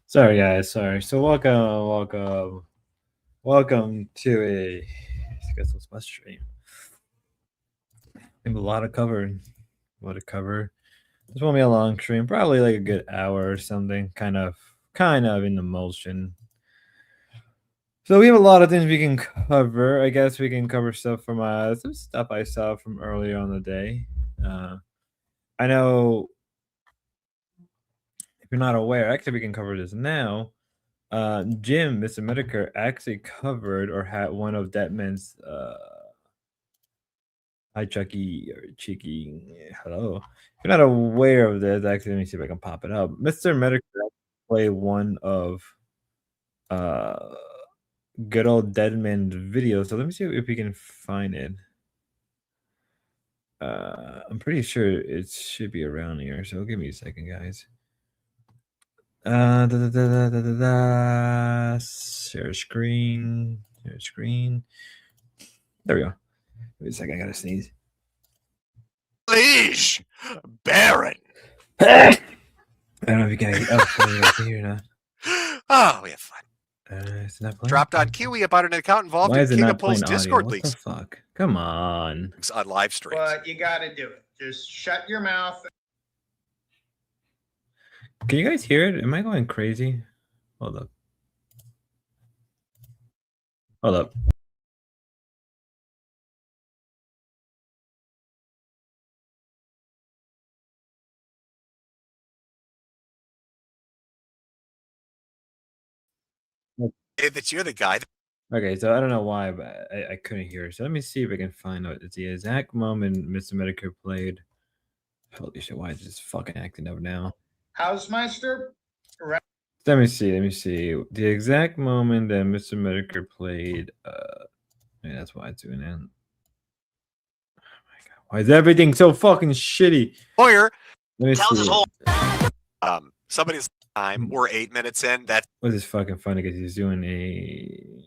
Sorry, guys. Sorry. So welcome to a Scheduled Bus stream. We have a lot to cover. This won't be a long stream. Probably like a good hour or something. Kind of in the motion. So we have a lot of things we can cover. I guess we can cover stuff from some stuff I saw from earlier on the day. I know if you're not aware, actually we can cover this now. Jim, Mr. Medicare actually covered or had one of Deadman's hi Chucky or Cheeky. Hello. If you're not aware of this, actually let me see if I can pop it up. Mr. Medicare played one of uh good old Deadman's videos. So let me see if we can find it. I'm pretty sure it should be around here, so give me a second, guys. Share screen. Share screen. There we go. Wait a second, I gotta sneeze. Liege, Baron. I don't know if you can hear or not. Oh, we have fun. It's not playing. Dropped on Kiwi about an account involved Why in is it King not of Pool's playing audio? Discord What leaks the fuck? Come on. on live streams. But you gotta do it. Just shut your mouth. Can you guys hear it? Am I going crazy? Hold up. Hold up. Hey, that you're the guy. Okay, so I don't know why, but I couldn't hear. So let me see if I can find out. It's the exact moment Mr. Medicare played. Holy shit, why is this fucking acting up now? Hausmeister. Let me see. The exact moment that Mr. Medicare played. Yeah, that's why it's doing that. Oh my god, why is everything so fucking shitty? Lawyer. Let me see. Somebody's time. We're 8 minutes in. That's What is fucking funny because he's doing a.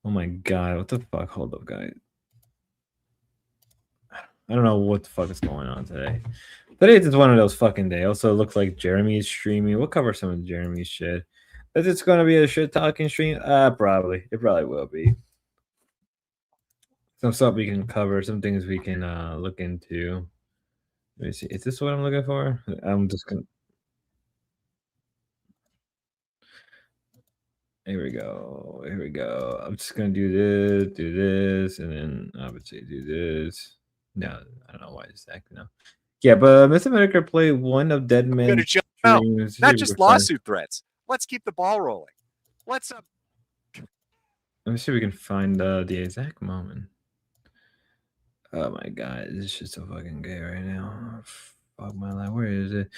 Oh my god, what the fuck? Hold up, guys. I don't know what the fuck is going on today. Today is one of those fucking days. Also, it looks like Jeremy's streaming. We'll cover some of Jeremy's shit. Is it going to be a shit talking stream? Probably. It probably will be. Some stuff we can cover, some things we can look into. Let me see. Is this what I'm looking for? I'm just gonna. Here we go. Here we go. I'm just gonna do this, and then I would say do this. No, I don't know why it's acting now. Yeah, but Mr. Medicare played one of Deadman's streams. not just lawsuit threats. Let's keep the ball rolling. Let's Let me see if we can find the exact moment. Oh my god, this is just so fucking gay right now. Fuck my life. Where is it?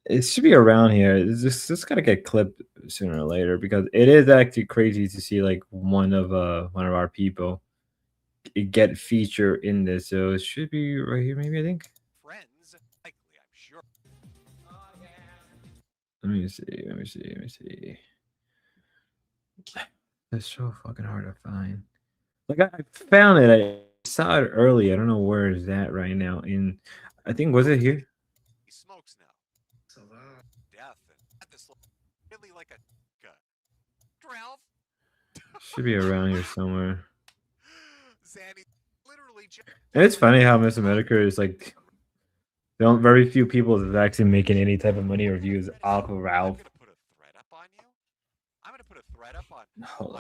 It should be around here. It's just gotta get clipped sooner or later because it is actually crazy to see like one of our people get featured in this. So it should be right here, maybe I think. friends, likely, I'm sure. Let me see. That's so fucking hard to find. Like I found it. I saw it early. I don't know where it's at right now. I think was it here? He smokes now. Death and this really like a Ralph. Should be around here somewhere. Zanny, literally. And it's funny how Mr. Medicare is like, very few people is actually making any type of money or views off of Ralph. I'm gonna put a threat up on you. I'm gonna put a threat up on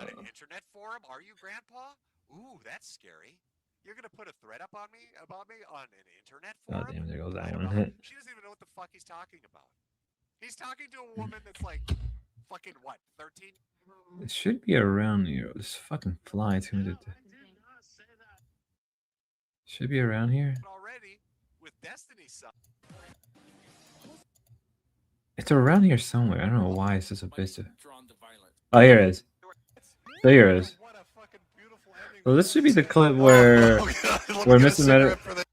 an internet forum. Are you Grandpa? Ooh, that's scary. You're gonna put a threat up on me about me on an internet forum? Oh damn, there goes that one. She doesn't even know what the fuck he's talking about. He's talking to a woman that's like fucking what, 13? It should be around here. This fucking fly to me. Should be around here. Already with Destiny's son. It's around here somewhere. I don't know why it's just a bit of. Oh, here it is. So here it is. So this should be the clip where Mr. Medicare.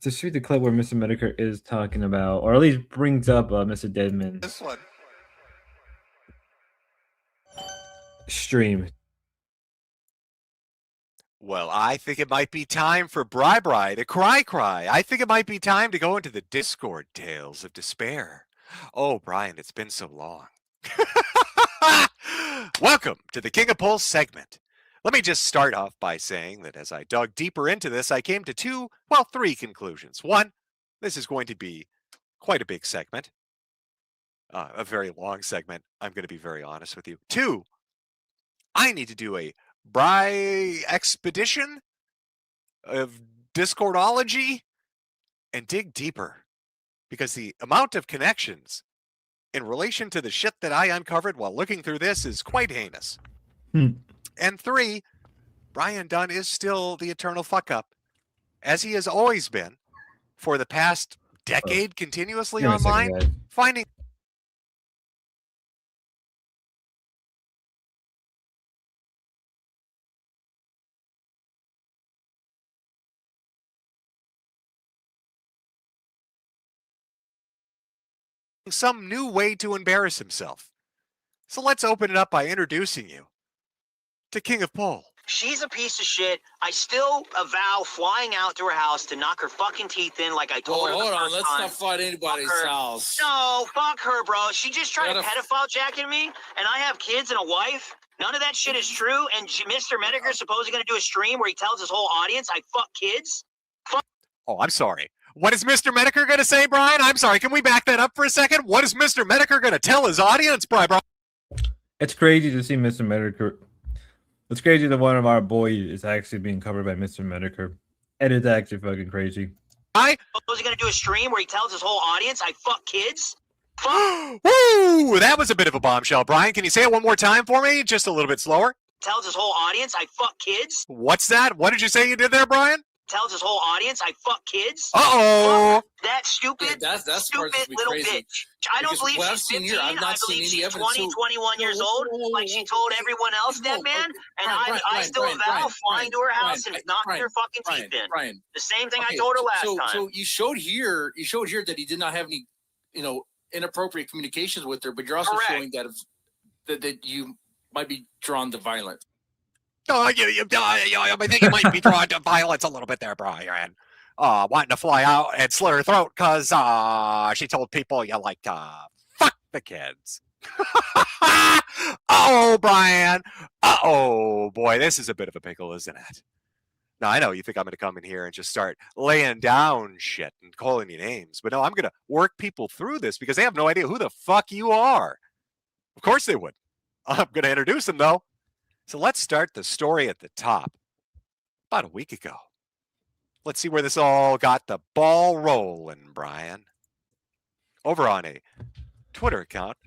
This should be the clip where Mr. Medicare is talking about, or at least brings up Mr. Deadman. This one. Stream. Well, I think it might be time for Bri to cry. I think it might be time to go into the Discord Tales of Despair. Oh, Brian, it's been so long. Welcome to the King of Pulse segment. Let me just start off by saying that as I dug deeper into this, I came to three conclusions. One, this is going to be quite a big segment, a very long segment. I'm going to be very honest with you. Two, I need to do a Bry expedition of Discordology and dig deeper because the amount of connections in relation to the shit that I uncovered while looking through this is quite heinous. And three, Brian Dunn is still the eternal fuck up, as he has always been for the past decade continuously online, finding some new way to embarrass himself. So let's open it up by introducing you to King of Pole. She's a piece of shit. I still avow flying out to her house to knock her fucking teeth in like I told her the hold on, first let's time. not fight anybody's house. No, fuck her, bro. She just tried to What a- pedophile jacket me, and I have kids and a wife. None of that shit is true, and Mr. Medicare supposedly going to do a stream where he tells his whole audience I fuck kids. Oh, I'm sorry. What is Mr. Medicare going to say, Brian? I'm sorry. Can we back that up for a second? What is Mr. Medicare going to tell his audience, Brian? It's crazy to see Mr. Medicare. It's crazy that one of our boys is actually being covered by Mr. Medicare. And it's actually fucking crazy. Supposedly going to do a stream where he tells his whole audience I fuck kids. Woo! That was a bit of a bombshell, Brian. Can you say it one more time for me? Just a little bit slower. Tells his whole audience I fuck kids. What's that? What did you say you did there, Brian? Tells his whole audience I fuck kids. Uh-oh. That stupid, that's stupid little crazy. bitch. I don't Because believe what I've she's seen 15. here, I've not I seen believe any she's evidence. 20, 21 years old, like she told everyone else, that man. And I still avow flying to her house and knocking her fucking teeth in. Brian, the same thing I told her last time. So you showed here that he did not have any, inappropriate communications with her, but you're also showing that you might be drawn to violence. Oh, I think you might be drawn to violence a little bit there, Brian. Wanting to fly out and slit her throat because she told people you like to fuck the kids. Oh, Brian. Oh, boy, this is a bit of a pickle, isn't it? Now, I know you think I'm going to come in here and just start laying down shit and calling you names, but no, I'm going to work people through this because they have no idea who the fuck you are. Of course they would. I'm going to introduce them, though. So let's start the story at the top. About a week ago. Let's see where this all got the ball rolling, Brian. Over on a Twitter account.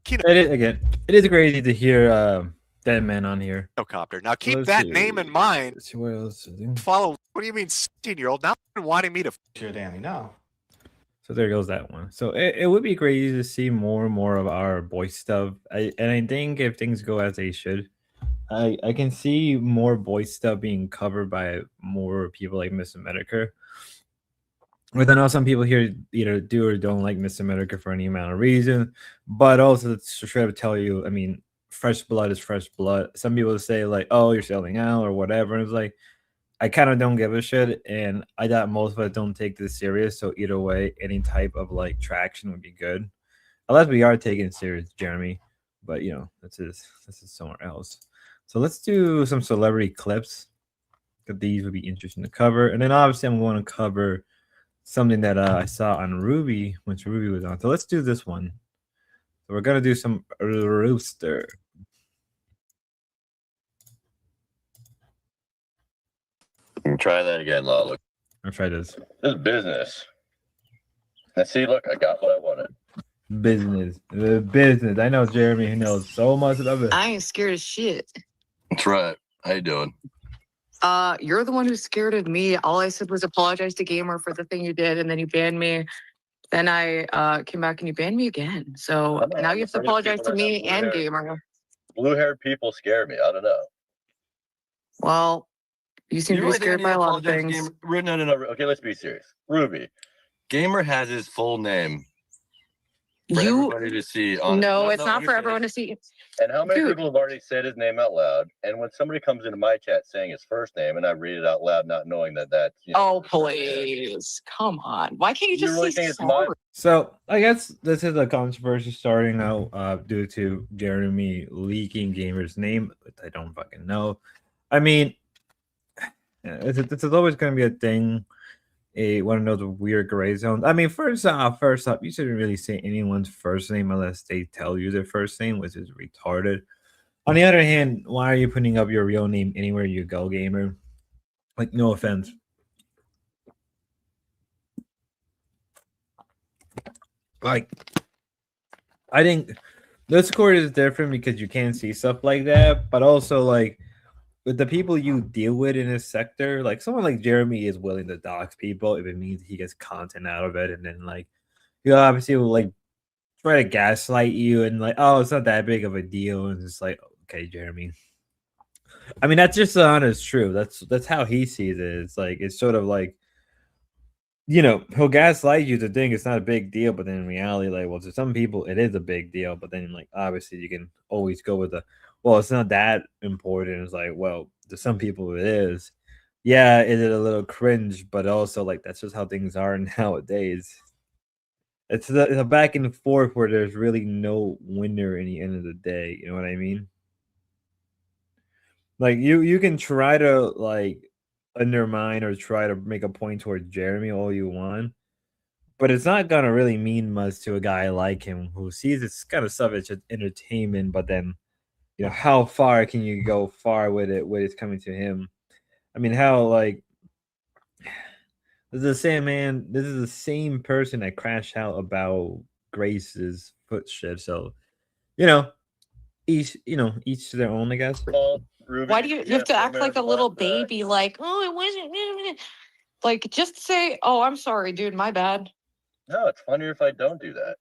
It is crazy to hear that man on here. Copter. Now keep that name in mind. Let's see what else. Follow. What do you mean, 16-year-old? Now wanting me to sure, Danny, no. So there goes that one. So it would be crazy to see more and more of our boy stuff. I think if things go as they should, I can see more boy stuff being covered by more people like Mr. Medicare. But I know some people here either do or don't like Mr. Medicare for any amount of reason. But also to try to tell you, I mean, fresh blood is fresh blood. Some people say like, "Oh, you're selling out" or whatever. And it's like, I kind of don't give a shit, and I doubt most of us don't take this serious. So either way, any type of like traction would be good, unless we are taking it serious, Jeremy. But this is somewhere else. So let's do some celebrity clips. Because these would be interesting to cover, and then obviously I'm going to cover something that I saw on Ruby when Ruby was on. So let's do this one. So we're gonna do some Rooster. Try that again, Lalo. I'll try this. This is business. And see, look, I got what I wanted. Business. Business. I know Jeremy who knows so much about it. I ain't scared of shit. That's right. How you doing? You're the one who's scared of me. All I said was apologize to Gamer for the thing you did, and then you banned me. Then I came back and you banned me again. So now you have to apologize to me and Gamer. Blue-haired people scare me. I don't know. Well, you seem to be scared by a lot of things. No. Okay, let's be serious. Ruby, Gamer has his full name. For You everybody to see. no, it's not for everyone to see. And how many Dude. people have already said his name out loud? And when somebody comes into my chat saying his first name, and I read it out loud, not knowing that that's Oh please, come on! Why can't you You just really say think it's sorry? mine? So I guess this is a controversy starting out due to Jeremy leaking Gamer's name, which I don't fucking know. I mean, it's always going to be a thing. One of those weird gray zones. I mean, first off, you shouldn't really say anyone's first name unless they tell you their first name, which is retarded. On the other hand, why are you putting up your real name anywhere you go, gamer? Like, no offense. Like, I think Discord is different because you can't see stuff like that, but also like with the people you deal with in this sector, like someone like Jeremy is willing to dox people if it means he gets content out of it, and then like you obviously will like try to gaslight you and like, oh, it's not that big of a deal, and it's like, okay, Jeremy. I mean, that's just the honest truth. That's how he sees it. It's like it's sort of like, he'll gaslight you to think it's not a big deal, but then in reality, like, well, to some people it is a big deal, but then like obviously you can always go with the, well, it's not that important. It's like, well, to some people it is. Yeah, it is a little cringe, but also like that's just how things are nowadays. It's a back and forth where there's really no winner in the end of the day. You know what I mean? Like you can try to like undermine or try to make a point towards Jeremy all you want, but it's not gonna really mean much to a guy like him who sees this kind of stuff as just entertainment. But then, how far can you go far with it when it's coming to him? I mean, how like this is the same man. This is the same person that crashed out about Grace's foot shit. So, each to their own, I guess. Ruby, Why do you have to act like a little baby? Like, oh, it wasn't. Like, just say, oh, I'm sorry, dude, my bad. No, it's funnier if I don't do that.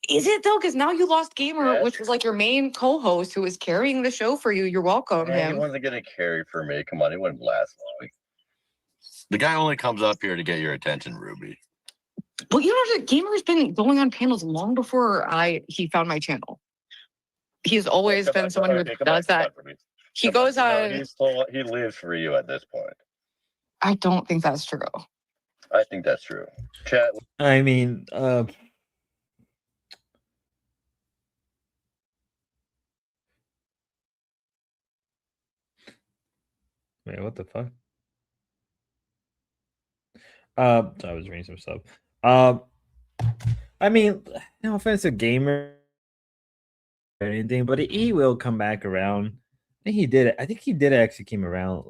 Is it though? Because now you lost Gamer, Yes. which was like your main co-host who was carrying the show for you. You're welcome, Yeah, he him. wasn't gonna carry for me. Come on, it wouldn't last long. The guy only comes up here to get your attention, Ruby. Well, Gamer's been going on panels long before he found my channel. He's always been someone who does that. He goes on. He lives for you at this point. I don't think that's true. I think that's true. Chat. I mean, wait, what the fuck? So I was reading some stuff. I mean, no offense to Gamer or anything, but he will come back around. I think he did it. I think he did actually came around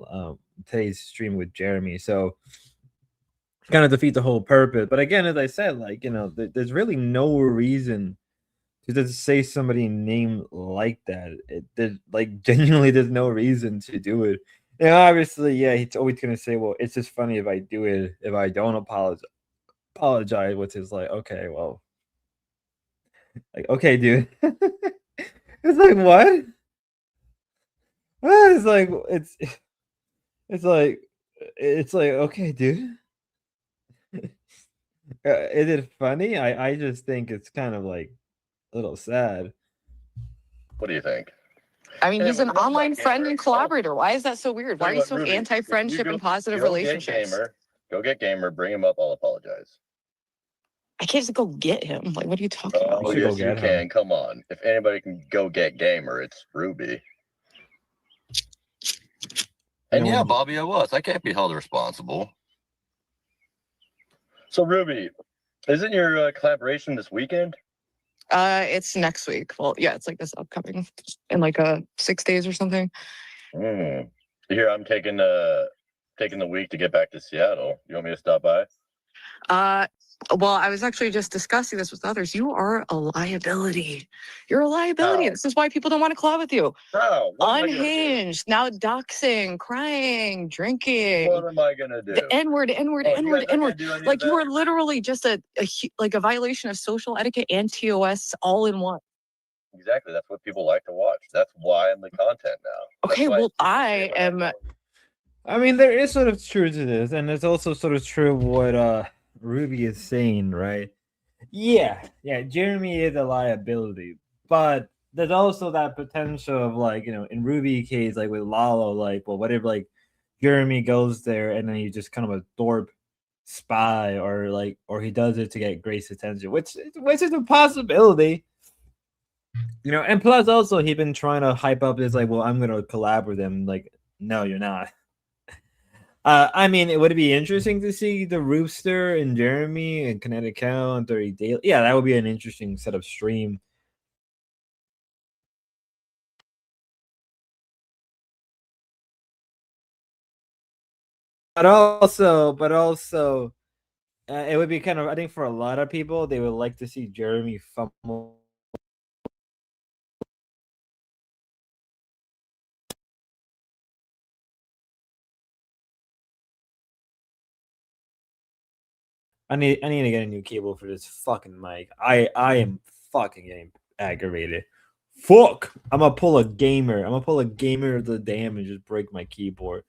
today's stream with Jeremy. So kind of defeat the whole purpose. But again, as I said, like, there's really no reason to just say somebody's name like that. Like genuinely there's no reason to do it. Obviously, yeah, he's always gonna say, well, it's just funny if I do it, if I don't apologize, which is like, okay, well, like, okay, dude. It's like, what? It's like it's like, okay, dude. Is it funny? I just think it's kind of like a little sad. What do you think? I mean, he's an online friend and collaborator. Why is that so weird? Why are you so anti-friendship and positive relationships? Go get Gamer. Bring him up. I'll apologize. I can't just go get him. Like, what are you talking about? Oh, yes, you can. Come on. If anybody can go get Gamer, it's Ruby. And yeah, Bobby, I was. I can't be held responsible. So, Ruby, isn't your collaboration this weekend? It's next week. Well, yeah, it's like this upcoming in like 6 days or something. Here, I'm taking the week to get back to Seattle. You want me to stop by? Well, I was actually just discussing this with others. You are a liability. You're a liability. Oh. This is why people don't want to collab with you. Oh, Unhinged. Now doxing, crying, drinking. What am I gonna do? The N-word, N-word, Oh, N-word, N-word. Like you are are literally just a violation of social etiquette and TOS all in one. Exactly. That's what people like to watch. That's why I'm the content now. Okay, well, I am. I mean, there is sort of truth to this, and it's also sort of true what Ruby is saying, right? Yeah, Jeremy is a liability, but there's also that potential of like, you know, in Ruby case, like with Lalo, like, well, what if like Jeremy goes there and then he's just kind of a Thorpe spy, or like, or he does it to get Grace's attention, which is a possibility. You know, and plus also he's been trying to hype up this like, well, I'm gonna collab with him. Like, no, you're not. I mean, it would be interesting to see the Rooster and Jeremy and Kinetic Cow and 30 Daily. Yeah, that would be an interesting set of stream. But also, it would be kind of, I think for a lot of people, they would like to see Jeremy fumble. I need to get a new cable for this fucking mic. I am fucking getting aggravated. Fuck! I'm gonna pull a gamer. I'm gonna pull a gamer to the dam and just break my keyboard.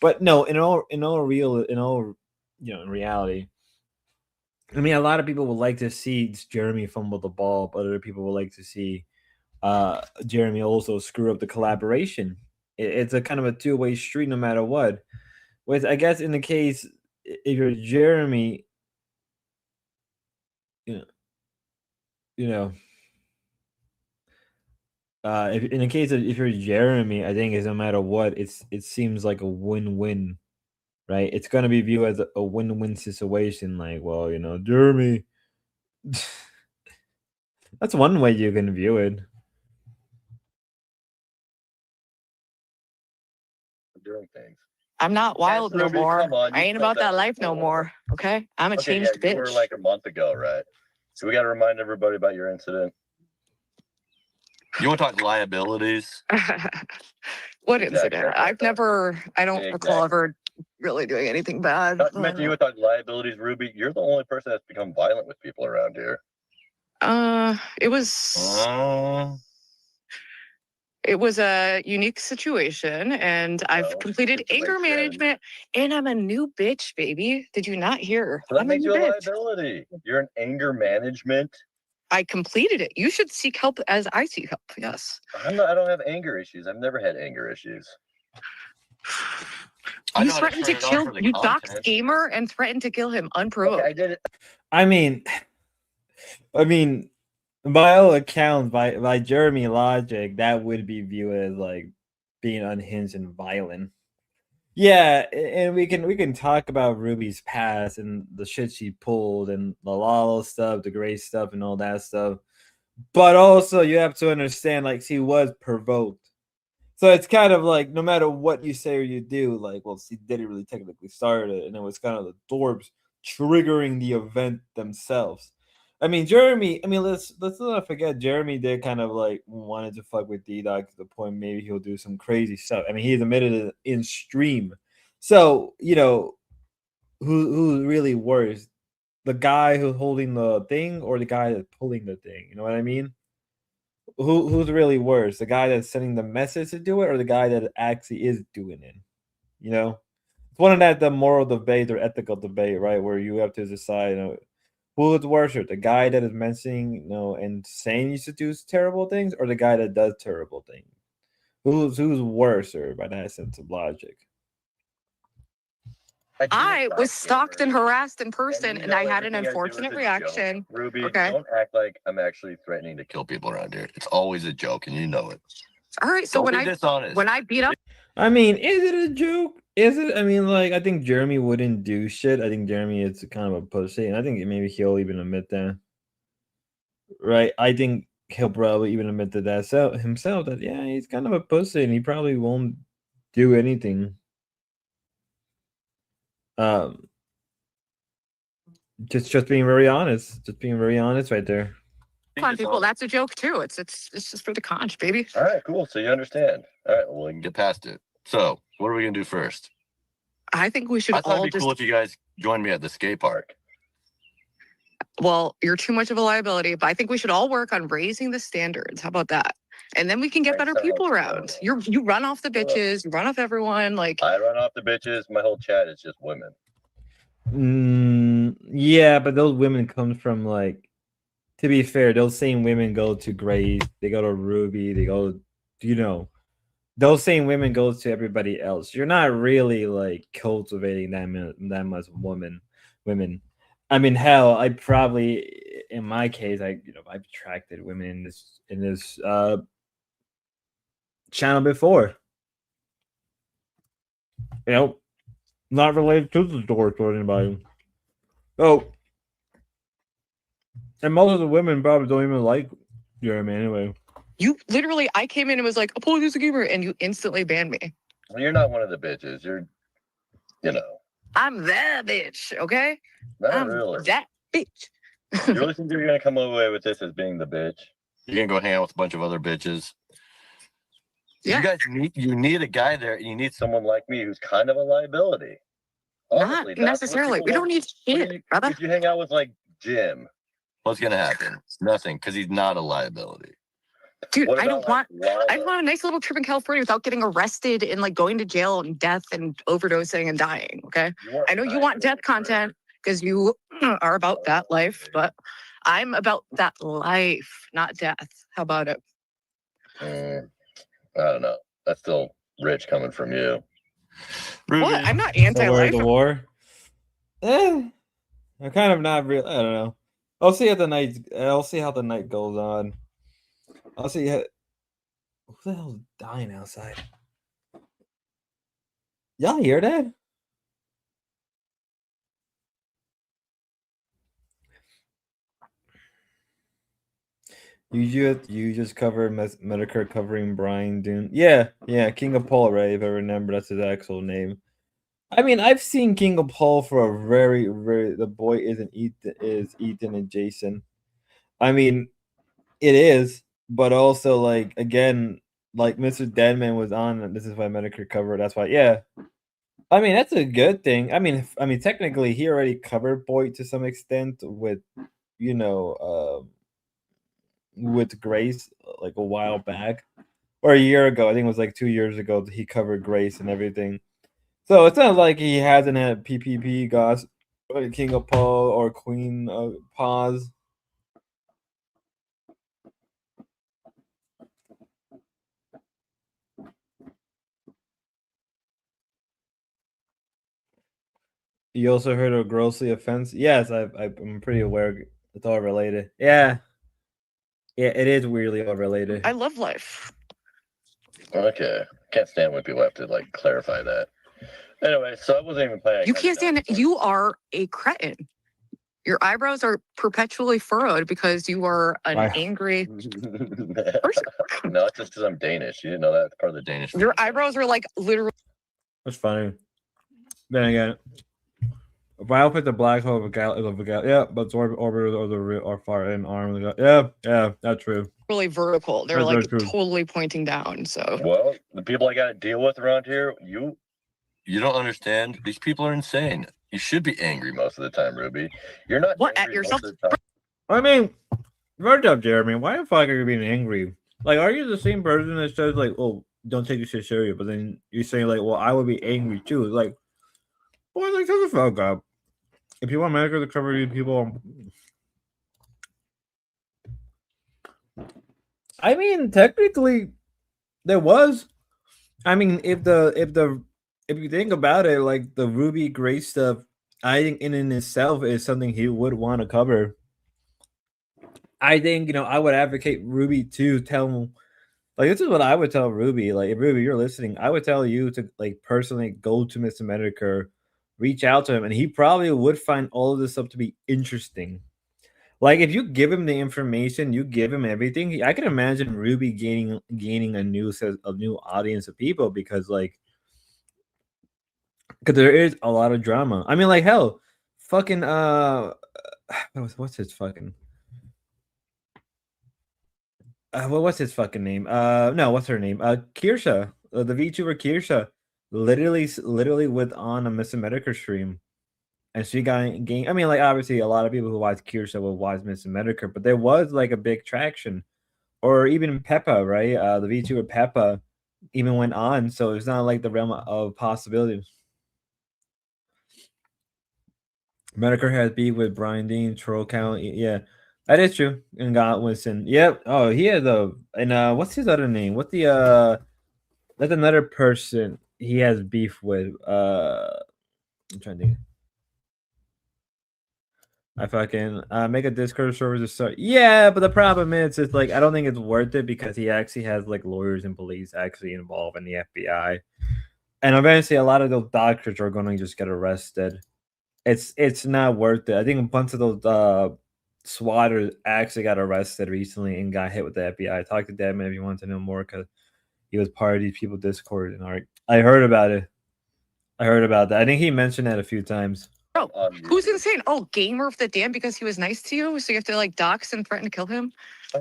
But no, in all you know, in reality, I mean, a lot of people would like to see Jeremy fumble the ball, but other people would like to see Jeremy also screw up the collaboration. It's a kind of a two-way street, no matter what. With, I guess, in the case, if you're Jeremy, you know, you know, if in the case of if you're Jeremy, I think it's no matter what, it seems like a win-win, right? It's gonna be viewed as a win-win situation. Like, well, you know, Jeremy. That's one way you can view it. Doing things. I'm not wild no Ruby, more. come on, I you ain't felt about that that life no before. more. Okay, I'm a Okay, changed yeah, you were bitch. like a month ago, right? So we got to remind everybody about your incident. You want to talk liabilities? What Exactly. incident? I don't recall ever really doing anything bad. Not to mention you want to talk liabilities, Ruby. You're the only person that's become violent with people around here. It was a unique situation, and I've completed anger management, and I'm a new bitch, baby. Did you not hear? So that I'm makes a you new a bitch. liability. You're an anger management. I completed it. You should seek help as I seek help. Yes. I don't have anger issues. I've never had anger issues. You threatened to kill. You doxed Gamer and threatened to kill him unprovoked. Okay, I did it. I mean, by all accounts, by Jeremy logic, that would be viewed as like being unhinged and violent. Yeah, and we can talk about Ruby's past and the shit she pulled and the Lalo stuff, the Gray stuff, and all that stuff. But also, you have to understand, like, she was provoked. So it's kind of like, no matter what you say or you do, like, well, she didn't really technically start it, and it was kind of the Thorpes triggering the event themselves. I mean, Jeremy. I mean, let's not forget Jeremy did kind of like wanted to fuck with D-Dog to the point maybe he'll do some crazy stuff. I mean, he's admitted it in stream. So you know, who's really worse, the guy who's holding the thing or the guy that's pulling the thing? You know what I mean? Who's really worse, the guy that's sending the message to do it, or the guy that actually is doing it? You know, it's one of that the moral debate or ethical debate, right? Where you have to decide, you know, who is worse, the guy that is mentioning, you know, and saying you should do terrible things, or the guy that does terrible things? Who's worse, by that sense of logic? I was stalked and harassed in person, and I had an unfortunate reaction. Ruby, don't act like I'm actually threatening to kill people around here. It's always a joke, and you know it. All right, so when I beat up, I mean, is it a joke? Is it? I mean, like, I think Jeremy wouldn't do shit. I think Jeremy is kind of a pussy, and I think maybe he'll even admit that. Right? I think he'll probably even admit to that himself, that yeah, he's kind of a pussy, and he probably won't do anything. Just being very honest. Just being very honest right there. Come on, people, that's a joke too. It's just for the conch, baby. All right, cool. So you understand. All right, well, we can get past it. So what are we gonna do first? I think we should I thought it'd be cool if you guys joined me at the skate park. Well, you're too much of a liability, but I think we should all work on raising the standards. How about that? And then we can get better people around. You run off the bitches, you run off everyone. Like, I run off the bitches. My whole chat is just women. Yeah, but those women come from like to be fair, those same women go to Grace, they go to Ruby, they go, you know, those same women go to everybody else. You're not really like cultivating that much women. I mean, hell, I probably, in my case, I've attracted women in this channel before. You know, not related to the door or anybody. Oh, and most of the women probably don't even like Jeremy anyway. You literally, I came in and was like, apologies to gamer, and you instantly banned me. Well, you're not one of the bitches. You're, you know. I'm that bitch, okay? Not really. That bitch. You really think you're gonna come away with this as being the bitch? You're gonna go hang out with a bunch of other bitches. Yeah. You guys need a guy there. You need someone like me who's kind of a liability. Honestly, Not necessarily. We don't need shit, brother. If you hang out with like Jim, what's gonna happen? Nothing, because he's not a liability. Dude, What I don't about, want. I want a nice little trip in California without getting arrested and like going to jail and death and overdosing and dying. Okay, I know you want death content because you are about that life, but I'm about that life, not death. How about it? I don't know. That's still rich coming from you. What? I'm not anti-life. The war. I'm kind of not real. I don't know. I'll see how the night goes on. I'll see how. Who the hell's dying outside? Y'all hear that? You just covered Medicare covering Brian Dune. Yeah, King of Paul, right? If I remember, that's his actual name. I mean, I've seen King of Paul for a very, very. The boy isn't Ethan and Jason. I mean, it is, but also like again, like Mr. Deadman was on, and this is why Medicare covered. That's why, yeah. I mean, that's a good thing. I mean, technically, he already covered Boyd to some extent with, with Grace like a while back, or a year ago. I think it was like 2 years ago. He covered Grace and everything. So it's not like he hasn't had PPP, Goss, King of Paul, or Queen of Pause. You also heard of grossly offensive? Yes, I'm pretty aware. It's all related. Yeah, it is weirdly all related. I love life. Okay, can't stand when people have to like clarify that. Anyway, so I wasn't even playing. You can't stand it. You are a cretin. Your eyebrows are perpetually furrowed because you are an angry person. No, it's just because I'm Danish. You didn't know that? It's part of the Danish. Your eyebrows are like literally. That's funny. Then again, if I put the black hole of a gal, yeah, but it's orbit or far end arm. Yeah, that's true. Really vertical. They're That's like true. totally pointing down. So well, the people I got to deal with around here, you don't understand. These people are insane. You should be angry most of the time, Ruby. You're not what at yourself. I mean, first up, Jeremy, why the fuck are you being angry? Like, are you the same person that says like, "Oh, don't take this shit serious," but then you're saying like, "Well, I would be angry too." Like, boy, like, shut the fuck up. If you want America to cover you people, I mean, technically, there was. I mean, if you think about it, like the Ruby Grace stuff, I think in itself is something he would want to cover. I think I would advocate Ruby to tell him, like, this is what I would tell Ruby. Like, if Ruby, you're listening, I would tell you to like personally go to Mr. Medicare, reach out to him, and he probably would find all of this stuff to be interesting. Like, if you give him the information, you give him everything. I can imagine Ruby gaining a new audience of people because there is a lot of drama. I mean, like, hell, fucking what's his fucking what's his fucking name? No, what's her name? Kirsha, the VTuber Kirsha, literally went on a Mr. Medicare stream. And she got gained. I mean, like, obviously, a lot of people who watch Kirsha will watch Mr. Medicare, but there was like a big traction, or even Peppa, right? The VTuber Peppa even went on, so it's not like the realm of possibilities. Medicare has beef with Brian Dean, Troll Count, yeah. That is true. And Godwinson. Yep. Oh, he had and what's his other name? What the that's another person he has beef with. I'm trying to think. I fucking make a Discord server to start. Yeah, but the problem is, it's like I don't think it's worth it because he actually has like lawyers and police actually involved in the FBI, and eventually a lot of those doctors are going to just get arrested. It's not worth it. I think a bunch of those swatters actually got arrested recently and got hit with the FBI. I talked to Deadman if you want to know more because he was part of these people Discord, and I heard about it. I heard about that. I think he mentioned that a few times. Bro, who's insane? Oh, gamer of the damn because he was nice to you, so you have to like dox and threaten to kill him.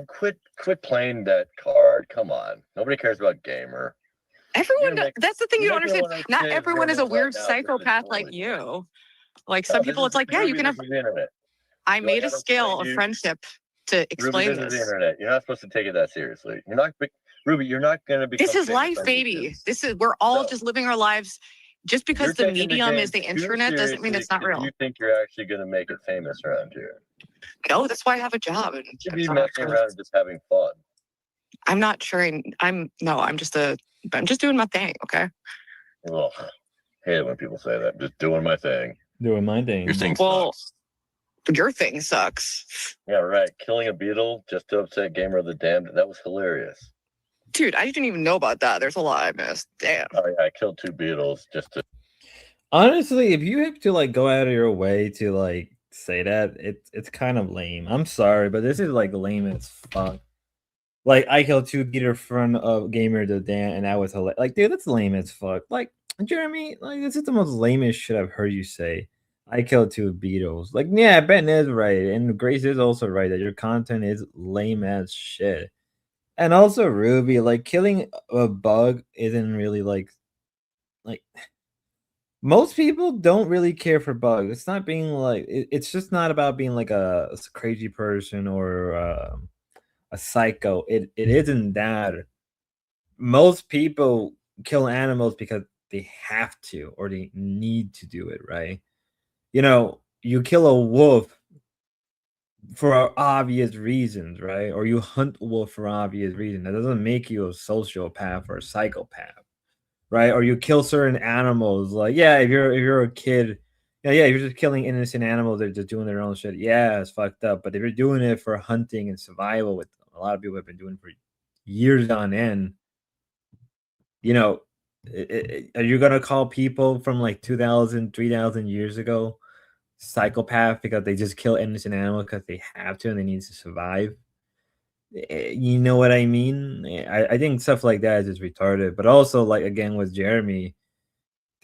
Quit playing that card. Come on, nobody cares about gamer. Everyone. That's the thing you don't understand. Not everyone is a weird psychopath like you. Like some people, it's like, yeah, you can have. I made a scale of friendship to explain Ruby, this is the internet. You're not supposed to take it that seriously. You're not, Ruby. You're not going to be. This is life, baby. We're all just living our lives. Just because the medium is the internet doesn't mean it's not real. You think you're actually going to make it famous around here? No, that's why I have a job. And you should be messing around and just having fun. I'm not sure. I'm just doing my thing. Okay. Well, I hate it when people say that. I'm just doing my thing. Doing my thing. Your thing sucks. Your thing sucks. Yeah, right. Killing a beetle just to upset Gamer of the Damned. That was hilarious. Dude, I didn't even know about that. There's a lot I missed. Damn. Oh yeah, I killed 2 beetles just to. Honestly, if you have to like go out of your way to like say that, it's kind of lame. I'm sorry, but this is like lame as fuck. Like I killed 2 beetle in front of Gamer the Dan, and that was hilarious. Like, dude, that's lame as fuck. Like Jeremy, like this is the most lamest shit I've heard you say. I killed 2 beetles. Like, yeah, Ben is right, and Grace is also right that your content is lame as shit. And also Ruby, like killing a bug isn't really like most people don't really care for bugs. It's not being like it's just not about being like a crazy person or a psycho. It isn't that. Most people kill animals because they have to or they need to do it, right? You know, you kill a wolf for obvious reasons, right? Or you hunt wolf for obvious reasons. That doesn't make you a sociopath or a psychopath, right? Or you kill certain animals. Like, yeah, if you're a kid, yeah, you're just killing innocent animals. They're just doing their own shit. Yeah, it's fucked up. But if you're doing it for hunting and survival, with a lot of people have been doing for years on end, you know, are you gonna call people from like 2,000, 3,000 years ago psychopath because they just kill innocent animals because they have to and they need to survive? You know what I mean? I think stuff like that is just retarded. But also, like again with Jeremy,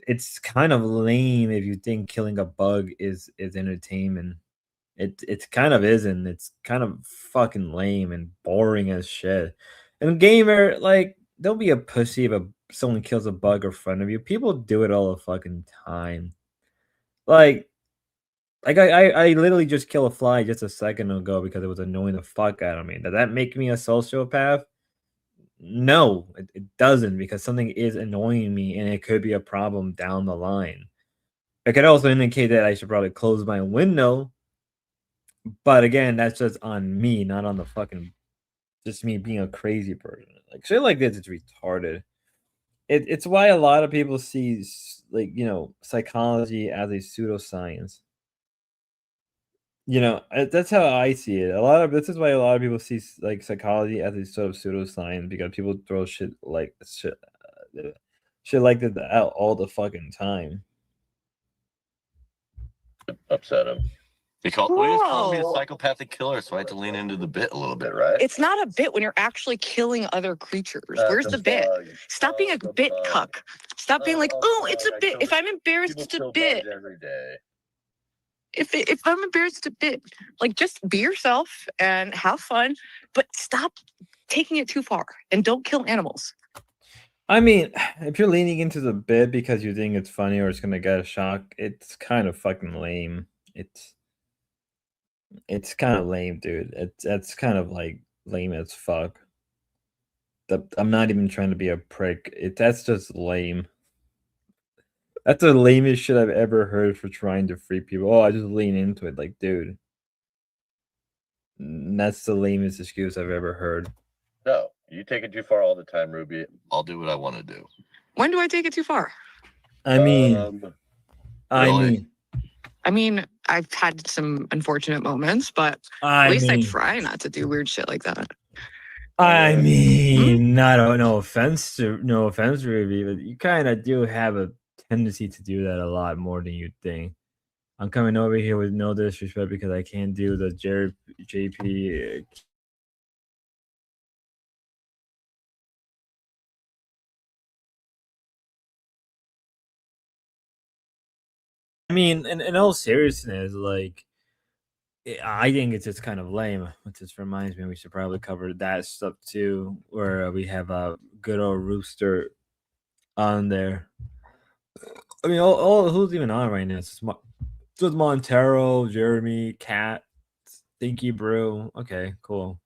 it's kind of lame if you think killing a bug is entertainment. It kind of isn't. It's kind of fucking lame and boring as shit. And Gamer, like, don't be a pussy if someone kills a bug in front of you. People do it all the fucking time. Like I literally just killed a fly just a second ago because it was annoying the fuck out of me. Does that make me a sociopath? No, it doesn't, because something is annoying me and it could be a problem down the line. It could also indicate that I should probably close my window. But again, that's just on me, not on the fucking just me being a crazy person. Like shit like this is retarded. It's why a lot of people see like, you know, psychology as a pseudoscience. You know, that's how I see it. This is why a lot of people see like psychology as a sort of pseudoscience, because people throw shit like shit like that out all the fucking time. Upset him. He called me a psychopathic killer, so I had to lean into the bit a little bit, right? It's not a bit when you're actually killing other creatures. Where's the bit? Stop being a bit cuck. Stop being like, oh, it's a bit. If I'm embarrassed, it's a bit. Every day. If I'm embarrassed, it's a bit. Like, just be yourself and have fun, but stop taking it too far and don't kill animals. I mean, if you're leaning into the bit because you think it's funny or it's gonna get a shock, it's kind of fucking lame. It's kind of lame, dude. It's kind of like lame as fuck. I'm not even trying to be a prick. That's just lame. That's the lamest shit I've ever heard for trying to free people. Oh, I just lean into it. Like, dude. That's the lamest excuse I've ever heard. No, you take it too far all the time, Ruby. I'll do what I want to do. When do I take it too far? I mean, really? I mean, I've had some unfortunate moments, but at least I try not to do weird shit like that. I mean, no offense, Ruby, but you kind of do have a tendency to do that a lot more than you think. I'm coming over here with no disrespect because I can't do the JP. I mean, in all seriousness, like, I think it's just kind of lame. It just reminds me we should probably cover that stuff too, where we have a good old Rooster on there. I mean, all who's even on right now? It's just Montero, Jeremy, Cat, Stinky Brew. Okay, cool.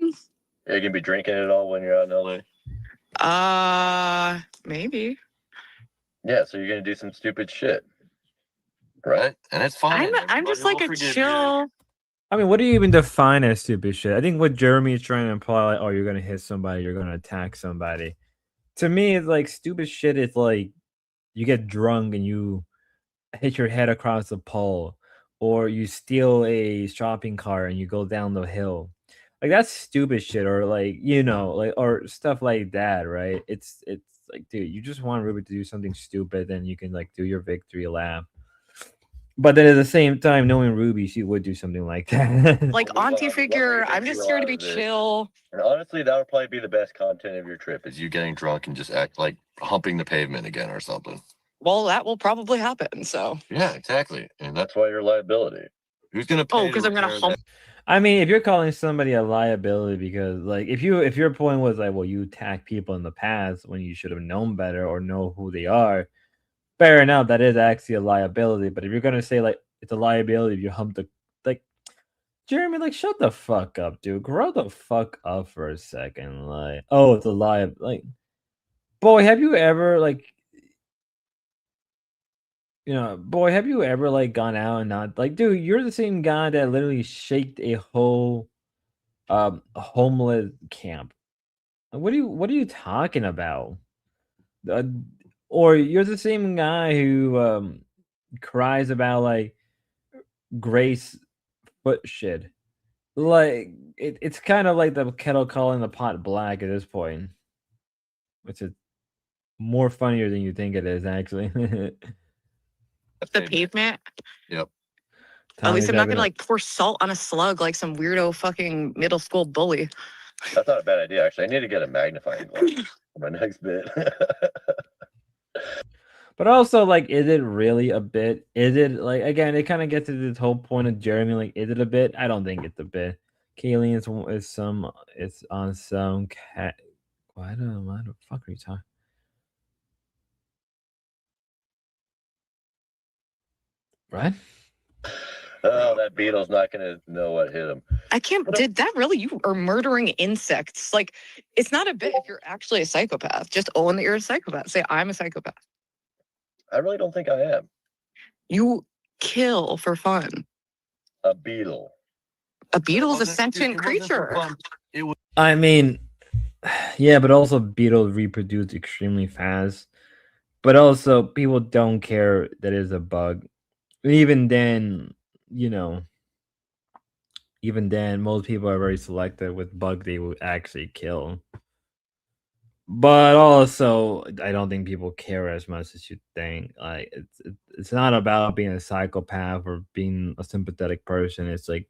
Are you gonna be drinking it all when you're out in LA? Maybe. Yeah, so you're gonna do some stupid shit, right? And it's fine. I'm just like a chill. I mean, what do you even define as stupid shit? I think what Jeremy is trying to imply, like, oh, you're gonna hit somebody, you're gonna attack somebody. To me, it's like stupid shit is like you get drunk and you hit your head across the pole, or you steal a shopping cart and you go down the hill. Like, that's stupid shit, or like, like, or stuff like that, right? It's like, dude, you just want Ruby to do something stupid, then you can like do your victory lap. But then at the same time, knowing Ruby, she would do something like that. Like, auntie figure, I'm just here to be chill. And honestly, that would probably be the best content of your trip, is you getting drunk and just act like humping the pavement again or something. Well, that will probably happen, so. Yeah, exactly. And that's why you're a liability. Who's gonna pay? Oh, because I'm gonna hump. I mean, if you're calling somebody a liability because, like, if your point was like, well, you attack people in the past when you should have known better or know who they are, fair enough, that is actually a liability. But if you're gonna say like it's a liability if you hump the, like, Jeremy, like, shut the fuck up, dude. Grow the fuck up for a second. Like, oh, it's a lie. Like, boy, have you ever like, boy, have you ever like gone out and not like, dude, you're the same guy that literally shaked a whole homeless camp. What are you talking about? Or you're the same guy who cries about like Grace foot shit. Like, it's kind of like the kettle calling the pot black at this point, which is more funnier than you think it is, actually. The pavement. Yep. At least I'm not gonna like pour salt on a slug like some weirdo fucking middle school bully. That's not a bad idea, actually. I need to get a magnifying glass for my next bit. But also, like, is it really a bit? Is it, like, again, it kind of gets to this whole point of Jeremy, like, is it a bit? I don't think it's a bit. Kayleen it's on some cat. Why the fuck are you talking? Right? Oh, that beetle's not gonna know what hit him. I can't. Did that really? You are murdering insects. Like, it's not a bit if you're actually a psychopath. Just own that you're a psychopath. Say, I'm a psychopath. I really don't think I am. You kill for fun. A beetle. A beetle is a sentient creature. I mean, yeah, but also beetles reproduce extremely fast. But also, people don't care that it's a bug. Even then, most people are very selective with bug they would actually kill. But also, I don't think people care as much as you think. Like, it's not about being a psychopath or being a sympathetic person. It's like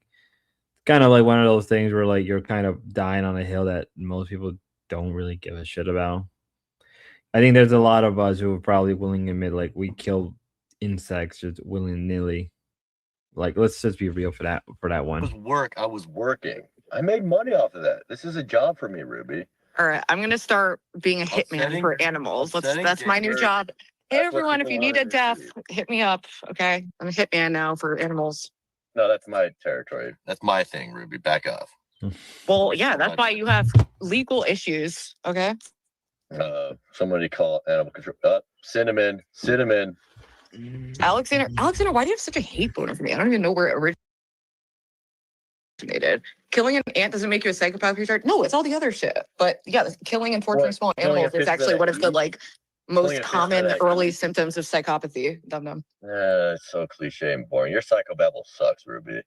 kind of like one of those things where like you're kind of dying on a hill that most people don't really give a shit about. I think there's a lot of us who are probably willing to admit like we kill insects just willy-nilly. Like, let's just be real for that one. I was working. I made money off of that. This is a job for me, Ruby. All right, I'm gonna start being a hitman for animals. That's my new job. Hey everyone, if you need a death, hit me up. Okay, I'm a hitman now for animals. No, that's my territory. That's my thing, Ruby. Back off. Well, yeah, that's why you have legal issues. Okay. Somebody call animal control. Cinnamon. Alexander, why do you have such a hate boner for me? I don't even know where it originated. vaccinated. Killing an ant doesn't make you a psychopath. No, it's all the other shit. But yeah, killing and torturing small animals is actually one of the like most common early symptoms of psychopathy. Dum-dum. It's so cliche and boring. Your psychobabble sucks, Ruby.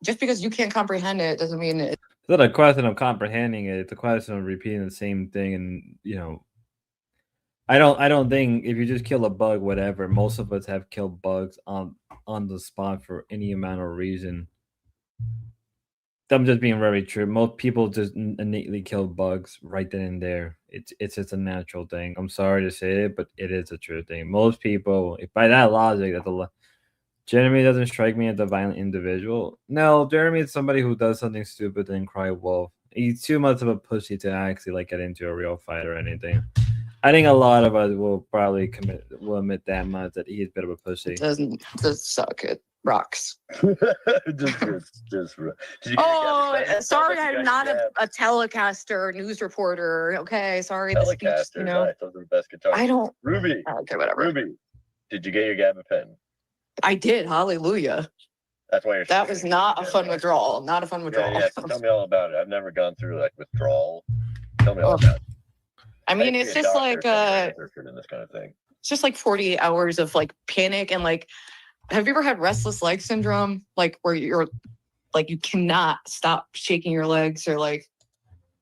Just because you can't comprehend it doesn't mean it. It's not a question of comprehending it. It's a question of repeating the same thing, and I don't think if you just kill a bug, whatever. Most of us have killed bugs on the spot for any amount of reason. I'm just being very true. Most people just innately kill bugs right then and there. It's just a natural thing. I'm sorry to say it, but it is a true thing. Most people, if by that logic, Jeremy doesn't strike me as a violent individual. No, Jeremy is somebody who does something stupid and cry wolf. He's too much of a pussy to actually like get into a real fight or anything. I think a lot of us will probably admit that much that he's a bit of a pussy. It doesn't suck. It rocks. just sorry, I'm not a telecaster, news reporter. Okay, sorry. The speech, those are the best guitars. I don't. Ruby. Okay, whatever. Ruby, did you get your gabapen? I did. Hallelujah. That's why you're. That was not a fun withdrawal. Not a fun withdrawal. Yeah, tell me all about it. I've never gone through like withdrawal. Tell me all about it. I mean, it's just like in this kind of thing. It's just like 48 hours of like panic and like. Have you ever had restless leg syndrome? Like where you're like you cannot stop shaking your legs or like.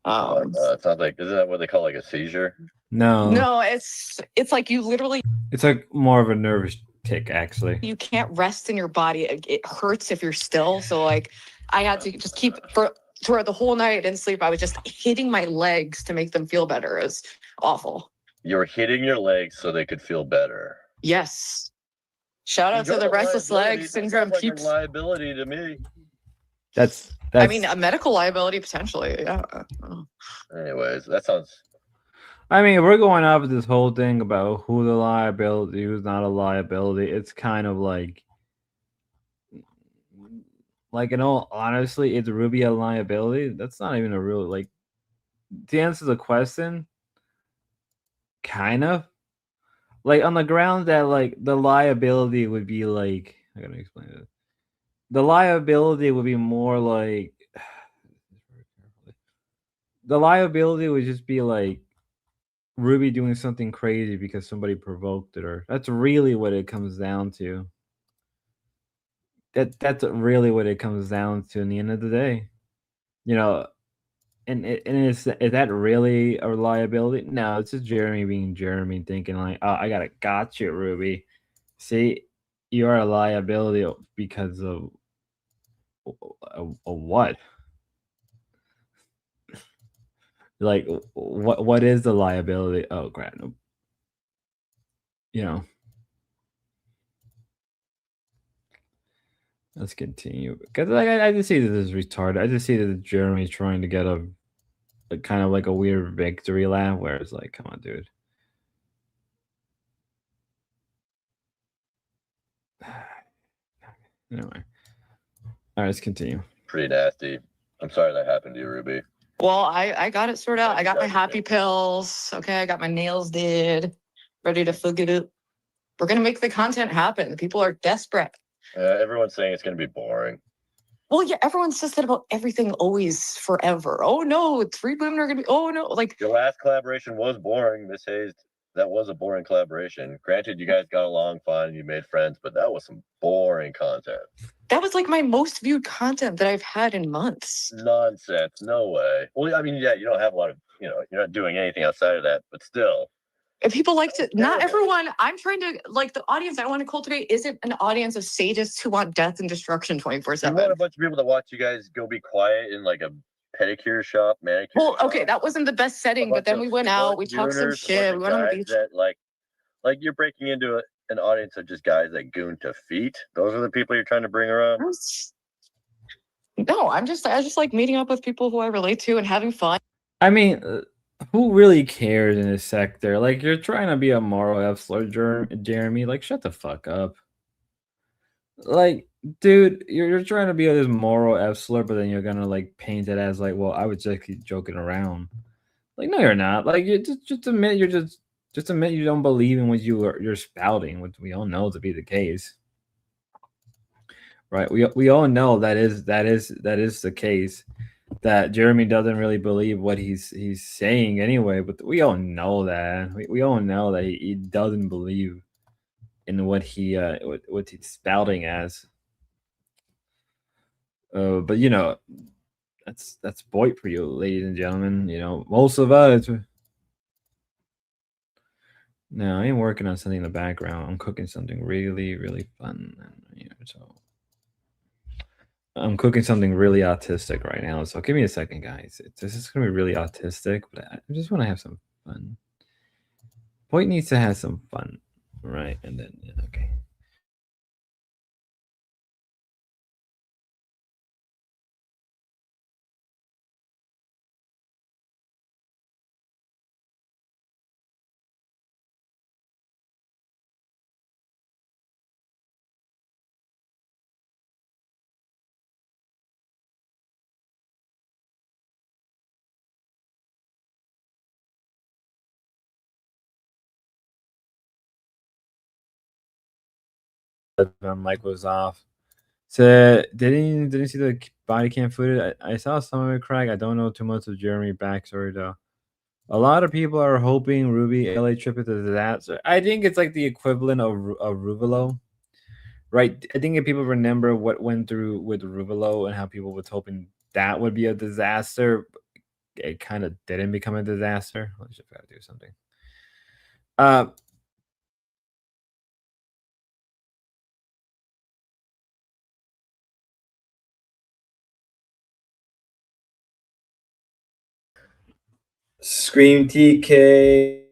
It sounds like isn't that what they call like a seizure? No, it's like you literally. It's like more of a nervous tick, actually. You can't rest in your body. It hurts if you're still. So like, I had to just keep for the whole night I didn't sleep. I was just hitting my legs to make them feel better. It was awful. You were hitting your legs so they could feel better. Yes. Shout out to the restless leg syndrome peeps. Like a liability to me. That's. I mean, a medical liability potentially. Yeah. Anyways, that sounds. I mean, we're going off of this whole thing about who the liability, who's not a liability. It's kind of like in all honestly, is Ruby a liability? That's not even a real like. To answer the question, kind of. Like on the ground that like the liability would be like I gotta explain it. The liability would be more like the liability would just be like Ruby doing something crazy because somebody provoked it, or that's really what it comes down to. That's really what it comes down to in the end of the day. And is that really a liability? No, it's just Jeremy being Jeremy, thinking like, oh, I got you, Ruby. See, you are a liability because of what? Like, what is the liability? Oh, crap. Let's continue. Because I just see this as retarded. I just see that Jeremy's trying to get a kind of like a weird victory lap where it's like, come on, dude. Anyway. All right, let's continue. Pretty nasty. I'm sorry that happened to you, Ruby. Well, I got it sorted out. I got my happy pills. Okay, I got my nails did. Ready to fuck it up. We're going to make the content happen. People are desperate. Everyone's saying it's going to be boring. Well, yeah, everyone says that about everything always forever. Oh, no, 3 women are going to be, oh, no. Like your last collaboration was boring, Miss Hayes. That was a boring collaboration. Granted, you guys got along fine, you made friends, but that was some boring content. That was like my most viewed content that I've had in months. Nonsense. No way. Well, I mean, yeah, you don't have a lot of, you're not doing anything outside of that, but still. If people like to, not everyone, I'm trying to, like, the audience I want to cultivate isn't an audience of sadists who want death and destruction 24/7. You want a bunch of people that watch you guys go be quiet in like a pedicure shop, manicure Well, shop. Okay, that wasn't the best setting, but then we went out, we talked some shit, we went on the beach. That, like you're breaking into an audience of just guys that goon to feet. Those are the people you're trying to bring around? No, I just like meeting up with people who I relate to and having fun. I mean, who really cares in this sector? Like, you're trying to be a moral F-slur, Jeremy. Like, shut the fuck up. Like, dude, you're trying to be this moral F-slur, but then you're gonna like paint it as like, well, I was just joking around. Like, no, you're not. Like, you just admit just admit you don't believe in what you're spouting, which we all know to be the case. right? We all know that is the case. That Jeremy doesn't really believe what he's saying anyway, but we all know that. We all know that he doesn't believe in what what he's spouting as. But you know, that's boyt for you, ladies and gentlemen. You know, most of us. No, I am working on something in the background. I'm cooking something really, really fun. And, you know, so I'm cooking something really autistic right now. So give me a second, guys. This is gonna be really autistic, but I just want to have some fun. Boyt needs to have some fun, right? And then okay. My mic was off. So didn't see the body cam footage. I saw some of it, Craig. I don't know too much of Jeremy backstory though. A lot of people are hoping Ruby LA trip is a disaster. I think it's like the equivalent of Ruvalo, right? I think if people remember what went through with Ruvalo and how people was hoping that would be a disaster, it kind of didn't become a disaster. Let's just gotta do something. Uh, Scream TK.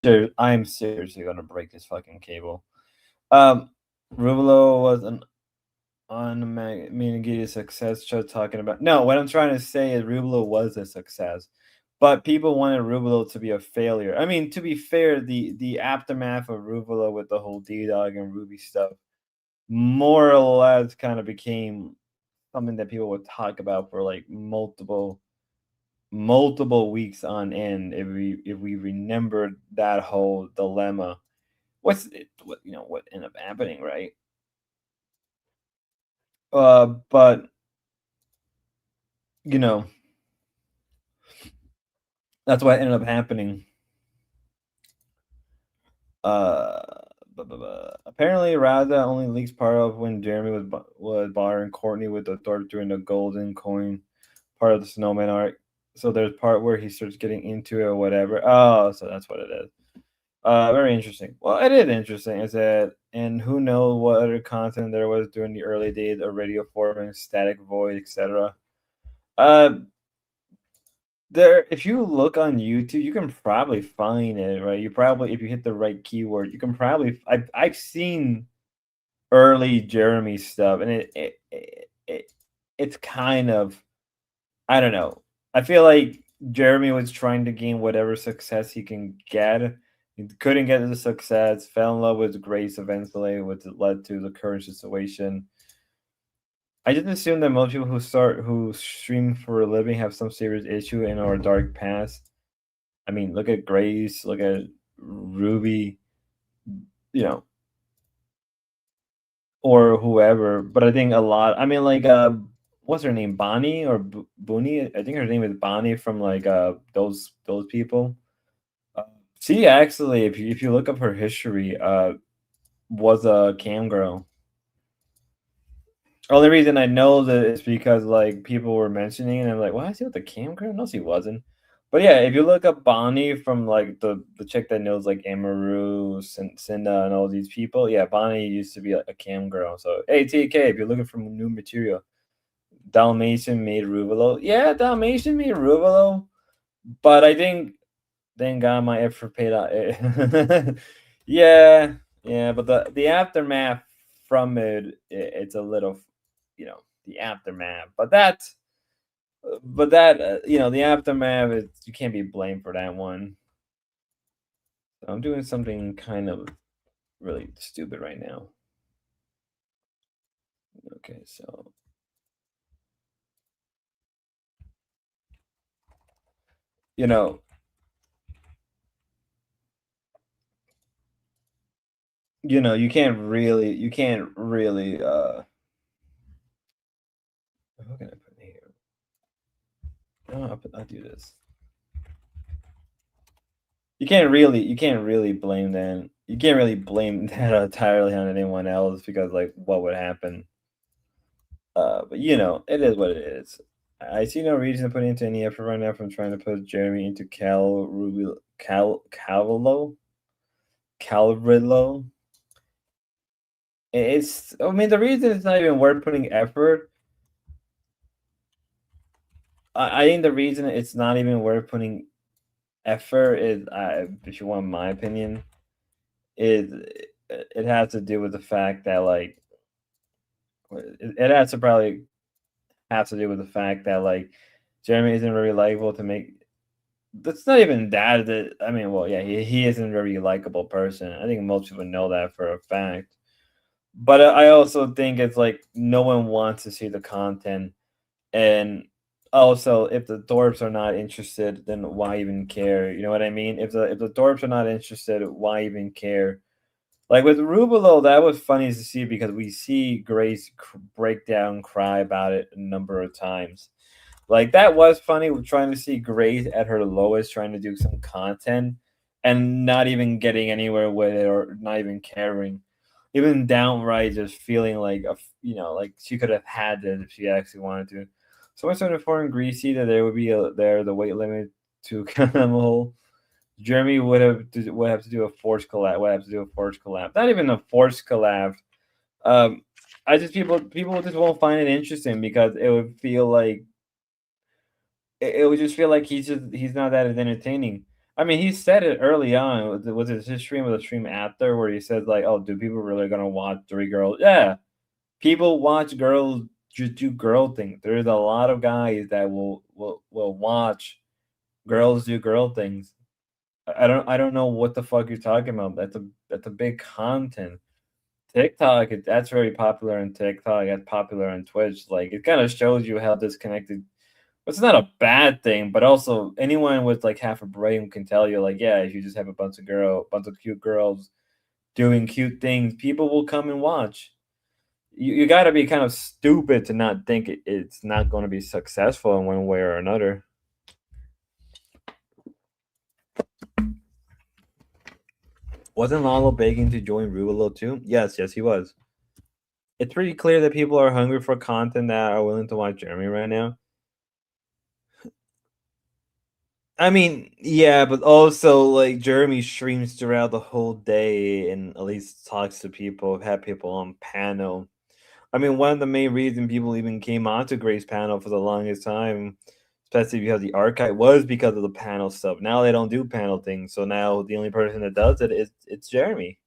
Dude, I'm seriously gonna break this fucking cable. Ruvalo was an unmitigated success. Just talking about no. What I'm trying to say is Ruvalo was a success, but people wanted Ruvalo to be a failure. I mean, to be fair, the aftermath of Ruvalo with the whole D Dog and Ruby stuff, more or less, kind of became something that people would talk about for like multiple weeks on end if we remembered that whole dilemma. What you know what ended up happening, right? But you know that's what ended up happening. Uh, Apparently, Raza only leaks part of when Jeremy was bothering Courtney with the thought during the golden coin part of the snowman arc. So there's part where he starts getting into it or whatever. Oh, so that's what it is. Very interesting. Well, it is interesting. Is that and who knows what other content there was during the early days of Radio Foreman, Static Void, etc. Uh, there, if you look on YouTube, you can probably find it, right? You probably, if you hit the right keyword, you can probably. I've seen early Jeremy stuff, and it's kind of, I don't know. I feel like Jeremy was trying to gain whatever success he can get. He couldn't get the success. Fell in love with Grace eventually, which led to the current situation. I just assume that most people who stream for a living have some serious issue in our dark past. I mean, look at Grace, look at Ruby, you know, or whoever. But I think a lot. I mean, like, what's her name, Bonnie or Booney? I think her name is Bonnie from like those people. She actually, if you look up her history, was a cam girl. Only reason I know that is because like people were mentioning it, and I'm like, why is he with the cam girl? No, she wasn't. But yeah, if you look up Bonnie from like the chick that knows like Amaru, Cinda, and all these people, yeah, Bonnie used to be like a cam girl. So hey, TK, if you're looking for new material, Dalmatian made Ruvalo. Yeah, Dalmatian made Ruvalo, but I think thank God my effort paid out. Yeah, yeah, but the aftermath from it's a little, you know, the aftermath. But that you know, the aftermath is you can't be blamed for that one. I'm doing something kind of really stupid right now. Okay, so you know, you know, you can't really how can I put it here? No, I'll do this. You can't really blame that. You can't really blame that entirely on anyone else because like what would happen. But you know, it is what it is. I see no reason to put into any effort right now from trying to put Jeremy into Calrillo. It's I mean the reason it's not even worth putting effort. I think the reason it's not even worth putting effort is, if you want my opinion, is it has to do with the fact that like it has to probably have to do with the fact that like Jeremy isn't very likable to make. That's not even that. I mean, well, yeah, he isn't a very likable person. I think most people know that for a fact. But I also think it's like no one wants to see the content, and also if the dorps are not interested, then why even care? You know what I mean? If the dorps are not interested, why even care? Like with Rubelo, that was funny to see because we see Grace break down, cry about it a number of times. Like that was funny. Trying to see Grace at her lowest, trying to do some content, and not even getting anywhere with it, or not even caring, even downright just feeling like like she could have had it if she actually wanted to. So much important, Greasy, that there would be the weight limit to Camel. Jeremy would have to do a forced collab. Would have to do a forced collab. Not even a forced collab. Um, I just people just won't find it interesting because it would feel like it would just feel like he's not that entertaining. I mean, he said it early on. Was it his stream or the stream after where he said like, "Oh, do people really gonna watch three girls?" Yeah, people watch girls just do girl things. There's a lot of guys that will watch girls do girl things. I don't know what the fuck you're talking about. That's a big content. TikTok, that's very popular on TikTok. That's popular on Twitch. Like it kind of shows you how disconnected. It's not a bad thing, but also anyone with like half a brain can tell you, like, yeah, if you just have a bunch of cute girls doing cute things, people will come and watch. You got to be kind of stupid to not think it's not going to be successful in one way or another. Wasn't Lalo begging to join Rubelo too? Yes, he was. It's pretty clear that people are hungry for content that are willing to watch Jeremy right now. I mean, yeah, but also like Jeremy streams throughout the whole day and at least talks to people, have people on panel. I mean, one of the main reasons people even came onto Grace panel for the longest time, especially because the archive, was because of the panel stuff. Now they don't do panel things, so now the only person that does it is it's Jeremy.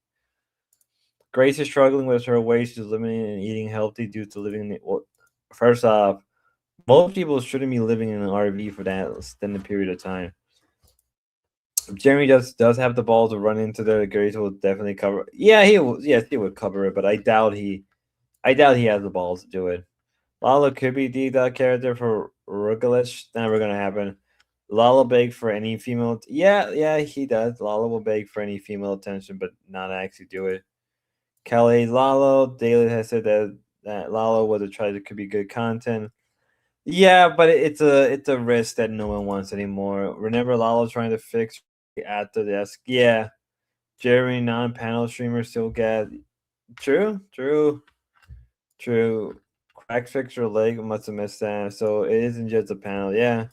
Grace is struggling with her ways to limiting and eating healthy due to living. Well, first off, most people shouldn't be living in an RV for that extended period of time. If Jeremy does have the ball to run into there, Grace will definitely cover. Yeah, he will. Yes, he would cover it, but I doubt he has the balls to do it. Lala could be the character for Rugalich. Never gonna happen. Lala beg for any female. Yeah, he does. Lala will beg for any female attention, but not actually do it. Kelly Lalo. Daily has said that Lalo was a try to could be good content. Yeah, but it's a risk that no one wants anymore. Remember Lalo trying to fix at the desk. Yeah, Jeremy non-panel streamers still get true. Crack fix your leg must have missed that. So it isn't just a panel. Yeah,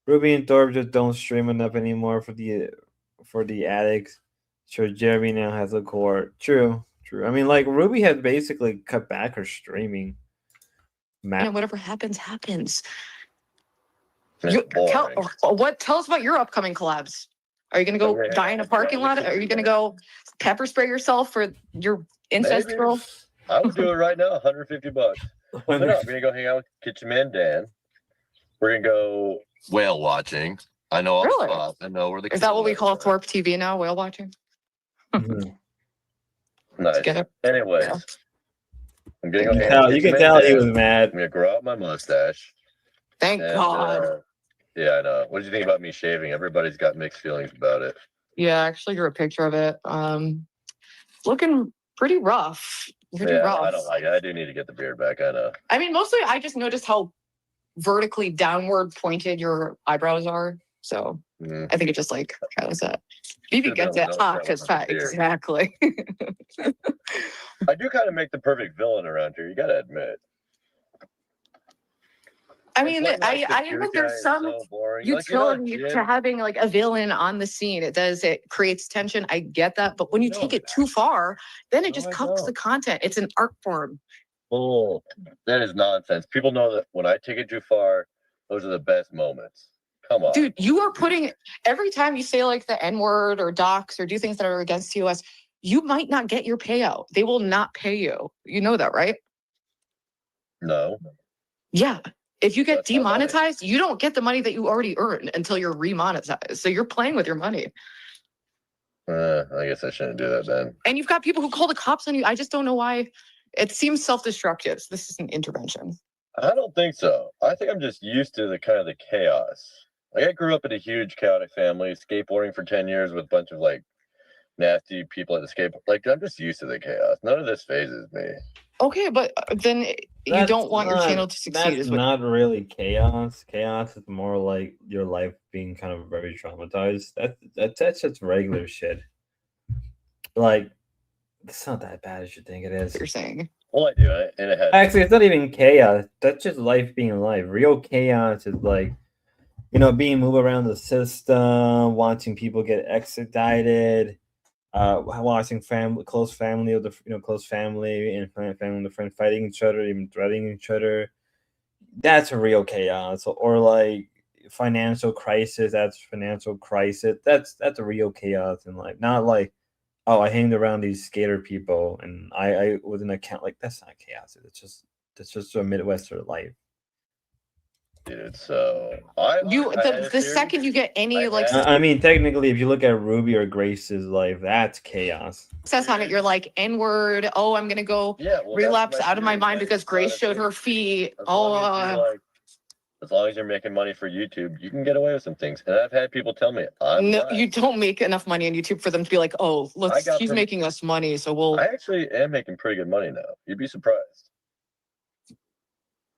Ruby and Thorpe just don't stream enough anymore for the addicts. Sure, Jeremy now has a core. True. I mean, like Ruby had basically cut back her streaming. Whatever happens, happens. It's boring. Tell us about your upcoming collabs. Are you gonna go die in a parking lot? Are you gonna go pepper spray yourself for your incest Maybe. girl? I would do it right now, $150. We're gonna go hang out with Kitchen Man Dan. We're gonna go whale watching. I know all the spots. I know where the. Is that what we call Thorpe TV now? Whale watching. Nice. Anyways, Yeah. I'm gonna go hang out. You can tell he was mad. I'm gonna grow out my mustache. Thank God. Yeah, I know. What did you think about me shaving? Everybody's got mixed feelings about it. Yeah, I actually drew a picture of it. Looking pretty rough. Pretty Yeah, rough. I don't like it. I do need to get the beard back. I know. I mean, mostly I just noticed how vertically downward pointed your eyebrows are. So I think it just like shows that. BB gets it, because exactly. I do kind of make the perfect villain around here. You got to admit. I mean, I think there's some utility to having like a villain on the scene. It creates tension. I get that. But when you take it too far, then it just cuts the content. It's an art form. Oh, that is nonsense. People know that when I take it too far, those are the best moments. Come on. Dude, you are putting every time you say like the N-word or docs or do things that are against TOS, you might not get your payout. They will not pay you. You know that, right? No. Yeah. If you get demonetized, you don't get the money that you already earned until you're remonetized. So you're playing with your money. I guess I shouldn't do that then. And you've got people who call the cops on you. I just don't know why. It seems self-destructive. This is an intervention. I don't think so. I think I'm just used to the kind of the chaos. Like I grew up in a huge chaotic family, skateboarding for 10 years with a bunch of like nasty people at the skateboard. Like I'm just used to the chaos. None of this phases me. Okay, but then you don't want your channel to succeed. That's not really chaos. Chaos is more like your life being kind of very traumatized. That's just regular shit. Like, it's not that bad as you think it is. You're saying. Well, I do it in a head. Actually, it's not even chaos. That's just life being life. Real chaos is like, being moved around the system, watching people get extradited. Watching close family and friend fighting each other, even threatening each other. That's a real chaos. Or like financial crisis. That's financial crisis. That's a real chaos in life. Not like, oh, I hanged around these skater people and I was an account. Like that's not chaos. That's just a Midwestern life. Dude, so the second you get any I mean, technically, if you look at Ruby or Grace's life, that's chaos. Success on it, you're like N-word. Oh, I'm gonna go relapse out of my mind because Grace showed her feet. As long as you're making money for YouTube, you can get away with some things. And I've had people tell me, no, you don't make enough money on YouTube for them to be like, oh, he's making us money, so we'll. I actually am making pretty good money now. You'd be surprised.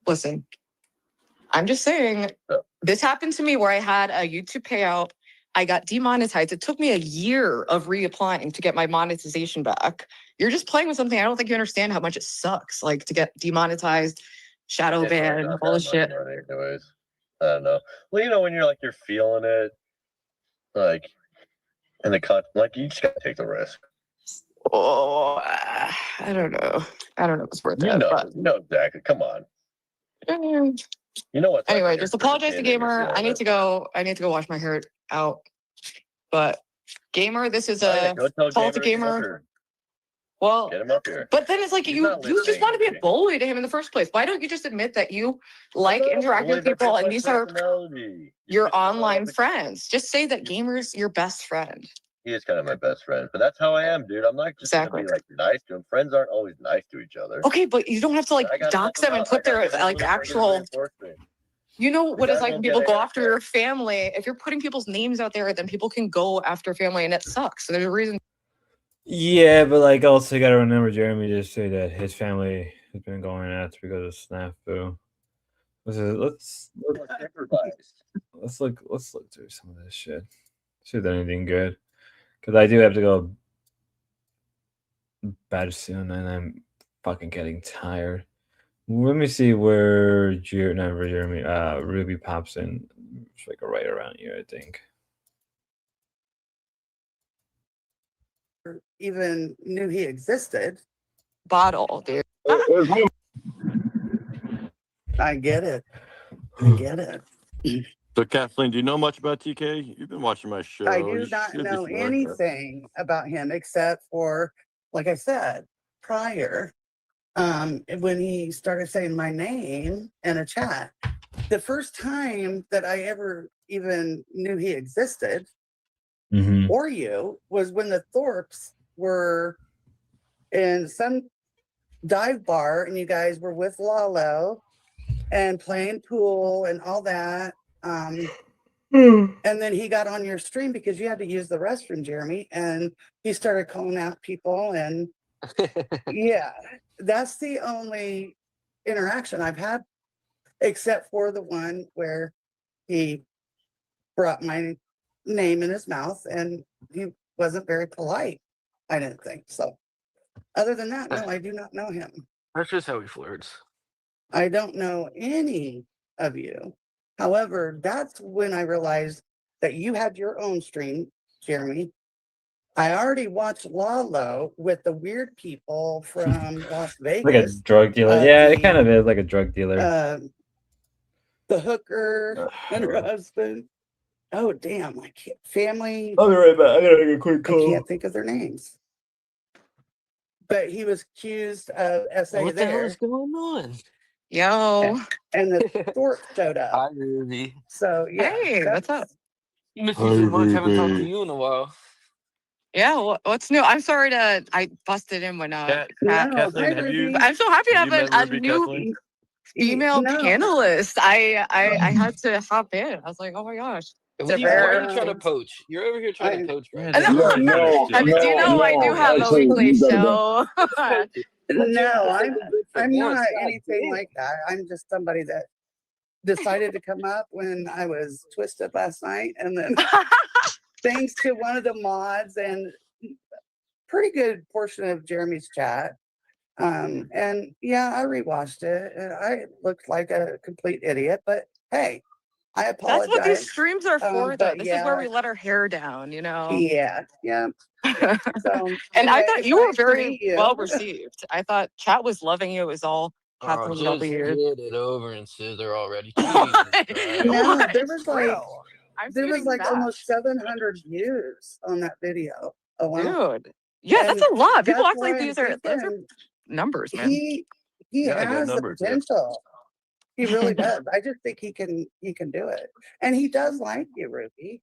Listen. I'm just saying, this happened to me where I had a YouTube payout. I got demonetized. It took me a year of reapplying to get my monetization back. You're just playing with something. I don't think you understand how much it sucks, like to get demonetized, shadow ban, all this shit. Anyways, I don't know. Well, when you're feeling it, like, in the cut, like you just gotta take the risk. Oh, I don't know. I don't know if it's worth it. Exactly. Come on. You know what? Anyway, just apologize to Gamer. I need to go wash my hair out. But Gamer, this is a call to Gamer. Well, get him up here. But then it's like you just want to be a bully to him in the first place. Why don't you just admit that you like interacting with people and these are your online friends? Just say that Gamer's your best friend. He is kind of my best friend, but that's how I am, dude. I'm not just gonna be like nice to him. Friends aren't always nice to each other. Okay, but you don't have to like dox them and put their like actual. You know what it's like when people go after your family. If you're putting people's names out there, then people can go after family, and it sucks. So there's a reason. Yeah, but like also you gotta remember Jeremy just said that his family has been going after because of snafu. Let's look through some of this shit. See if there's anything good. Because I do have to go bed soon, and I'm fucking getting tired. Let me see where Ruby pops in. It's like right around here, I think. Even knew he existed. Bottle, dude. I get it. I get it. So, Kathleen, do you know much about TK? You've been watching my show. I do not know anything about him except for, like I said, prior, when he started saying my name in a chat. The first time that I ever even knew he existed, or you, was when the Thorpes were in some dive bar and you guys were with Lalo and playing pool and all that. And then he got on your stream because you had to use the restroom, Jeremy, and he started calling out people and Yeah, that's the only interaction I've had, except for the one where he brought my name in his mouth and he wasn't very polite. I didn't think so. Other than that, no, I do not know him. That's just how he flirts. I don't know any of you. However, that's when I realized that you had your own stream, Jeremy. I already watched Lalo with the weird people from Las Like a Vegas. drug dealer. Yeah, it kind of is like a drug dealer. The hooker and her husband. Oh, damn. I can't. Family. I'll be right back. I gotta make a quick I call. can't think of their names. But he was accused of SA What the hell there. is going on? Yo. And the stork showed up. Hi, Ruby. So, yeah. Hey, what's up? Miss you so much. Haven't talked to you in a while. Yeah, what's new? I'm sorry I busted in when Kat, Kat- Kathleen, have you? I'm so happy to have met a Ruby, new Kathleen? female No. panelist. I had to hop in. I was like, oh my gosh. Why are you trying to poach? You're over here trying to poach, right? I know. Do you know I do have a weekly show? No, I'm not anything like that. I'm just somebody that decided to come up when I was twisted last night, and then thanks to one of the mods and pretty good portion of Jeremy's chat. And yeah, I rewatched it and I looked like a complete idiot, but hey, I apologize. That's what these streams are for, though. but This is where we let our hair down, you know? Yeah. So, and I anyway, thought it's you were nice to very meet you. well received. I thought chat was loving you. It was all Oh, Kathleen just W. get it over and scissor already. No, there was like I'm there was getting like that. almost 700 views on that video. Oh wow. Dude. Yeah, that's a lot. People That's act like why I'm those are thinking numbers, man. He Yeah, I got has the numbers, yeah. potential. He really does. I just think he can do it. And he does like you, Ruby.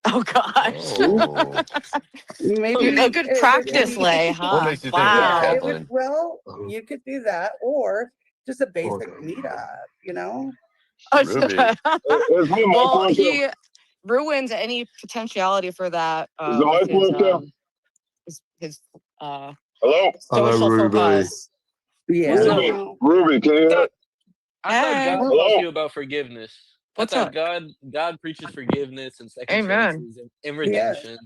Oh gosh. Maybe a good practice lay, huh? What makes you think Wow. that, it was, Kathleen? well, you could do that, or just a basic meetup, you know? Ruby. Well, he ruins any potentiality for that with his Hello? social faux pas. Yeah. Ruby, can you hear? I thought Hey. God taught you about forgiveness. What's I up? thought God preaches forgiveness and second Amen. chances and redemption.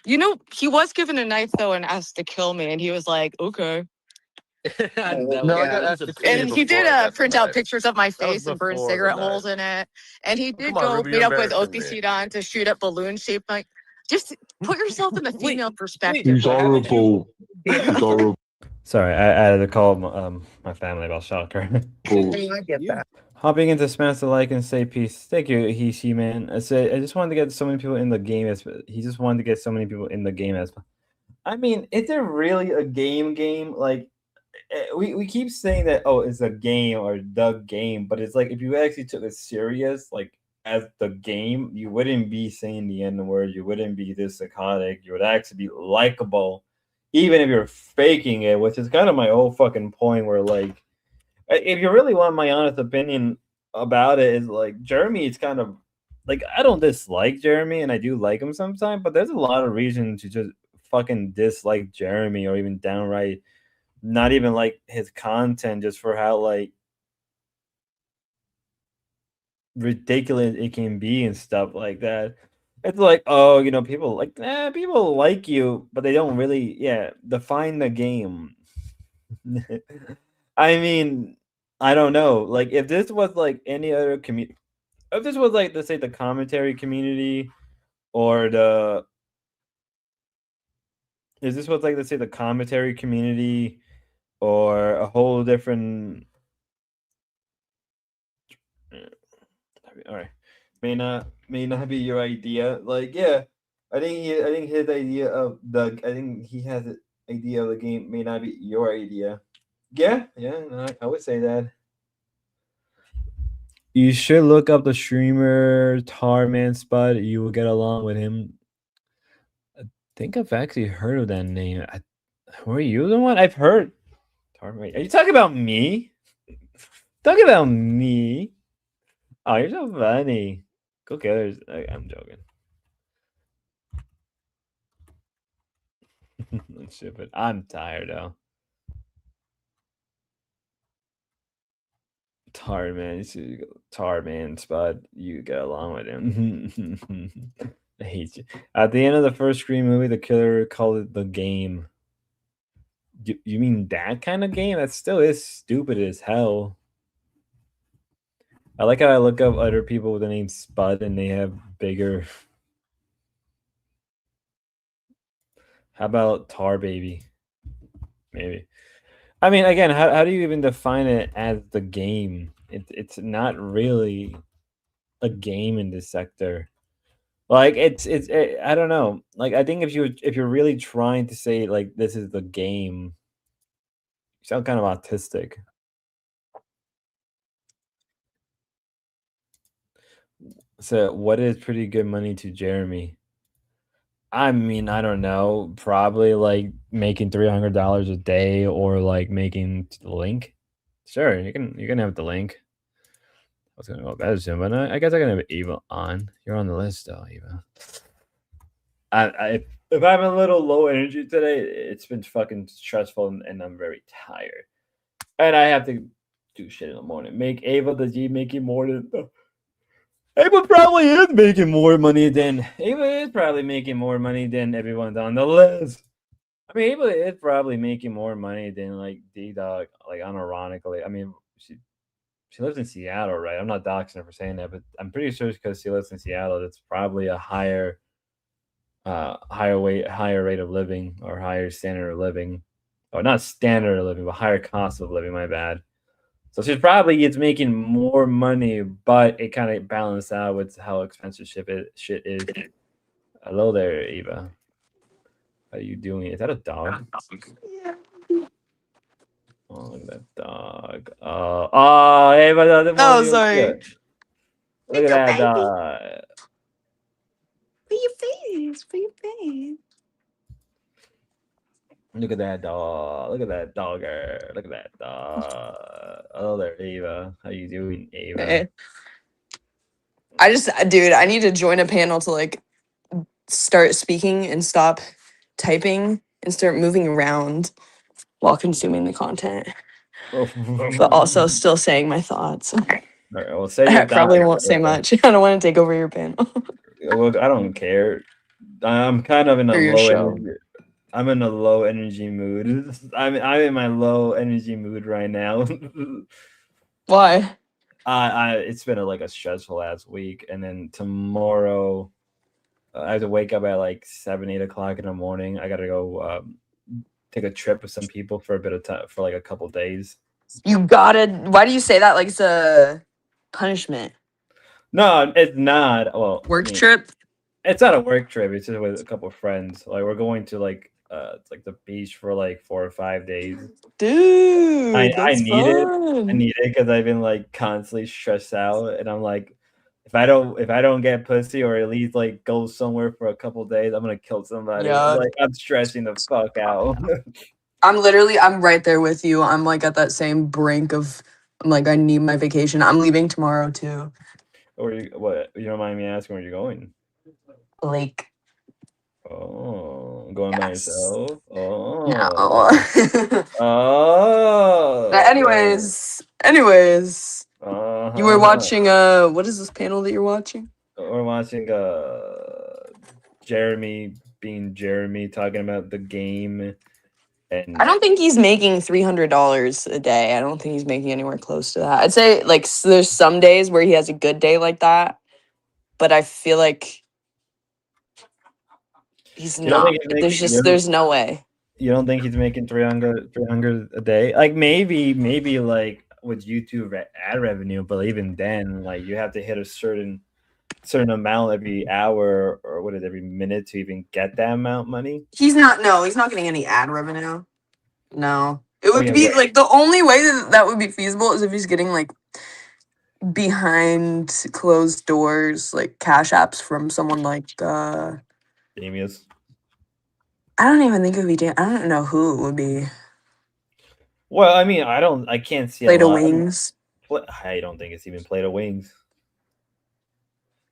You know, he was given a knife though and asked to kill me, and he was like, okay. No, I got asked to pay And he did print out pictures of my face and burn cigarette holes in it. And he did go meet up with OPC Don to shoot up balloon shaped. Like, just put yourself in the female perspective. He's horrible. He's horrible. Sorry, I had to call my family about Shocker. I get that. Hopping into smash the like and say peace. Thank you, Hishi, man. I just wanted to get so many people in the game he just wanted to get so many people in the game as well. I mean, is there really a game? Like, we keep saying that, oh, it's a game or the game, but it's like if you actually took it serious, like as the game, you wouldn't be saying the N word, you wouldn't be this psychotic, you would actually be likable, even if you're faking it, which is kind of my whole fucking point where, like, if you really want my honest opinion about it, is like Jeremy is kind of like, I don't dislike Jeremy and I do like him sometimes, but there's a lot of reason to just fucking dislike Jeremy or even downright not even like his content just for how like ridiculous it can be and stuff like that. It's like, oh, you know, people like you, but they don't really, define the game. I mean, I don't know. Like, if this was like any other community, if this was like, let's say, the commentary community, or the commentary community, or a whole different. All right, may not be your idea. Like, yeah, I think his idea of I think he has an idea of the game may not be your idea. Yeah, no, I would say that. You should look up the streamer Tarman Spud. You will get along with him. I think I've actually heard of that name. Were you the one? I've heard Tarman. Are you talking about me? Talking about me? Oh, you're so funny. Go killers. I'm joking. Stupid. I'm tired though. Tar man, Spud. You get along with him. I hate you. At the end of the first Scream movie, the killer called it the game. You mean that kind of game? That still is stupid as hell. I like how I look up other people with the name Spud and they have bigger. How about Tar Baby? Maybe. I mean, again, how do you even define it as the game? It's not really a game in this sector. Like I don't know. Like I think if you're really trying to say like this is the game, you sound kind of autistic. So what is pretty good money to Jeremy? I mean, I don't know. Probably like making $300 a day or like making the link. Sure, you can have the link. I was gonna go better soon, but I guess I can have Eva on. You're on the list though, Eva. If I'm a little low energy today, it's been fucking stressful and I'm very tired. And I have to do shit in the morning. Make Ava the G making more than Ava probably is making more money than everyone's on the list. I mean, Ava is probably making more money than like D-Dog, like unironically. I mean, she lives in Seattle, right? I'm not doxing her for saying that, but I'm pretty sure because she lives in Seattle, it's probably a higher rate of living or higher standard of living, or not standard of living, but higher cost of living. My bad. So she's probably making more money, but it kind of balanced out with how expensive shit is. Hello there, Eva. How are you doing? Is that a dog? Yeah. Oh, look at that dog. Oh, Eva. Oh, sorry. Look at that dog. Put your face. Put your face. Look at that dog. Look at that dogger. Look at that dog. Oh, there, Ava. How you doing, Ava? Hey. Dude, I need to join a panel to like start speaking and stop typing and start moving around while consuming the content, but also still saying my thoughts. All right, well, say your I probably thoughts. won't say much. I don't want to take over your panel. Well, I don't care. I'm kind of in a Or your low show. energy. I'm in a low energy mood. I'm in my low energy mood right now. Why? It's been like a stressful last week, and then tomorrow I have to wake up at like 7-8 o'clock in the morning. I gotta go take a trip with some people for a bit of time for like a couple days. You gotta. Why do you say that like it's a punishment? No, it's not. Well, Work trip? It's not a work trip. It's just with a couple of friends. Like we're going to like it's like the beach for like 4 or 5 days. Dude, I need it. fun. I need it because I've been like constantly stressed out, and I'm like, if I don't get pussy or at least like go somewhere for a couple days, I'm gonna kill somebody. Yeah. Like I'm stressing the fuck out. I'm right there with you. I'm like at that same brink of I'm like I need my vacation. I'm leaving tomorrow too. Or what? You don't mind me asking where you're going? Lake. Oh, going by Yes. yourself? Oh. No. Oh. Anyways. You were watching what is this panel that you're watching? We're watching Jeremy being Jeremy talking about the game. And I don't think he's making $300 a day. I don't think he's making anywhere close to that. I'd say like there's some days where he has a good day like that, but I feel like he's not. There's no way. You don't think he's making 300 a day? Like maybe like with YouTube ad revenue, but even then, like you have to hit a certain amount every hour or what is it, every minute to even get that amount of money. He's not getting any ad revenue. No. It would be like the only way that would be feasible is if he's getting like behind closed doors, like cash apps from someone like Damius. I don't even think it would be I don't know who it would be. Well, I mean, I can't see Play to Wings. I don't think it's even Play to Wings.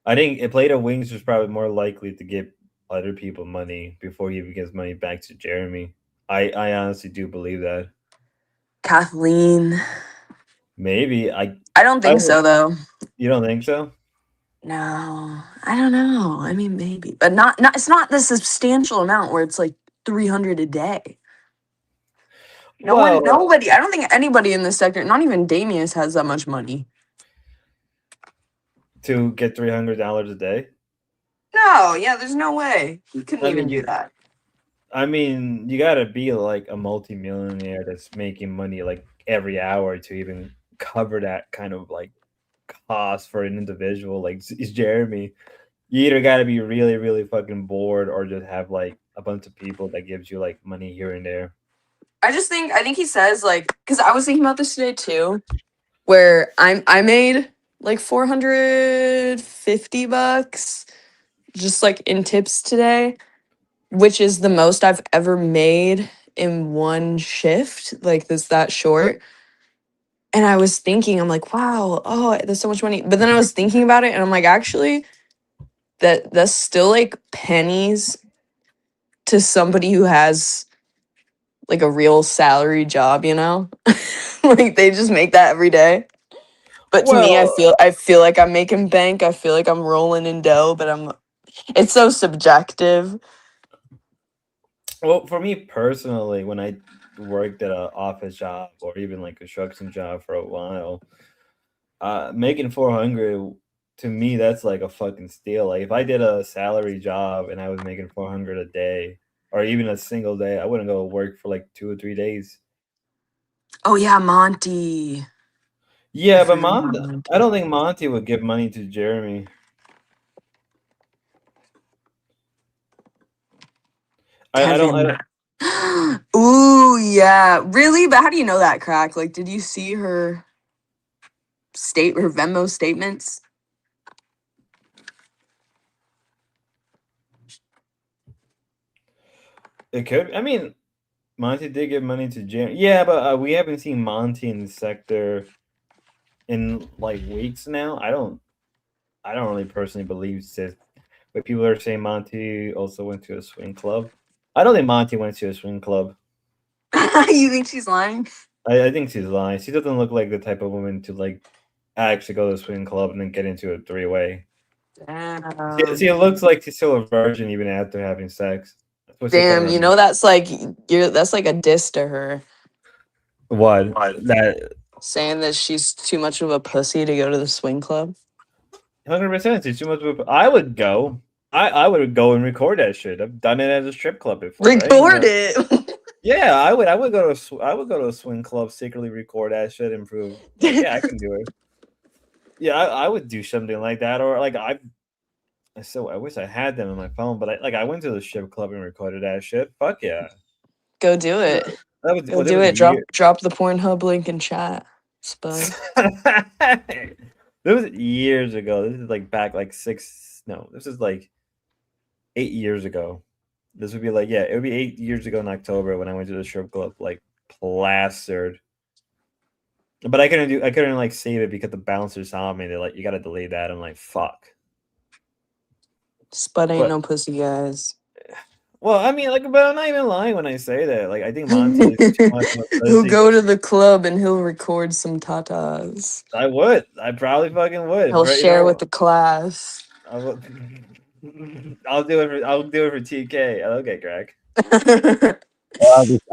I think Play to Wings was probably more likely to get other people money before he even gives money back to Jeremy. I honestly do believe that. Kathleen. Maybe I don't think so though. You don't think so? No, I don't know. I mean, maybe, but not. It's not the substantial amount where it's like 300 a day. Nobody. I don't think anybody in this sector, not even Damius, has that much money to get $300 a day. No, yeah, there's no way you couldn't even do that. I mean, you gotta be like a multimillionaire that's making money like every hour to even cover that kind of like cost for an individual. Like is Jeremy, you either gotta be really, really fucking bored or just have like a bunch of people that gives you like money here and there. I think he says like, because I was thinking about this today too, where I made like $450 just like in tips today, which is the most I've ever made in one shift, like that short. And I was thinking, I'm like, wow, oh, that's so much money. But then I was thinking about it and I'm like, actually, that's still like pennies to somebody who has like a real salary job, you know? Like they just make that every day. But to me, I feel like I'm making bank. I feel like I'm rolling in dough, but it's so subjective. Well, for me personally, when I worked at an office job or even like construction job for a while, making 400 to me that's like a fucking steal. Like if I did a salary job and I was making 400 a day or even a single day, I wouldn't go to work for like 2 or 3 days. Oh yeah, Monty. Yeah, but I don't think Monty would give money to Jeremy. I don't. Ooh, yeah. Really? But how do you know that, Crack? Like, did you see her Venmo statements? It could. I mean, Monty did give money to Jeremy. Yeah, but we haven't seen Monty in the sector in like weeks now. I don't really personally believe this. But people are saying Monty also went to a swing club. I don't think Monty went to a swing club. You think she's lying? I think she's lying. She doesn't look like the type of woman to like actually go to a swing club and then get into a three-way. She looks like she's still a virgin even after having sex. Damn, you know that's like a diss to her. What? That saying that she's too much of a pussy to go to the swing club? 100%. She's too much of a. I would go. I would go and record that shit. I've done it at a strip club before. Record it. Yeah, I would go to a swing club, secretly record that shit, and prove. Like, yeah, I can do it. Yeah, I would do something like that, or like I wish I had them on my phone, but I went to the strip club and recorded that shit. Fuck yeah. Go do it. Go do it. Drop the Pornhub link in chat, Spud. This was years ago. This is like back like this is like 8 years ago. This would be like, yeah, it would be 8 years ago in October when I went to the strip club, like plastered. But I couldn't like save it because the bouncers saw me. They're like, you gotta delete that. I'm like, fuck. Spud ain't no pussy, guys. Well, I mean, like, but I'm not even lying when I say that. Like, I think Monty is too much of a pussy. He'll go to the club and he'll record some tatas. I would. I probably fucking would. He'll share with the class. I'll do it for TK. Okay, Greg. I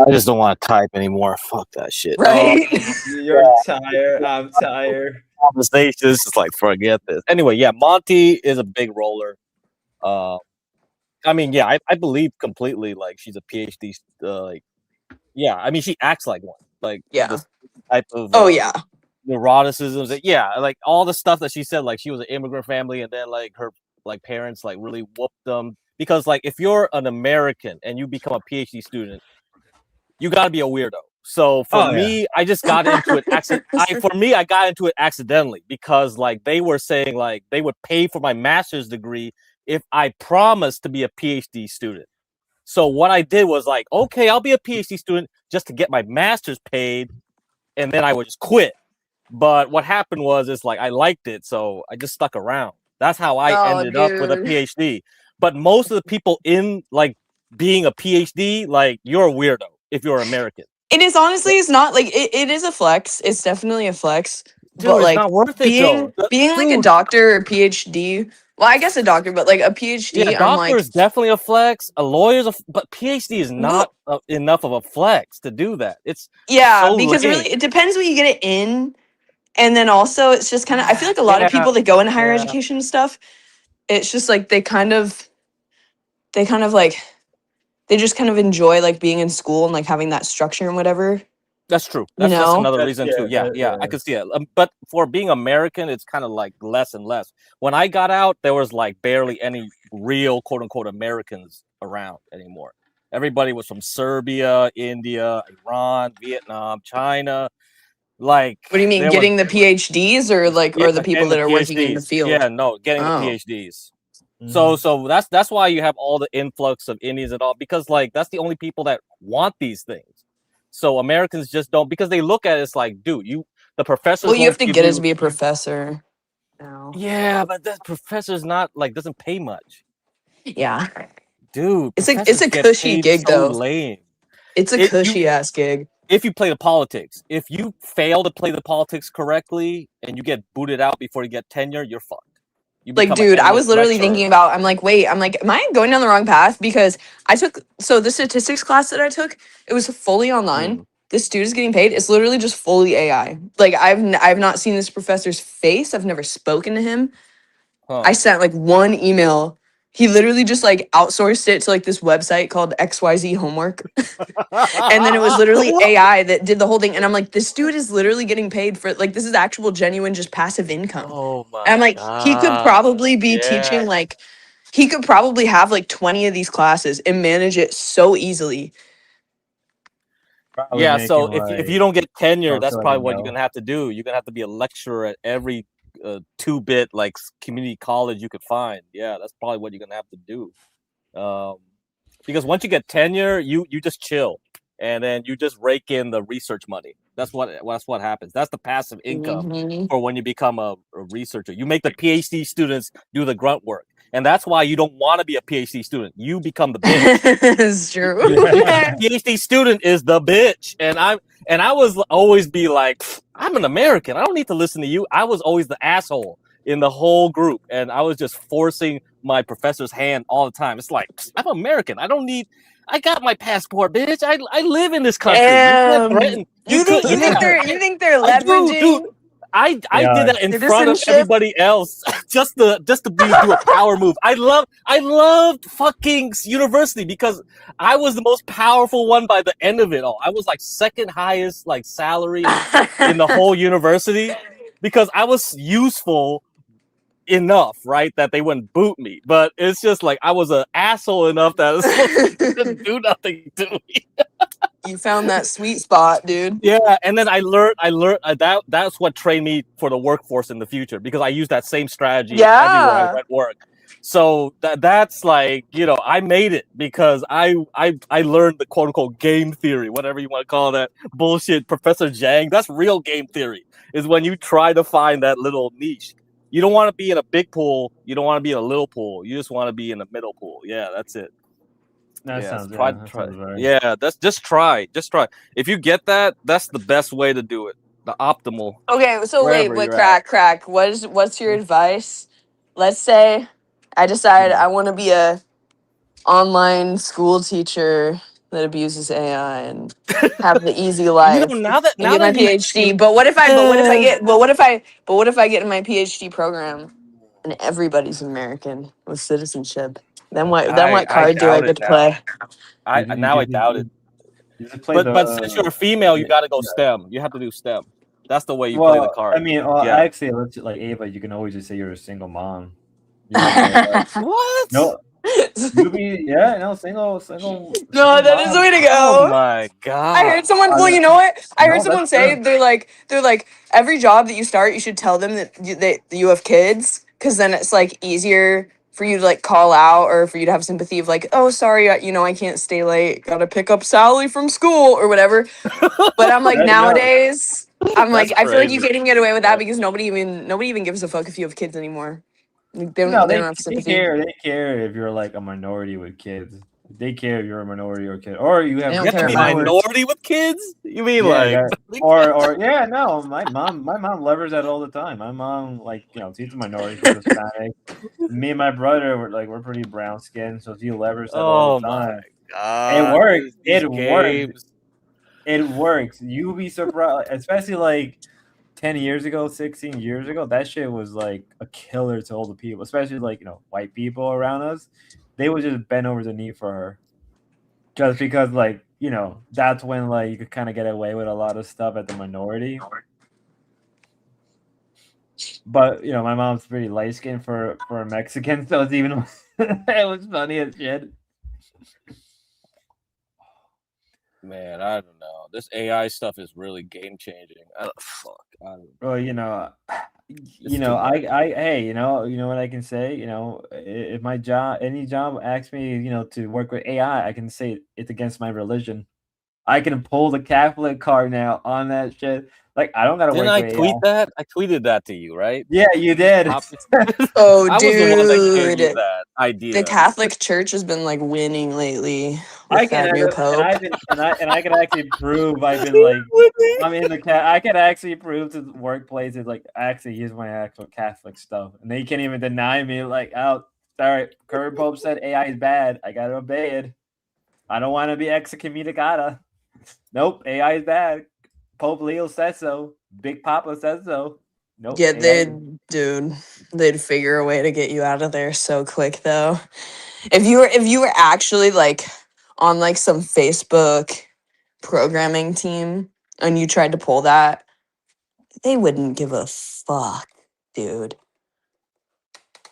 just don't want to type anymore. Fuck that shit. Right? You're tired. I'm tired. Conversations, it's like forget this. Anyway, yeah, Monty is a big roller. I mean, yeah, I believe completely. Like she's a PhD. Like, yeah, I mean, she acts like one. Like, yeah, this type of yeah, neuroticisms. Yeah, like all the stuff that she said. Like she was an immigrant family, and then like her like parents like really whooped them because like if you're an American and you become a PhD student, you got to be a weirdo. So for me, I just got into it. I got into it accidentally because like they were saying like they would pay for my master's degree if I promised to be a PhD student. So what I did was like, okay, I'll be a PhD student just to get my master's paid, and then I would just quit. But what happened was, it's like I liked it, so I just stuck around. That's how I ended up with a PhD. But most of the people in like being a PhD, like you're a weirdo if you're American. It is honestly, it's not like it is a flex. It's definitely a flex. Dude, but it's like not worth it being though. being like a Dude. doctor or PhD. Well, I guess a doctor, but like a PhD, Yeah, I'm doctor like, is definitely a flex. A lawyer's but PhD is not enough of a flex to do that. It's yeah, so because lame. really it depends what you get it in, and then also it's just kind of I feel like a lot of people that go into higher education and stuff, it's just like they kind of like they just kind of enjoy like being in school and like having that structure and whatever. That's true. You That's know? another reason too. Yeah, I could see it. But for being American, it's kind of like less and less. When I got out, there was like barely any real quote unquote Americans around anymore. Everybody was from Serbia, India, Iran, Vietnam, China. Like, What do you mean, getting the PhDs or like or the people getting that the are working in the PhDs. field? Yeah, no, getting the Oh. PhDs. So that's why you have all the influx of Indians and all, because like that's the only people that want these things. So Americans just don't, because they look at it, it's like, dude, the professors. Well, you won't have to give get you, it to be a professor now. Yeah, but that professor's not like doesn't pay much. Yeah, dude, it's a professors get cushy paid gig so though. lame. It's a cushy ass gig. If you play the politics, if you fail to play the politics correctly and you get booted out before you get tenure, you're fucked. Like, dude, I was literally thinking about, I'm like, am I going down the wrong path? Because I took, so the statistics class that I took, it was fully online. This dude is getting paid. It's literally just fully AI. Like, I've not seen this professor's face. I've never spoken to him. I sent like one email. He literally just like outsourced it to like this website called XYZ Homework. And then it was literally AI that did the whole thing. And I'm like, this dude is literally getting paid for like, this is actual genuine just passive income. Oh my and I'm like, he could probably be yeah. teaching like, he could probably have like 20 of these classes and manage it so easily. Probably Yeah, so making, if you don't get tenure, that's like probably a what you're mil. gonna have to do. You're gonna have to be a lecturer at every 2-bit like community college you could find. Yeah, that's probably what you're gonna have to do. Because once you get tenure, you just chill, and then you just rake in the research money. That's what happens. That's the passive income for when you become a researcher. You make the PhD students do the grunt work. And that's why you don't want to be a PhD student. You become the bitch. It's true. PhD student is the bitch. And I was always be like, I'm an American. I don't need to listen to you. I was always the asshole in the whole group. And I was just forcing my professor's hand all the time. It's like, I'm American. I got my passport, bitch. I live in this country. You think they're leveraging? Dude, I did that in front of everybody else just to do a power move. I loved fucking university because I was the most powerful one by the end of it all. I was like second highest like salary in the whole university because I was useful enough, right, that they wouldn't boot me. But it's just like I was an asshole enough that it didn't do nothing to me. You found that sweet spot, dude. Yeah, and then I learned that's what trained me for the workforce in the future because I used that same strategy everywhere I went work. So that's like, I made it because I learned the quote unquote game theory, whatever you want to call that bullshit, Professor Zhang. That's real game theory, is when you try to find that little niche. You don't want to be in a big pool. You don't want to be in a little pool. You just want to be in a middle pool. Yeah, that's it. That sounds right. Yeah, that's just try. If you get that, that's the best way to do it. The optimal. Okay, so wait, crack. What's your advice? Let's say I decide I want to be a online school teacher that abuses AI and have the easy life. Now that get my PhD. But what if I get in my PhD program and everybody's American with citizenship? Then what card do I get to play? I doubt it. But since you're a female, you got to go STEM. You have to do STEM. That's the way you play the card. I mean, actually, let's like Ava. You can always just say you're a single mom. What? No. Single. No, that is the way to go. Oh my god! I heard someone. Well, you know what? I heard someone say they're like every job that you start, you should tell them that you have kids, because then it's like easier for you to like call out or for you to have sympathy of like, oh, sorry, I can't stay late. Gotta pick up Sally from school or whatever. But I'm like nowadays, I'm like I feel like you can't even get away with that because nobody even gives a fuck if you have kids anymore. They don't, No, they they don't have they sympathy. care. They care if you're like a minority with kids. They care if you're a minority or kid, or you have They don't You have to care be about words. minority with kids. You mean yeah, like? yeah, or yeah. No, my mom levers that all the time. My mom, like, she's a minority. She's Hispanic. Me and my brother we're pretty brown skinned, so she levers that all Oh the my time. It god, works. these It works. games. It works. You'll be surprised, especially like 10 years ago, 16 years ago. That shit was like a killer to all the people, especially like white people around us. They would just bend over the knee for her, just because like that's when like you could kind of get away with a lot of stuff at the minority. But my mom's pretty light skinned for a Mexican, so it's even it was funny as shit. Man, I don't know. This AI stuff is really game changing. Fuck. I don't, Well, it's too much. hey, what I can say, if my any job asks me, to work with AI, I can say it's against my religion. I can pull the Catholic card now on that shit. Like, I don't gotta Didn't work I with tweet AI. that? I tweeted that to you, right? Yeah, you did. Oh, I was the one that gave you dude. that The idea. Catholic Church has been like winning lately I with can that new and pope. I've been and I can actually prove I've been like I'm in the I can actually prove to workplaces like actually here's my actual Catholic stuff, and they can't even deny me. Like, oh, sorry, current pope said AI is bad. I gotta obey it. I don't want to be excommunicata. Nope, AI is bad. Pope Leo says so. Big Papa says so. Nope, Yeah, AI. they'd figure a way to get you out of there so quick though. If you were actually like on like some Facebook programming team and you tried to pull that, they wouldn't give a fuck, dude.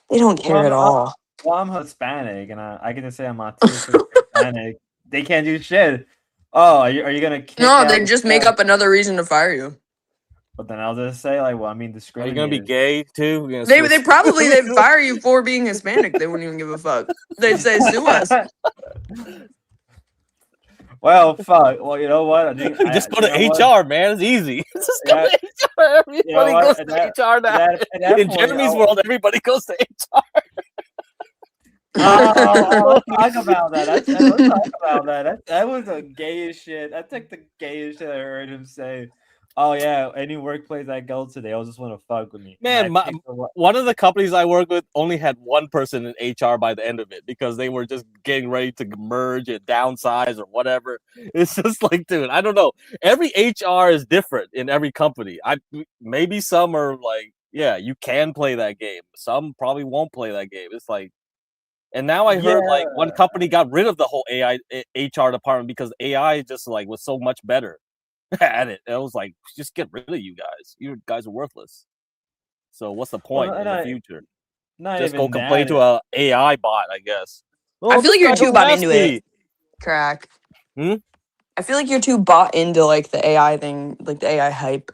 They don't care at all. I'm Hispanic, and I get to say I'm autistic Hispanic. They can't do shit. Oh, are you gonna kick No, out? they'd just make up another reason to fire you. But then I'll just say like, well, I mean, Are you gonna be discriminated. gay too? You're gonna They'd switch- fire you for being Hispanic. They wouldn't even give a fuck. They'd say sue us. Well, fuck. Well, you know what? I think just go you to know what? HR, man. It's easy. Just go Yeah. to HR. Everybody You know what? goes At to that- HR now. at that In point, Jeremy's world, everybody goes to HR. let's talk about that. Let's talk about that. That was the gayest shit. That's like the gayest shit I heard him say. Oh yeah, any workplace I go to, they all just want to fuck with me. Man, one of the companies I work with only had one person in HR by the end of it because they were just getting ready to merge and downsize or whatever. It's just like, dude, I don't know. Every HR is different in every company. Maybe some are like, yeah, you can play that game. Some probably won't play that game. It's like, and now I heard like one company got rid of the whole AI HR department because AI just like was so much better at it. It was like, just get rid of you guys. You guys are worthless. So what's the point in the future? Just go complain to a AI bot, I guess. I feel like you're too bought into nasty. it. Crack. Hmm? I feel like you're too bought into like the AI thing, like the AI hype.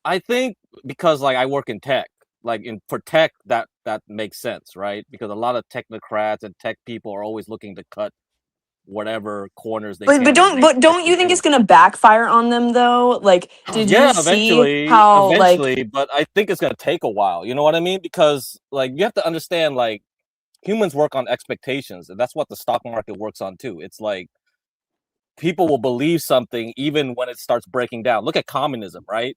I think because like I work in tech, like for tech that makes sense, right? Because a lot of technocrats and tech people are always looking to cut whatever corners they can. But don't you think it's gonna backfire on them though? Like, did you see how eventually, but I think it's gonna take a while. You know what I mean? Because like you have to understand, like humans work on expectations, and that's what the stock market works on too. It's like people will believe something even when it starts breaking down. Look at communism, right?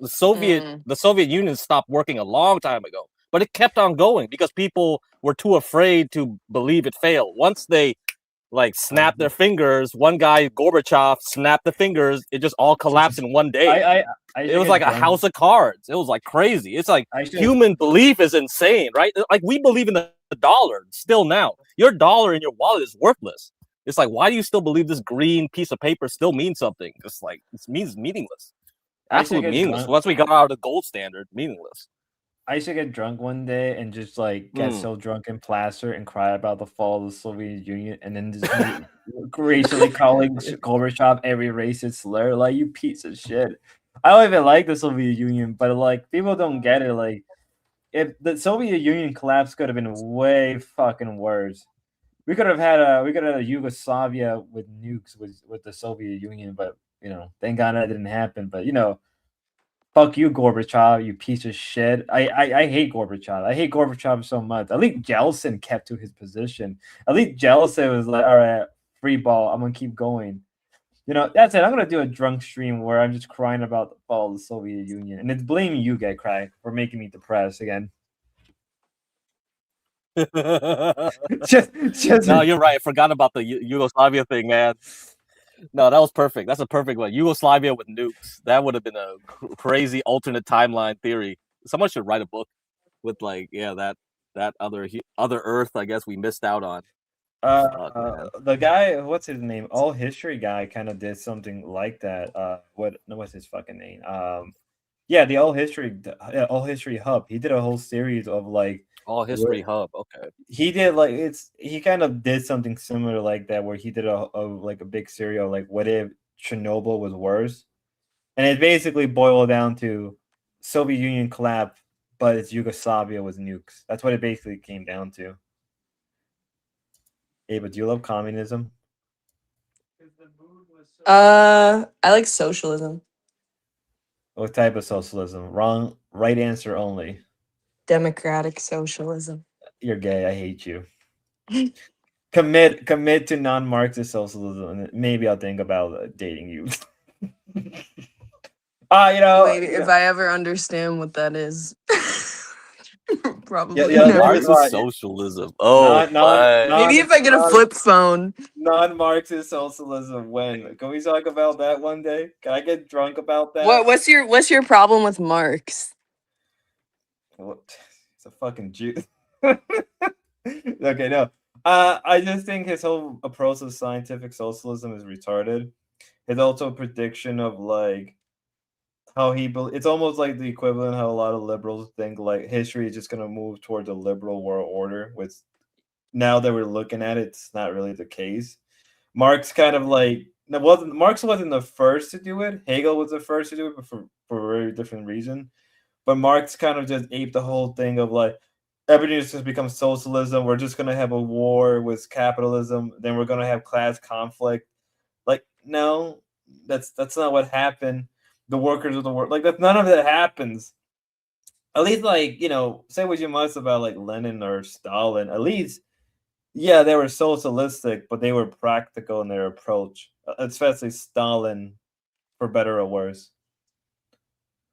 The Soviet Union stopped working a long time ago, but it kept on going because people were too afraid to believe it failed. Once they like snapped their fingers, one guy, Gorbachev, snapped the fingers, it just all collapsed in one day. It was like a house of cards. It was like crazy. It's like human belief is insane, right? Like we believe in the dollar still now. Your dollar in your wallet is worthless. It's like, why do you still believe this green piece of paper still means something? It's like, it means meaningless. Absolutely meaningless. Once we got out of the gold standard, meaningless. I used to get drunk one day and just like get so drunk and plaster and cry about the fall of the Soviet Union, and then just racially calling Gorbachev every racist slur. Like, you piece of shit. I don't even like the Soviet Union, but like people don't get it. Like, if the Soviet Union collapse could have been way fucking worse. We could have had a Yugoslavia with nukes with the Soviet Union, but thank God that didn't happen. But Fuck you, Gorbachev, you piece of shit. I hate Gorbachev. I hate Gorbachev so much. At least Yeltsin kept to his position. At least Yeltsin was like, all right, free ball. I'm gonna keep going. You know, that's it. I'm gonna do a drunk stream where I'm just crying about the fall of the Soviet Union, and it's blaming you, Get Cry, for making me depressed again. just No, you're right. I forgot about the Yugoslavia thing, man. No, that was perfect. That's a perfect one. Yugoslavia with nukes. That would have been a crazy alternate timeline theory. Someone should write a book with like, yeah, that other Earth. I guess we missed out on. Fuck, man. The guy, what's his name? All History guy kind of did something like that. What's his fucking name? Yeah, the All History Hub. He did a whole series of like All History Hub. Okay. He did he kind of did something similar like that, where he did a big serial like what if Chernobyl was worse, and it basically boiled down to Soviet Union collapse, but it's Yugoslavia with nukes. That's what it basically came down to. Hey, but do you love communism? I like socialism. What type of socialism? Wrong. Right answer only. Democratic socialism. You're gay. I hate you. Commit to non-Marxist socialism, and maybe I'll think about dating you. Wait, if I ever understand what that is. Probably Yeah, never. Marxist socialism. Oh, maybe if I get a flip phone. Non-Marxist socialism. When can we talk about that one day? Can I get drunk about that? What's your problem with Marx? It's a fucking Jew. Okay, no. I just think his whole approach to scientific socialism is retarded. His also prediction of like how it's almost like the equivalent how a lot of liberals think like history is just gonna move towards a liberal world order, which now that we're looking at it, it's not really the case. Marx kind of like Marx wasn't the first to do it. Hegel was the first to do it, but for a very different reason. But Marx kind of just aped the whole thing of like everything just becomes socialism. We're just gonna have a war with capitalism, then we're gonna have class conflict. Like, no, that's not what happened. The workers of the world, like, none of that happens. At least, like, say what you must about like Lenin or Stalin. At least, yeah, they were socialistic, but they were practical in their approach. Especially Stalin, for better or worse.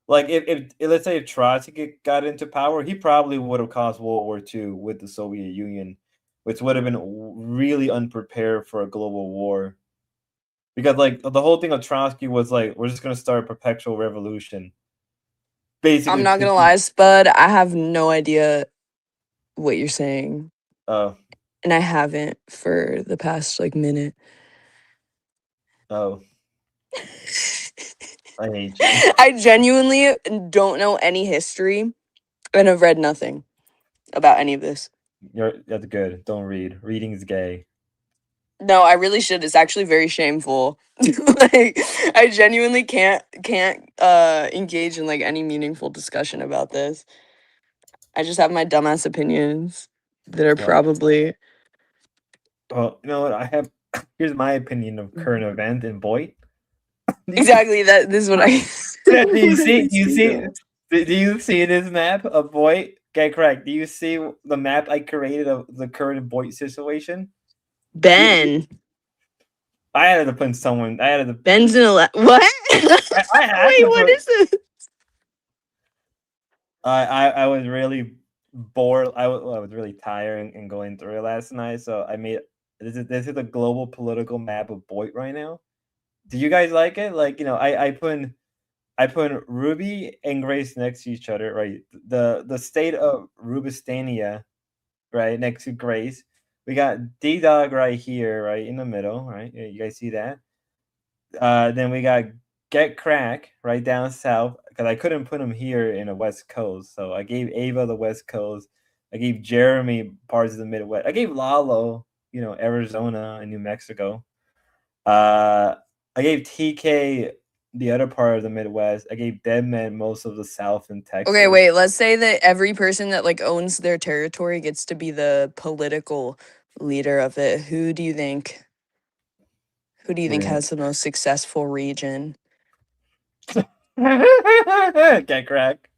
Like, if let's say if Trotsky got into power, he probably would have caused World War II with the Soviet Union, which would have been really unprepared for a global war. Because like the whole thing of Trotsky was like, we're just gonna start a perpetual revolution. Basically, I'm not gonna lie, Spud. I have no idea what you're saying. Oh. And I haven't for the past like minute. Oh. I hate you. I genuinely don't know any history and have read nothing about any of this. That's good. Don't read. Reading is gay. No, I really should. It's actually very shameful. Like, I genuinely can't engage in like any meaningful discussion about this. I just have my dumbass opinions that are probably. Well, you know what? Here's my opinion of current event in boyt. Exactly. This is what I. Do you see this map of boyt? Okay, correct. Do you see the map I created of the current boyt situation? Ben. I had to put someone. Ben's in what? Wait, what is this? I was really bored. I was really tired and going through it last night. So I made this is a global political map of boyt right now. Do you guys like it? Like, I put Ruby and Grace next to each other, right? The state of Rubistania, right, next to Grace. We got D-Dog right here, right in the middle, right? You guys see that? Then we got Get Crack right down south, because I couldn't put him here in the West Coast. So I gave Ava the West Coast. I gave Jeremy parts of the Midwest. I gave Lalo, Arizona and New Mexico. I gave TK the other part of the Midwest. I gave Deadman most of the South and Texas. Okay, wait. Let's say that every person that like owns their territory gets to be the political leader of it. Who do you think? Who do you think has the most successful region? Get crack.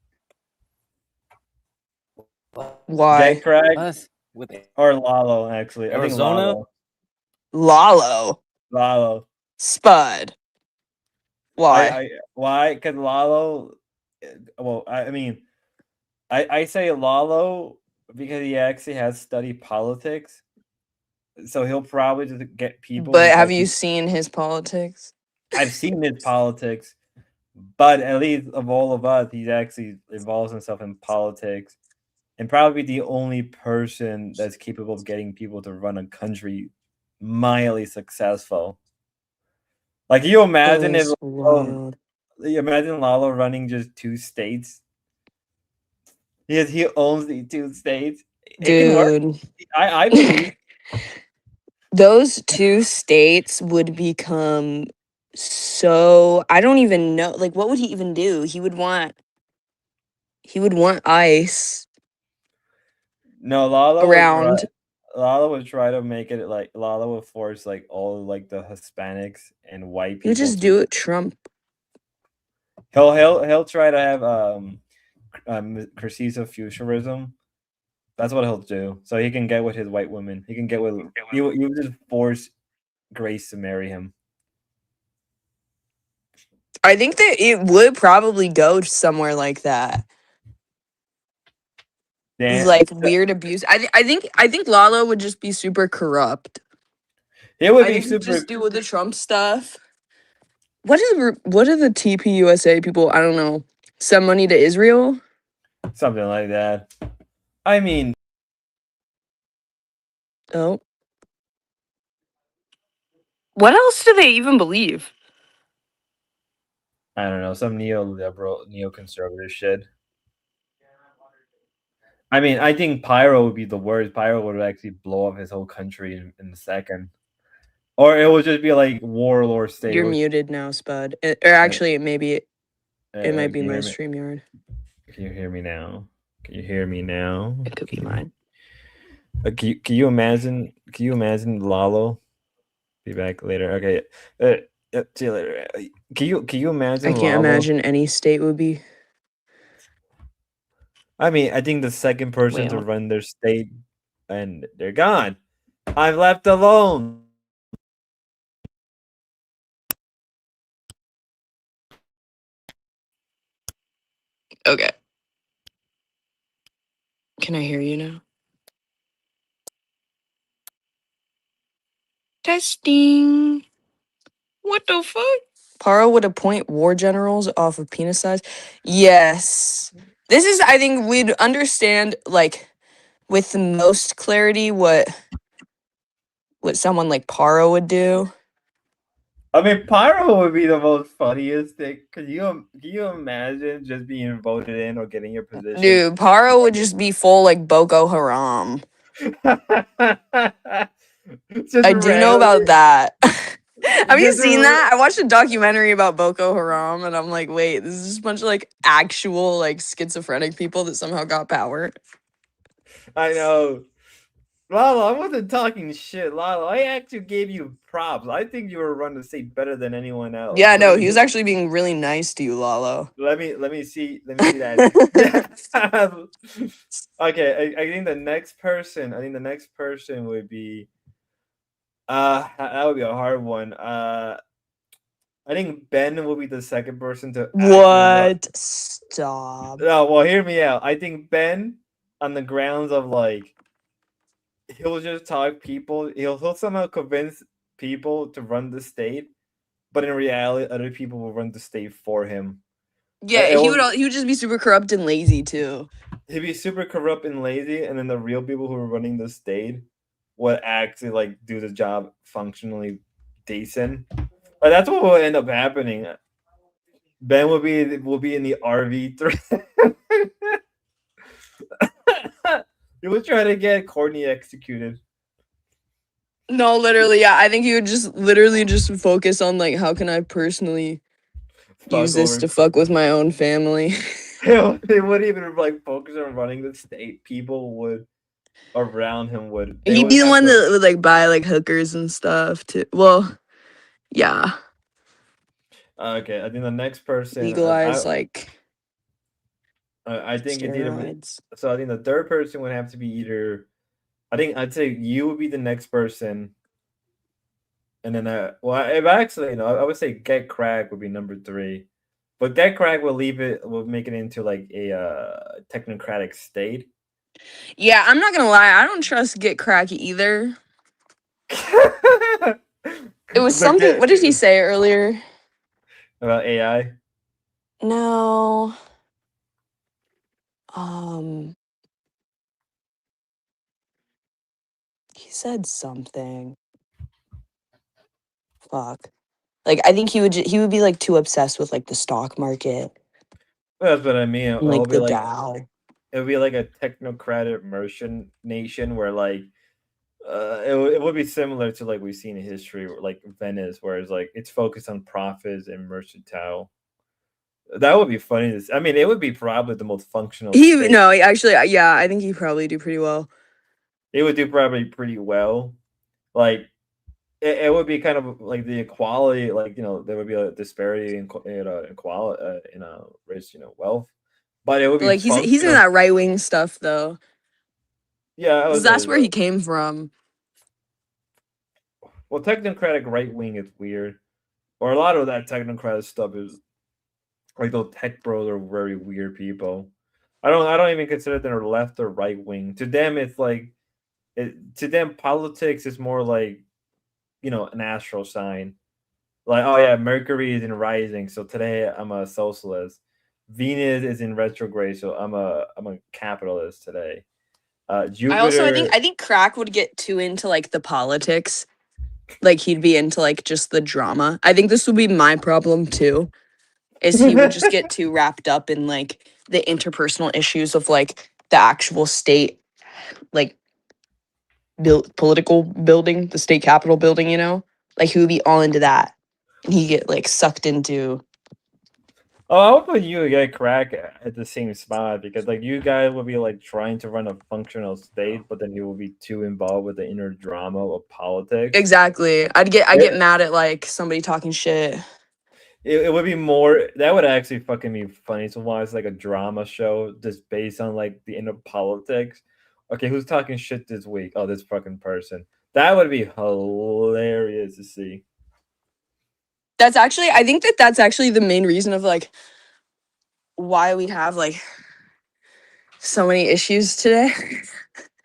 Why? Get crack What? With or Lalo, actually. I think Arizona? Lalo. Lalo. Spud. Why? Why? Because Lalo. Well, I mean, I say Lalo because he actually has studied politics, so he'll probably just get people. But have like, you seen his politics? I've seen his politics, but at least of all of us, he actually involves himself in politics, and probably the only person that's capable of getting people to run a country mildly successful. Like, you imagine if That's wild. you imagine Lalo running just 2 states. He owns the 2 states. It can work. Dude. I believe. Those 2 states would become so I don't even know. Like, what would he even do? He would want ice No, Lalo around. would try to make it like Lalo would force like all like the Hispanics and white He would people just to. do it Trump. He'll try to have Creciso futurism. That's what he'll do. So he can get with his white women. He can get with you would just force Grace to marry him. I think that it would probably go somewhere like that. Like weird abuse. I think Lalo would just be super corrupt. It would I be think he'd super. just do with the Trump stuff. What are the TPUSA people? I don't know. Send money to Israel? Something like that. I mean, Oh. What else do they even believe? I don't know, some neoliberal, neoconservative shit. I mean, I think Pyro would be the worst. Pyro would actually blow up his whole country in a second. Or it would just be like warlord state. You're muted now, Spud. Or actually, maybe it might be can you my hear me? StreamYard. Can you hear me now? Can you hear me now? It could be mine. Can you imagine? Can you imagine Lalo? Be back later. Okay. See you later. Can you imagine? I can't Lalo? imagine any state would be. I mean, I think the second person to run their state, and they're gone. I'm left alone. Okay. Can I hear you now? Testing. What the fuck? Paro would appoint war generals off of penis size. Yes. This is, I think we'd understand, like, with the most clarity what someone like Paro would do. I mean, Pyro would be the most funniest thing. Can you imagine just being voted in or getting your position? Dude, Paro would just be full like Boko Haram. I do know about that. Have you seen that? I watched a documentary about Boko Haram and I'm like, wait, this is just a bunch of like actual like schizophrenic people that somehow got power. I know. Lalo, I wasn't talking shit, Lalo. I actually gave you props. I think you were running the state better than anyone else. Yeah, no, he was actually being really nice to you, Lalo. Let me see that. Okay, I think the next person would be that would be a hard one. I think Ben will be the second person to What? Stop. No, well, hear me out. I think Ben, on the grounds of like he'll just talk people. He'll somehow convince people to run the state, but in reality, other people will run the state for him. Yeah, he would just be super corrupt and lazy too. He'd be super corrupt and lazy, and then the real people who are running the state would actually like do the job functionally decent. But that's what will end up happening. Ben will be in the RV3. He would try to get Courtney executed. No, literally, yeah. I think he would just literally just focus on like how can I personally use this to fuck with my own family. They wouldn't even like focus on running the state. People would around him would. He'd be the one that would like buy like hookers and stuff too. Well, yeah. Okay, I think the next person. Legalize like I think it's either. steroids. So I think the third person would have to be either. I think I'd say you would be the next person, and then well, if actually no, I would say get crack would be number 3, but get crack will make it into like a technocratic state. Yeah, I'm not gonna lie. I don't trust Get Crack either. It was But something. What did he say earlier? about AI? No. Um, he said something. Fuck. Like I think he would be like too obsessed with like the stock market Well, that's what I mean. and like the Dow. It would be like a technocratic merchant nation where like it would be similar to like we've seen in history, like Venice, where it's like it's focused on profits and mercantile. That would be funny. I mean, it would be probably the most functional. Actually, yeah, I think he probably do pretty well. It would do probably pretty well. Like it would be kind of like the equality, like there would be a disparity in equality in race, wealth, but it would But, be like he's into functional. that right wing stuff though. Yeah, I 'Cause would that's say where he that. came from. Well, technocratic right wing is weird, or a lot of that technocratic stuff is like those tech bros are very weird people. I don't even consider them left or right wing. To them, it's like to them politics is more like an astral sign. Like, oh yeah, Mercury is in rising, so today I'm a socialist. Venus is in retrograde, so I'm a capitalist today. Jupiter. I think Crack would get too into like the politics. Like he'd be into like just the drama. I think this would be my problem too. Is he would just get too wrapped up in like the interpersonal issues of like the actual state, like political building, the state capitol building, like he would be all into that, and he get like sucked into. Oh, I would put you and Crack at the same spot because like you guys would be like trying to run a functional state, but then you will be too involved with the inner drama of politics. Exactly. I get mad at like somebody talking shit. It would be more that would actually fucking be funny to watch like a drama show just based on like the inner politics. Okay, who's talking shit this week? Oh, this fucking person. That would be hilarious to see. I think that's actually the main reason of like why we have like so many issues today.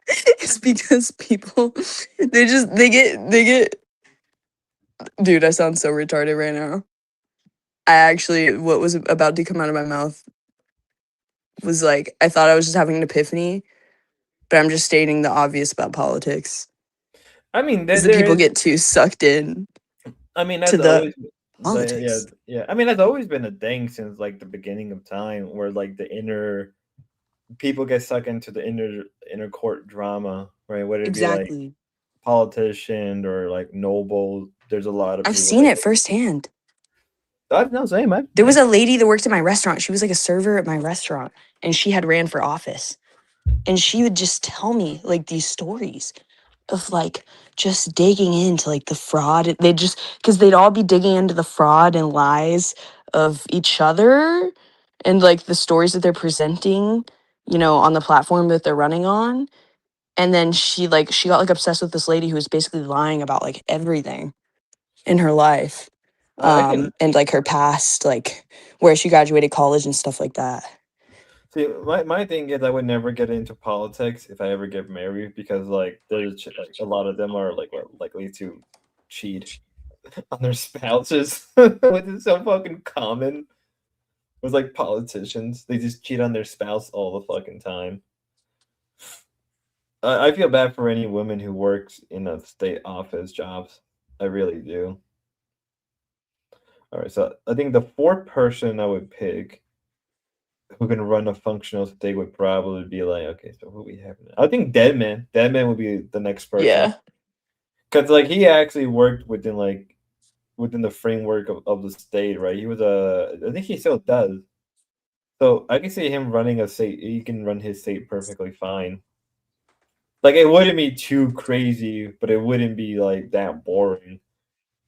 It's because people they get dude, I sound so retarded right now. What was about to come out of my mouth was like I thought I was just having an epiphany, but I'm just stating the obvious about politics. I mean, Because the people get too sucked in. I mean, to the politics. Yeah. I mean, that's always been a thing since like the beginning of time, where like the inner people get sucked into the inner court drama, right? Whether it be like politician or like noble, there's a lot of. I've seen it firsthand. I'm not saying, man. There was a lady that worked at my restaurant. She was like a server at my restaurant, and she had ran for office. And she would just tell me like these stories of like just digging into like the fraud. Because they'd all be digging into the fraud and lies of each other and like the stories that they're presenting, on the platform that they're running on. And then she got like obsessed with this lady who was basically lying about like everything in her life. And like her past, like where she graduated college and stuff like that. See, my thing is I would never get into politics if I ever get married because like there's like a lot of them are like likely to cheat on their spouses, which is so fucking common. With like politicians, they just cheat on their spouse all the fucking time. I feel bad for any woman who works in a state office jobs. I really do. All right, so I think the fourth person I would pick who can run a functional state would probably be like, okay, so who we have now? I think Deadman. Deadman would be the next person. Yeah. Because like he actually worked within the framework of the state, right? He was I think he still does. So I can see him running a state. He can run his state perfectly fine. Like it wouldn't be too crazy, but it wouldn't be like that boring.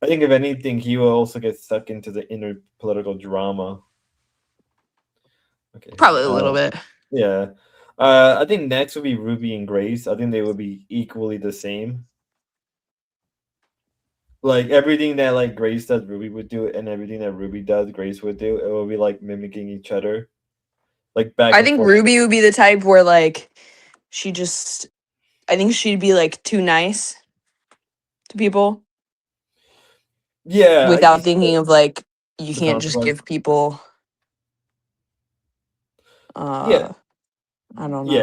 I think if anything, he will also get stuck into the inner political drama. Okay. Probably a little bit. Yeah. I think next would be Ruby and Grace. I think they would be equally the same. Like everything that like Grace does, Ruby would do, and everything that Ruby does, Grace would do. It will be like mimicking each other, like back I and think forth. Ruby would be the type where like she just. I think she'd be like too nice to people. Yeah, Without thinking of like you the can't just consequence. give people. Yeah, I don't yeah.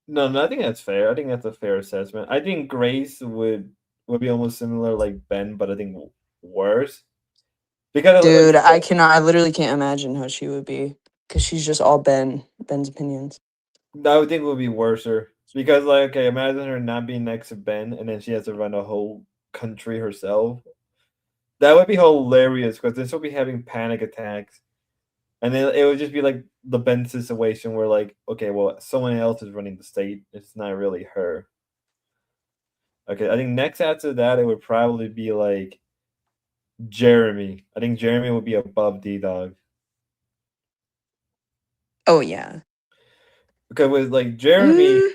know. No, I think that's fair. I think that's a fair assessment. I think Grace would be almost similar like Ben, but I think worse because Dude, like I cannot. I literally can't imagine how she would be because she's just all Ben's opinions. I would think it would be worser because like okay, imagine her not being next to Ben and then she has to run a whole country herself. That would be hilarious because then she'll be having panic attacks. And then it would just be like the Ben situation where like, okay, well, someone else is running the state. It's not really her. Okay, I think next after that it would probably be like Jeremy. I think Jeremy would be above D Dog. Oh yeah. Because with like Jeremy, Mm,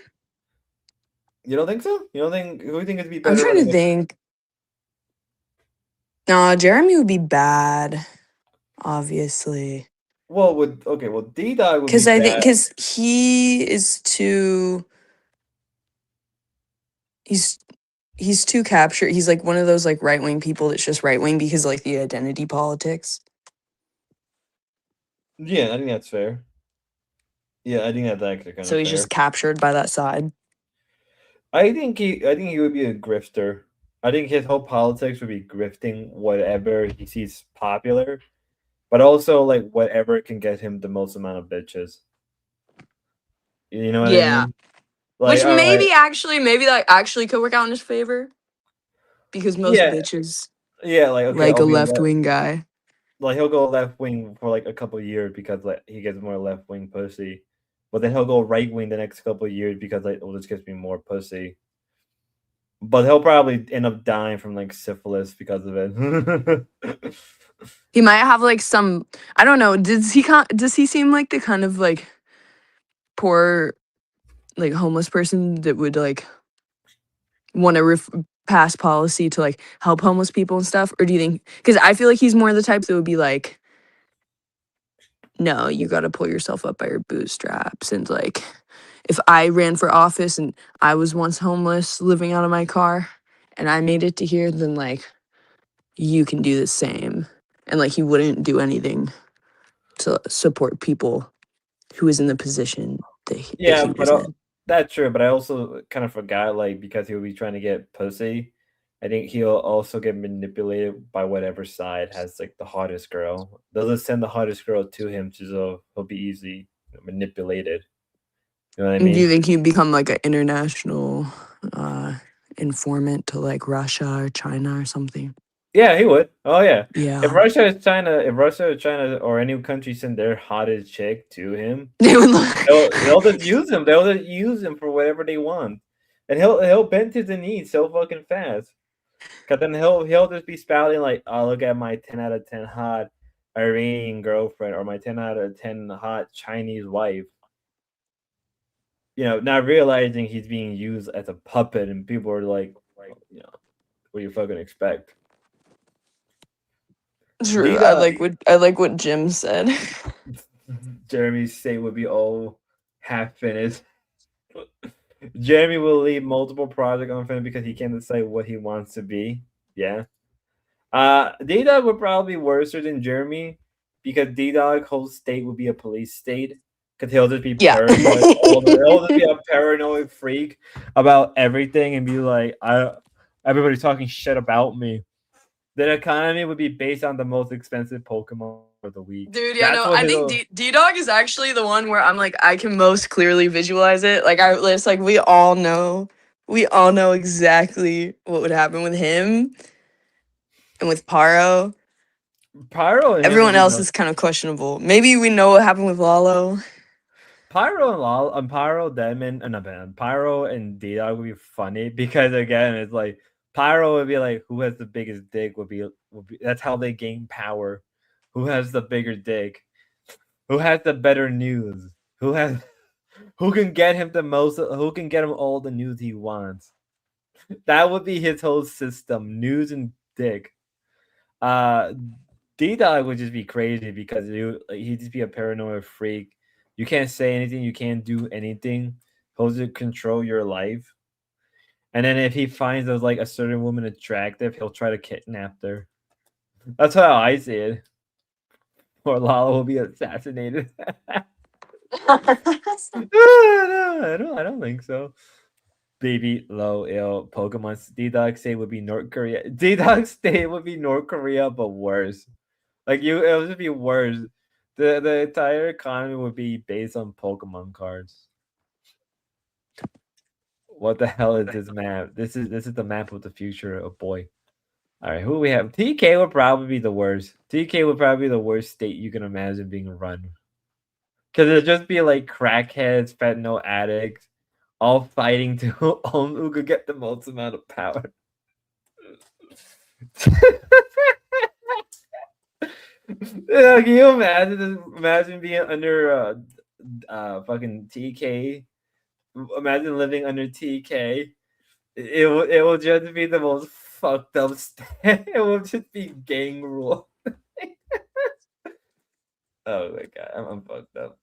you don't think so? You don't think who do you think would be I'm better trying running? to think. No, Jeremy would be bad, obviously. Well, with okay, well D Dog would be Because I think bad. because he is too. He's he's too captured. He's like one of those like right wing people that's just right wing because like the identity politics. Yeah, I think that's fair. Yeah, I think that's actually kind So of he's fair. just captured by that side. I think he would be a grifter. I think his whole politics would be grifting whatever he sees popular, but also like whatever can get him the most amount of bitches. You know what I Yeah. mean? Like, Which all right, maybe that actually could work out in his favor because most yeah, bitches yeah, like okay, like I'll a be left wing guy. like he'll go left wing for like a couple of years because like he gets more left wing pussy, but then he'll go right wing the next couple of years because like oh this gets me more pussy. But he'll probably end up dying from like syphilis because of it. He might have like some. I don't know. Does he seem like the kind of like poor, like homeless person that would like want to pass policy to like help homeless people and stuff? Or do you think? Because I feel like he's more the type that would be like, no, you got to pull yourself up by your bootstraps. And like, if I ran for office and I was once homeless, living out of my car, and I made it to here, then like you can do the same. And like he wouldn't do anything to support people who is in the position that Yeah, he but was in. that's true. But I also kind of forgot, like, because he'll be trying to get pussy. I think he'll also get manipulated by whatever side has like the hottest girl. They'll just send the hottest girl to him, so he'll be easy manipulated. You know what I Do you mean? think he'd become like an international informant to like Russia or China or something? Yeah, he would. Oh yeah. Yeah. If Russia or China or any country send their hottest chick to him, They would look. they'll just use him. They'll just use him for whatever they want, and he'll bend to the knee so fucking fast. Cause then he'll just be spouting like, "Oh, look at my 10 out of 10 hot Iranian girlfriend or my 10 out of 10 hot Chinese wife." You know, not realizing he's being used as a puppet, and people are like, you know, what do you fucking expect? True. Dita, I like what Jim said. Jeremy's state would be all half finished. Jeremy will leave multiple projects unfinished because he can't decide what he wants to be. Yeah. D-Dog would probably be worse than Jeremy because D-Dog whole state would be a police state because he'll just be Yeah. paranoid. He'll just be a paranoid freak about everything and be like, everybody's talking shit about me. The economy would be based on the most expensive Pokemon of the week. Dude, yeah, That's no, what I think D-Dog is actually the one where I'm like, I can most clearly visualize it. Like, it's like we all know exactly what would happen with him and with Paro. Pyro and him would Everyone be else is kind of questionable. Maybe we know what happened with Lalo. Pyro, Demon, and not bad. Pyro and D-Dog would be funny because again, it's like Pyro would be like, who has the biggest dick would be that's how they gain power. Who has the bigger dick? Who has the better news? Who can get him the most? Who can get him all the news he wants? That would be his whole system: news and dick. D-Dog would just be crazy because he'd just be a paranoid freak. You can't say anything. You can't do anything. He'll just control your life. And then if he finds like a certain woman attractive, he'll try to kidnap her. That's how I see it. Or Lala will be assassinated. No, I don't think so. Baby low ill Pokemon D-Dog State would be North Korea. D-Dog State would be North Korea, but worse. Like it would just be worse. The entire economy would be based on Pokemon cards. What the hell is this map? This is the map of the future of boy. All right, who we have? TK would probably be the worst. TK would probably be the worst state you can imagine being run. Because it'd just be like crackheads, fentanyl addicts, all fighting to who could get the most amount of power. Can you imagine being under fucking TK? Imagine living under TK. It will just be the most fucked up state. It will just be gang rule. Oh my god, I'm fucked up.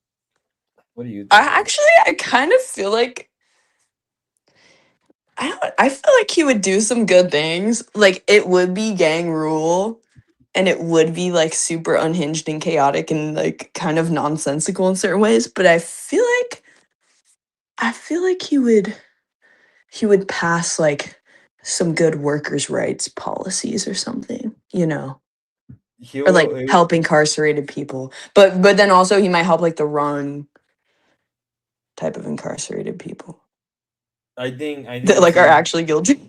What do you think? I kind of feel like I feel like he would do some good things. Like it would be gang rule and it would be like super unhinged and chaotic and like kind of nonsensical in certain ways, but I feel like he would pass like some good workers' rights policies or something, you know. Or like help incarcerated people. But then also he might help like the wrong type of incarcerated people. I think That like are actually guilty.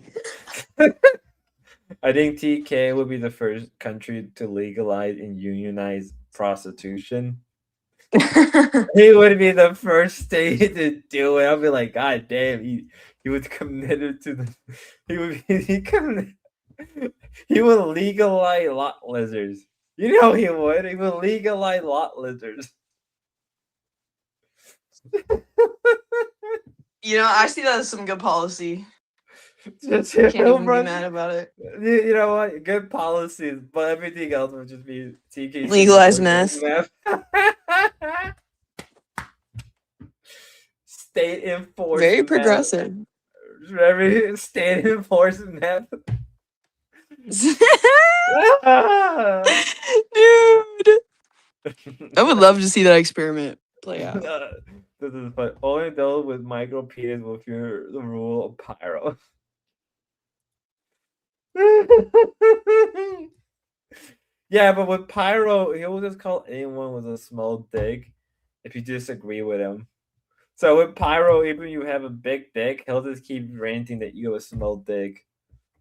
I think TK would be the first country to legalize and unionize prostitution. He would be the first state to do it. I'll be like, God damn, he was committed to the. He would legalize lot lizards. You know he would. He would legalize lot lizards. You know, I see that as some good policy. Just, can't even be mad about it. You know what? Good policies, but everything else would just be TK. Legalized meth. State enforced. Very progressive. Very state enforced meth. Dude, I would love to see that experiment play out. This is fun. Only those with micro penis will fear the rule of pyro. Yeah, but with pyro, he will just call anyone with a small dick if you disagree with him. So with pyro, even if you have a big dick, he'll just keep ranting that you have a small dick.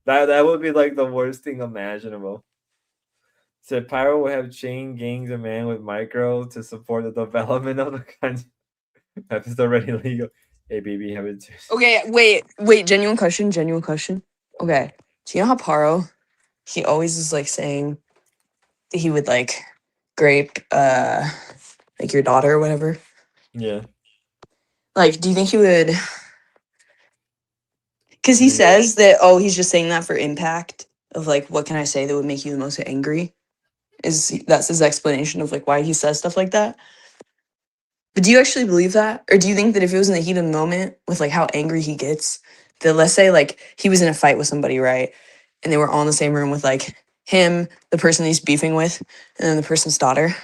That would be like the worst thing imaginable. So pyro will have chain gangs of men with micro to support the development of the country. That's already legal. Hey, baby, have it. Okay, wait. Genuine question. Okay, do you know how Paro? He always is like saying that he would like grape like your daughter or whatever. Yeah. Like, do you think he would? Because he says that he's just saying that for impact of like what can I say that would make you the most angry? That's his explanation of like why he says stuff like that. But do you actually believe that? Or do you think that if it was in the heat of the moment with like how angry he gets, that let's say like he was in a fight with somebody, right? And they were all in the same room with like him, the person he's beefing with, and then the person's daughter.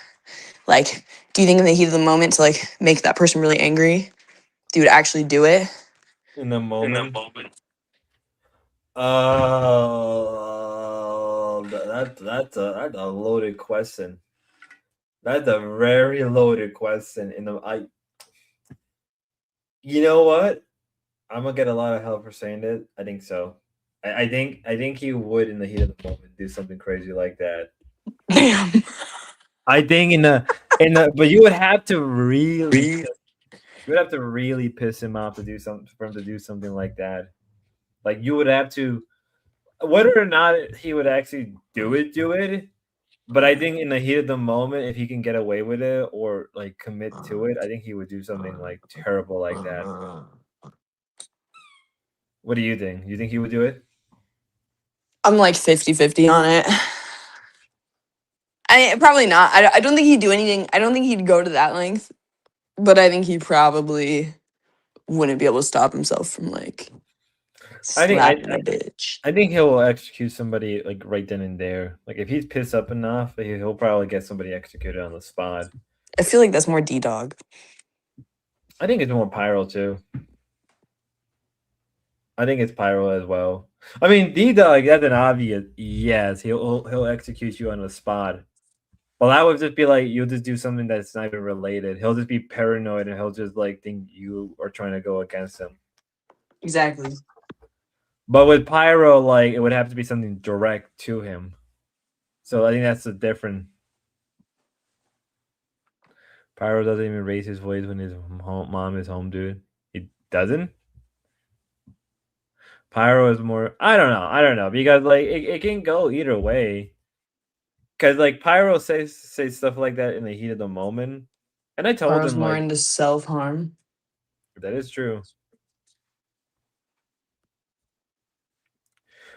Like, do you think in the heat of the moment to like make that person really angry, do you actually do it? In the moment. That's a loaded question. That's a very loaded question. You know what? I'm gonna get a lot of hell for saying it. I think so. I think he would in the heat of the moment do something crazy like that. Damn. I think but you would have to really piss him off for him to do something like that. Like you would have to whether or not he would actually do it. But I think in the heat of the moment, if he can get away with it or like commit to it, I think he would do something like terrible like that. What do you think? You think he would do it? I'm like 50-50 on it. Probably not. I don't think he'd do anything. I don't think he'd go to that length, but I think he probably wouldn't be able to stop himself from like I think slapping a bitch. I think he'll execute somebody like right then and there. Like if he's pissed up enough, he'll probably get somebody executed on the spot. I feel like that's more D-Dog. I think it's more Pyro too. I think it's Pyro as well. I mean, D-Dog, that's an obvious yes. He'll execute you on the spot. Well, that would just be like you'll just do something that's not even related. He'll just be paranoid and he'll just like think you are trying to go against him. Exactly. But with Pyro, like it would have to be something direct to him. So I think that's the difference. Pyro doesn't even raise his voice when his mom is home, dude. He doesn't. Pyro is more. I don't know because like it can go either way. Because like Pyro says stuff like that in the heat of the moment, and I told Pyro's him more like into self-harm. that is true.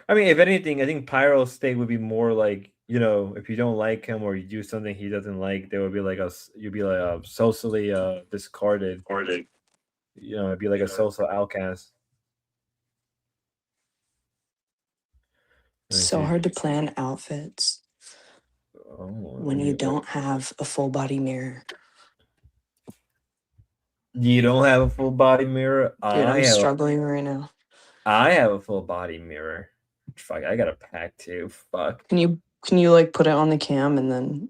I mean, if anything, I think Pyro's state would be more like, you know, if you don't like him or you do something he doesn't like, there would be like you'd be like socially discarded. You know, it'd be like a social outcast. Let me So see. hard to plan outfits when you don't have a full body mirror. You don't have a full body mirror. Dude, I'm struggling right now. I have a full body mirror. Fuck, I got a pack too. Fuck. Can you like put it on the cam and then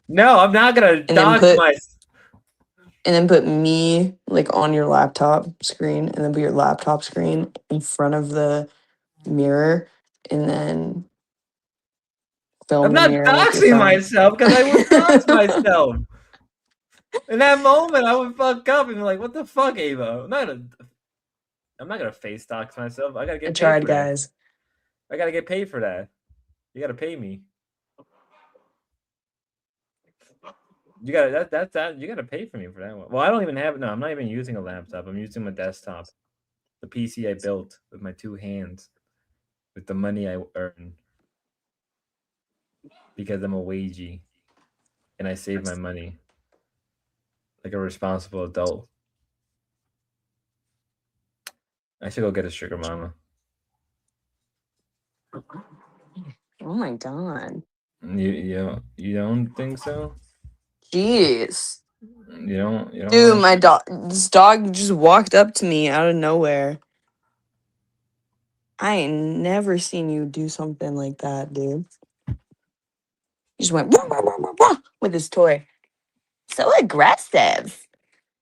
No, I'm not gonna dox myself. And then put me like on your laptop screen and then put your laptop screen in front of the mirror and then film I'm the not mirror with your doxing phone. myself because I would dox myself. In that moment, I would fuck up and be like, "What the fuck, Ava? I'm not gonna face dox myself. I gotta get. I paid tried, for that. guys. I gotta get paid for that. You gotta pay me. You gotta that you gotta pay for me for that one. Well, I don't even have I'm not even using a laptop. I'm using my desktop, the PC I built with my 2 hands, with the money I earn, because I'm a wagey, and I save my money like a responsible adult. I should go get a sugar mama. Oh my god. You don't think so? Jeez. You don't Dude, this dog just walked up to me out of nowhere. I ain't never seen you do something like that, dude. He just went "Wah, wah, wah, wah, wah," with his toy. So aggressive.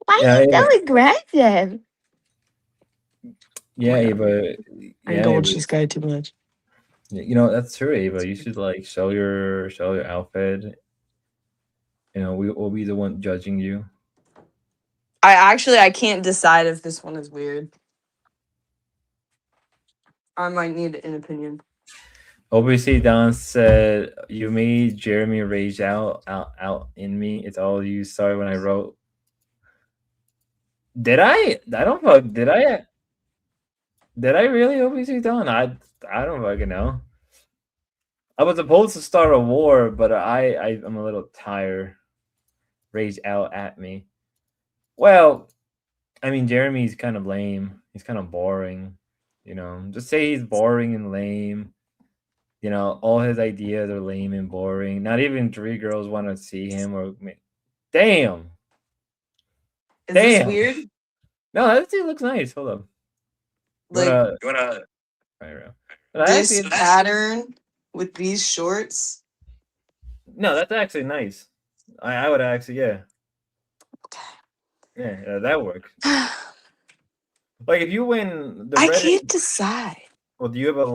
Why are you so aggressive? Yeah, Ava. I indulge this guy too much. You know, that's true, Ava. You should like show your outfit. You know, we'll be the one judging you. I can't decide if this one is weird. I might need an opinion. Obviously, Don said you made Jeremy rage out in me. It's all you saw when I wrote. Did I? I don't know. Did I? Did I really? Obviously, Don. I don't fucking know. I was supposed to start a war, but I'm a little tired. Rage out at me. Well, I mean, Jeremy's kind of lame. He's kind of boring. You know, just say he's boring and lame. You know, all his ideas are lame and boring. Not even 3 girls want to see him or damn. Is this weird? No, that dude looks nice. Hold up. Like, you wanna this pattern with these shorts? No, that's actually nice. I would actually, yeah. Okay. Yeah, that works. Like if you win the I can't decide. Well, do you have a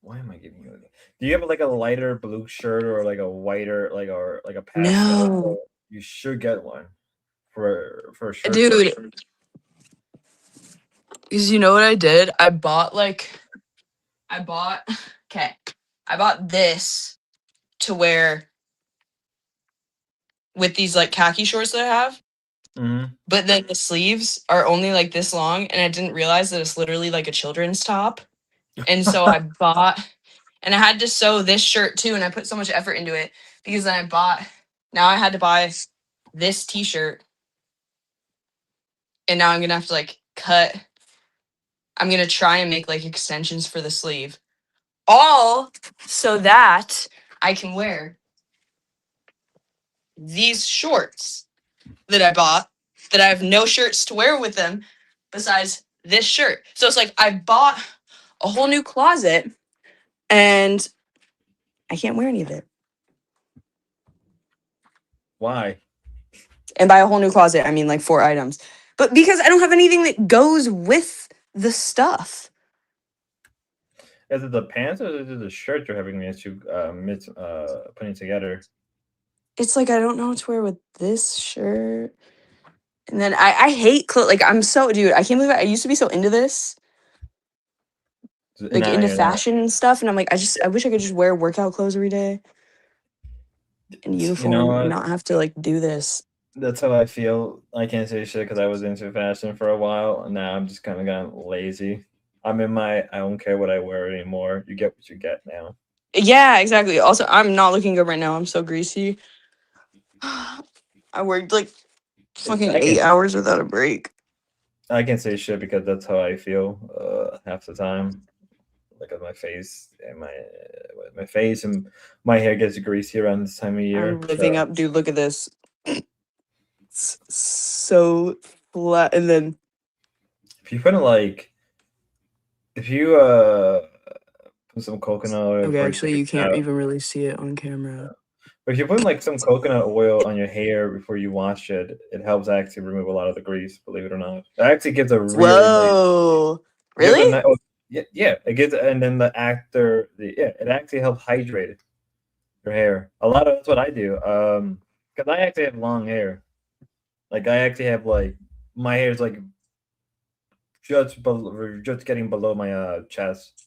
why am I giving you do you have like a lighter blue shirt or like a whiter like a pastel? No. You should get one for a shirt. Dude. Because you know what I did? I bought like I bought this to wear with these like khaki shorts that I have. Mm-hmm. But then the sleeves are only like this long, and I didn't realize that it's literally like a children's top. And so I bought, and I had to sew this shirt too, and I put so much effort into it because then now I had to buy this t-shirt, and now I'm gonna have to like I'm gonna try and make like extensions for the sleeve, all so that I can wear these shorts that I bought that I have no shirts to wear with them besides this shirt. So it's like I bought a whole new closet and I can't wear any of it. Why? And by a whole new closet, I mean like 4 items. But because I don't have anything that goes with the stuff. Is it the pants or is it the shirt you're having issue putting together? It's like I don't know what to wear with this shirt. And then I hate clothes. Like I'm so dude, I can't believe I used to be so into this. Like Now into you're not. fashion and stuff. And I'm like, I wish I could just wear workout clothes every day. In You know uniform what? and not have to like do this. That's how I feel. I can't say shit because I was into fashion for a while, and now I'm just kind of gotten lazy. I'm in my. I don't care what I wear anymore. You get what you get now. Yeah, exactly. Also, I'm not looking good right now. I'm so greasy. I worked like fucking I 8 can hours without a break. I can say shit because that's how I feel half the time. Look at my face and my face and my hair gets greasy around this time of year. I'm living up, dude. Look at this. It's so flat, and then If you put like, if you put some coconut oil okay, before you actually, take you a can't shower, even really see it on camera. but if you put like some coconut oil on your hair before you wash it, it helps actually remove a lot of the grease. Believe it or not, it actually gives a really nice. Whoa, Gives a really? nice. Oh, yeah, yeah, it gives, and then it actually helps hydrate your hair. A lot of that's what I do. Because I actually have long hair. Like I actually have like my hair is like just getting below my chest.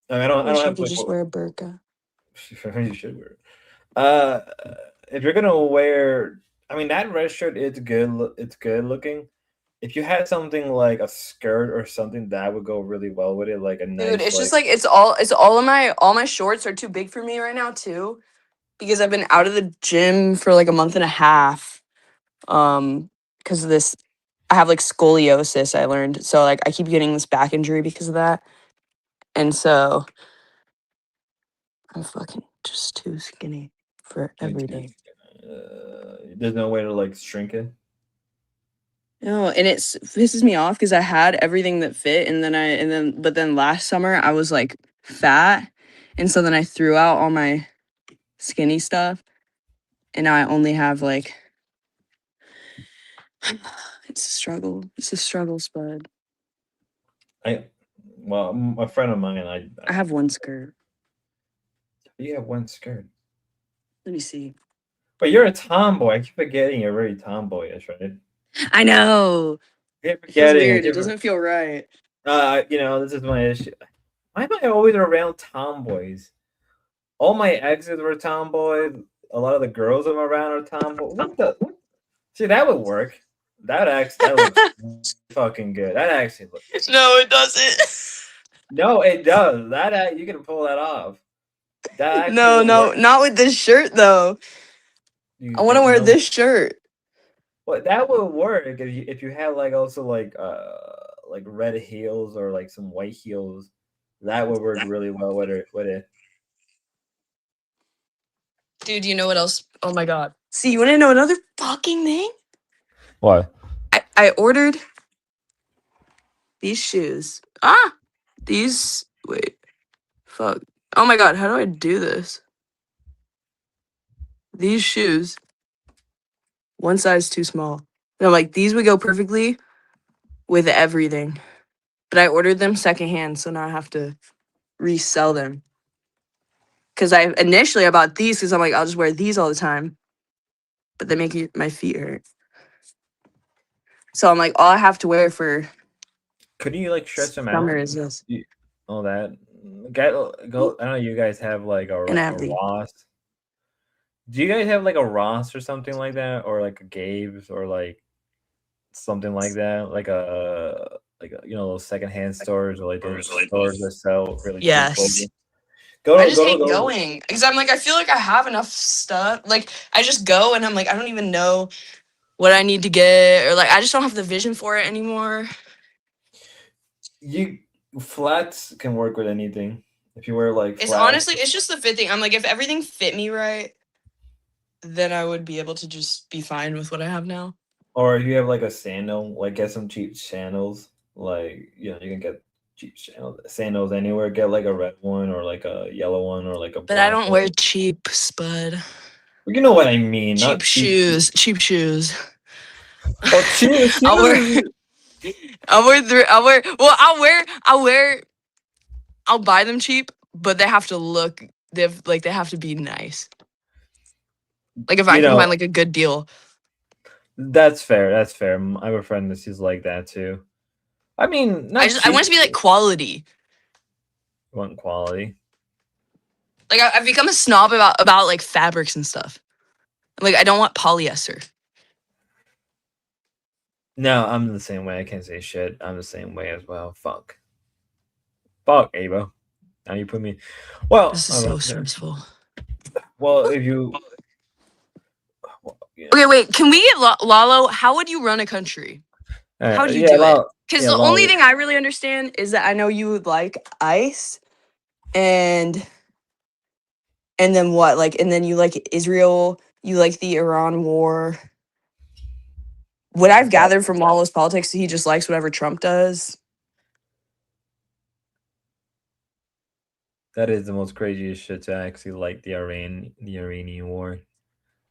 I mean, I I wish don't I have could like just wear a burqa. you should wear it. Uh, if you're gonna wear, I mean, that red shirt it's good. It's good looking. If you had something like a skirt or something that would go really well with it, like a Dude, nice it's just like. like it's all of my shorts are too big for me right now too, because I've been out of the gym for like a month and a half. Because of this, I have like scoliosis. I learned so like I keep getting this back injury because of that, and so I'm fucking just too skinny for everything. There's no way to like shrink it. No, and it pisses me off because I had everything that fit, but then last summer I was like fat, and so then I threw out all my skinny stuff, and now I only have like it's a struggle. It's a struggle, Spud. Well, a friend of mine, I have one skirt. you have one skirt. Let me see. But you're a tomboy. I keep forgetting you're very tomboyish, right? I know. I keep It feels forgetting. weird. It doesn't feel right. This is my issue. Why am I always around tomboys? All my exes were tomboys. A lot of the girls I'm around are tomboys. What? See, that would work. That looks fucking good. That actually looks. No, it doesn't. No, it does. You can pull that off. That actually No, will no, work. not with this shirt though. You I want to wear no. this shirt. Well, that would work if you had like also like red heels or like some white heels. That would work really well with it. Dude, you know what else? Oh my god. See, you want to know another fucking thing? What? I ordered these shoes. Wait. Fuck. Oh my god, how do I do this? These shoes. One size too small. And I'm like, these would go perfectly with everything. But I ordered them secondhand, so now I have to resell them. Because I bought these because I'm like, I'll just wear these all the time. But they make my feet hurt. So I'm like, all I have to wear for Couldn't you like stretch them out? summer is this. all that. Go. I don't know. You guys have like a Ross. Do you guys have like a Ross or something like that, or like a Gabe's, or like something like that, like a those secondhand stores, or like those stores that sell really cheap clothing? I just hate going because I'm like, I feel like I have enough stuff. Like I just go and I'm like, I don't even know what I need to get, or like I just don't have the vision for it anymore. Flats can work with anything. If you wear like It's flats, honestly, it's just the fit thing. I'm like, if everything fit me right, then I would be able to just be fine with what I have now. or if you have like a sandal, like get some cheap sandals. Like you can get cheap sandals anywhere. Get like a red one, or like a yellow one, or like a. But I don't wear cheap, Spud. You know what I mean? Cheap shoes. Cheap shoes. Oh, cheap shoes. I'll buy them cheap, but they have to look. They have to be nice. Like if I can find like a good deal. That's fair. That's fair. I have a friend that's like that too. I mean, I want it to be like quality. You want quality? Like I've become a snob about like fabrics and stuff. Like I don't want polyester. No, I'm the same way. I can't say shit. I'm the same way as well. Fuck, Ava. Now you put me. Well, this is so stressful. Well, if you. Okay, wait. Can we get Lalo? How would you run a country? How do you do it? Because the only thing I really understand is that I know you would like ice, and then what? Like, and then you like Israel. You like the Iran war. What I've gathered from Lalo's politics, he just likes whatever Trump does. That is the most craziest shit to actually like the Iranian war.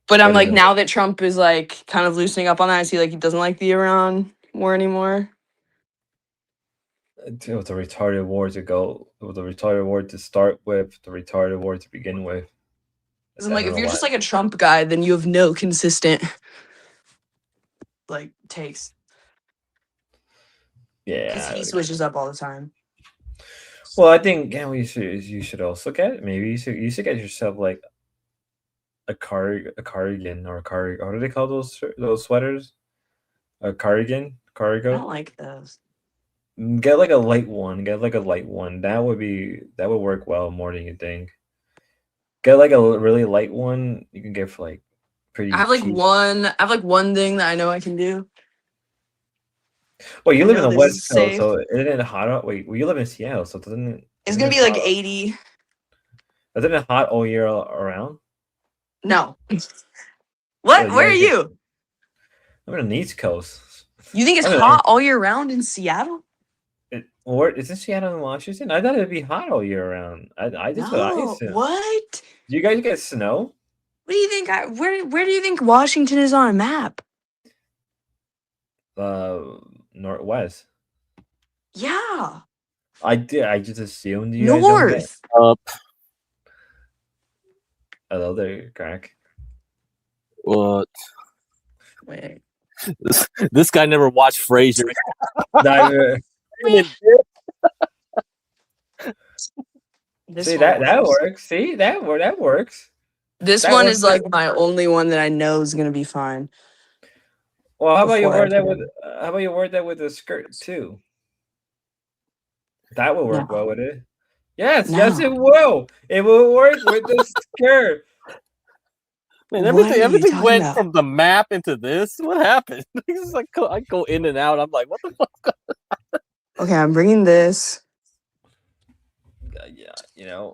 But I'm like, now that Trump is like kind of loosening up on that, I see like he doesn't like the Iran war anymore. It was a retarded war to go. It was a retarded war to start with. The retarded war to begin with. I'm like, if you're just like a Trump guy, then you have no consistent like takes. Yeah, he switches up all the time. Well, I think you should also get maybe you should get yourself like a cardigan or a cardigan. What do they call those sweaters? A cardigan, cargo. I don't like those. Get like a light one. Get like a light one. That would work well more than you think. Get like a really light one. You can get for like pretty. I have like one thing that I know I can do. Well, you live in the West Coast, so isn't it hot? Wait, well, you live in Seattle, so it's gonna be like 80. Isn't it hot all year around? No. What? Where are you? I'm in the East Coast. You think it's hot all year round in Seattle? Isn't Seattle in Washington? I thought it'd be hot all year round. I just what I assumed. What? Do you guys get snow? What do you think? Where do you think Washington is on a map? Northwest. Yeah. I did. I just assumed you North. Guys don't get... Hello there, crack. What? Wait. This guy never watched Frasier. See that works. See that works. This one is like my only one that I know is gonna be fine. Well, how about you wear that with a skirt too? That will work well with it. Yes, yes, it will. It will work with the skirt. Man, everything went from the map into this. What happened? It's like I go in and out. I'm like, what the fuck? Okay, I'm bringing this. Yeah,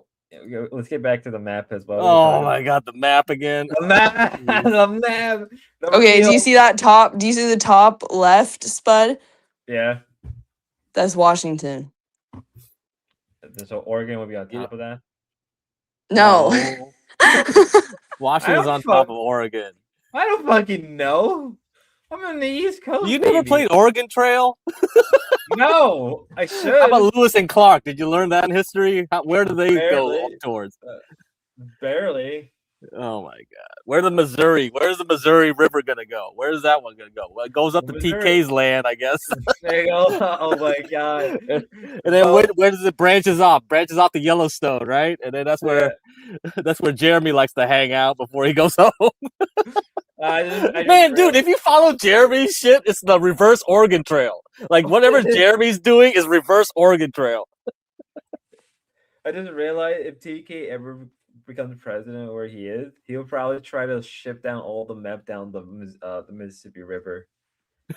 let's get back to the map as well. Oh my god, the map again. The map. The map. Okay, do you see that top? Do you see the top left, Spud? Yeah. That's Washington. So Oregon would be on top of that? No. Washington's on top of Oregon. I don't fucking know. I'm on the East Coast. You never played Oregon Trail? No, I should. How about Lewis and Clark? Did you learn that in history? Where do they go up towards? Barely. Oh my god. Where's the Missouri River gonna go? Where's that one gonna go? Well, it goes up to Missouri. TK's land, I guess. There you go. Oh my god. And then Well, where does it branches off? Branches off to Yellowstone, right? And then that's where Jeremy likes to hang out before he goes home. I just Man, dude, if you follow Jeremy's shit, it's the reverse Oregon Trail. Like whatever Jeremy's doing is reverse Oregon Trail. I just realized if TK ever becomes president where he is, he'll probably try to ship down all the meth down the Mississippi River.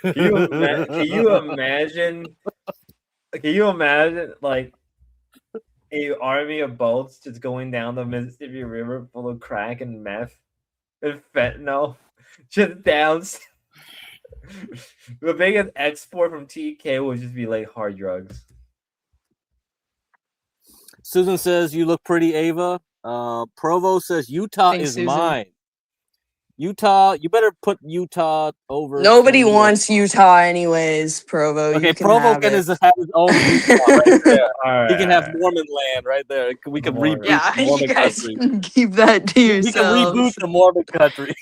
Can you imagine? Can you imagine like a army of boats just going down the Mississippi River full of crack and meth and fentanyl, just down? The biggest export from TK would just be like hard drugs. Susan says you look pretty, Ava. Provo says Utah Thanks, is Susan. mine. Utah, you better put Utah over. Nobody wants Utah anyways, Provo. Okay, You can Provo have can it. have his own Utah right there. All He can have right. Mormon land right there. We can Mormon. reboot Yeah, the Mormon you guys country. can keep that to We can yourselves. reboot the Mormon country.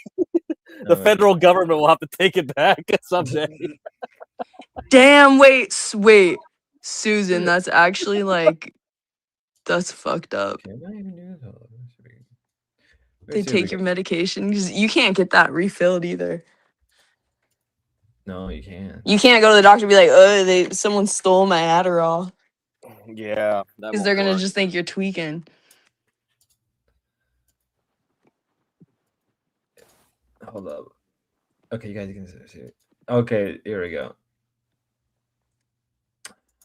The Alright. federal government will have to take it back someday. Damn, wait, Susan, that's actually like, that's fucked up. Can I even do this? They take your medication because you can't get that refilled either. No, you can't. You can't go to the doctor and be like, oh, someone stole my Adderall, Yeah, because they're gonna just think you're tweaking. Hold up. Okay, you guys can see it. Okay, here we go.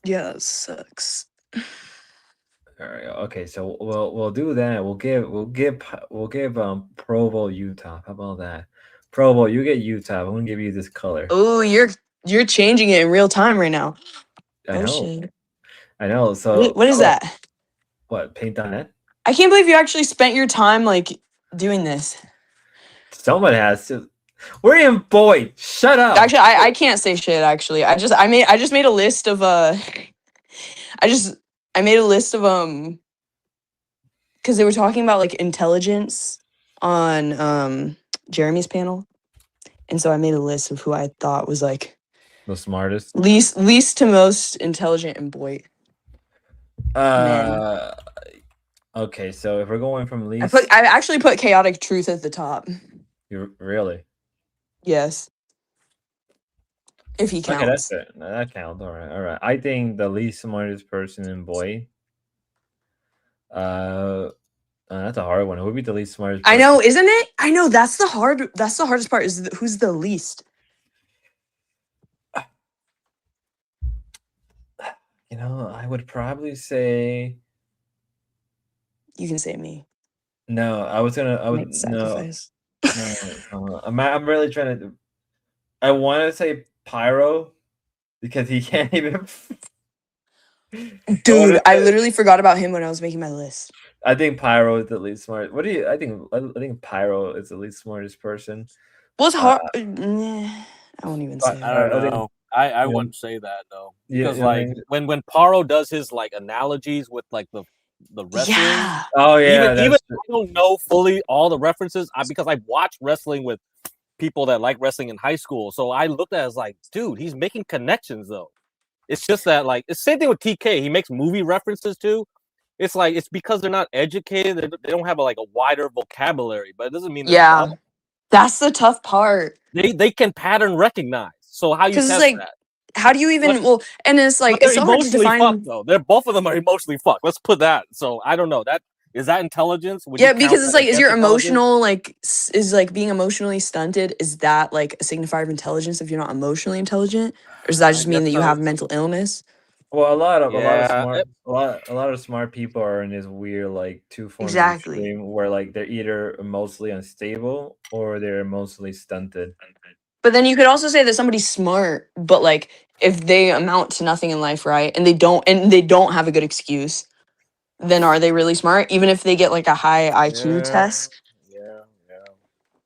Yeah, that sucks. All right. Okay, so we'll do that. We'll give Provo Utah. How about that? Provo, you get Utah. I'm gonna give you this color. Oh, you're changing it in real time right now. I know. Shit. I know. So What is that? What, paint.net? I can't believe you actually spent your time like doing this. Someone has to. We're in Boyd. Shut up. Actually, I can't say shit. Actually, I just made a list of I made a list of because they were talking about like intelligence on Jeremy's panel, and so I made a list of who I thought was like The smartest. least to most intelligent in Boyd. Okay, so if we're going from least, I actually put chaotic truth at the top. you really. Yes. If he Okay, counts. that's it. No, that counts. All right. I think the least smartest person in Boyd. That's a hard one. Who would be the least smartest person? I know, isn't it? I know that's the hardest part is who's the least. You know, I would probably say. You can say me. No, I would Make sacrifice. No. I'm really trying to. I want to say Pyro, because he can't even. Dude, I literally forgot about him when I was making my list. I think Pyro is the least smart. What do you? I think Pyro is the least smartest person. Well, it's hard. I won't even say that. I don't know. I wouldn't say that though, because like when Paro does his like analogies with like the wrestling. Yeah. Oh yeah. Even I don't know fully all the references because I watched wrestling with people that like wrestling in high school. So I looked at it as like, dude, he's making connections though. It's just that like it's the same thing with TK. He makes movie references too. It's like it's because they're not educated. They don't have a wider vocabulary, but it doesn't mean they're dumb. That's the tough part. They can pattern recognize. So how you test that? How do you even and it's like it's so hard to define. Fucked, though. They're both of them are emotionally fucked. Let's put that. So I don't know. Is that intelligence? Because it's like, is your emotional is like being emotionally stunted? Is that like a signifier of intelligence if you're not emotionally intelligent, or does that just mean that you have mental illness? Well, a lot of smart people are in this weird like two forms of extreme where like they're either emotionally unstable or they're emotionally stunted. But then you could also say that somebody's smart, but like if they amount to nothing in life, right, and they don't have a good excuse, then are they really smart? Even if they get like a high IQ test.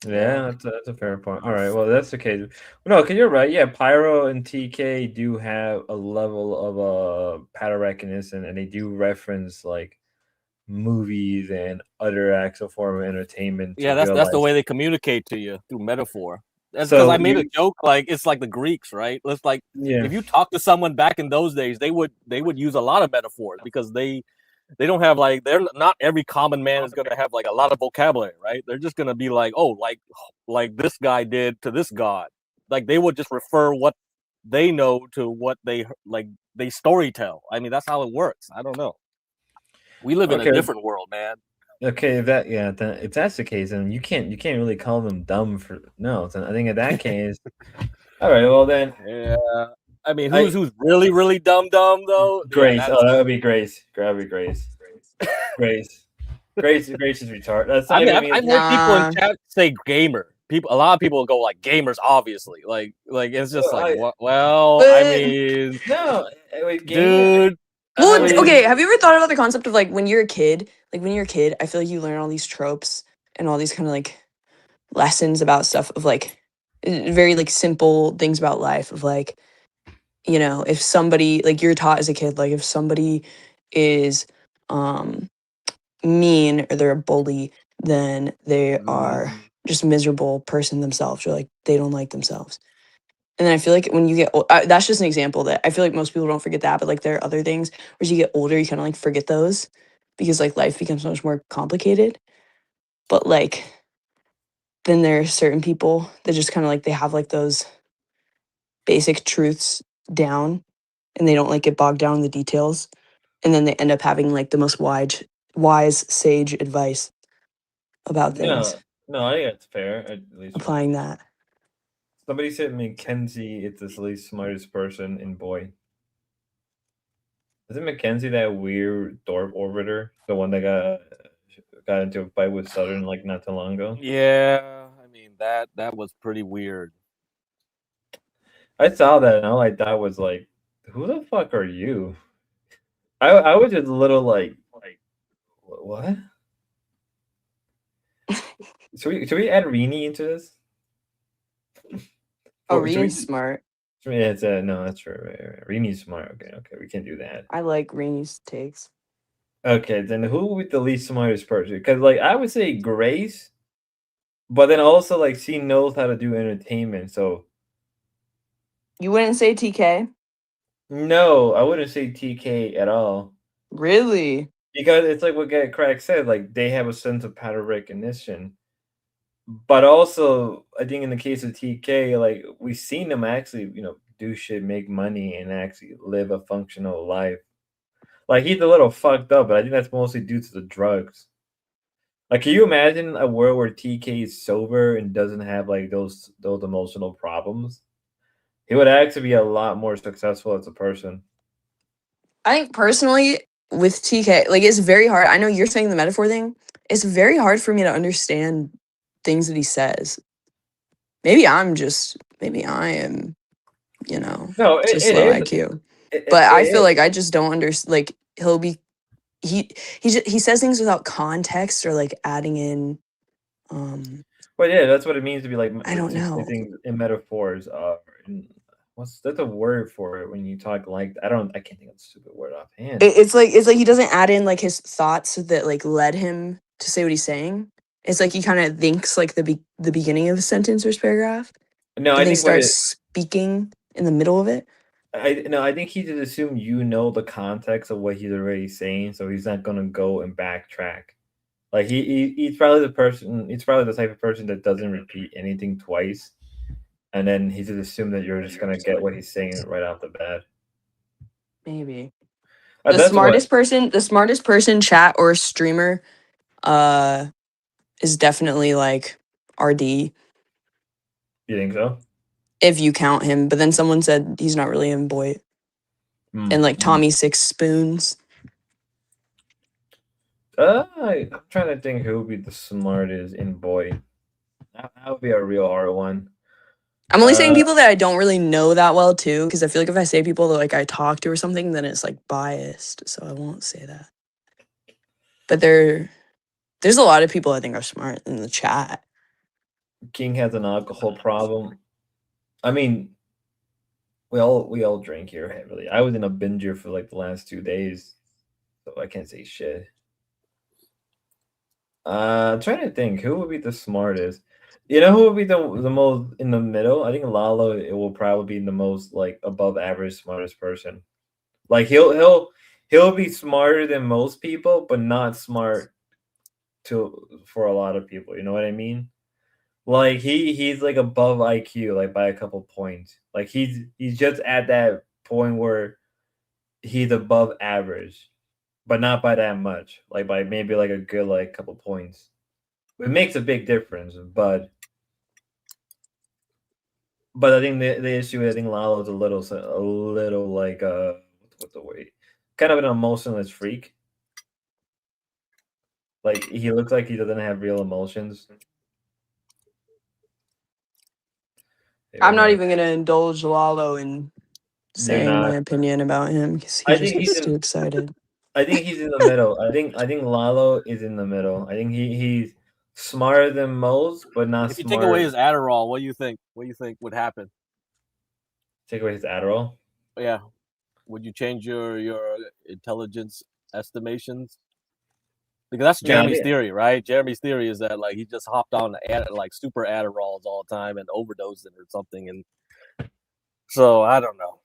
Yeah, that's a fair point. All right, well that's the case. No, because you're right. Yeah, Pyro and TK do have a level of pattern recognition, and they do reference like movies and other actual form of entertainment. Yeah, that's the way they communicate to you, through metaphor. That's because I made a joke, like it's like the Greeks, right? It's like if you talk to someone back in those days, they would use a lot of metaphors because they don't have like, they're not, every common man is gonna have like a lot of vocabulary, right? They're just gonna be like, oh, like this guy did to this god. Like they would just refer what they know to what they story tell. I mean, that's how it works. I don't know. We live in a different world, man. Okay, if that's the case, then you can't really call them dumb for no. So I think in that case, all right. Well then, yeah. I mean, who's really dumb though? Grace. Yeah, that would be Grace. That would be Grace. Grace. Grace is retarded. That's I mean, I've heard people in chat say gamer. A lot of people go like gamers, obviously. Like it's just well, I mean, no, dude. Well, okay. Have you ever thought about the concept of like when you're a kid? Like when you're a kid, I feel like you learn all these tropes and all these kind of like lessons about stuff of like very like simple things about life of like, you know, if somebody, like you're taught as a kid, like if somebody is mean or they're a bully, then they are just a miserable person themselves, or like they don't like themselves. And then I feel like when you get that's just an example that I feel like most people don't forget that, but like there are other things where as you get older, you kind of like forget those because like life becomes much more complicated. But like then there are certain people that just kind of like they have like those basic truths down and they don't like get bogged down in the details. And then they end up having like the most wise sage advice about things. No, I think that's fair. At least applying that. Somebody said Mackenzie is the least smartest person in Boy. Isn't Mackenzie that weird Dorp orbiter? The one that got into a fight with Southern like not too long ago? Yeah, I mean that was pretty weird. I saw that and all I thought was like, who the fuck are you? I was just a little like what? Should we add Rini into this? Oh, Rini's smart. Yeah, no, that's true. Right. Rini's smart. Okay, we can do that. I like Rini's takes. Okay, then who would be the least smartest person? Because like I would say Grace, but then also like she knows how to do entertainment. So you wouldn't say TK? No, I wouldn't say TK at all. Really? Because it's like what Get Crack said, like they have a sense of pattern recognition. But also, I think in the case of TK, like we've seen them actually, do shit, make money, and actually live a functional life. Like he's a little fucked up, but I think that's mostly due to the drugs. Like, can you imagine a world where TK is sober and doesn't have like those emotional problems? He would actually be a lot more successful as a person. I think personally with TK, like it's very hard. I know you're saying the metaphor thing. It's very hard for me to understand things that he says. Maybe I am, just low IQ. But I feel like I just don't understand. Like he says things without context or like adding in. Well, yeah, that's what it means to be like. I don't know. Things in metaphors. That's a word for it when you talk like I can't think of a stupid word offhand. It's like he doesn't add in like his thoughts that like led him to say what he's saying. It's like he kind of thinks like the beginning of a sentence or paragraph. No, and then he starts speaking in the middle of it. I think he just assumed the context of what he's already saying, so he's not gonna go and backtrack. Like he's probably the person. He's probably the type of person that doesn't repeat anything twice, and then he just assumed that you're just gonna get what he's saying right off the bat. Maybe the smartest person, chat or streamer, is definitely like RD. You think so? If you count him, but then someone said he's not really in boy. And like Tommy Six Spoons. I'm trying to think who would be the smartest in boy. That would be a real hard one. I'm only saying people that I don't really know that well too, because I feel like if I say people that like I talk to or something, then it's like biased. So I won't say that. But there's a lot of people I think are smart in the chat. King has an alcohol problem. I mean, we all drink here heavily. I was in a binger for like the last 2 days, so I can't say shit. Trying to think who would be the smartest. You know who would be the most in the middle? I think Lalo. It will probably be the most like above average smartest person. Like he'll be smarter than most people, but not smart for a lot of people. You know what I mean? Like he's like above IQ like by a couple points. Like he's just at that point where he's above average, but not by that much. Like by maybe like a good like couple points. It makes a big difference, but I think the issue is I think Lalo's a little like what's the word? Kind of an emotionless freak. Like he looks like he doesn't have real emotions. I'm not even gonna indulge Lalo in You're saying my not. opinion about him because he I just think he's gets too excited. I think he's in the middle. I think Lalo is in the middle. I think he's smarter than most, but not If you take away smart. his Adderall, what do you think? What do you think would happen? Take away his Adderall. Yeah, would you change your intelligence estimations? Because that's Yeah, Jeremy's theory, right? Jeremy's theory is that like he just hopped on like super Adderalls all the time and overdosed it or something, and so I don't know.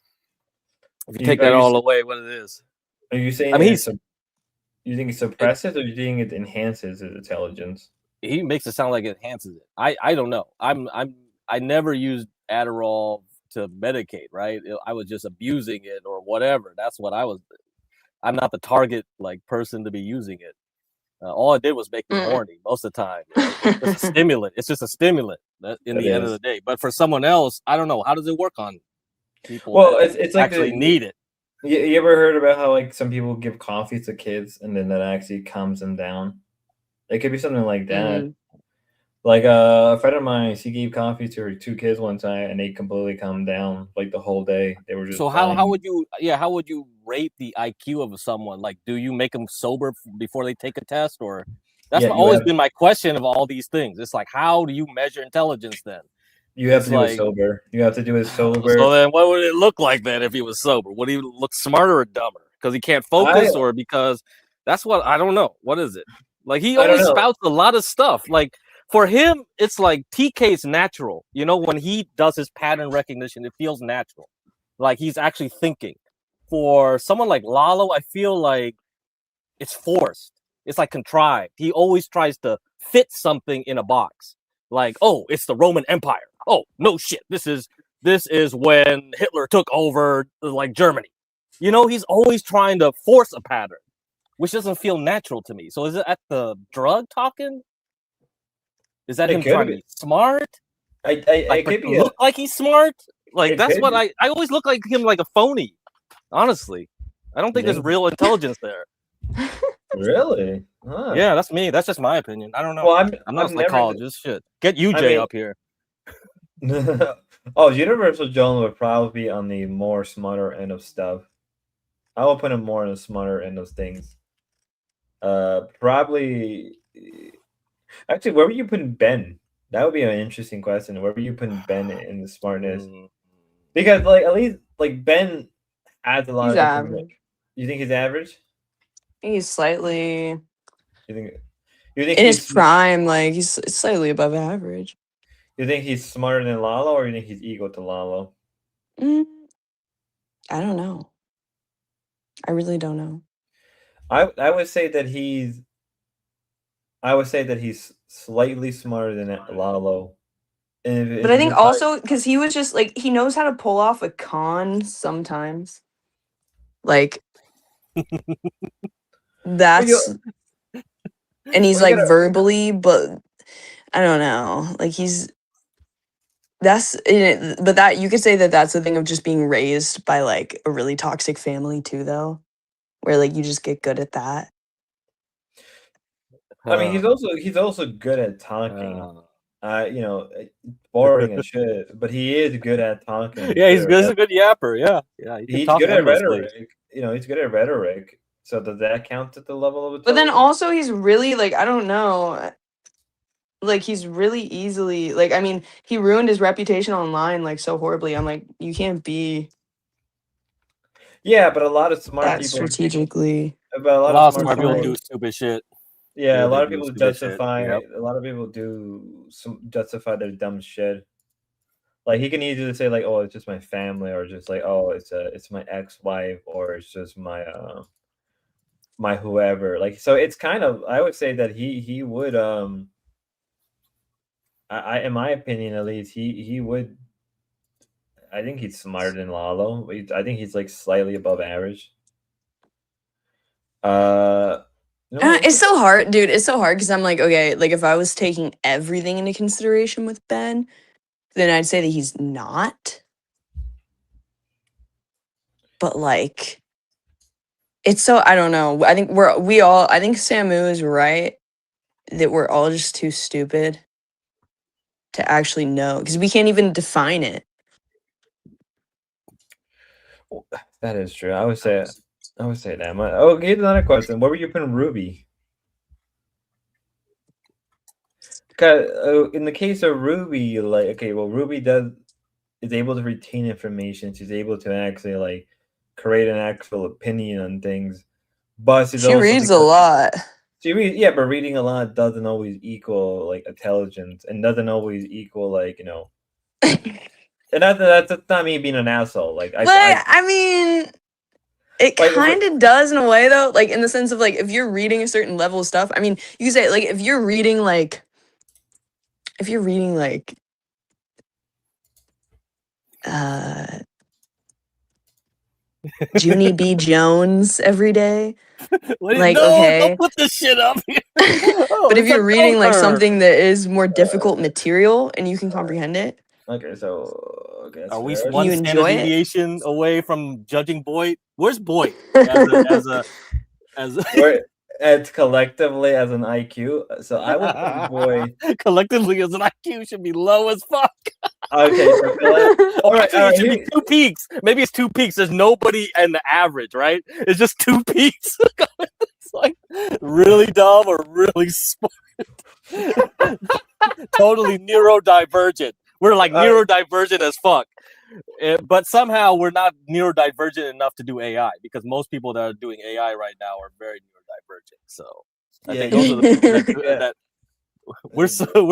If you take that all away, what it is? Are you saying I mean, you think it suppresses or you think it enhances his intelligence? He makes it sound like it enhances it. I don't know. I never used Adderall to medicate, right? I was just abusing it or whatever. That's what I was. I'm not the target like person to be using it. All it did was make me horny most of the time. It's just a stimulant. It's just a stimulant in the end of the day. But for someone else, I don't know. How does it work on people? Well, it's like actually need it. You ever heard about how like some people give coffee to kids and then that actually calms them down? It could be something like that. Mm-hmm. Like a friend of mine, she gave coffee to her 2 kids one time, and they completely calmed down like the whole day. They were just so how would you rate the IQ of someone? Like, do you make them sober before they take a test, or that's always been my question of all these things. It's like, how do you measure intelligence then? You have to do it sober. You have to do it sober. So then, what would it look like then if he was sober? Would he look smarter or dumber because he can't focus, or because that's what I don't know. What is it? Like he always spouts a lot of stuff. Like for him, it's like TK's natural. You know, when he does his pattern recognition, it feels natural. Like he's actually thinking. For someone like Lalo, I feel like it's forced. It's like contrived. He always tries to fit something in a box. Like, oh, it's the Roman Empire. Oh, no shit. This is when Hitler took over like Germany. You know, he's always trying to force a pattern, which doesn't feel natural to me. So is it at the drug talking? Is that him trying to be smart? I could be look like he's smart. Like that's what I always look like him, like a phony. Honestly, I don't think there's real intelligence there. Really? Huh. Yeah, that's me. That's just my opinion. I don't know. Well, I'm not a psychologist. Shit, get UJ up here. Oh, Universal Jones would probably be on the more smarter end of stuff. I will put him more on the smarter end of things. Probably. Actually, where were you putting Ben? That would be an interesting question. Where were you putting Ben in the smartness? Because like at least like Ben adds a lot of information. You think he's average? He's slightly. You think in his prime, like he's slightly above average. You think he's smarter than Lalo, or you think he's equal to Lalo? I don't know. I really don't know. I would say that he's. I would say that he's slightly smarter than Lalo. But I think also because he was just like he knows how to pull off a con sometimes. Like that's and he's like verbally, but I don't know. Like he's but that you could say that that's the thing of just being raised by like a really toxic family too, though, where like you just get good at that. I mean, he's also good at talking. You know, boring as shit, but he is good at talking. Yeah, he's good. He's a good yapper. Yeah, yeah. He's good at rhetoric. You know, he's good at rhetoric. So does that count at the level of intelligence? But then also he's really like I don't know. Like he's really easily like I mean he ruined his reputation online like so horribly. I'm like you can't be. Yeah, but a lot of smart people strategically. But a lot of smart people do stupid shit. Yeah, a They lot of do people stupid shit. justify. Yep. A lot of people do justify their dumb shit. Like he can easily say like, "Oh, it's just my family," or just like, "Oh, it's my ex-wife," or it's just my whoever. Like so, it's kind of I would say that he would I in my opinion at least he would I think he's smarter than Lalo. I think he's like slightly above average. Uh, no, It's so hard, dude. It's so hard because I'm like, okay, like if I was taking everything into consideration with Ben, then I'd say that he's not. But like, it's so I don't know. I think I think Samu is right that we're all just too stupid to actually know because we can't even define it. that is true. I would say that. Oh, here's another question. Where were you putting Ruby? Because in the case of Ruby, like okay, well, Ruby is able to retain information. She's able to actually like create an actual opinion on things, but she's She also reads a lot. yeah, but reading a lot doesn't always equal like intelligence, and doesn't always equal like And that's not me being an asshole. Like I mean, it like kind of does in a way though, like in the sense of like if you're reading a certain level of stuff. I mean, you say like if you're reading like uh Junie B. Jones every day. Like, No, don't okay. put this shit up here. Oh, But if it's a you're reading like cover. something that is more difficult material and you can comprehend it, okay, so okay, that's Are we fair. can you one standard enjoy it? deviation away from judging Boyd? Where's Boyd as We're it's collectively as an IQ. So I would put boy. collectively as an IQ should be low as fuck. Okay, so all right, Actually, it should be 2 peaks. Maybe it's 2 peaks. There's nobody in the average, right? It's just 2 peaks. It's like really dumb or really smart. Totally neurodivergent. We're like neurodivergent as fuck. But somehow we're not neurodivergent enough to do AI because most people that are doing AI right now are very neurodivergent. So I think those are the people that we're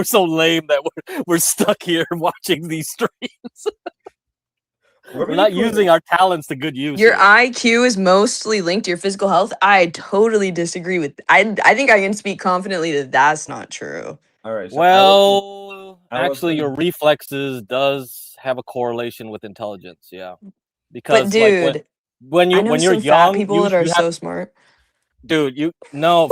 so lame that we're stuck here watching these streams. We're not using our talents to good use. Your here. IQ is mostly linked to your physical health. I totally disagree with. I think I can speak confidently that that's not true. All right. So well, actually, your reflexes does have a correlation with intelligence. Yeah, because but dude, like when I know you're some young, fat people that are so smart. Dude,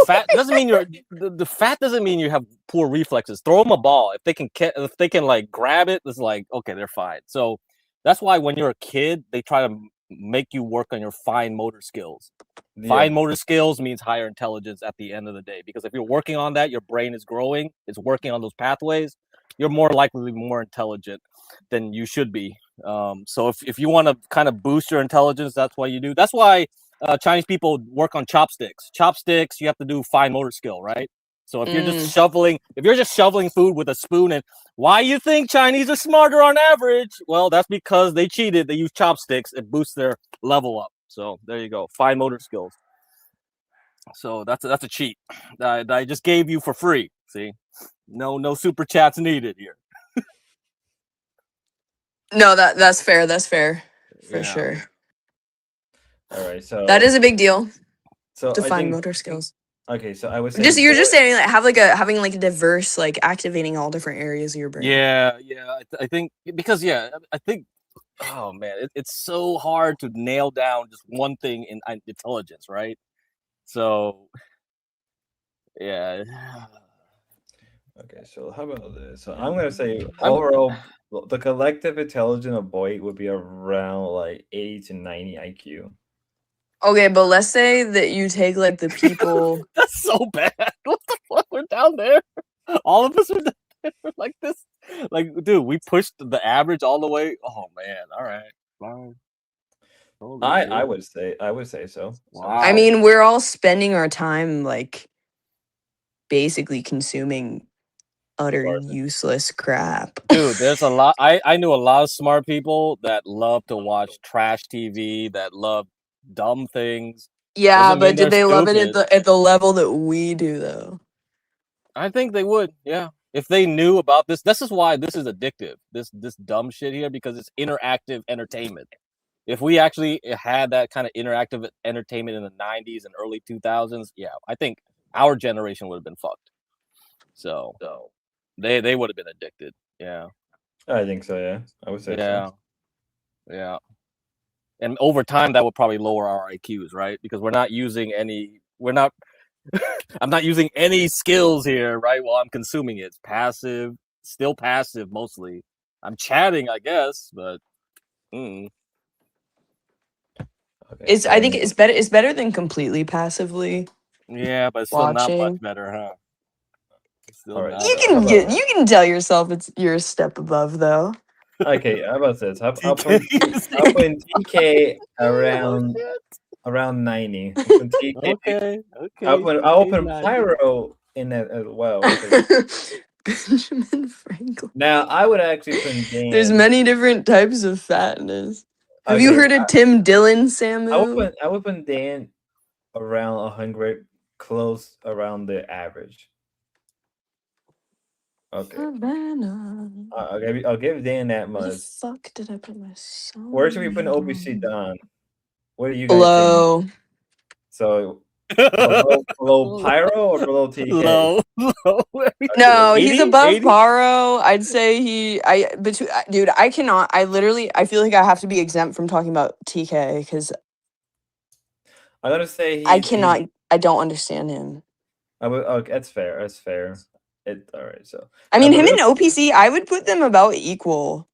fat doesn't mean the fat doesn't mean you have poor reflexes. Throw them a ball if they can like grab it. It's like okay, they're fine. So that's why when you're a kid, they try to make you work on your fine motor skills. Yeah. Fine motor skills means higher intelligence at the end of the day because if you're working on that, your brain is growing, it's working on those pathways. You're more likely to be more intelligent than you should be. So if you want to kind of boost your intelligence, that's what you do. That's why Chinese people work on chopsticks. Chopsticks, you have to do fine motor skill, right? So if you're just shoveling food with a spoon, and why you think Chinese are smarter on average? Well, that's because they cheated. They use chopsticks. It boosts their level up. So there you go, fine motor skills. So that's a cheat that I just gave you for free. See, no super chats needed here. No, that's fair. That's fair for sure. All right, so that is a big deal. So define motor skills. Okay, so I was you're just saying like having like a diverse like activating all different areas of your brain. Yeah. I think because I think oh man, it's so hard to nail down just one thing in intelligence, right? So yeah. Okay, so how about this? So I'm gonna say overall, the collective intelligence of boy would be around like 80 to 90 IQ. Okay, but let's say that you take like the people. That's so bad. What the fuck? We're down there. All of us are down there like this. Like, dude, we pushed the average all the way. Oh man. All right. Fine. I would say so. Wow. I mean, we're all spending our time like basically consuming utter useless crap. Dude, there's a lot. I knew a lot of smart people that love to watch trash TV, that love dumb things. Yeah, Doesn't but mean did they're they love it stupid. at the level that we do though? I think they would, yeah. If they knew about this, this is why this is addictive. This dumb shit here, because it's interactive entertainment. If we actually had that kind of interactive entertainment in the 90s and early 2000s, yeah, I think our generation would have been fucked. So they would have been addicted. Yeah. I think so. Yeah, I would say Yeah. so. Yeah. And over time, that would probably lower our IQs, right? Because we're not using any. We're not. I'm not using any skills here, right? While I'm consuming it. It's passive, still passive mostly. I'm chatting, I guess, but. Okay, I think it's better. It's better than completely passively. Yeah, but still not much Watching. better, huh? Still All right, not You how can about- you can tell yourself you're a step above though. Okay, how about this? I'll put TK. TK around 90. I'll put TK. Okay. I'll open 90. Pyro in that as well. because- Benjamin Franklin. Now I would actually put Dan. There's many different types of fatness. Have you Okay, heard of Tim Dillon, Samu? I would put Dan around 100, close around the average. Okay. Savannah. I'll give Dan that Where the much. fuck did I put my song? Where should we put an OBC Don? What do you guys Below. think? So below Pyro or below TK? Low. No, he's 80? above 80? Paro. I'd say dude, I cannot. I feel like I have to be exempt from talking about TK because I'm gonna say I cannot. I don't understand him. Okay, that's fair. That's fair. All right. So I mean, but him and real- OPC, I would put them about equal.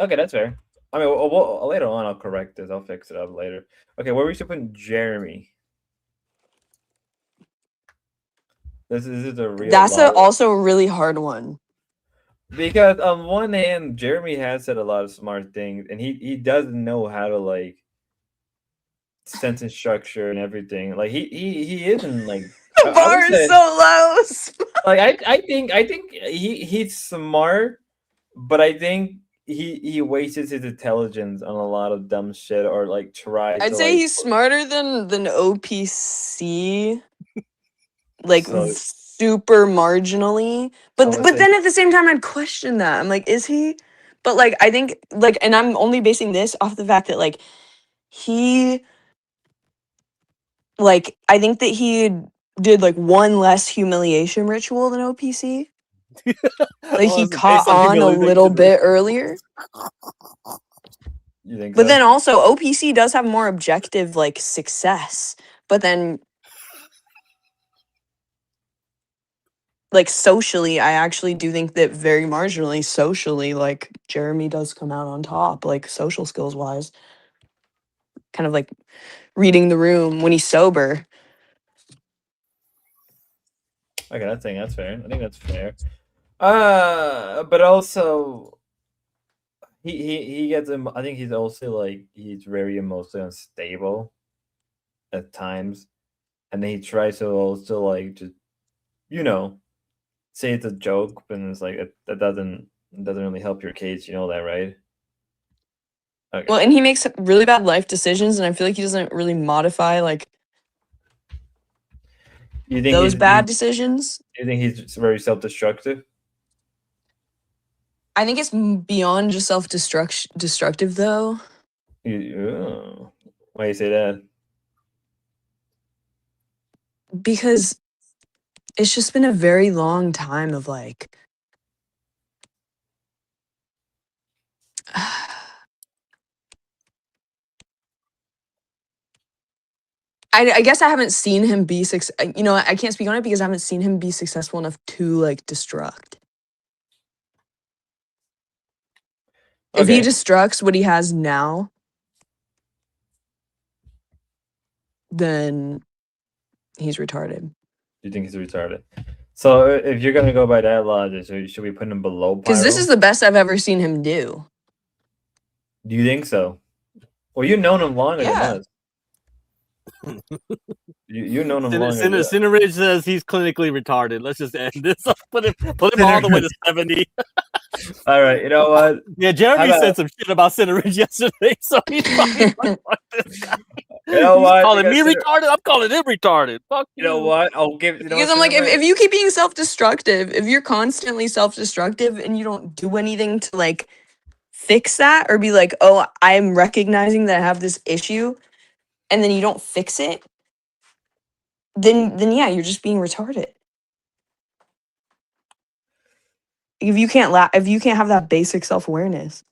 Okay, that's fair. I mean, later on I'll correct this. I'll fix it up later. Okay, where we should put Jeremy? This is a real. That's also a really hard one. Because on one hand, Jeremy has said a lot of smart things, and he doesn't know how to like sentence structure and everything. Like he isn't like The bar is so low. like I think he's smart, but I think he wastes his intelligence on a lot of dumb shit or like tries. I'd say he's smarter than OPC. Like super marginally. But then at the same time I'd question that. I'm like, is he? But like I think like, and I'm only basing this off the fact that like he like I think that he did like one less humiliation ritual than OPC. Like he caught on a little bit earlier. You think? But then also OPC does have more objective like success. But then like socially, I actually do think that very marginally socially, like Jeremy does come out on top, like social skills wise. Kind of like reading the room when he's sober. Okay, I think that's fair. I think that's fair. But also he gets him. I think he's also like he's very emotionally unstable at times, and then he tries to also like just say it's a joke, but it's like that doesn't really help your case. You know that, right? Okay. Well, and he makes really bad life decisions, and I feel like he doesn't really modify like those bad decisions. You think he's very self-destructive? I think it's beyond just self-destructive, though. Why do you say that? Because it's just been a very long time of like I guess I haven't seen him be I can't speak on it because I haven't seen him be successful enough to like destruct. If he destructs what he has now, then he's retarded. You think he's retarded? So if you're gonna go by that logic, so should we put him below Pyro? Because this is the best I've ever seen him do. Do you think so? Well, you've known him longer than us. You know him longer. Cineridge says he's clinically retarded. Let's just end this. Put him all the way to 70. All right, you know what? Yeah, Jeremy said some shit about Cineridge yesterday, so he's probably like, fuck this guy. You know He's what? calling me Because retarded. I'm calling him retarded. Fuck you know what? I'll give. You know Because what's I'm like, gonna if you keep being self-destructive, if you're constantly self-destructive and you don't do anything to like fix that or be like, oh, I'm recognizing that I have this issue, and then you don't fix it, then yeah, you're just being retarded. If you can't have that basic self-awareness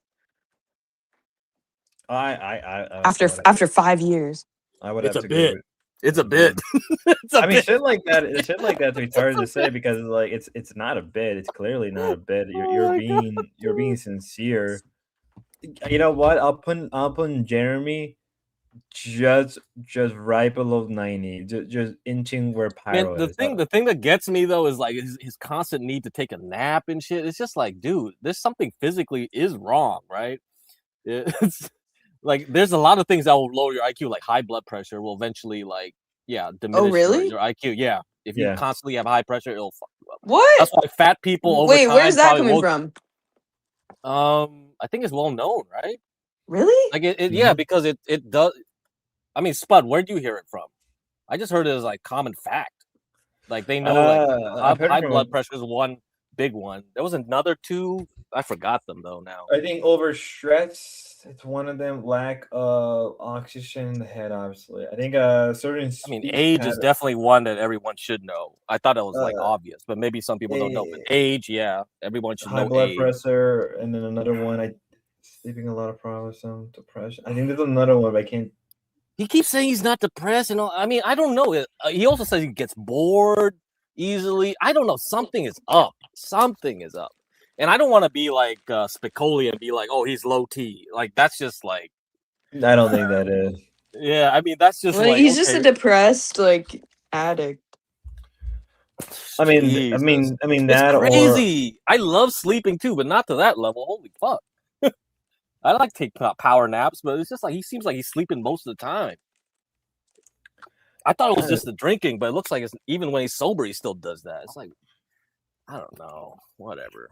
I would after 5 years. I would It's have a to agree bit. with. It's a agree. bit. It's a I mean, bit. shit like that. Shit like that's retarded to say because like it's not a bit. It's clearly not a bit. Oh my God, You're being sincere. You know what? I'll put Jeremy just right below 90, just inching where Man, Pyro is. the thing that gets me though is like his constant need to take a nap and shit. It's just like, dude, there's something physically is wrong, right? It's like there's a lot of things that will lower your IQ, like high blood pressure will eventually Oh, diminish really? your IQ. Yeah, if you Yeah. constantly have high pressure, it'll fuck you up. What? That's why fat people over Wait, where's time that probably coming will. from? I think it's well known, right? Really? Like yeah, because it does. I mean, Spud, where'd you hear it from? I just heard it as like common fact. Like they know I've heard high from blood pressure is one big one. There was another two. I forgot them though now. I think overstretch. It's one of them. Lack of oxygen in the head. Obviously, I think certain. I mean, speech age is pattern- definitely one that everyone should know. I thought that was like obvious, but maybe some people don't know. But eh, age, yeah, everyone should high know blood age. pressure, and then another one. Sleeping a lot of problems, some depression. I think there's another one, but I can't. He keeps saying he's not depressed and all. I mean, I don't know. He also says he gets bored easily. I don't know. Something is up. Something is up. And I don't want to be like Spicoli and be like, oh, he's low T. Like that's just like. I don't think that is. Yeah, I mean that's just Like, like he's just a depressed like addict. I mean, Jesus. It's that crazy. I love sleeping too, but not to that level. Holy fuck. I like to take power naps, but it's just like he seems like he's sleeping most of the time. I thought it was just the drinking, but it looks like it's even when he's sober, he still does that. It's like, I don't know, whatever.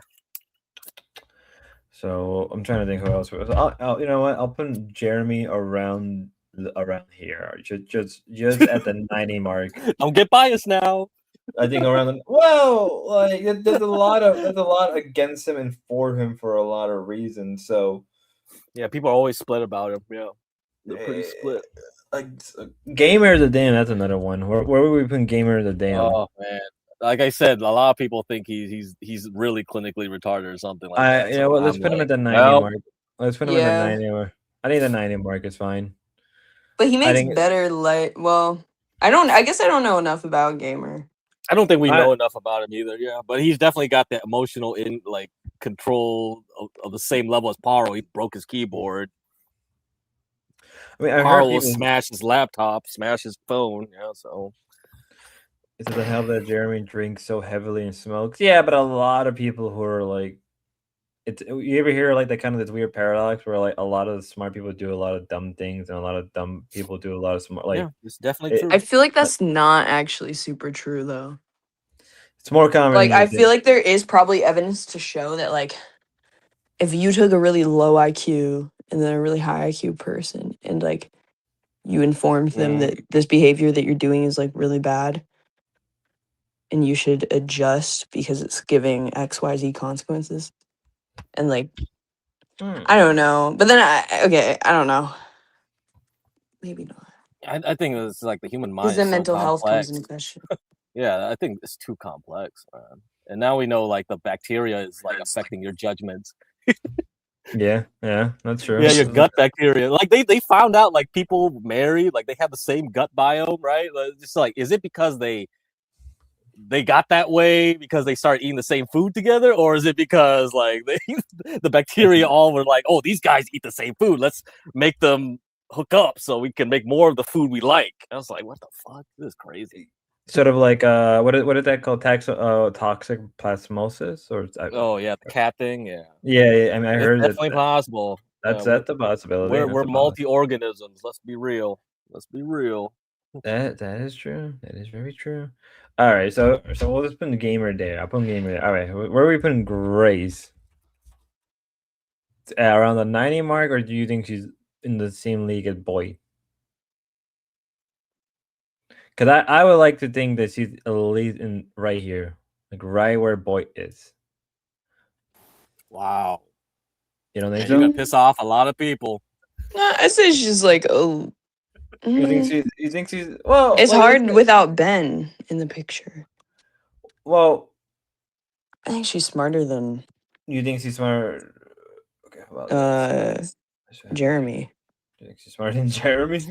So I'm trying to think who else. I'll you know what? I'll put Jeremy around here, just at the 90 mark. Don't get biased now. I think around the like there's a lot against him and for him for a lot of reasons. So yeah, people are always split about him. Yeah, they're pretty split. Like Gamer of the Day, that's another one. Where would we put Gamer of the Day? Oh man, like I said, a lot of people think he's really clinically retarded or something like that. You know what? Let's put him at the 90 mark. Let's put him at the 90 mark. I think the 90 mark is fine. But he makes better light. Well, I guess I don't know enough about Gamer. I don't think we know enough about him either. Yeah, but he's definitely got that emotional control of the same level as Paro. He broke his keyboard. I mean, Paro will smash his laptop, smash his phone. Yeah, so. Is it the hell that Jeremy drinks so heavily and smokes? Yeah, but a lot of people who are like, you ever hear like that kind of this weird paradox where like a lot of the smart people do a lot of dumb things and a lot of dumb people do a lot of smart. Like, yeah, it's definitely true. I feel like that's not actually super true though. It's more common. Like I feel like there is probably evidence to show that like if you took a really low IQ and then a really high IQ person and like you informed them that this behavior that you're doing is like really bad and you should adjust because it's giving XYZ consequences. And like I don't know. But then I don't know. Maybe not. I think it's like the human mind. Because then mental health comes into question. Yeah, I think it's too complex, man. And now we know like the bacteria is like affecting your judgments. yeah, that's true. Yeah, your gut bacteria. Like they found out like people married, like they have the same gut biome, right? Just like, is it because they got that way because they started eating the same food together, or is it because like the bacteria all were like, oh, these guys eat the same food, let's make them hook up so we can make more of the food we like. I was like, what the fuck? This is crazy. Sort of like what is that called? Toxic plasmosis or oh yeah, the cat thing. Yeah. I mean, I heard it's definitely possible. That's a possibility. We're multi-organisms. Let's be real. That is true. That is very true. All right, so we'll just put the Gamer there. I'll put Gamer there. All right, where are we putting Grace? Around the 90 mark, or do you think she's in the same league as Boy? Because I would like to think that she's at least in right here, like right where boyt is. Wow. You don't Man, think you're gonna so? piss off a lot of people. Nah, I say she's like, oh, You think she's? You think she's? Well, it's like, hard without Ben in the picture. Well, I think she's smarter than you think she's smart? Okay, how about this? Jeremy. You think she's smarter than Jeremy?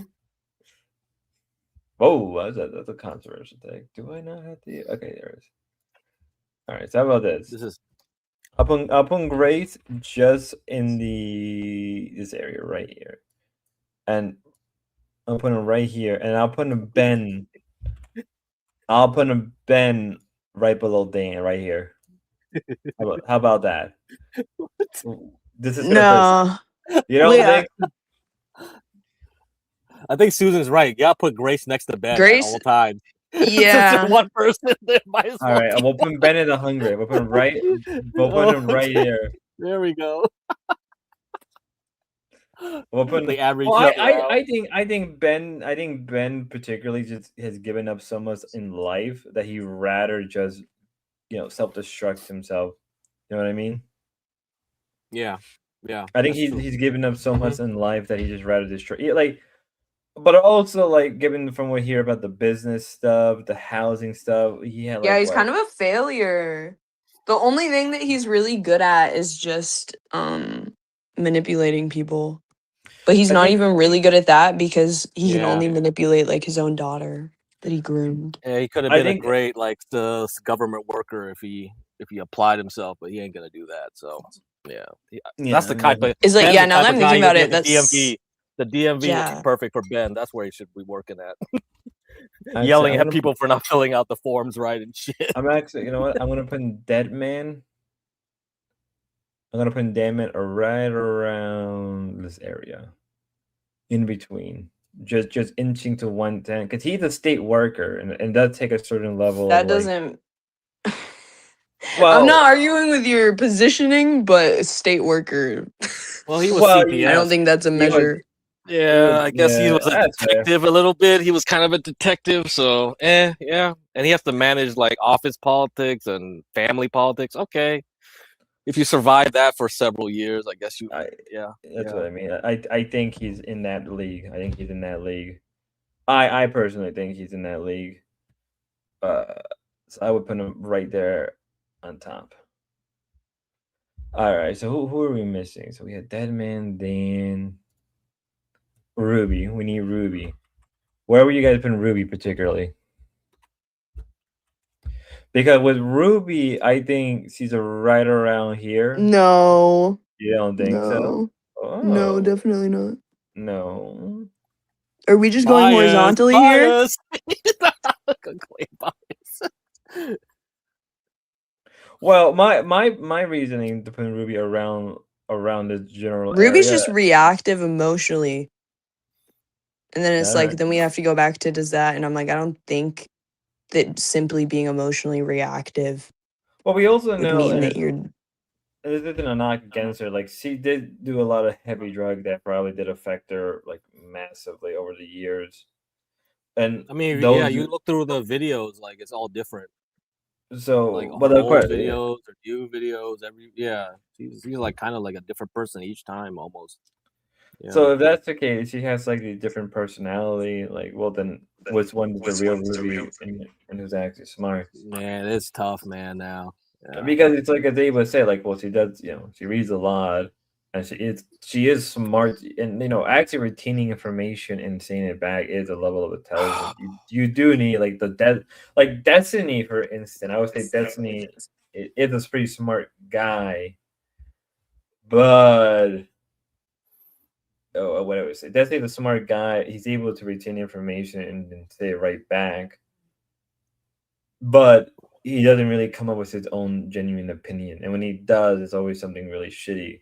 Whoa, that's a controversial take. Do I not have to? Okay, there it is. All right, so how about this? This is I'll put Grace just in this area right here, and I'll put him right here, and I'll put him Ben. I'll put him Ben right below Dan, right here. How about that? This is No. You don't think? I think Susan's right. You gotta put Grace next to Ben at all times. Yeah. Since one person, there might as well. All right, we'll put Ben in the hungry. We'll put him right. We'll put him right here. There we go. We'll put the average. Well, I think Ben particularly just has given up so much in life that he rather just self-destruct himself. You know what I mean? Yeah. I think he's given up so much in life that he just rather destroy. But also given from what we hear about the business stuff, the housing stuff, he had he's kind of a failure. The only thing that he's really good at is just manipulating people. But he's not even really good at that because he can only manipulate his own daughter that he groomed. Yeah, he could have been a great the government worker if he applied himself, but he ain't gonna do that. So yeah, that's the type of. It's like now that I'm thinking about it, the that's DMV. The DMV would be perfect for Ben. That's where he should be working at. Yelling at people for not filling out the forms right and shit. I'm actually, you know what? I'm gonna put in Dead Man. I'm gonna put in Dead Man right around this area, in between, just inching to 110, because he's a state worker, and does take a certain level. That doesn't. Well, I'm not arguing with your positioning, but state worker. Well, he was CPS. I don't think that's a measure. I guess he was a detective a little bit. He was kind of a detective, so yeah. And he has to manage office politics and family politics. Okay, if you survive that for several years, I guess That's what I mean. I think he's in that league. I think he's in that league. I personally think he's in that league. So I would put him right there on top. All right, so who are we missing? So we had Deadman, Dan, Ruby. We need Ruby. Where were you guys putting Ruby particularly? Because with Ruby, I think she's right around here. No. You don't think so? Oh. No, definitely not. No. Are we just going horizontally here? Well, my reasoning to put Ruby around the general Ruby's area, just reactive emotionally. And then it's then we have to go back to does that, and I'm like, I don't think that simply being emotionally reactive. Well, we also know mean that you're. This isn't a knock against her. She did do a lot of heavy drug that probably did affect her massively over the years. And I mean, you look through the videos, it's all different. So, but of course, videos or new videos, she's kind of a different person each time almost. Yeah. So if that's the case, she has a different personality. Well, then which one is the real Ruby and who's actually smart? Man, it's tough, man. Now because it's as they would say, well, she does, she reads a lot, and she is smart, and actually retaining information and saying it back is a level of intelligence. You do need Destiny, for instance. I would say Destiny is a pretty smart guy, but. What I would say, Destiny's a smart guy. He's able to retain information and say it right back, but he doesn't really come up with his own genuine opinion. And when he does, it's always something really shitty.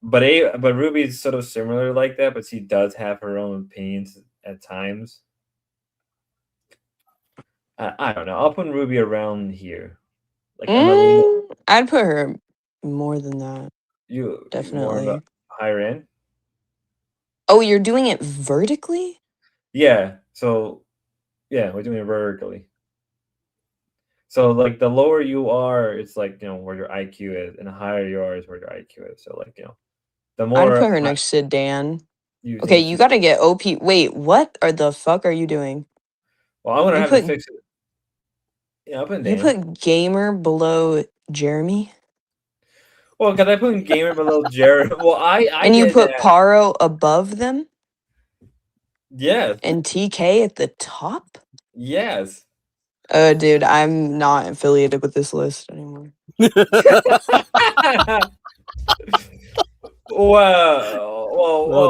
But Ruby's sort of similar like that, but she does have her own opinions at times. I don't know. I'll put Ruby around here. I'd put her more than that. You definitely more higher end. Oh, you're doing it vertically? Yeah. So Yeah, we're doing it vertically. So like the lower you are, it's like where your IQ is, and the higher you are is where your IQ is. So like the I'd more put her next to Dan. you Okay, think you she's gotta get OP. Wait, what are the fuck are you doing? well, I'm gonna You have to put fix it. Yeah, I'll put you Dan. put gamer below Jeremy, Well, because I put in gamer below Jared. Well, I and you did put that. Paro above them, Yes, and TK at the top. yes. Dude, I'm not affiliated with this list anymore. Well,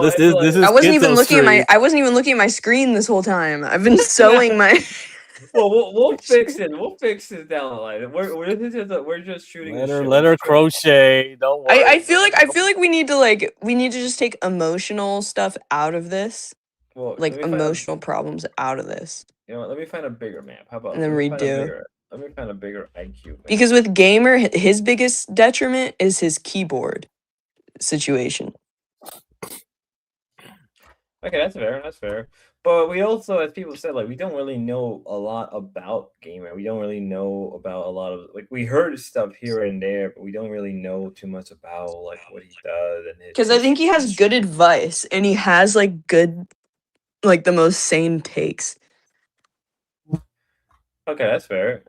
this I is feel like, this is Kito Street. I wasn't even looking at my screen this whole time. I've been sewing my. well, we'll fix it. We'll fix it down the line. We're just shooting the shit. Let her crochet. Don't worry. I feel like we need to just take emotional stuff out of this, Well, let like me find a emotional problems out of this, let me find a bigger map. How about and then redo. let me find a bigger IQ map. Because with gamer, his biggest detriment is his keyboard situation. Okay, that's fair. That's fair. But we also, as people said, like we don't really know a lot about gamer. We don't really know about a lot of we heard stuff here and there, but we don't really know too much about like what he does and his Because I think he has good advice, and he has like good, like the most sane takes. Okay, that's fair.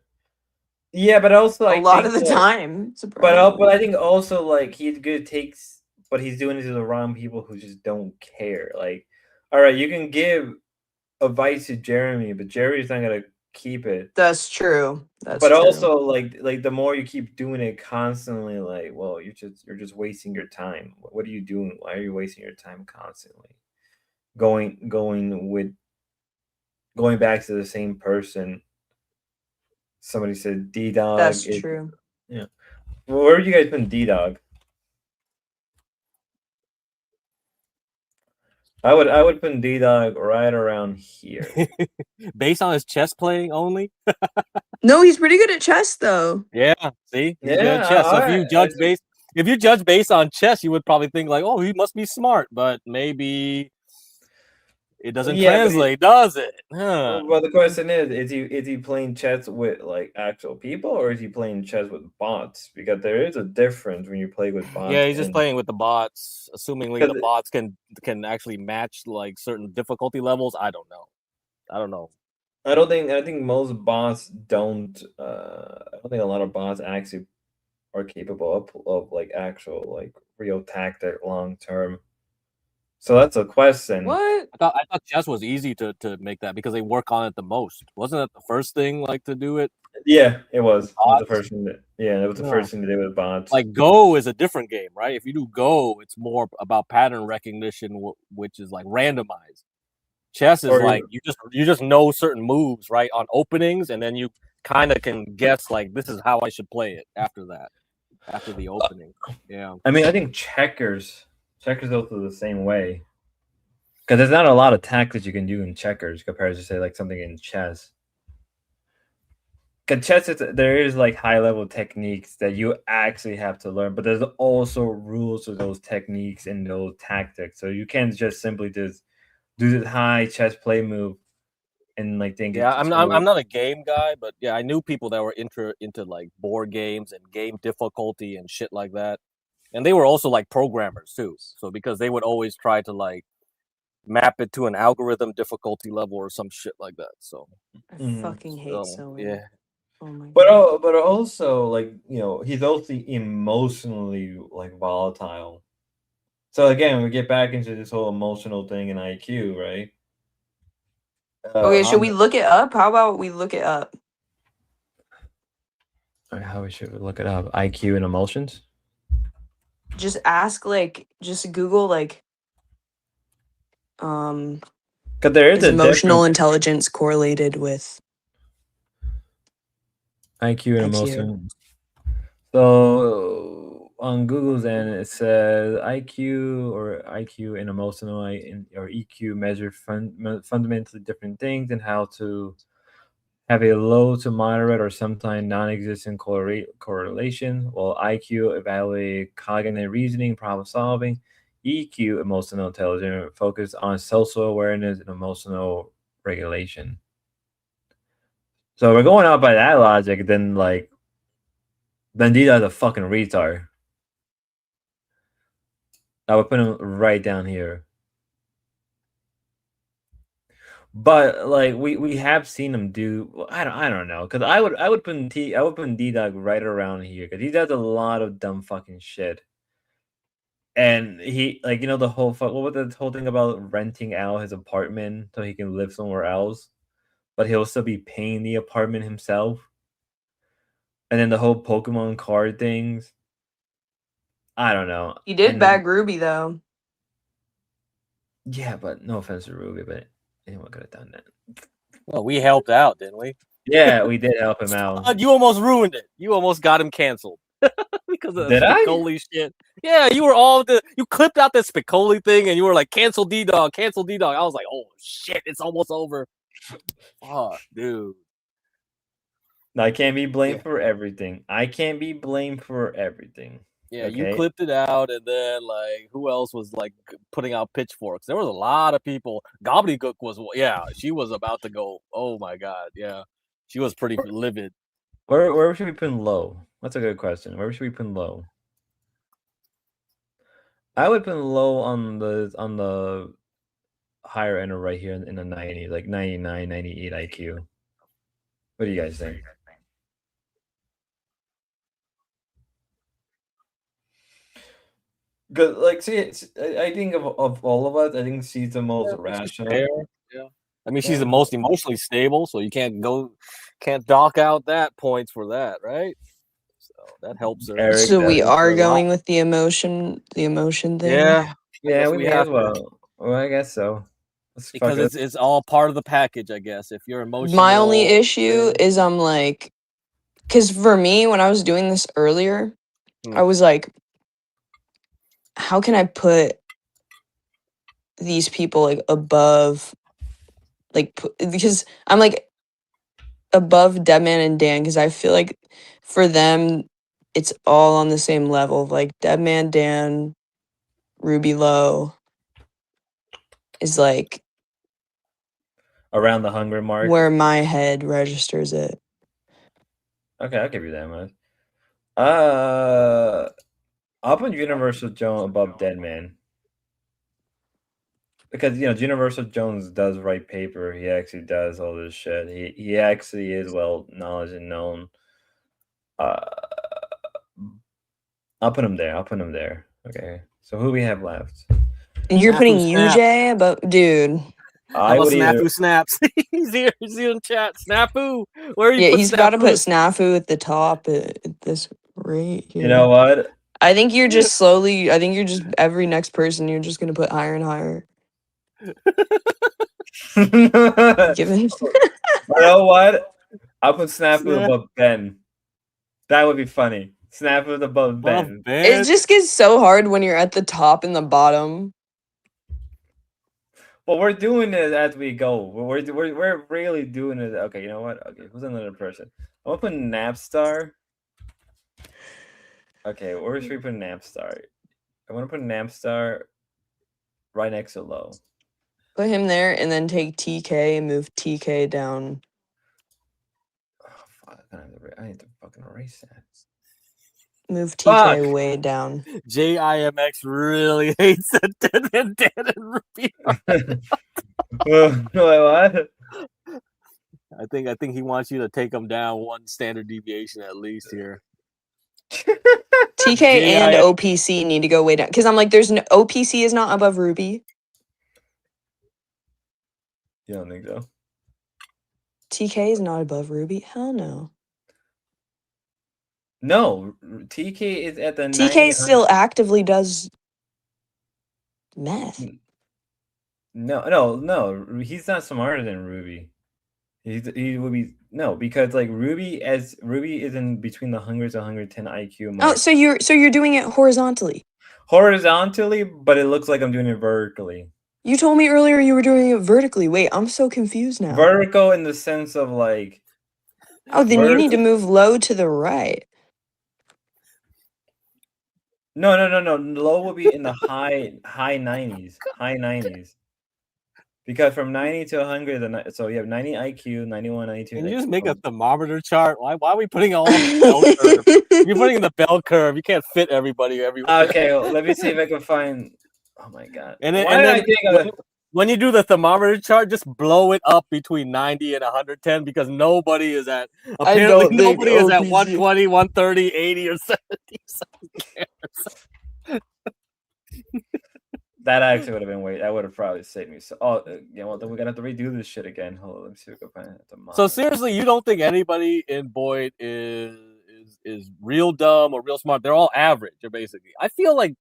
Yeah, but also A lot of the time, but I think also like he's good takes, but he's doing it to the wrong people who just don't care. Like, all right, you can give advice to Jeremy, but Jeremy's not gonna keep it. That's true. But also like the more you keep doing it constantly, like, well, you're just wasting your time. What are you doing? Why are you wasting your time constantly? Going back to the same person. Somebody said D Dog. That's true. Yeah. Well, where would you guys put D Dog? I would put D Dog right around here. Based on his chess playing only? No, he's pretty good at chess though. Yeah, see? He's good at chess. So if you judge based on chess, you would probably think like, oh, he must be smart, but maybe it doesn't translate, does it? Huh. Well, the question is he playing chess with like actual people, or is he playing chess with bots? Because there is a difference when you play with bots. Yeah, he's just playing with the bots, assumingly the bots can actually match like certain difficulty levels. I don't know. I think most bots don't. I don't think a lot of bots actually are capable of like actual like real tactic long term. So that's a question. What? I thought chess was easy to make that because they work on it the most. Wasn't it the first thing like to do it? Yeah, it was. It was the first thing it was the first thing to do with bots. Like Go is a different game, right? If you do Go, it's more about pattern recognition, which is like randomized. Chess is like you just know certain moves, right, on openings, and then you kind of can guess like this is how I should play it after that, after the opening. Yeah. I mean, I think checkers also the same way, because there's not a lot of tactics you can do in checkers compared to say like something in chess. Because chess there is like high level techniques that you actually have to learn, but there's also rules to those techniques and those tactics. So you can't just simply just do the high chess play move and like think. Yeah, I'm not a game guy, but yeah, I knew people that were into like board games and game difficulty and shit like that, and they were also like programmers too. So because they would always try to like map it to an algorithm difficulty level or some shit like that. So I fucking hate sewing. Yeah. Oh my God. But also like he's also emotionally like volatile. So again, we get back into this whole emotional thing in IQ, right? Okay, should we look it up? How about we look it up? How should we look it up? IQ and emotions? Just ask just Google because there is emotional intelligence correlated with IQ and emotions. So on Google's end, it says IQ and emotional or EQ measure fundamentally different things and how to have a low to moderate or sometimes non-existent correlation, while IQ evaluate cognitive reasoning, problem solving. EQ, emotional intelligence, focus on social awareness and emotional regulation. So we're going out by that logic, then like Bandito's a fucking retard. I would put him right down here. But like we have seen him do I don't know, because I would put D-Dog right around here because he does a lot of dumb fucking shit. And he like the whole what was the whole thing about renting out his apartment so he can live somewhere else, but he'll still be paying the apartment himself. And then the whole Pokemon card things. I don't know. He did And then, bag Ruby though. yeah, but no offense to Ruby, but anyone could have done that. Well, we helped out, didn't we? Yeah, we did help him out. You almost ruined it. You almost got him canceled because of the Did I? Spicoli shit. Yeah, you clipped out that Spicoli thing, and you were like, "Cancel D-Dog, cancel D-Dog." I was like, "Oh shit, it's almost over." Fuck, dude. No, I can't be blamed for everything. I can't be blamed for everything. Yeah, okay? You clipped it out, and then like, who else was like putting out pitchforks? There was a lot of people. Gobbledygook was, she was about to go. Oh my god, yeah, she was pretty livid. Where should we put low? That's a good question. Where should we put low? I would put low on the higher end right here in the 90s, like 99, 98 IQ. What do you guys think? Because like, see, I think of all of us, I think she's the most rational. Yeah, I mean, she's the most emotionally stable, so you can't dock out that points for that, right? So that helps her. Eric, So we are going with the emotion thing. Yeah, we may as to. well. Well, I guess so. Because it's all part of the package, I guess. If you're emotional, My only issue is I'm like, because for me, when I was doing this earlier, I was like, how can I put these people like above, like, because I'm like above Deadman and Dan, because I feel like for them, it's all on the same level of like Deadman, Dan, Ruby Low is like around the hunger mark where my head registers it. Okay, I'll give you that much. I'll put Universal Jones above Deadman. Because Universal Jones does write paper. He actually does all this shit. He actually is well knowledge and known. I'll put him there. Okay. So who we have left? You're putting UJ, but dude. I would Snafu snaps. he's here in chat. Snafu, where are you? Yeah, he's got to put Snafu at the top at this rate here. You know what? I think you're just slowly. I think you're just every next person. You're just gonna put higher and higher. Given. You know what? I'll put Snafu above Ben. That would be funny. Snafu above Ben. It just gets so hard when you're at the top and the bottom. Well, we're doing it as we go. We're really doing it. Okay, you know what? Okay, who's another person? I'm gonna put Napstar. Okay, where should we put Napstar? I want to put Napstar right next to Low. Put him there and then take TK and move TK down. Oh, fuck. I need to fucking erase that. Move TK way down. JIMX really hates that Deadman Dan and Ruby. What? I think he wants you to take him down one standard deviation at least here. TK and OPC need to go way down because I'm like, there's no OPC is not above Ruby. You don't think so? TK is not above Ruby. Hell no. No, TK is at the. TK still actively does meth. No. He's not smarter than Ruby. He would be because like Ruby is in between the 100 to 110 IQ mark. Oh, so you're doing it horizontally. Horizontally, but it looks like I'm doing it vertically. You told me earlier you were doing it vertically. Wait, I'm so confused now. Vertical in the sense of like. Oh, then you need to move Low to the right. No. Low will be in the high 90s. High 90s. Because from 90 to 100, so you have 90 IQ, 91, 92. Can you just make a thermometer chart? Why are we putting all on the bell curve? If you're putting in the bell curve, you can't fit everybody everywhere. Okay, well, let me see if I can find. Oh my god! And then, Why did I think of when you do the thermometer chart, just blow it up between 90 and 110 because nobody is at apparently nobody is at 120, 130, 80, or 70. That actually would have been way. That would have probably saved me. So, yeah. Well, then we're gonna have to redo this shit again. Hold on, let me see if we can find it. So seriously, you don't think anybody in Boyd is real dumb or real smart? They're all average, basically. I feel like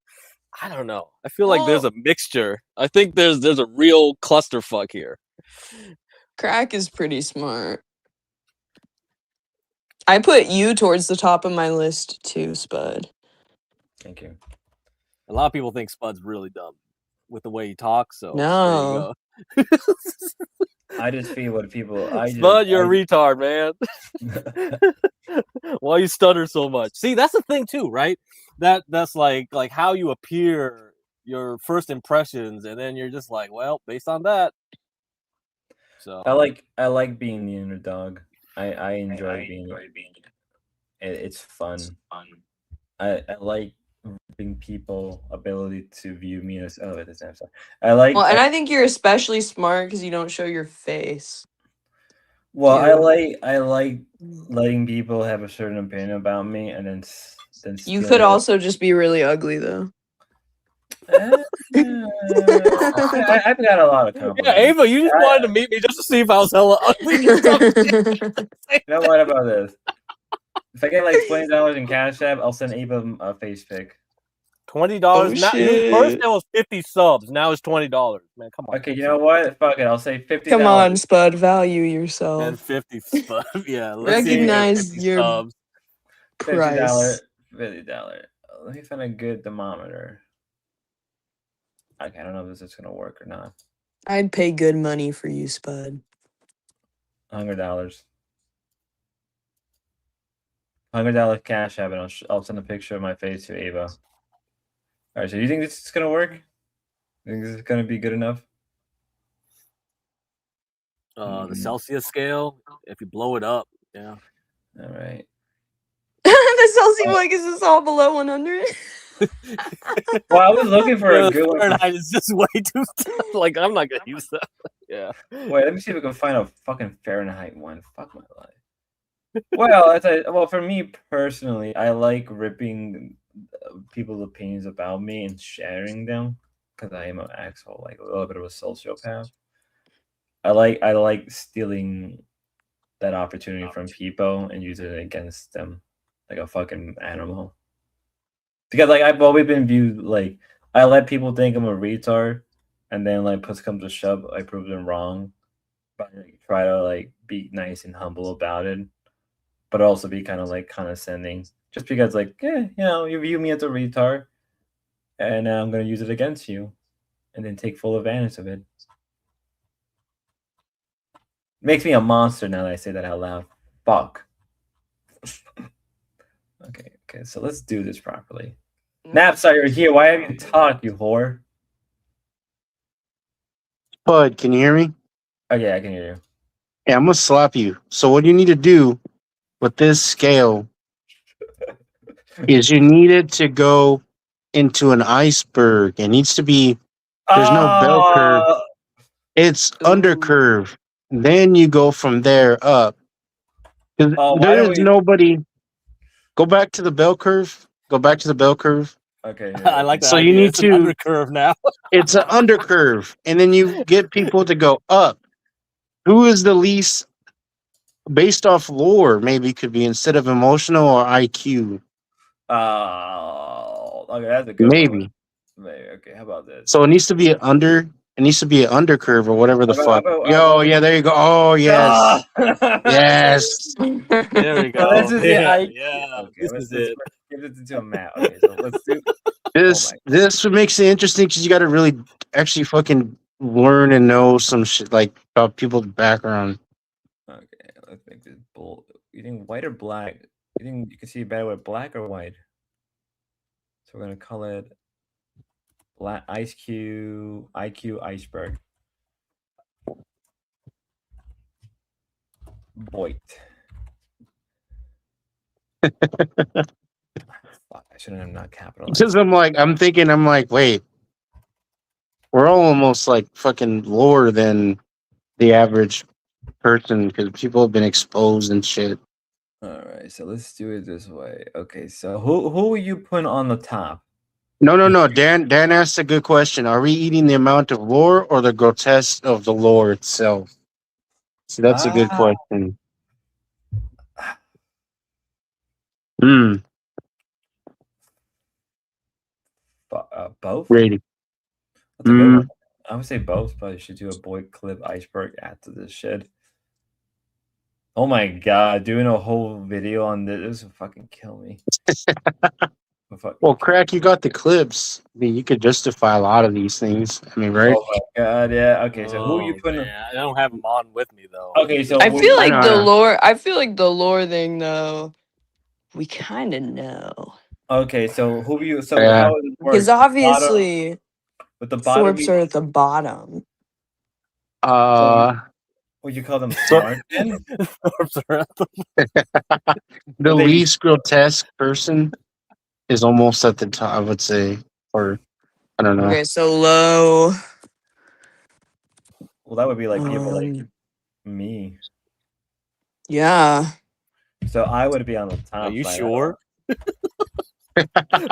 I don't know. I feel like there's a mixture. I think there's a real clusterfuck here. Crack is pretty smart. I put you towards the top of my list too, Spud. Thank you. A lot of people think Spud's really dumb with the way he talks. So no, there you go. I just feel what people. Spud, you're a retard, man. Why you stutter so much? See, that's the thing too, right? That's like how you appear, your first impressions, and then you're just like, well, based on that. So I like being the underdog. I enjoy being. It's fun. I like giving people ability to view me as I like. Well, and I think you're especially smart because you don't show your face. Well, I like letting people have a certain opinion about me, and then you could also just be really ugly though. I've got a lot of compliments. Yeah, Ava, you just wanted to meet me just to see if I was hella ugly. You know what about this? If I get like $20 in Cash App, I'll send Ava a face pic. $20. First it was 50 subs. Now it's $20. Man, come on. Okay, you know what? Fuck it. I'll say $50. Come on, Spud. Value yourself. And 50 Spud. Yeah. Recognize your subs. price. $50. Let me find a good thermometer. Okay, I don't know if this is gonna work or not. I'd pay good money for you, Spud. $100. $100 Cash App, and I'll send a picture of my face to Ava. All right, so you think this is gonna work? You think this is gonna be good enough? The Celsius scale, if you blow it up, yeah. All right. The Celsius is this all below 100? Well, I was looking for a good one. Fahrenheit is just way too tough. Like, I'm not gonna use that. Yeah. Wait, let me see if we can find a fucking Fahrenheit one. Fuck my life. Well, for me personally, I like ripping people's opinions about me and sharing them because I am an asshole, like a little bit of a sociopath. I like stealing that opportunity from people and using it against them like a fucking animal. Because like I've always been viewed like I let people think I'm a retard, and then like push comes to shove, I prove them wrong. But I try to like be nice and humble about it, but also be kind of like condescending, just because like you view me as a retard, and I'm gonna use it against you, and then take full advantage of it. Makes me a monster now that I say that out loud. Fuck. Okay, so let's do this properly. Napstar, you're here. Why have you talked, you whore? Bud, can you hear me? Oh yeah, I can hear you. Yeah, I'm gonna slap you. So what you need to do with this scale is you need it to go into an iceberg. It needs to be there's no bell curve. It's undercurve. Then you go from there up. There is nobody. Go back to the bell curve. Go back to the bell curve. Okay. Yeah. I like that. So idea. you need it's to an undercurve now. It's an undercurve, and then you get people to go up. Who is the least based off lore? Maybe could be instead of emotional or IQ. Okay, that's a good maybe. One. Maybe. Okay, how about this? So it needs to be an under. It needs to be an undercurve or whatever the fuck. Yeah, there you go. Oh yes, yes. There we go. This is yeah. Okay, this is it. Give it into a map. Okay, so let's do this. This makes it interesting because you got to really actually fucking learn and know some shit like about people's background. Okay, let's make this bold. You think white or black? You think you can see better with black or white? So we're gonna call it black IQ iceberg. boyt. Fuck, I shouldn't have not capitalized. Because I'm like, wait, we're all almost like fucking lower than the average person because people have been exposed and shit. All right, so let's do it this way. Okay, so who are you putting on the top? No. Dan asked a good question. Are we eating the amount of lore or the grotesque of the lore itself? So that's a good question. Hmm. Both? Rating. That's a good one. I would say both, but I should do a boy clip iceberg after this shit. Oh my god, doing a whole video on this would fucking kill me. Well, Crack, you got the clips. I mean, you could justify a lot of these things. I mean, right? Oh my god, yeah. Okay, so who are you putting? Man, I don't have them on with me though. Okay, so I feel like the lore. I feel like the lore thing, though. We kind of know. Okay, so who are you? So Yeah. how does it work? Because obviously, with the bottom, Thorpes are at the bottom. Would you call them smart then? Thorpes are at the least grotesque person is almost at the top, I would say, or I don't know. Okay, so low. Well, that would be like people like me. Yeah. So I would be on the top. Are you sure?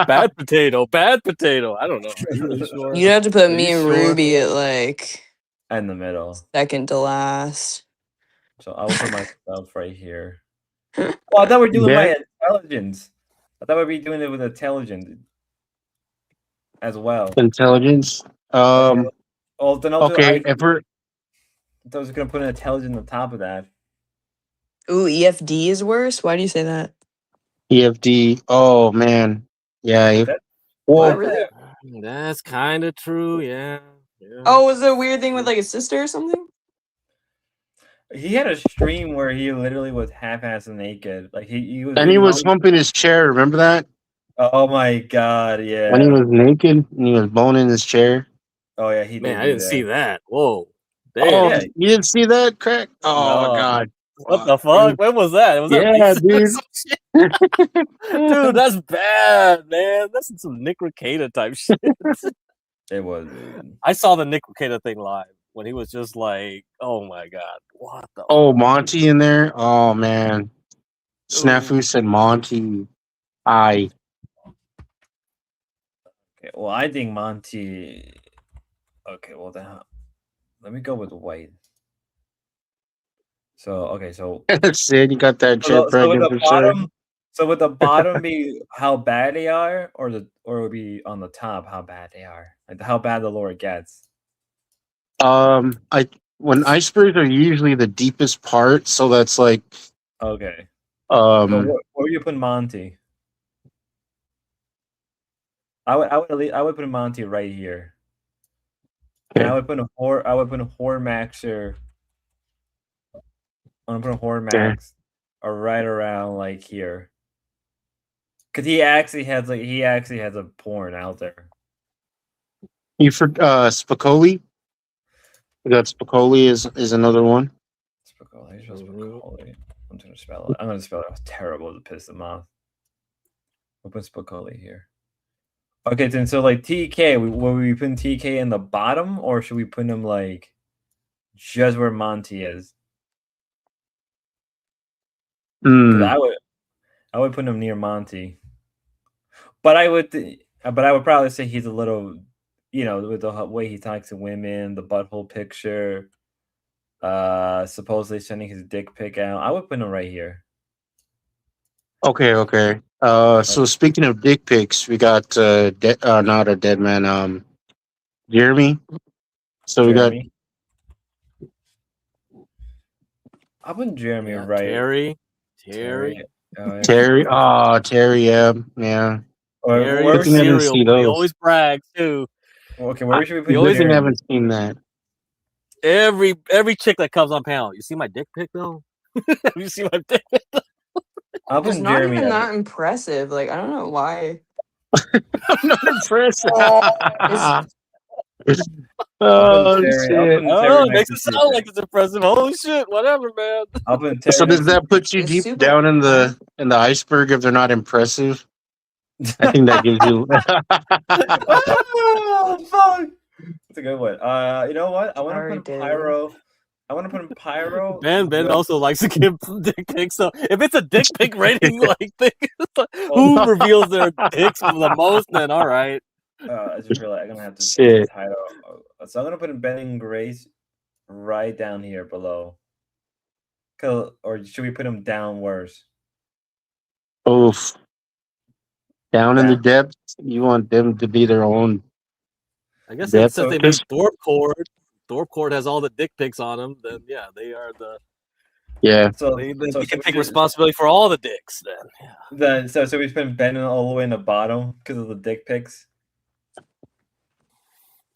Bad potato. I don't know. Are you really sure? You'd have to put me and Ruby at like in the middle, second to last. So I will put myself right here. Well, I thought we were doing my intelligence. I thought we'd be doing it with intelligence as well. Intelligence. Well, then I'll okay. I was gonna put an intelligence on top of that. Ooh, EFD is worse. Why do you say that? EFD. Oh man. Yeah. Well, really? That's kind of true. Yeah. Oh, was it a weird thing with like a sister or something? He had a stream where he literally was half-assed naked. Like he was. And he was humping his chair. Remember that? Oh my god! Yeah. When he was naked and he was boning his chair. Oh yeah, he did. Man, I didn't see that. Whoa. Damn. Oh, you didn't see that, Crack? Oh No. god. What the fuck? When was that? Was that dude. Dude, that's bad, man. That's some Nick Rekieta type shit. It was. I saw the Nick Rekieta thing live when he was just like, "Oh my god, what the?" Oh, Monty in there. Oh man. Snafu said Monty. Okay, well, I think Monty. Okay, well then, let me go with white. So so that's it. You got that chair pregnant for sure. So would the bottom be how bad they are, or would be on the top how bad they are, like how bad the lore gets? When icebergs are usually the deepest part, so that's like. Okay. So where are you putting Monty? I would put Monty right here. Okay. And I would put a Hormaxer. I'm gonna put a Hormax right around like here. Cause he actually has a porn out there. You for Spicoli? We got Spicoli is another one. Spicoli. I'm gonna spell it. I'm gonna spell it terrible to piss them off. We'll put Spicoli here. Okay, then so like TK, will we put TK in the bottom, or should we put him like just where Monty is? I would put him near Monty, but I would probably say he's a little, with the way he talks to women, the butthole picture, supposedly sending his dick pic out. I would put him right here. Okay. So speaking of dick pics, we got not a dead man, Jeremy. So Jeremy. I put Jeremy right. Terry. Terry. Oh, Terry. Yeah. Terry serial, he always brags too. Okay, where should we put? The only thing I haven't seen that. Every chick that comes on panel, you see my dick pic though. Have you seen my dick pic? It's not even that impressive. Like I don't know why. I'm not impressed. Oh Terry. I'll shit! put I don't Terry know. It next makes to it sound like TJ. it's impressive. Holy shit! Whatever, man. I'll put Terry So does next to that put you It's deep super. down in the iceberg if they're not impressive? I think that gives you. Oh, fuck. That's a good one. You know what? I want to Sorry, put dude. Pyro. I want to put him Pyro. Ben also likes to give dick pics. So if it's a dick pic rating like thing, Oh, who reveals their dicks the most? Then all right. I just realized I'm gonna have to change the Shit. title. So I'm gonna put Ben and Grace right down here below. Or should we put him down worse? Oof. Down in the Down. depths, you want them to be their own I guess since depth. they made Thorpe Court has all the dick pics on them. Then yeah, they are the. Yeah. So They so can we take should, responsibility for all the dicks. Then yeah. so we put Ben all the way in the bottom because of the dick pics.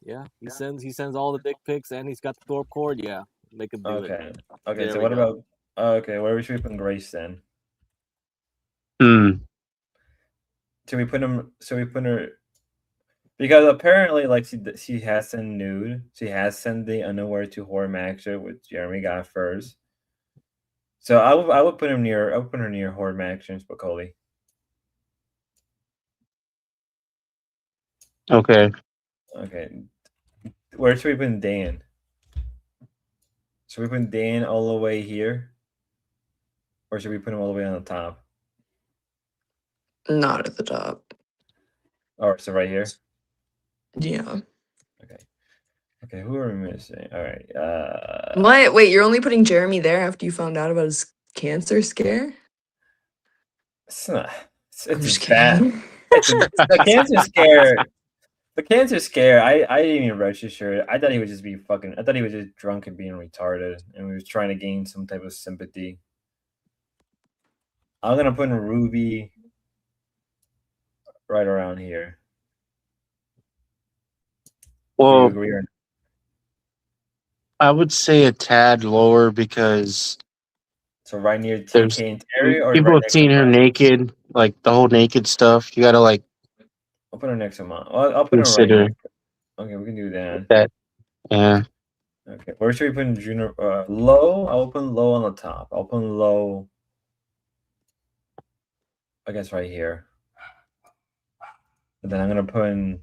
Yeah, he sends all the dick pics, and he's got the Thorpe Court. Yeah, make him do it. Okay. Okay. There So we what go. about? Okay. Where should we put Grace then? Hmm. Should we put him? Should we put her? Because apparently, like she has sent nude. She has sent the underwear to Horror Maxer, which Jeremy got first. So I would put him near. I would put her near Horror Maxer and Spicoli. Okay. Okay. Where should we put Dan? Should we put Dan all the way here? Or should we put him all the way on the top? Not at the top. Or so right here? Yeah. Okay. Okay, who are we missing? All right. What? Wait, you're only putting Jeremy there after you found out about his cancer scare? It's not. I'm It's just bad. kidding. The cancer scare. The cancer scare. I didn't even register it. I thought he would just be fucking. I thought he was just drunk and being retarded, and we was trying to gain some type of sympathy. I'm gonna put in Ruby right around here. Do you Well, agree or I would say a tad lower because so right near there's TK and Terry, or people right have next to seen her mine? naked, like the whole naked stuff. You gotta like I'll put her next to mine. I'll put her right consider here. Okay, we can do that. that. Yeah. Okay, where should we put Junior? Low. I'll put low on the top. I'll put low. I guess right here. And then I'm gonna put in.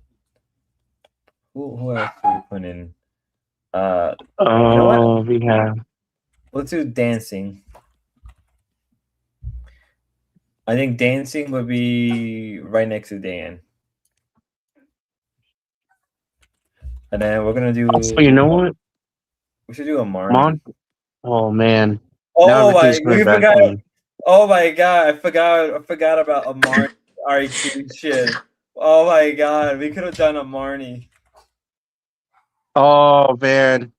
Who else do we put in? You know what? We have. Let's do dancing. I think dancing would be right next to Dan. And then we're gonna do. Also, you know what? We should do a Mon. Oh man. Now Oh my! everything's coming We back forgot. to me. Oh my god! I forgot about a Marnie RQ shit. Oh my god! We could have done a Marnie. Oh man.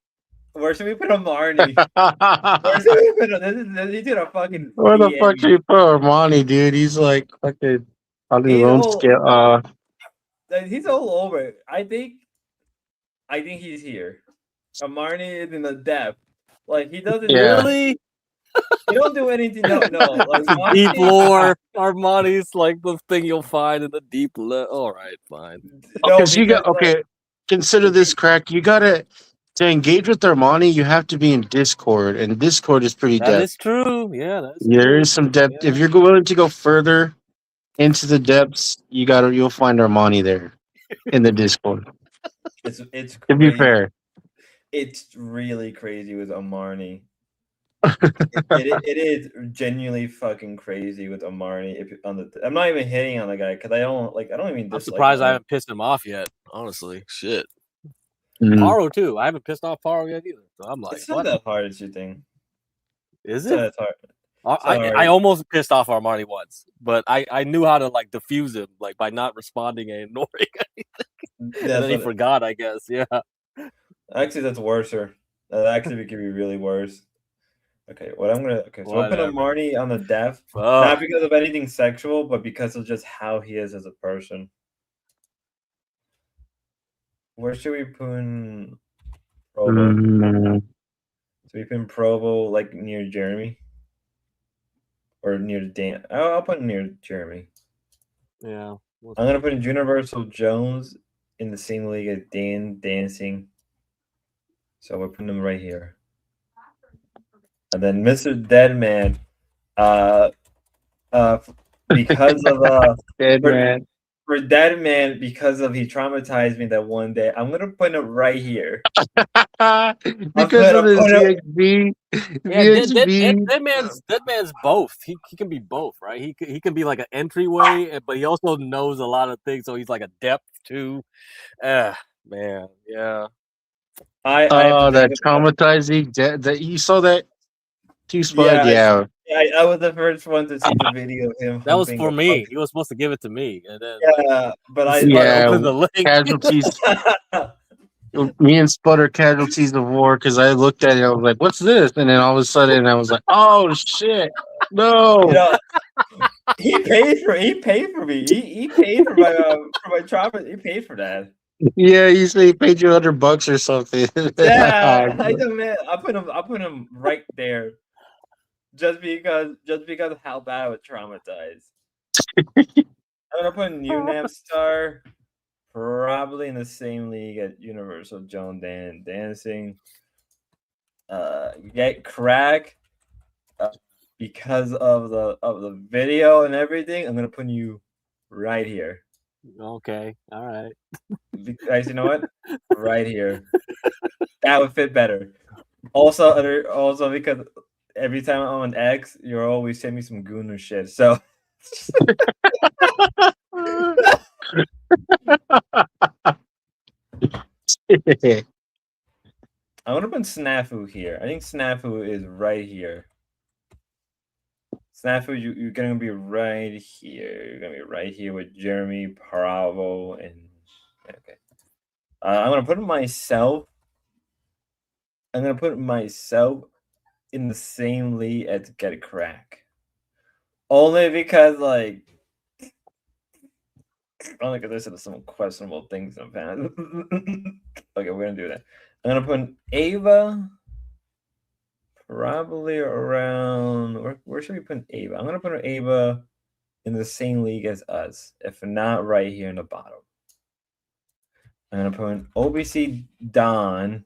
Where should we put a Marnie? Where should we put a? He's gonna fucking. Where the DM fuck should me. you put Armani, dude? He's like fucking on his He's own all. scale. He's all over it. I think he's here. Marnie is in the depth. Like he doesn't. Yeah. Really? He don't do anything. No. Like Deep Marnie, lore. Armani's like the thing you'll find in the deep lore. All right, fine. no, Because you got like, okay. Consider this, crack. You gotta to engage with Armani. You have to be in Discord, and Discord is pretty That depth. is true. Yeah, that's There true. is some depth. Yeah. If you're willing to go further into the depths, you'll find Armani there in the Discord. it's To be crazy. fair, It's really crazy with Amarni. it is genuinely fucking crazy with Amarni. I'm not even hitting on the guy because I don't even. I'm surprised I haven't pissed him off yet. Honestly, shit. Paro too. I haven't pissed off Paro yet either. So I'm like, it's not what? that hard as you think. Is It's not it? that hard. I almost pissed off Armani once, but I knew how to like diffuse him like by not responding and ignoring anything. And then he forgot, I guess. Yeah. Actually, that's worser. That actually could be really worse. Okay, so I'll put Amarni on the depth, not because of anything sexual, but because of just how he is as a person. Where should we put in Provo? So we put Provo like near Jeremy, or near Dan. I'll put him near Jeremy. Yeah. I'm gonna put in Universal Jones in the same league as Dan dancing. So we're putting him right here. And then Mr. Deadman, because of Dead man. for Deadman, because of he traumatized me that one day, I'm gonna put him right here. Because of this put him, VXB. Yeah, VXB. that man's both. He can be both, right? He can be like an entryway, but he also knows a lot of things, so he's like a depth too. Man, yeah. I have to Oh, think that about traumatizing. That you saw that too, Spud? yeah, Yeah. I was the first one to see the video of him That was humping for a me. fucking He was supposed to give it to me, and then yeah, but like I Spud Yeah. opened the link. Casualties. Me and Spud are casualties of war because I looked at it. I was like, "What's this?" And then all of a sudden, I was like, "Oh shit! No!" you know, he paid for me. He paid for my trauma. He paid for that. Yeah, you say he paid you $100 or something. Yeah, I admit, I put him right there, just because of how bad I was traumatized. I'm gonna put UNAP star probably in the same league as Universal Joan Dancing. Get crack because of the video and everything. I'm gonna put you right here. Okay, all right. Guys, you know what? Right here. That would fit better. Also because every time I'm on X, you're always sending me some gooner shit. So I want to put Snafu here. I think Snafu is right here. Snafu, you're gonna be right here. You're gonna be right here with Jeremy, Bravo, and okay. I'm gonna put myself. I'm gonna put myself in the same league as Get Crack. Only because only because there's some questionable things in the past. Okay, we're gonna do that. I'm gonna put Ava probably around where should we put Ava? I'm gonna put Ava in the same league as us, if not right here in the bottom. I'm gonna put OBC Don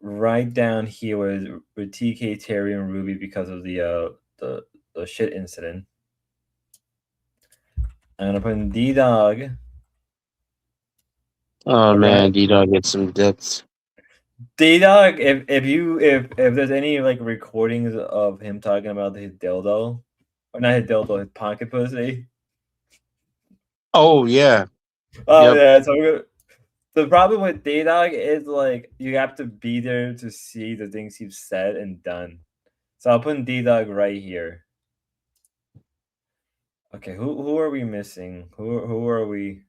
right down here with TK, Terry, and Ruby because of the shit incident. I'm gonna put in D Dog. Oh man, D-Dog gets some depths. D Dog, if there's any like recordings of him talking about his dildo, or not his dildo, his pocket pussy. Oh yeah. Oh Yep. yeah, so the problem with D Dog is like you have to be there to see the things he's said and done. So I'll put D Dog right here. Okay, who are we missing? Who are we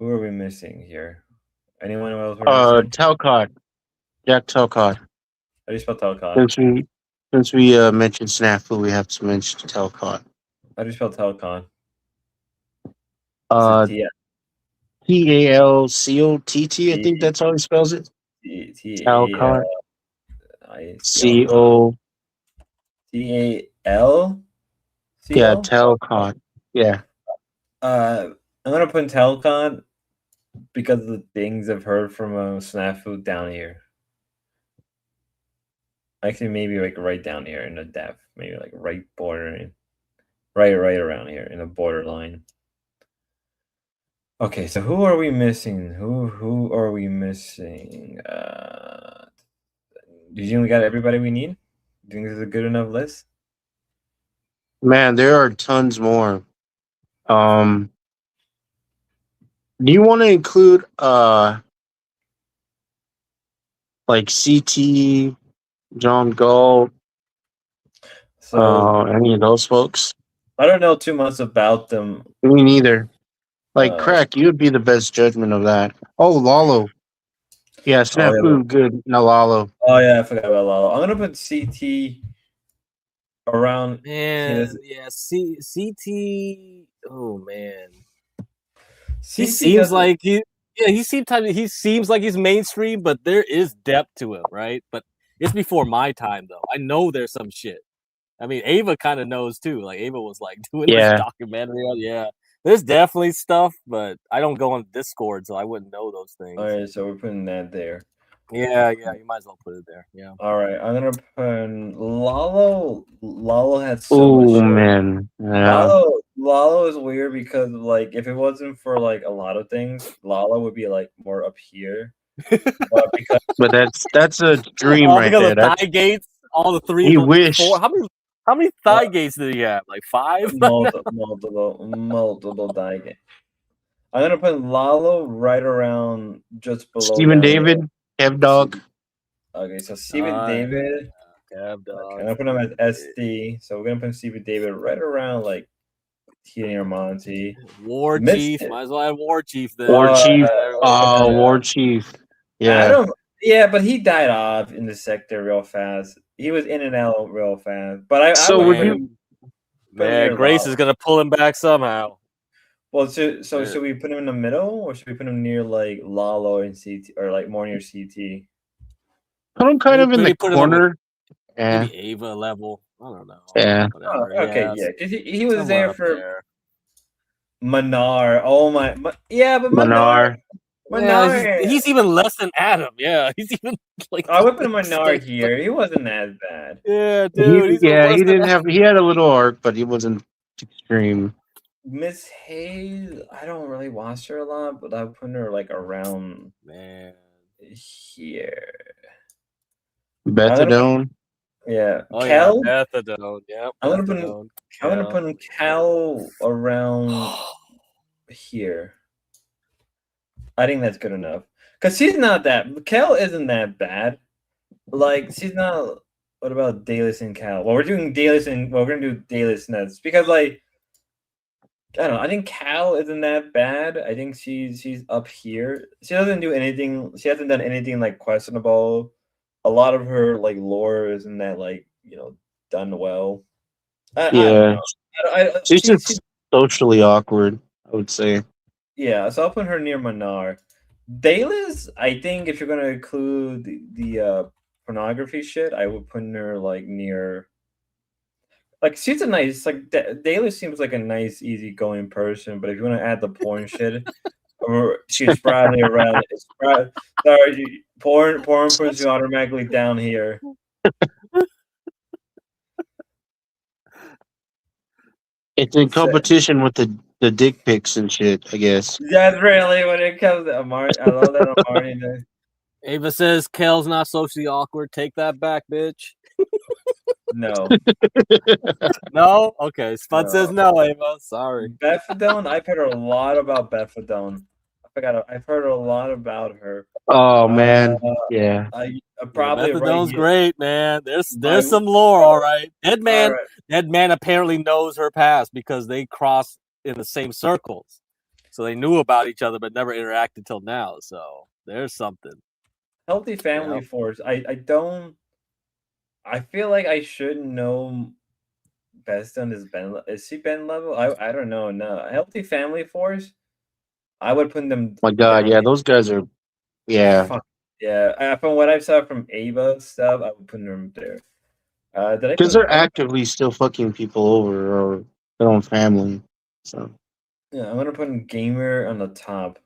missing here? Anyone else we're missing? Talcott. Jack Talcott. How do you spell Talcott? Since we mentioned Snafu, we have to mention Talcott. How do you spell Talcott? Talcott. I think that's how he spells it. Talcott. CO. TAL. Yeah, Talcott. Yeah. I'm gonna put Talcott because of the things I've heard from Snafu down here. Actually, maybe like right down here in the depth, maybe like right bordering, right around here in the borderline. Okay, so who are we missing? Who are we missing? Do you think we got everybody we need? Do you think this is a good enough list? Man, there are tons more. Do you want to include like CT, John Galt, So any of those folks? I don't know too much about them. Me neither. Like Crack, you would be the best judgment of that. Oh, Lalo. Yeah, Snafu, good. No, Lalo. Oh yeah, I forgot about Lalo. I'm gonna put CT around. Man, yeah, CT. Oh man, he CT seems like he seems like he's mainstream, but there is depth to him, right? But it's before my time, though. I know there's some shit. I mean, Ava kind of knows too. Like Ava was like doing this documentary on. Yeah, there's definitely stuff, but I don't go on Discord, so I wouldn't know those things. All right, so we're putting that there. Yeah, you might as well put it there. Yeah. All right, I'm gonna put Lalo. Lalo had so much Oh shit. man, yeah. Lalo is weird because like if it wasn't for like a lot of things, Lalo would be like more up here. But because But that's a dream All right because there. of thigh That's gates, all the three, he four. wished. How many thigh gates did he have? Like 5? multiple die. I'm gonna put Lalo right around just below Stephen down here. David, Kev Dog. Okay, so Steven David. Cab Okay, dog. I'm gonna put him as SD. So we're gonna put Steven David right around like Tina or Monty. War Missed Chief. it. Might as well have War Chief then. War Chief. Yeah. War Chief. Yeah. Adam. Yeah, but he died off in the sector real fast. He was in and out real fast. But I So would would put you? him Man, near Grace Lalo. is gonna pull him back somehow. Well, so should we put him in the middle, or should we put him near like Lalo and CT, or like more near CT? Put him kind of in the Put him corner. Yeah. maybe Ava level. I don't know. Yeah. Whatever. Okay, yeah, because he was somewhere there up for there. Manar. Oh my, yeah, but Manar. Yeah, he's even less than Adam. Yeah, he's even like. I would put Manar here. He wasn't as bad. Yeah, dude. He's Yeah, he worse than didn't have. He had a little arc, but he wasn't extreme. Miss Hayes, I don't really watch her a lot, but I would put her like around here. Bethadone. Yeah, Oh Kel. yeah, Bethadone. Yep. I'm gonna put Cal around here. I think that's good enough. Cause she's not that Cal isn't that bad. Like she's not. What about Dalis and Cal? Well, we're doing Dalis and we're gonna do Dalis next because like I don't know. I think Cal isn't that bad. I think she's up here. She doesn't do anything. She hasn't done anything like questionable. A lot of her like lore isn't that like done well. I don't know. She's just socially awkward, I would say. Yeah, so I'll put her near Manar. Dalis, I think if you're gonna include the pornography shit, I would put her like near. Like she's a nice Dalis seems like a nice, easygoing person, but if you want to add the porn shit, or she's probably around. Sorry, porn puts you automatically down here. It's in competition with the dick pics and shit, I guess. That's really when it comes to Amari. I love that Amari. Ava says Kel's not socially awkward. Take that back, bitch. No. No? Okay. Spud says no, Ava. Sorry. Bethadone, I've heard a lot about Bethadone. I've heard a lot about her. Oh man. Yeah. Probably Bethadone's right great, man. There's some lore, all right. Dead man apparently knows her past because they crossed in the same circles. So they knew about each other but never interacted till now. So there's something. Healthy Family Force. I feel like I should know best on is she Ben level? I don't know. No. Healthy Family Force. I would put them. My God, yeah, those guys are. Yeah. Yeah, from what I saw from Ava stuff, I would put them there. Because they're actively still fucking people over or their own family. So. Yeah, I'm gonna put Gamer on the top.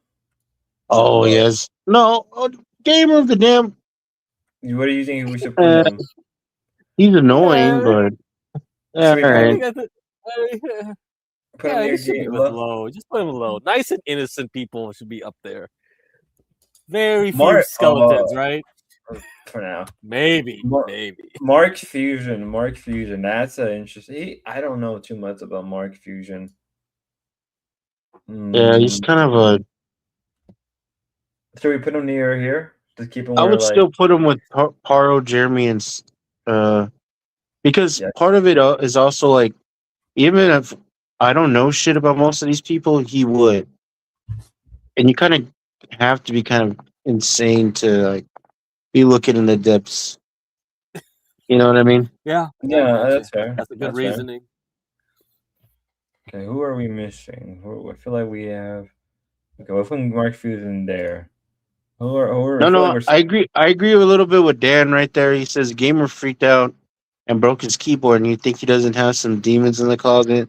Oh yes. No, Gamer of the damn. What do you think we should put him? He's annoying, but all right. He should be low. Just put him low. Nice and innocent people should be up there. Very few skeletons, right? For now, maybe. Mark Fusion. That's interesting. I don't know too much about Mark Fusion. Yeah, he's kind of a. Should we put him near here? To keep him. I would still put him with Paro, Jeremy, and because part of it is also like, even if I don't know shit about most of these people, he would, and you kind of have to be kind of insane to like be looking in the depths. You know what I mean? Yeah, that's fair. That's a good reasoning. Okay, who are we missing? I feel like we have. Okay, we'll put Mark Fusion there. No, I agree. I agree a little bit with Dan right there. He says Gamer freaked out and broke his keyboard, and you think he doesn't have some demons in the closet?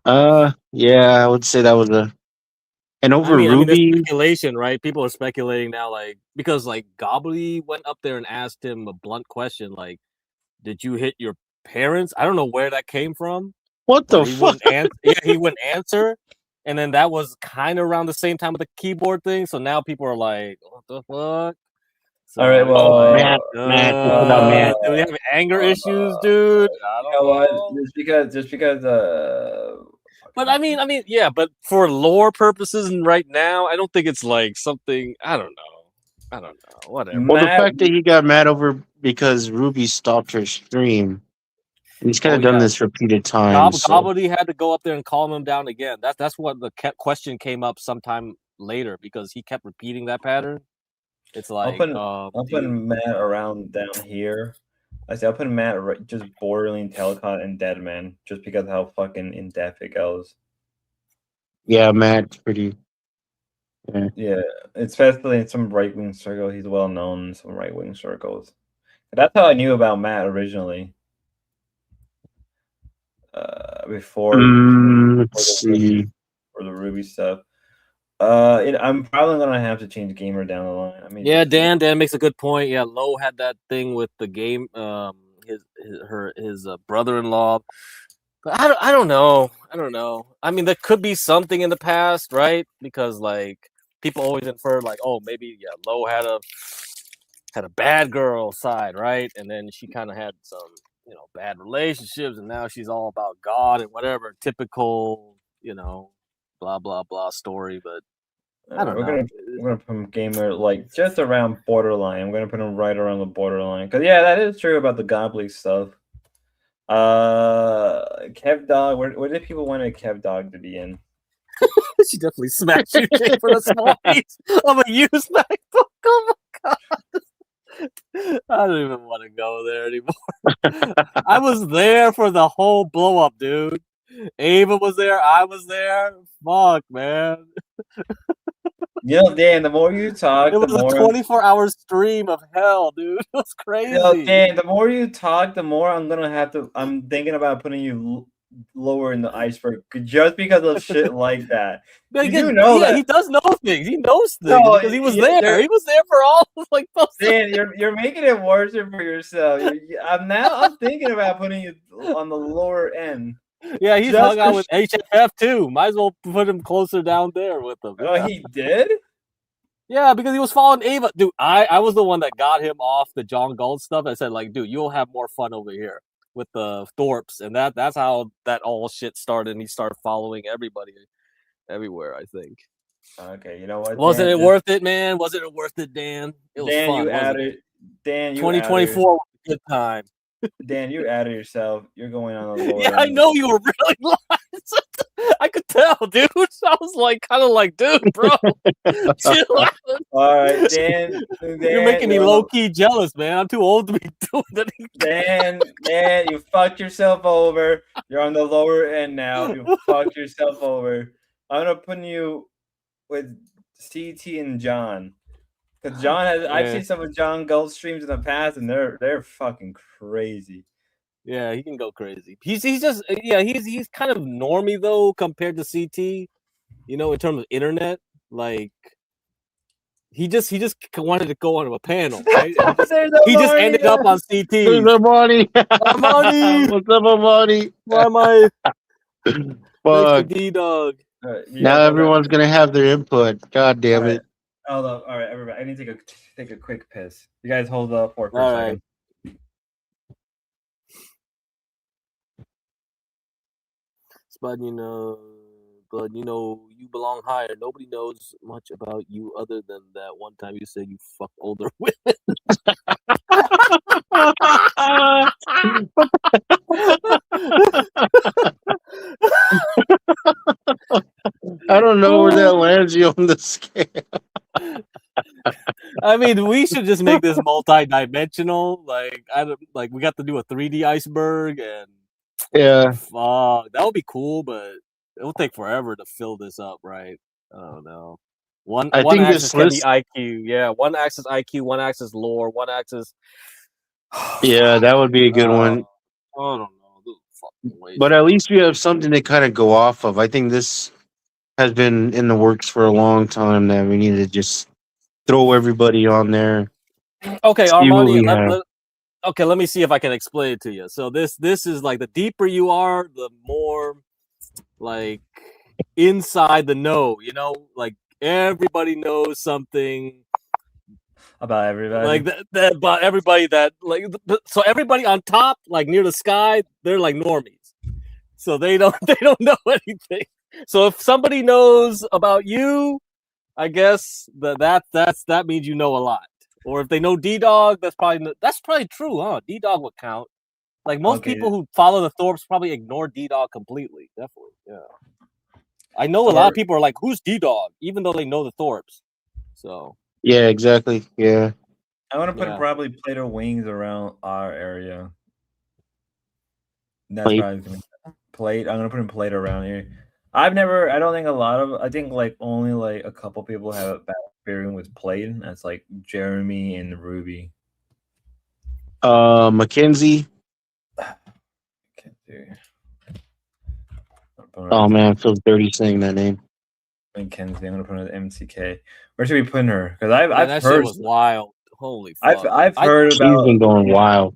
Yeah, I would say that was And over I mean, there's Ruby, speculation, right? People are speculating now, like because like Gobbly went up there and asked him a blunt question, like, "Did you hit your parents?" I don't know where that came from, what but the he fuck? wouldn't answer. Yeah, he wouldn't answer. And then that was kind of around the same time with the keyboard thing. So now people are like, "What the fuck?" All right, So it's Oh, like, Matt, it's about Matt. do we have anger issues, dude? I you don't know what? know. Just because But I mean, yeah. But for lore purposes, and right now, I don't think it's like something. I don't know. Whatever. Well, the Matt, fact that he got mad over because Ruby stopped her stream, and he's kind Oh of done yeah, this repeated times. So. Gobbly had to go up there and calm him down again. That's what the question came up sometime later because he kept repeating that pattern. It's like, I'll put Matt around down here. I say I'll put Matt just bordering Telecon and Deadman just because of how fucking in depth it goes. Yeah, Matt's pretty. Yeah. Yeah, especially in some right wing circles. He's well known in some right wing circles. That's how I knew about Matt originally. Before Let's see. For the Ruby stuff. I'm probably gonna have to change gamer down the line. I mean, yeah, Dan makes a good point. Yeah, Lowe had that thing with the game, his brother-in-law. But I don't know. I mean, there could be something in the past, right? Because like people always infer like, oh, maybe Lowe had a bad girl side, right? And then she kind of had some, bad relationships, and now she's all about God and whatever, typical, blah blah blah story. But I don't know. We're gonna put him gamer like just around borderline. I'm gonna put him right around the borderline because that is true about the Gobbly stuff. Kev Dog, where did people want a Kev Dog to be in? She definitely smashed you Jake, for the small piece of a used MacBook. Oh my god. I don't even want to go there anymore. I was there for the whole blow up, dude. Ava was there. I was there. Fuck, man. Dan, the more you talk, it was the more a 24-hour stream of hell, dude. It was crazy. Dan, the more you talk, the more I'm thinking about putting you lower in the iceberg just because of shit like that. You do know that he does know things. He knows things because he was there. He was there for all like those. Dan, you're making it worse for yourself. I'm thinking about putting you on the lower end. Yeah, he's hung out with HFF too. Might as well put him closer down there with them. Oh, he did? Yeah, because he was following Ava. Dude, I was the one that got him off the John Galt stuff. I said, like, dude, you'll have more fun over here with the Thorpes. And that's how that all shit started. And he started following everybody everywhere, I think. Okay, you know what? Wasn't it worth it, man? Wasn't it worth it, Dan? It was fun. Dan, 2024 was a good time. Dan, you added yourself. You're going on the lower Yeah, I know you were really lying. I could tell, dude. I was like, kind of like, dude, bro. Chill out. All right, Dan. You're making me low key jealous, man. I'm too old to be doing that. Dan, you fucked yourself over. You're on the lower end now. You fucked yourself over. I'm gonna put you with CT and John. Because John I've seen some of John Galt streams in the past, and they're fucking crazy. Yeah, he can go crazy. He's just he's kind of normie though compared to CT. In terms of internet, like he just wanted to go on a panel, right? he just ended up on CT. There's Armani. Armani. What's up, Armani? Why am I? Fuck. D-Dog. Now everyone's gonna have their input. God damn it. Hold up. All right, everybody. I need to take a quick piss. You guys hold up for a second. But you belong higher. Nobody knows much about you other than that one time you said you fuck older women. I don't know where that lands you on the scale. I mean, we should just make this multi-dimensional. Like we got to do a 3D iceberg, and that would be cool, but it will take forever to fill this up, right? I don't know. One axis can be IQ, yeah. One axis IQ, one axis lore, one axis. Yeah, that would be a good one. I don't know. But at least we have something to kind of go off of. I think this has been in the works for a long time that we need to just throw everybody on there. Okay, See what Armani, we have. okay, let me see if I can explain it to you. So this is like the deeper you are, the more like inside the know, you know, like everybody knows something About everybody. like that about everybody that like so everybody on top, like near the sky, they're like normies. So they don't they don't know anything. So if somebody knows about you, I guess that means you know a lot. Or if they know D-Dog, that's probably true, huh? D-Dog would count. Like most Okay. people who follow the Thorpes probably ignore D-Dog completely. Definitely, yeah. I know a So lot of people are like, "Who's D-Dog?" Even though they know the Thorpes. So Yeah, exactly. Yeah. I'm gonna put yeah. probably Play-Doh wings around our area. That's Plate. probably gonna be plate. I'm gonna put in Play-Doh around here. I don't think a lot of. I think like only like a couple people have a bad experience with plate. That's like Jeremy and Ruby. Mackenzie. Can't do. Oh man, it feels dirty saying that name. Mackenzie. I'm gonna put her at MCK. Where should we put her? Because Man, I've that shit heard. was wild. Holy fuck! I've heard She's about. been going wild.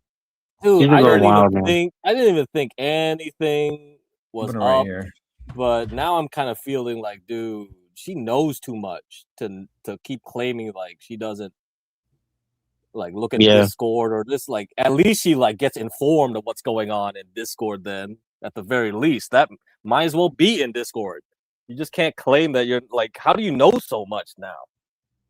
Dude, She's been going wild, man. I didn't even think anything I'm was putting her right up. here. But now I'm kind of feeling like, dude, she knows too much to keep claiming like she doesn't like look at Yeah. Discord or this. Like at least she like gets informed of what's going on in Discord. Then at the very least, that might as well be in Discord. You just can't claim that you're like. How do you know so much now?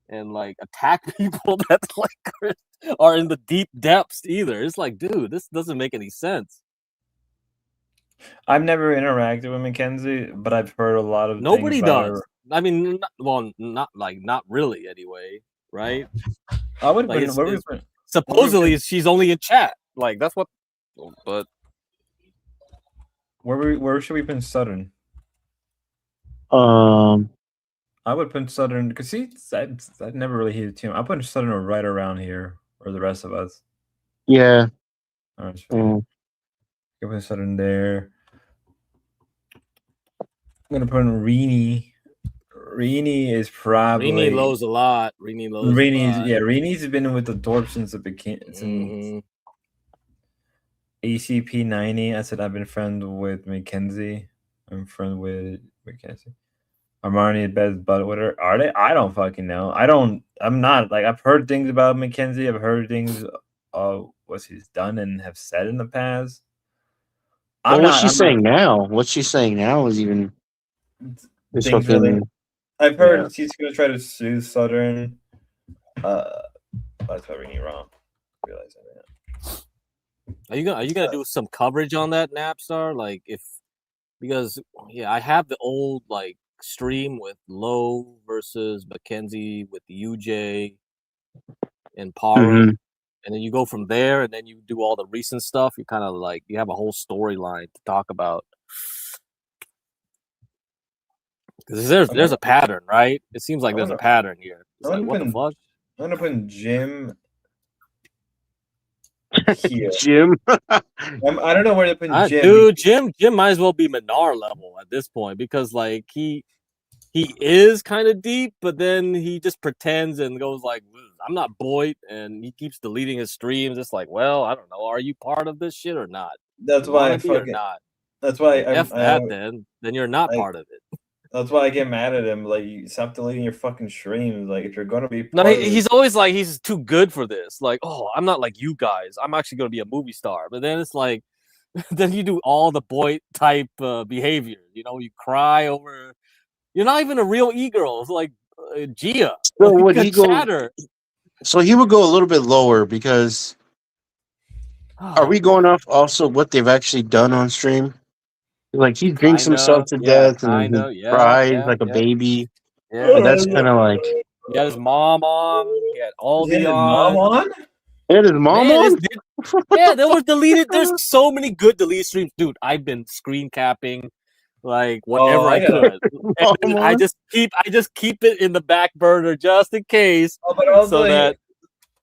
And like attack people that like are in the deep depths either. It's like, dude, this doesn't make any sense. I've never interacted with Mackenzie, but I've heard a lot of Nobody things about does. her. I mean, not really anyway, right? I would Like put. Where we put? supposedly she's only in chat. Like that's what. But Where should we put Southern? I would put Southern because I've never really hated him. I put Southern right around here, or the rest of us. Yeah. All right, give put Southern there. I'm gonna put in Reenie. Reenie is probably Rini lows a lot. Reenie's been with the Dorp since the beginning. ACP 90. I said I've been friends with Mackenzie. I'm friend with Mackenzie. Armani best butt with her. Are they? I don't fucking know. I'm not like I've heard things about Mackenzie. I've heard things what she's done and have said in the past. What's she saying now? What she's saying now is even things really. I've heard she's gonna try to sue Southern. That's probably wrong. Realize that. Are you gonna do some coverage on that Napstar? Like because I have the old like stream with Low versus Mackenzie with UJ and Paro, and then you go from there, and then you do all the recent stuff. You kind of like you have a whole storyline to talk about. Because there's a pattern, right? It seems like there's a pattern here. It's like, what the fuck? I'm gonna put Jim here. Jim. I don't know where to put Jim. Dude, Jim might as well be Minar level at this point because like he is kind of deep, but then he just pretends and goes like, "I'm not boyt," and he keeps deleting his streams. It's like, well, I don't know. Are you part of this shit or not? That's why I fucking. Not. That's why then you're not part of it. That's why I get mad at him. Like, stop deleting your fucking streams. Like, if you're gonna be, he's always like he's too good for this. Like, oh, I'm not like you guys. I'm actually gonna be a movie star. But then it's like, then you do all the boy type behavior. You know, you cry over. You're not even a real e-girl. It's like Gia. So would he go? So he would go a little bit lower because. Are we going off also what they've actually done on stream? Like he drinks himself to death and he cries like a baby. Yeah, but that's kind of like. He had his mom on. He had Aldi on. He had his mom on. Yeah, they were deleted. There's so many good deleted streams, dude. I've been screen capping, like whatever I could. And I just keep it in the back burner just in case. But also, so that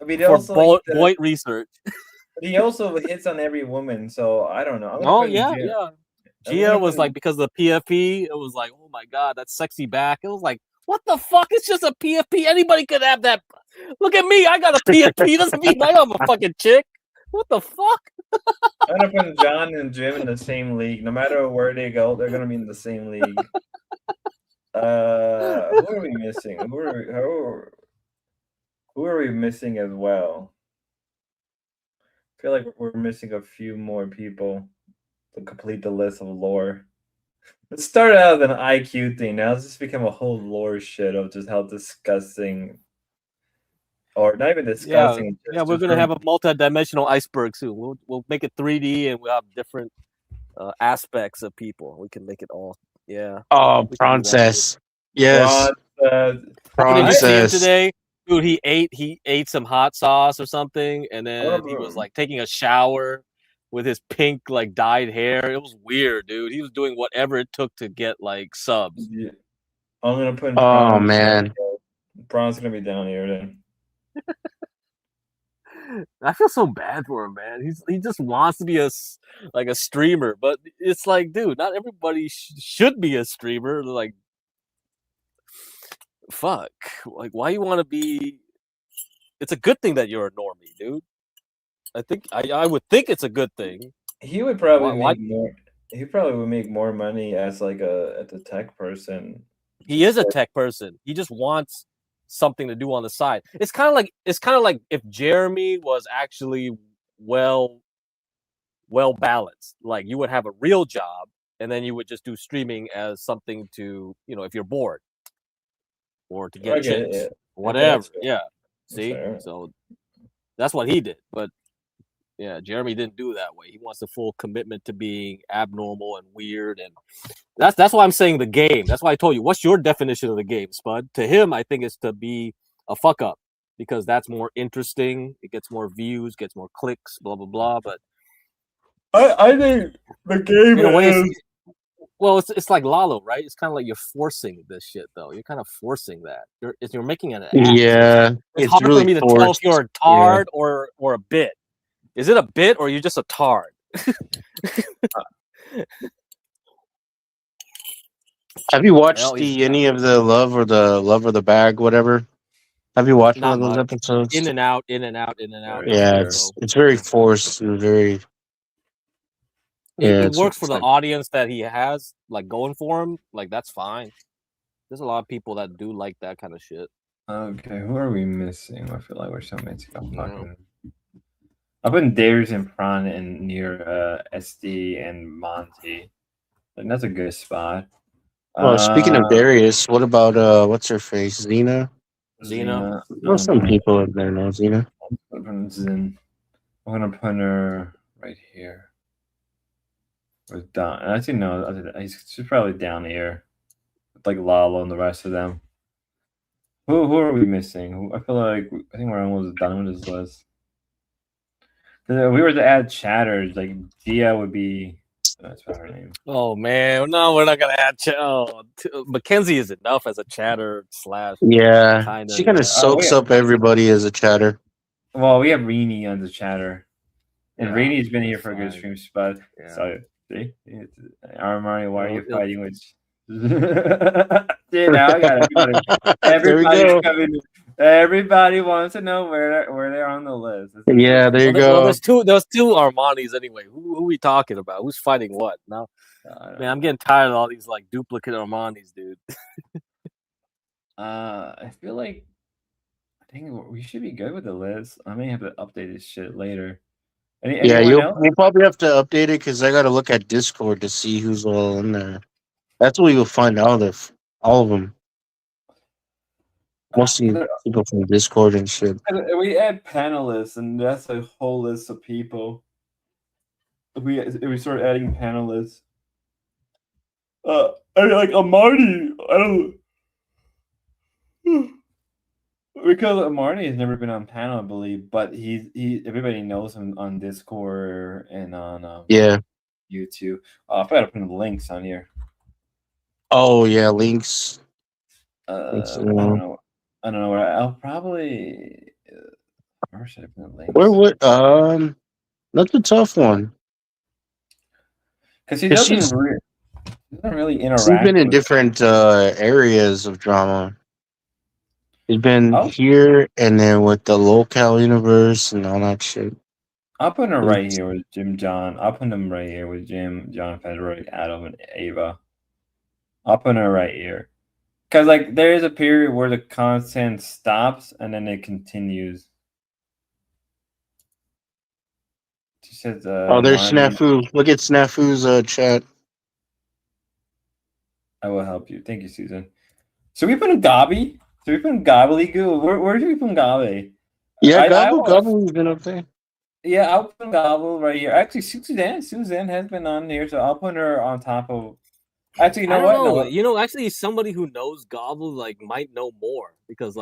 for boy research. But he also hits on every woman, so I don't know. Yeah. Gia was like, because of the PFP, it was like, oh my god, that's sexy back. It was like, what the fuck? It's just a PFP. Anybody could have that. Look at me, I got a PFP. Doesn't mean I'm a fucking chick. What the fuck? I'm gonna put John and Jim in the same league. No matter where they go, they're gonna be in the same league. Who are we missing? Who are we missing as well? I feel like we're missing a few more people to complete the list of lore. It started out as an IQ thing. Now it's just become a whole lore shit of just how disgusting, or not even disgusting. Yeah, we're gonna have a multi-dimensional iceberg soon. We'll make it 3D and we'll have different aspects of people. We can make it all. Yeah. Oh, Princess. Yes. Did you see him today? Dude, he ate some hot sauce or something, and then he was like taking a shower with his pink like dyed hair. It was weird, dude. He was doing whatever it took to get like subs. Yeah. I'm gonna put. Oh man, Braun's gonna be down here then. I feel so bad for him, man. He just wants to be a streamer, but it's like, dude, not everybody should be a streamer. Like, fuck, like, why you want to be? It's a good thing that you're a normie, dude. I think I would think it's a good thing. He would probably make more. He probably would make more money as like as a tech person. He is a tech person. He just wants something to do on the side. It's kind of like if Jeremy was actually well balanced. Like, you would have a real job and then you would just do streaming as something to, if you're bored or to get chicks, whatever. Yeah. See? So that's what he did. But yeah, Jeremy didn't do that way. He wants the full commitment to being abnormal and weird, and that's why I'm saying the game. That's why I told you, what's your definition of the game, Spud? To him, I think it's to be a fuck up because that's more interesting. It gets more views, gets more clicks, blah blah blah. But I think the game in a way it's like Lalo, right? It's kind of like you're forcing this shit, though. You're kind of forcing that. You're making it an act. Yeah, it's hard really for me to tell if you're a tard or a bit. Is it a bit or are you just a tard? Have you watched any of the Love or the Bag, whatever? Have you watched one of those episodes? In and out. Yeah, it's very forced and very. It works for the audience that he has, like, going for him. Like, that's fine. There's a lot of people that do like that kind of shit. Okay, who are we missing? I feel like we're so missing. I'm putting Darius and Prawn in near SD and Monty. And that's a good spot. Well, speaking of Darius, what about what's her face? Xena? Well, some people in there know Xena. I'm gonna put her right here. With down. Actually, no, she's probably down here. Like Lalo and the rest of them. Who are we missing? I think we're almost done with this list. If we were to add chatters, like Dia would be. That's not her name. Oh man, no, we're not gonna add. Mackenzie is enough as a chatter / Yeah, she kind of soaks up everybody as a chatter. Well, we have Rini on the chatter, and Rini's been here for a good stream spot. Yeah. So see, Armani, why are you fighting with? See, now I got everybody coming. Everybody wants to know where they're on the list. Yeah, there you go. Well, there's two Armanis anyway. Who are we talking about? Who's fighting what? Now, man, I'm getting tired of all these like duplicate Armanis, dude. I think we should be good with the list. I may have to update this shit later. We'll probably have to update it because I got to look at Discord to see who's all in there. That's where you'll find all of them. Mostly people from Discord and shit. We add panelists, and that's a whole list of people. If we start adding panelists, like Marty, I don't. Because Marty has never been on panel, I believe, but everybody knows him on Discord and on YouTube. I forgot to put the links on here. Oh yeah, links. I don't know where I'll probably. Where should I put the links? That's a tough one. Because she 'Cause doesn't really she's interact been in with. different areas of drama. She's been Oh, here and then with the local universe and all that shit. I'll put her right here with Jim John. I'll put him right here with Jim, John, Frederick, Adam, and Ava. I'll put her right here. Because, like, there is a period where the content stops and then it continues. She says, Oh, there's Snafu. Look at Snafu's chat. I will help you. Thank you, Susan. So we put in Gabi? So we put in Gobbledygoo? Where do we put Gabi? Yeah, Gobbledygook's been up there. Yeah, I'll put Gobble right here. Actually, Suzanne has been on here, so I'll put her on top of. Actually, you know what? Know. No. You know, actually, somebody who knows Gobble like might know more because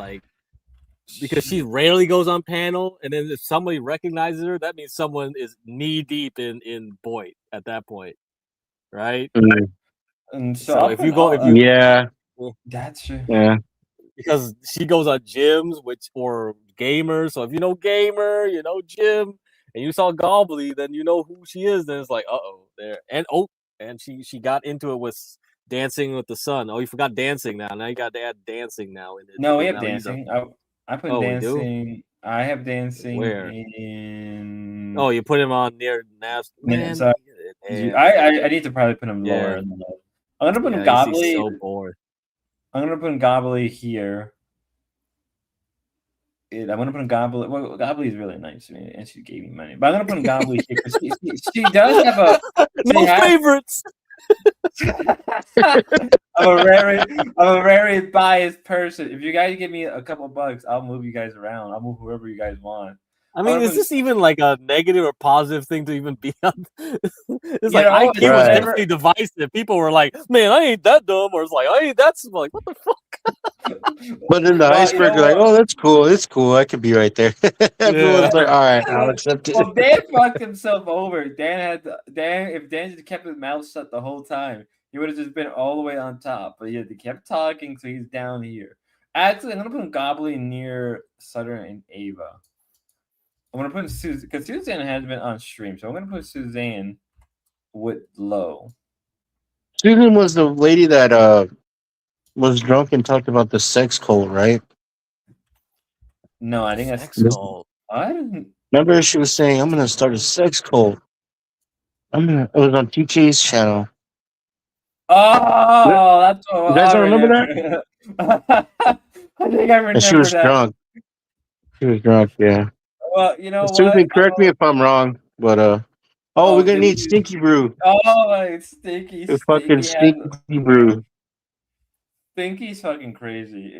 she rarely goes on panel, and then if somebody recognizes her, that means someone is knee deep in boyt at that point, right? Mm. And so if you yeah, that's true. Yeah, because she goes on gyms, or Gamer. So if you know Gamer, you know Jim, and you saw Gobbly, then you know who she is. Then it's like, there, and she got into it with Dancing with the Sun. Oh, you forgot Dancing now. Now you got to add Dancing now. No, we have Dancing. I put Dancing. We do? I have Dancing Where? in. Oh, you put him on near Navs. Man, so I need to probably put him lower. I'm gonna put him Gobbly. So bored. I'm gonna put Gobbly here. I'm gonna put Gobbly. Well, Gobbly is really nice to me, and she gave me money. But I'm gonna put Gobbly here because she does have a favorites. I'm a very biased person. If you guys give me a couple bucks, I'll move you guys around. I'll move whoever you guys want. I mean, is this even like a negative or positive thing to even be on? It's like IQ was definitely divisive. People were like, "Man, I ain't that dumb," or it's like, "I ain't that smart." Like, what the fuck? But then the iceberg, like, oh, that's cool. It's cool. I could be right there. Everyone's like, all right, I'll accept it. Well, Dan fucked himself over. If Dan just kept his mouth shut the whole time, he would have just been all the way on top. But yeah, they kept talking, so he's down here. Actually, I'm gonna put Gobbly near Sutter and Ava. I'm gonna put Suzanne because Suzanne has been on stream, so I'm gonna put Suzanne with low. Susan was the lady that was drunk and talked about the sex cult, right? No, I think that's sex cult. I didn't remember she was saying, "I'm gonna start a sex cult." It was on TK's channel. Oh, that's what you guys don't remember that? I think I remember and she was that. drunk. She was drunk, yeah. Well, you know Susan, what? correct me if I'm wrong, but we're gonna need Stinky Brew. Oh, like Stinky. The fucking Stinky Brew. Stinky's fucking crazy.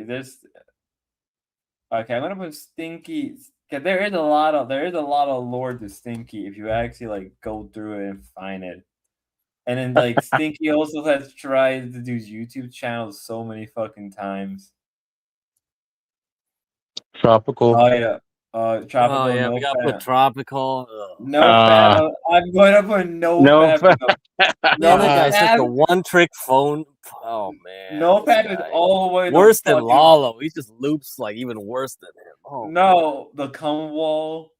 Okay, I'm gonna put Stinky. There is a lot of lore to Stinky if you actually like go through it and find it. And then like Stinky also has tried to do YouTube channels so many fucking times. Tropical. Oh yeah. Tropical. Oh yeah, we gotta put tropical. No fab. I'm going to put no fab. No, that guy's such a one-trick phone. Oh man. No fab is all the way worse than Lalo. He just loops like even worse than him. Oh no, the cum wall.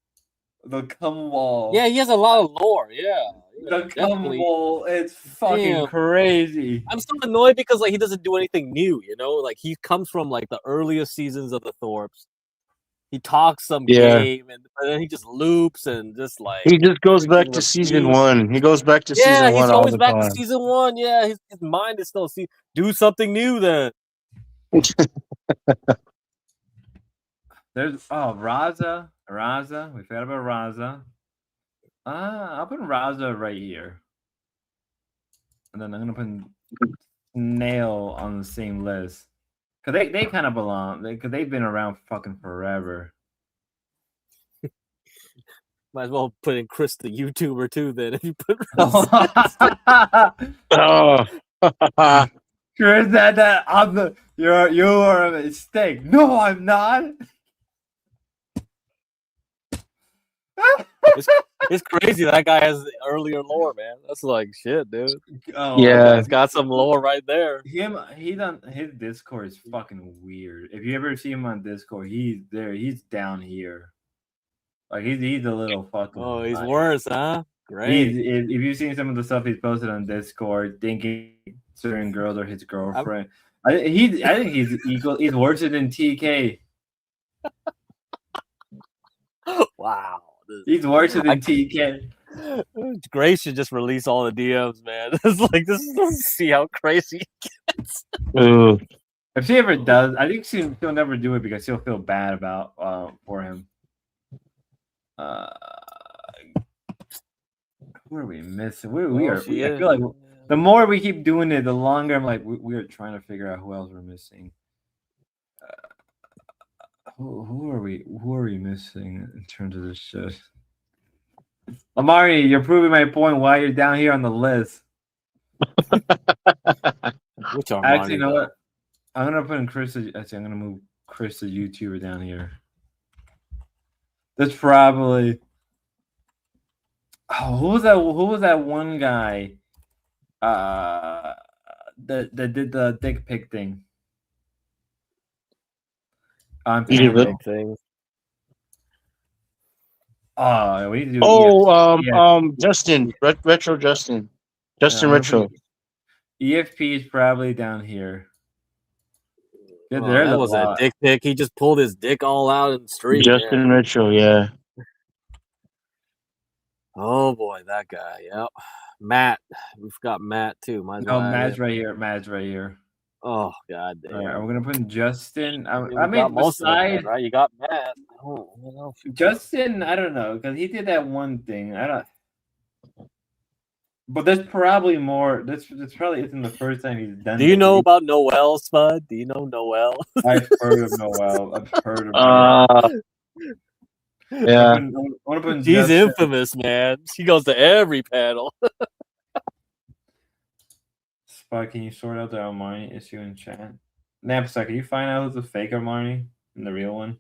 The cum wall. Yeah, he has a lot of lore. Yeah. The cum wall. It's fucking crazy. I'm so annoyed because like he doesn't do anything new. You know, like he comes from like the earliest seasons of the Thorpes. He talks some game, but then he just loops and just like he just goes back to season 1. He goes back to season 1. He's always back to season 1. Yeah, his mind is still do something new then. There's Raza. We forgot about Raza. I'll put Raza right here, and then I'm gonna put Snail on the same list. Cause they kind of belong. Cause they've been around fucking forever. Might as well put in Chris the YouTuber too. Then if you put Chris said that you are a mistake. No, I'm not. It's crazy that guy has earlier lore, man. That's like shit, dude. Oh, yeah, it's got some lore right there. His Discord is fucking weird. If you ever see him on Discord, he's there. He's down here. Like he's a little fucking. Oh, he's worse, huh? Great. If you've seen some of the stuff he's posted on Discord, thinking certain girls are his girlfriend, I think he's equal. He's worse than TK. Wow. He's worse than TK. Grace should just release all the DMs, man. It's like let's see how crazy it gets. If she ever does, I think she'll never do it because she'll feel bad about for him. Who are we missing? We are. I feel like the more we keep doing it, the longer I'm like we are trying to figure out who else we're missing. Who are we missing in terms of this shit? Amari, you're proving my point why you're down here on the list. Which Armani? Actually, you know what? I'm gonna put in Chris. Actually, I'm gonna move Chris the YouTuber down here. That's probably. Oh, who was that? Who was that one guy? That did the dick pic thing. On panel. Thing. Oh, we need to do Justin, Retro Justin. Retro. EFP is probably down here. Oh, that was a dick pic. He just pulled his dick all out in the street. Justin Retro, yeah. Oh boy, that guy. Yep. Matt. We've got Matt too. Matt's right here. Matt's right here. Oh god damn. All right, we're gonna put in Justin. I mean, besides, right? You got Matt. Justin, I don't know, because he did that one thing. I don't. But there's probably more. This probably isn't the first time he's done. Do you know about Noel, Spud? Do you know Noel? I've heard of Noel. I've heard of Noel. Yeah. She's infamous, man. She goes to every panel. Spud, can you sort out the Armani issue in chat? Knapsack, can you find out who's the fake Armani and the real one?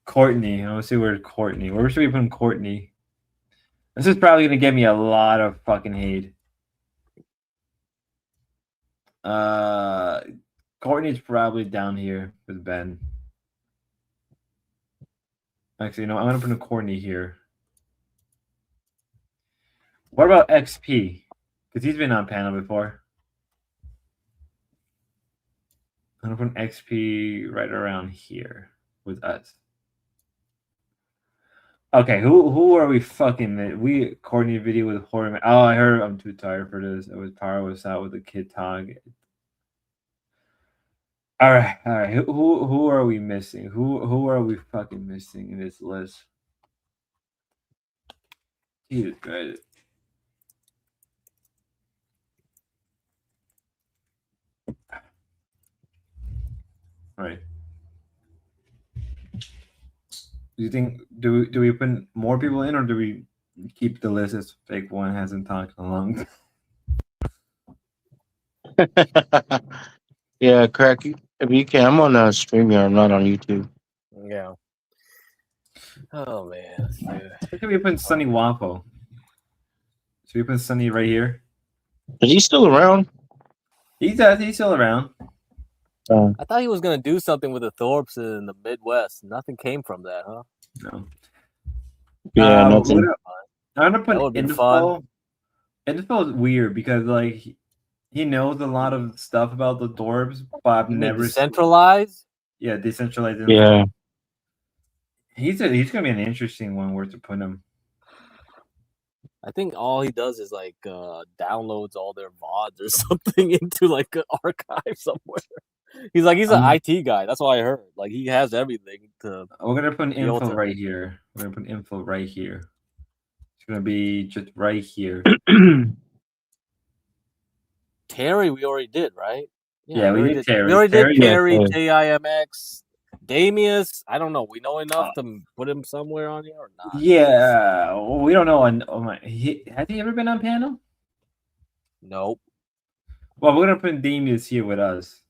Courtney. I want to see where Courtney. Where should we put Courtney? This is probably going to get me a lot of fucking hate. Courtney's probably down here with Ben. Actually, no, I'm going to put a Courtney here. What about XP? Because he's been on panel before. I'm going to put XP right around here with us. Okay, who are we fucking? We coordinated video with horror. Oh, I heard. I'm too tired for this. Power was out with the kid talk. All right. Who are we missing? Who are we fucking missing in this list? Jesus Christ. All right. Do you think do we put more people in, or do we keep the list as fake one hasn't talked in a long time? Yeah, crack. If you can, I'm on StreamYard. I'm not on YouTube. Yeah. Oh man. Look at we put Sunny Waffle. Should we put Sunny right here? Is he still around? He's still around. I thought he was gonna do something with the Thorpes in the Midwest. Nothing came from that, huh? No. Yeah, nothing. I'm gonna put Info. Info is weird because like he knows a lot of stuff about the Thorpes, but I've never decentralized. Yeah, decentralized. Yeah. He's gonna be an interesting one where to put him. I think all he does is like downloads all their VODs or something into like an archive somewhere. He's an IT guy. That's what I heard. Like he has everything to. We're gonna put info right here. We're gonna put info right here. It's gonna be just right here. Terry, we already did, right? Yeah, we did Terry. We already did Terry, JIMX, Damius. I don't know. We know enough to put him somewhere on here or not? Yeah, well, we don't know. Has he ever been on panel? Nope. Well, we're gonna put Damius here with us.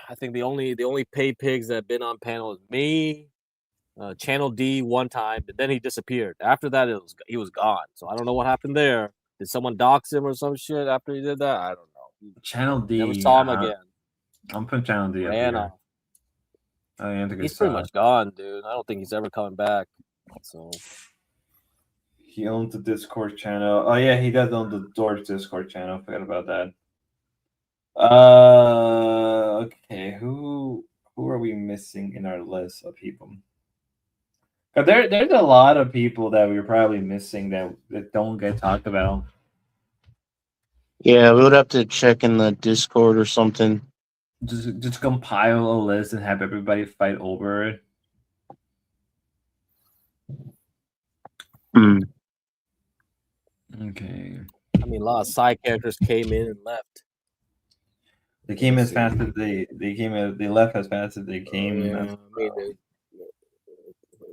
I think the only pay pigs that have been on panel is me, Channel D one time, but then he disappeared. After that, he was gone. So I don't know what happened there. Did someone dox him or some shit after he did that? I don't know. Channel D. Never saw him again. I'm putting Channel D up here. He's pretty much gone, dude. I don't think he's ever coming back. So He owns the Discord channel. Oh yeah, he does own the Doors Discord channel. Forgot about that. Okay, who are we missing in our list of people? Cause there's a lot of people that we're probably missing that don't get talked about. Yeah, we would have to check in the Discord or something. Just compile a list and have everybody fight over it. Hmm. Okay. I mean, a lot of side characters came in and left. They came as fast as they left as fast as they came. Yeah, I mean,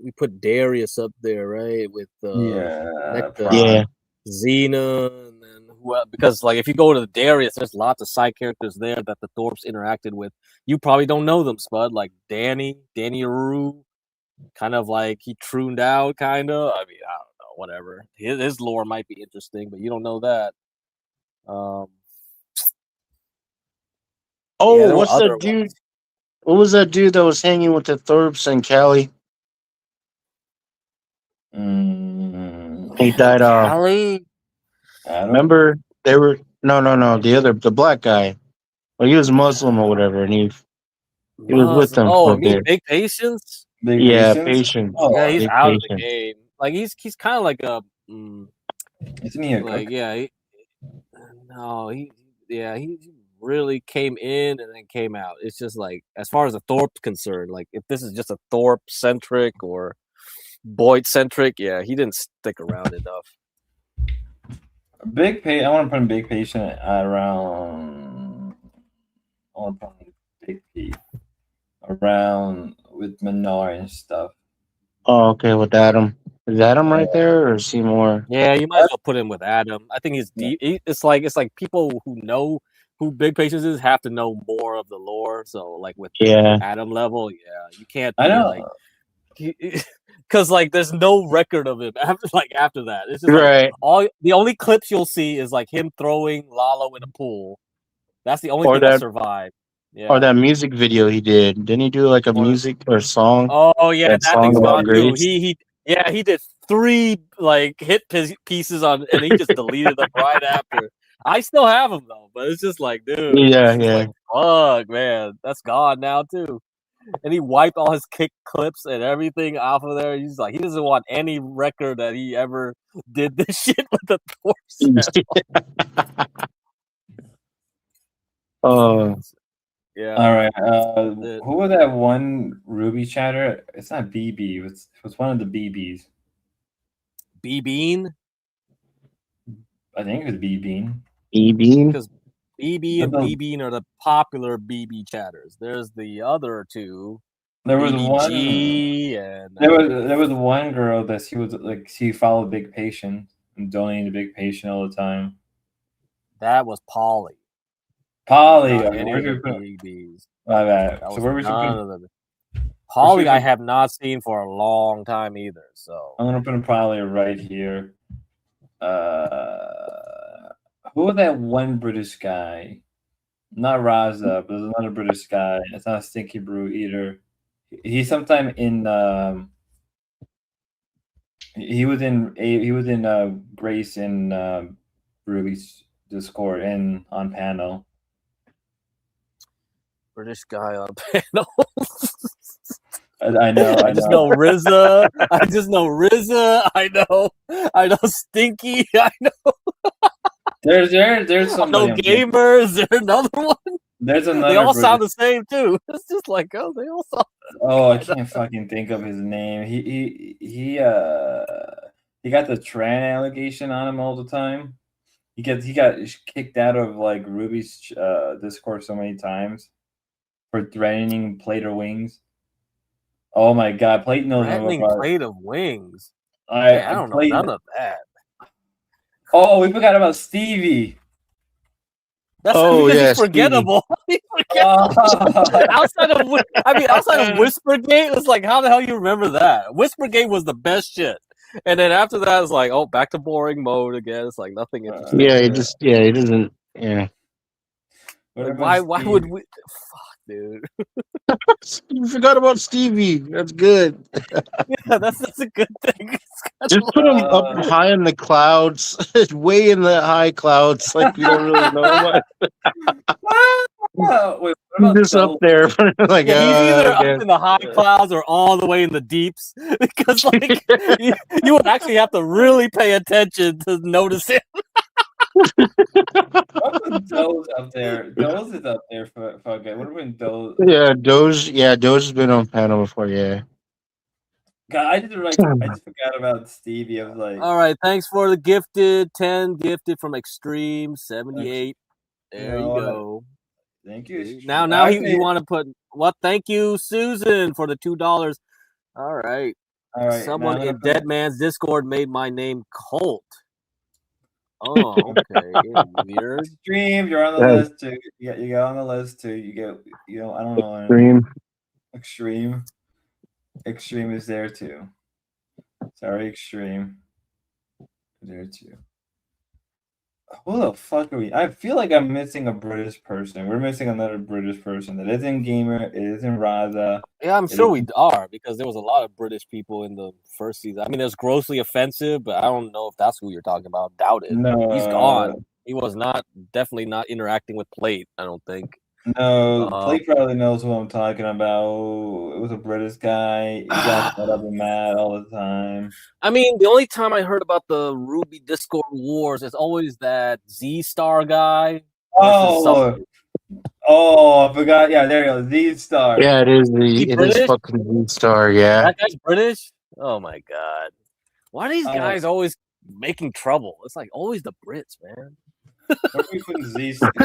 we put Darius up there, right? With Necta, Yeah. Xena, and then because like if you go to Darius, there's lots of side characters there that the Thorpes interacted with. You probably don't know them, Spud. Like Danny Aru, kind of like he trooned out, kind of. I mean, I don't know, whatever. His lore might be interesting, but you don't know that. Oh, what's that dude? Ones. What was that dude that was hanging with the Thorpes and Callie? He died off. Callie? Remember they were no the black guy. Well, he was Muslim or whatever, and he was with them for a bit. Big Patience? Patience. Oh, yeah, he's Big out of Patience. the game. Like he's kind of like a isn't he a like cook? yeah, he really came in and then came out. It's just like as far as the Thorpe's concerned, like if this is just a Thorpe centric or boyt centric, yeah, he didn't stick around enough. I want to put Big Patient around. I want to put Big P around with Menard and stuff. Oh, okay, with Adam. Is Adam right there, or is he more? Yeah, you might as well put him with Adam. I think he's deep. It's like people who know who Big Patience is have to know more of the lore. So like with Adam level, you can't be like because like there's no record of him after that. It's just like the only clips you'll see is like him throwing Lalo in a pool. That's the only thing that survived. Yeah. Or that music video he did. Didn't he do like a music or song? Oh yeah, that song thing's about gone too. Grace? He did 3 like hit pieces on, and he just deleted them right after. I still have them though, but it's just like, dude, like, fuck, man, that's gone now too. And he wiped all his kick clips and everything off of there. He's like, he doesn't want any record that he ever did this shit with the Thor. Oh. Yeah. All right. Who was that one Ruby chatter? It's not BB. It was one of the BBs. B-Bean? I think it was B-Bean. B-Bean? Because BB and B-Bean are the popular BB chatters. There's the other two. There was BBG and there was one girl that she followed Big Patient and donated to Big Patient all the time. That was Polly. Polly. BBs. My bad. So where was Polly I have not seen for a long time either. So I'm gonna put Polly right here. Who was that one British guy? Not Raza, but there's another British guy. It's not Stinky Brew either. He's sometime in he was in Grace and Ruby's Discord and on panel. British guy on panel. I know. I just know RZA. I know Stinky. I know. There's somebody. No gamers. There's another one. There's another. They all sound the same too. It's just like they all sound. Oh, I can't fucking think of his name. He got the Tran allegation on him all the time. He got kicked out of like Ruby's Discord so many times for threatening Plate of Wings. Oh my god, Plate knows threatening Plate of Wings. I don't know none of that. Oh, we forgot about Stevie. That's he's forgettable. He's forgettable. outside of Whispergate, it's like, how the hell you remember that? Whispergate was the best shit. And then after that, it's like, back to boring mode again. It's like nothing interesting. He doesn't. Yeah. Like, why would we? Fuck, dude. You forgot about Stevie. That's good. Yeah, that's a good thing. Just put him up high in the clouds, way in the high clouds, like we don't really know much. Wait, what He's about just up Bell? there, like Yeah, he's either up okay. in the high clouds or all the way in the deeps. Because like you would actually have to really pay attention to notice it. What about Doe's up there? Doe's is up there for okay. What about Doe? Yeah, Doge. Yeah, Doge has been on panel before. Yeah. God, I just forgot about Stevie. I was like, All right, thanks for the gifted 10 gifted from Extreme 78. There you go. Thank you. See? Now you want to put what? Thank you, Susan, for the $2. All right. All right. Someone in Dead Man's Discord made my name Colt. Oh, okay. Weird. Extreme, you're on the list too. You get on the list too. I don't know. Extreme. Extreme is there too. Sorry, Extreme. There too. Who the fuck are we? I feel like I'm missing a British person. We're missing another British person. That isn't Gamer. It isn't Raza. Yeah, I'm sure we are because there was a lot of British people in the first season. I mean, there's Grossly Offensive, but I don't know if that's who you're talking about. Doubt it. No, he's gone. He was definitely not interacting with Plate. I don't think. No, Plate probably knows who I'm talking about. It was a British guy. He got fed up and mad all the time. I mean, the only time I heard about the Ruby Discord wars is always that Z Star guy. Oh, I forgot. Yeah, there you go. Z Star. Yeah, it is fucking Z Star. Yeah. That guy's British. Oh my god! Why are these guys always making trouble? It's like always the Brits, man. What are we putting Z? What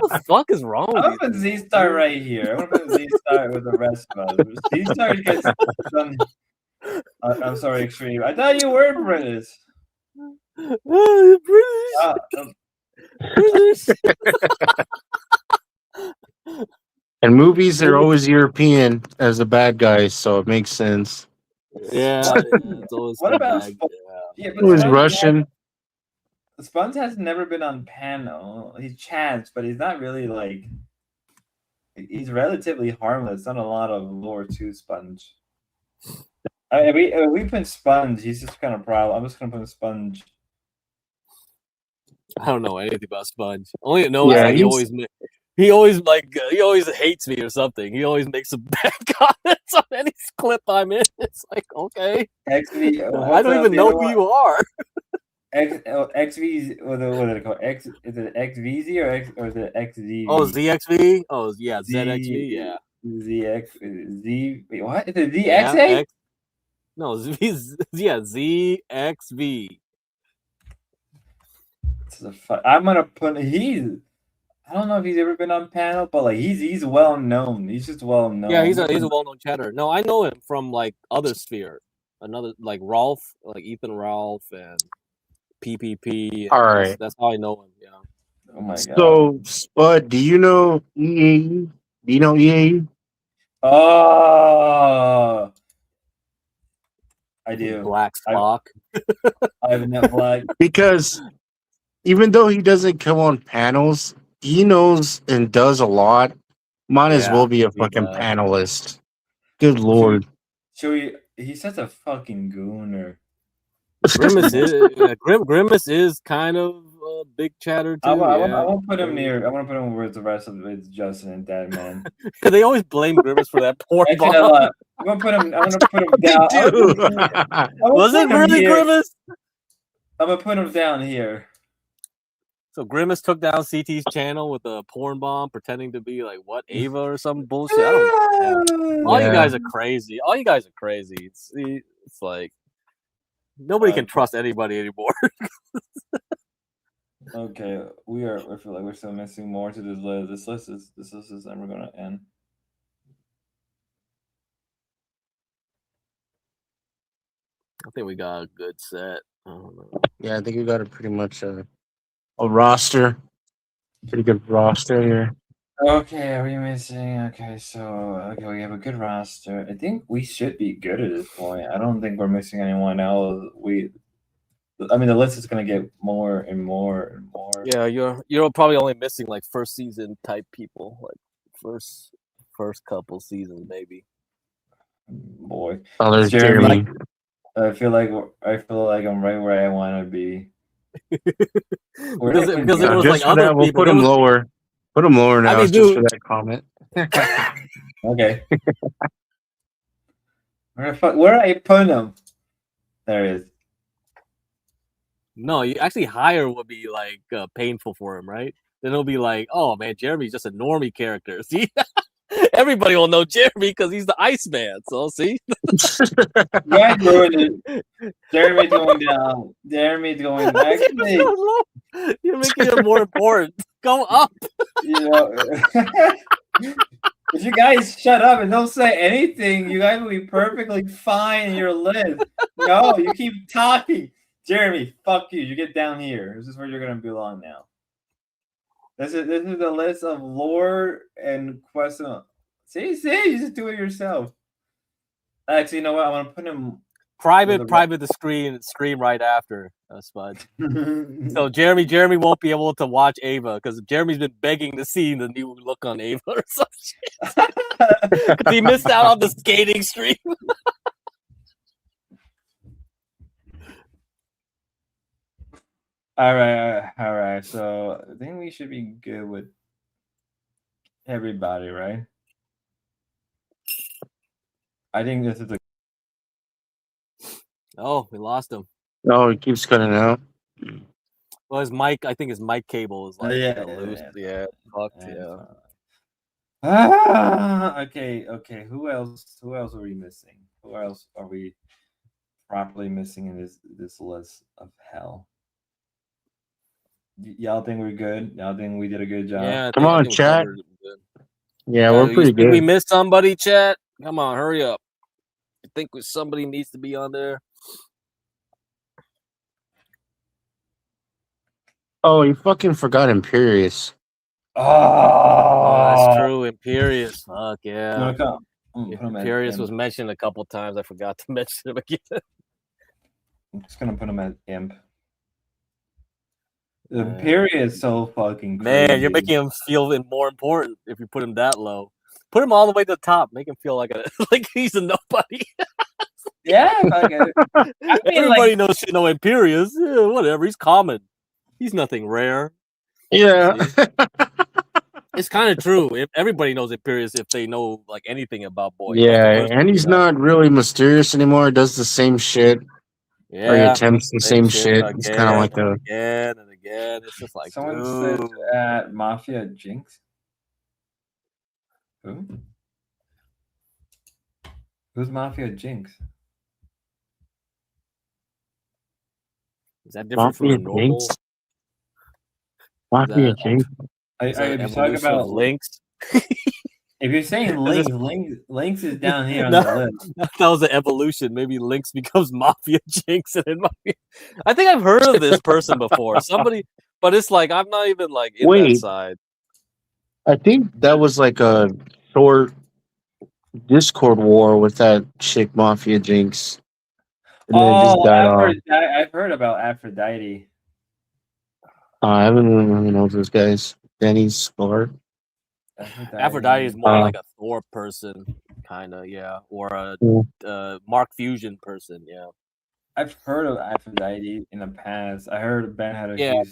the fuck is wrong with I'm gonna put Z Star right here. I'm gonna put Z Star with the rest of us. Z Star gets some. I'm sorry, Extreme. I thought you were British. Oh, British. British. And movies are always European as the bad guys, so it makes sense. Yeah, it's always what about? It was Russian. Sponge has never been on panel. He's chance, but he's not really like. He's relatively harmless. Not a lot of lore to Sponge. I mean, we put Sponge. He's just kind of problem. I'm just gonna put Sponge. I don't know anything about Sponge. Only know is that he always hates me or something. He always makes some bad comments on any clip I'm in. It's like okay, I don't even know who you are. XV, what are they called? Is it XVZ or is it XZ? Oh, ZXV. Oh, yeah, ZXV. Yeah. Z. Wait, what? Is it ZXA? No, ZXV. I'm gonna put I don't know if he's ever been on panel, but like he's well known. He's just well known. Yeah, he's a well known chatter. No, I know him from like other sphere, another like Rolf, like Ethan Ralph and PPP. All right, that's how I know him. Yeah. Oh my god. So Spud, do you know EAE? Do you know EAE? Oh, I do. Black Spock. I've met Black because even though he doesn't come on panels, he knows and does a lot. Might as well be a fucking panelist. Good lord. He's such a fucking gooner. Grimace is kind of a big chatter too. I won't put him near. I want to put him with the rest of it's Justin and Dead Man. They always blame Grimace for that poor bomb. I'm gonna put him down. Was it really Grimace? I'm gonna put him down here. So Grimace took down CT's channel with a porn bomb, pretending to be like what Ava or some bullshit. I don't know. All you guys are crazy. All you guys are crazy. It's like nobody can trust anybody anymore. Okay, I feel like we're still missing more to this list. This list is never gonna end. I think we got a good set. I don't know. Yeah, I think we got a pretty much a roster. Pretty good roster here. Okay, are we missing? Okay, so we have a good roster. I think we should be good at this point. I don't think we're missing anyone else. I mean, the list is gonna get more and more and more. Yeah, you're probably only missing like first season type people, like first couple seasons maybe. Boy, Oh, there's Jeremy. Jeremy. I feel like I'm right where I want to be. because it No, was just like for other that, we'll people. put him lower. Put him lower now, I mean, just dude. for that comment. Okay. Where are I putting him? There it is. No, you actually higher would be like painful for him, right? Then it'll be like, oh man, Jeremy's just a normie character. See, everybody will know Jeremy because he's the Iceman. So see, You guys ruined it. Jeremy's going down. Jeremy's going. Actually, you're making it more important. Go up. you know, if you guys shut up and don't say anything, you guys will be perfectly fine in your list. No, you keep talking. Jeremy, fuck you. You get down here. This is where you're gonna belong now. This is the list of lore and question. See, you just do it yourself. Actually, you know what? I want to put him private the screen right after Spud. So Jeremy won't be able to watch Ava because Jeremy's been begging to see the new look on Ava or some shit. Because he missed out on the skating stream. All right. So I think we should be good with everybody, right? I think this is a. Oh, we lost him. Oh, he keeps cutting out. Well, his mic, I think his mic cable is like loose. Yeah, fucked. Okay. Who else are we missing? Who else are we properly missing in this list of hell? Y'all think we're good? Y'all think we did a good job? Yeah, Come on, chat. Yeah, we're pretty good. We missed somebody, chat. Come on, hurry up. I think somebody needs to be on there. Oh, you fucking forgot Imperious. Oh, that's true. Imperious. Fuck yeah. Imperious was mentioned a couple times. I forgot to mention him again. I'm just gonna put him at imp. Imperious is so fucking crazy. Man, you're making him feel more important if you put him that low. Put him all the way to the top. Make him feel like he's a nobody. Yeah, everybody knows shit. No Imperious. Yeah, whatever. He's common. He's nothing rare. Yeah. It's kind of true. Everybody knows Imperious if they know like anything about boy. Yeah, and he's not really mysterious anymore. Does the same shit. Yeah, or he attempts the same shit. It's kind of like a again and again. It's just like someone said at Mafia Jinx. Who? Who's Mafia Jinx? Is that different from a normal? Mafia Jinx. If you're talking about links, if you're saying links is down here on the list. That was an evolution. Maybe Links becomes Mafia Jinx, and then Mafia. I think I've heard of this person before. Somebody, but it's like I'm not even like in that side. I think that was like a short Discord war with that chick Mafia Jinx. And then it just died off. I've heard about Aphrodite. I haven't really known those guys. Danny's Scar. Aphrodite is more like a Thor person, kind of, yeah, or a Mark Fusion person, yeah. I've heard of Aphrodite in the past. I heard Ben had a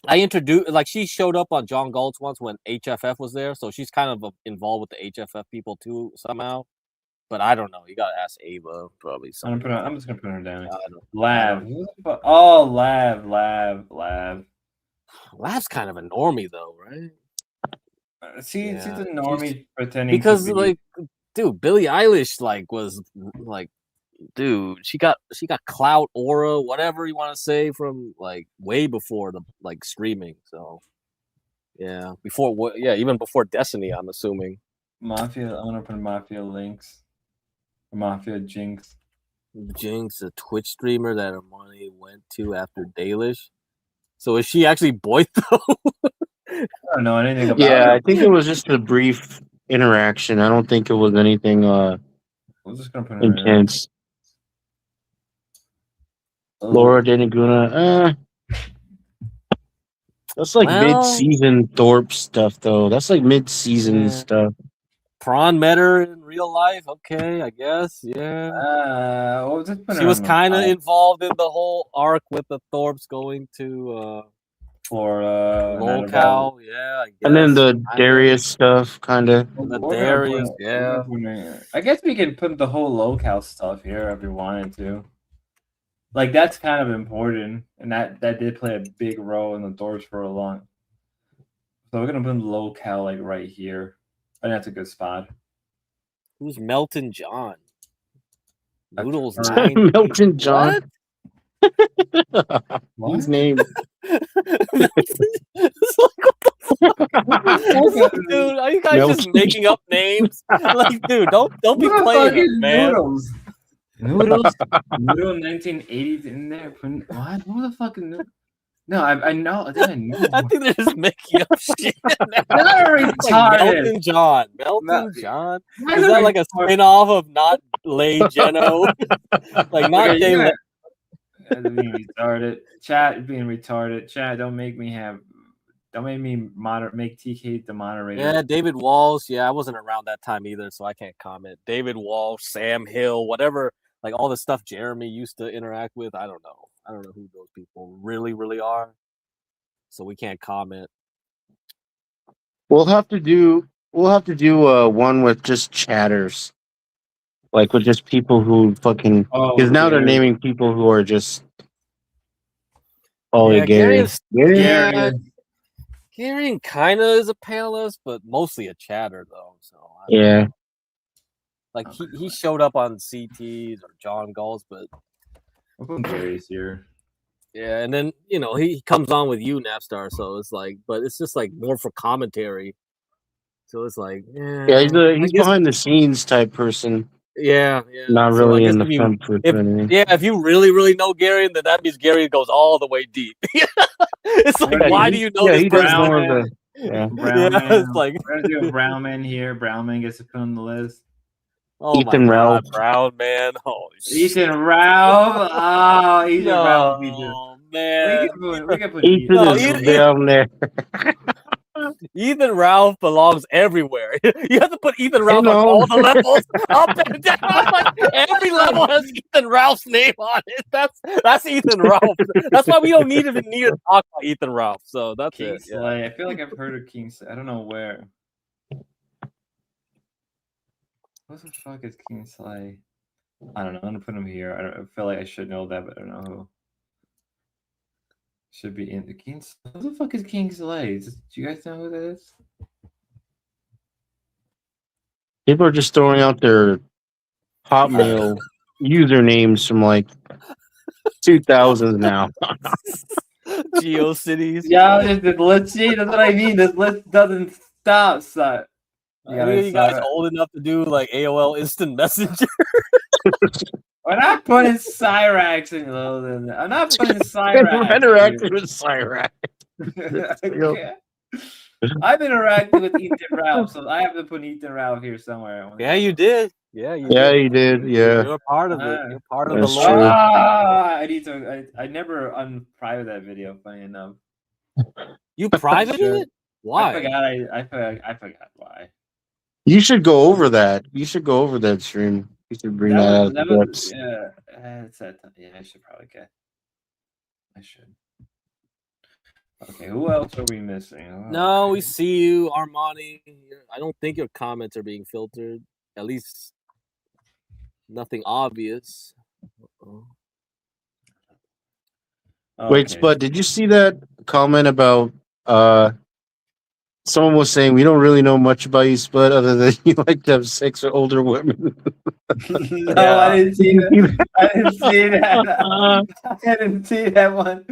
I introduced, like, she showed up on John Galt's once when HFF was there, so she's kind of involved with the HFF people too somehow. But I don't know. You gotta ask Ava probably. I'm just gonna put her down. Lav. Oh, Lav. Lav's kind of a normie though, right? She's a normie pretending because to be. like, dude, Billie Eilish was dude, she got clout, aura, whatever you want to say, from like way before the like streaming. So yeah, even before Destiny, I'm assuming. Mafia. I'm gonna put Mafia Links. Mafia Jinx. Jinx, a Twitch streamer that her money went to after Dalish. So is she actually boyt though? I don't know anything about it. I think it was just a brief interaction. I don't think it was anything I'm just gonna put intense. Laura Deniguna. That's like Well- mid-season Thorpe stuff, though. That's like mid-season Yeah. stuff. Prawn met her in real life. Okay, I guess. Yeah. Well, just put She her was on the kind of top involved in the whole arc with the Thorpes going to for locale. Yeah, I guess. And then the kinda. Darius stuff, kind of. The We're gonna Darius, put- yeah. we're gonna put- I guess we can put the whole locale stuff here if we wanted to. Like that's kind of important, and that did play a big role in the doors for a long. So we're gonna put the locale like right here. I think that's a good spot. Who's Melton John? That's Noodles right. 9. Milton John. What? His name. It's like, what the fuck? Dude, are you guys just Melton making up names? Like, dude, don't be Who the playing fuck is them, man. Noodles? Noodles? Noodle 1980s in there? What? Who the fuck is Noodles? No, I know. I think I know. I think they're just making up shit. They're Like retarded. Melton John. Melton No. John? Why Is are that they like a retarded? spin-off of Not Lay Geno? Like, not Okay, Jay you Le- gotta- That's being retarded. Chat is being retarded. Chat, don't make me make TK the moderator. Yeah, David Walsh. Yeah, I wasn't around that time either, so I can't comment. David Walsh, Sam Hill, whatever, like all the stuff Jeremy used to interact with. I don't know. I don't know who those people really, really are. So we can't comment. We'll have to do one with just chatters, like with just people who fucking. Because now they're Gary. naming people who are just. Oh, Yeah, Gary. Gary. Yeah, Gary kind of is a panelist, but mostly a chatter though. So I don't Yeah. know. Like he showed up on CTs or John Gulls, but We'll put Gary's here. yeah, and then he comes on with you, Napstar. So it's like, but it's just like more for commentary. So it's like, Yeah, he's behind the scenes type person. Yeah. Not So I really guess in the if you- front foot if- or anything. Yeah, if you really, really know Gary, then that means Gary goes all the way deep. It's like, Yeah, why he- do you know yeah, this he does person? more of the. Yeah. Brown Yeah, man. it's like- We're gonna do a Brown man here. Brown man gets to put on the list. Oh Ethan my Ralph. God, Brown man. Holy Ethan Ralph. Oh, Ethan Ralph. No, man. We can put Ethan No, is Ethan- down there. Ethan Ralph belongs everywhere. You have to put Ethan Ralph on know. all the levels, up and down. Like, every level has Ethan Ralph's name on it. That's Ethan Ralph. That's why we don't even need to talk about Ethan Ralph. So that's King it. Yeah. Slay. I feel like I've heard of King Slay. I don't know where. What the fuck is King Slay? I don't know. I'm gonna put him here. I feel like I should know that, but I don't know who. Should be in the King Slay. Who the fuck is King Slay? Do you guys know who that is? People are just throwing out their Hotmail usernames from like 2000s now. GeoCities. Yeah, let's see. That's what I mean. This list doesn't stop. So Are you guys old enough to do like AOL Instant Messenger? we're not putting Cyrax in those. I'm not putting Cyrax. Interactive with Cyrax. Okay. I've interacted with Ethan Ralph, so I have to put Ethan Ralph here somewhere. Yeah, you did. Yeah, you Yeah, did. you did. Yeah. You're a part of it. You're part of That's the true. lore. I need to. I never unprivate that video. Funny enough. You privated Sure. it? Why? I forgot why. You should go over that. You should go over that stream. You should bring that, That out. was yeah. It's that. Yeah, I should probably get. I should. Okay, who else are we missing? Oh, No, we okay. see you, Armani. I don't think your comments are being filtered. At least nothing obvious. Wait, Okay. Spud, did you see that comment about someone was saying we don't really know much about you, Spud, other than you like to have sex with older women? No, Yeah. I didn't see that. I didn't see that. I didn't see that one.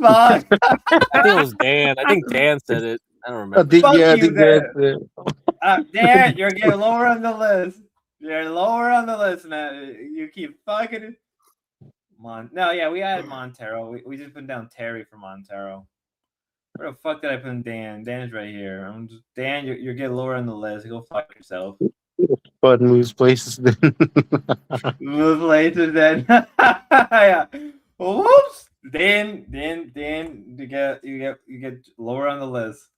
Fuck. I think it was Dan. I think Dan said it. I don't I remember. think, Fuck yeah, I you, think Dan. that's it. Dan, you're getting lower on the list. You're lower on the list now. You keep fucking. No, yeah, we added Montero. We just put down Terry for Montero. Where the fuck did I put in Dan? Dan's right here. Dan, you're getting lower on the list. Go fuck yourself. Spud moves places then. Move later then. Yeah. Whoops. Dan, you get lower on the list.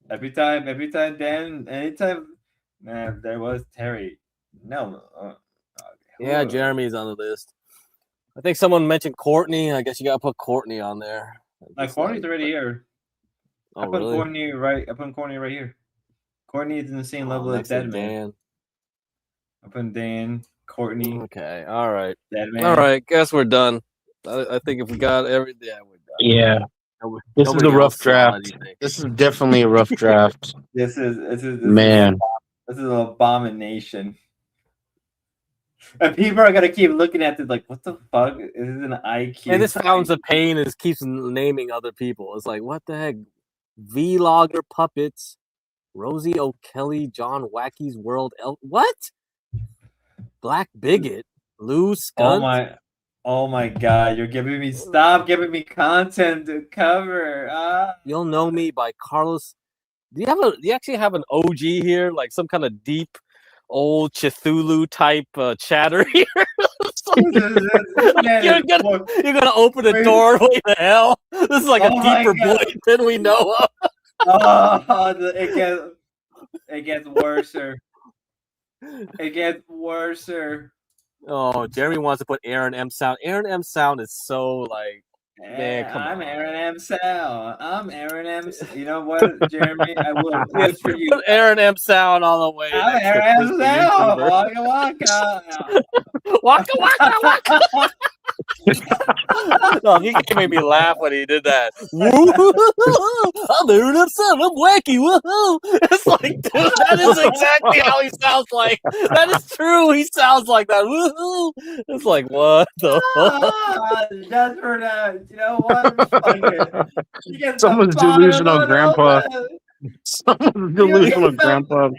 Every time, Dan, anytime, man, there was Terry. No. Yeah, Jeremy's on the list. I think someone mentioned Courtney. I guess you gotta put Courtney on there. Courtney's already here. Oh, I put really? Courtney right. I put Courtney right here. Courtney is in the same level as Deadman. I put Dan, Courtney. Okay, all right. Deadman. All right, guess we're done. I think if we got everything, yeah, we're done. Yeah. This is a rough draft. This is definitely a rough draft. This is Man. This is an abomination. And people are gonna keep looking at this like, what the fuck? This is an IQ. And this Fountains of Pain keeps naming other people. It's like, what the heck? Vlogger Puppets, Rosie O'Kelly, John Wacky's World. What? Black Bigot, Lou Skunt. Oh my god! Stop giving me content to cover. You'll Know Me by Carlos. Do you actually have an OG here, like some kind of deep, old Cthulhu type chatter here? You're gonna open a doorway to hell. This is like a deeper boy than we know of. It gets worser. It gets worser. Oh, Jeremy wants to put Aaron M. Sound. Aaron M. Sound is so like, man, come I'm on. Aaron M. Sound. I'm Aaron M. You know what, Jeremy? I will vote for you. Put Aaron M. Sound all the way. I'm Aaron M. Sound. Waka waka. Waka waka waka. No, he made me laugh when he did that. I'm Aaron M. Sound. I'm wacky. Woohoo! It's like, dude, that is exactly how he sounds like. That is true. He sounds like that. Woohoo! It's like, what the fuck? Just for that. You know what? Someone's delusional, Grandpa. Someone's delusional, Grandpa.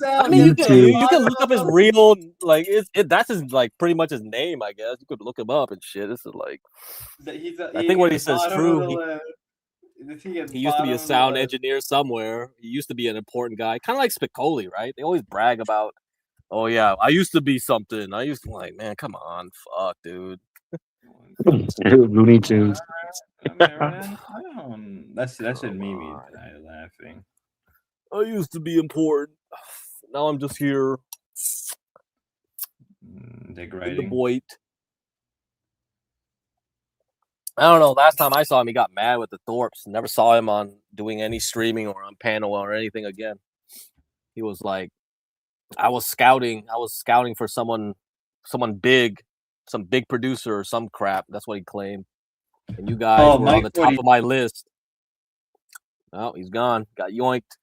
I mean, you can look up his real, like, that's his, like, pretty much his name, I guess. You could look him up and shit. This is like, I think what he says is true. He used to be a sound engineer somewhere. He used to be an important guy, kind of like Spicoli, right? They always brag about, oh yeah, I used to be something. I used to, like, man, come on, fuck, dude. Looney Tunes. That should make me die laughing. I used to be important. Now I'm just here. Degrading. The boyt. I don't know. Last time I saw him, he got mad with the Thorpes. Never saw him on doing any streaming or on panel or anything again. He was like, I was scouting for someone big, some big producer or some crap. That's what he claimed. And you guys were on the top of my list. Oh, he's gone. Got yoinked.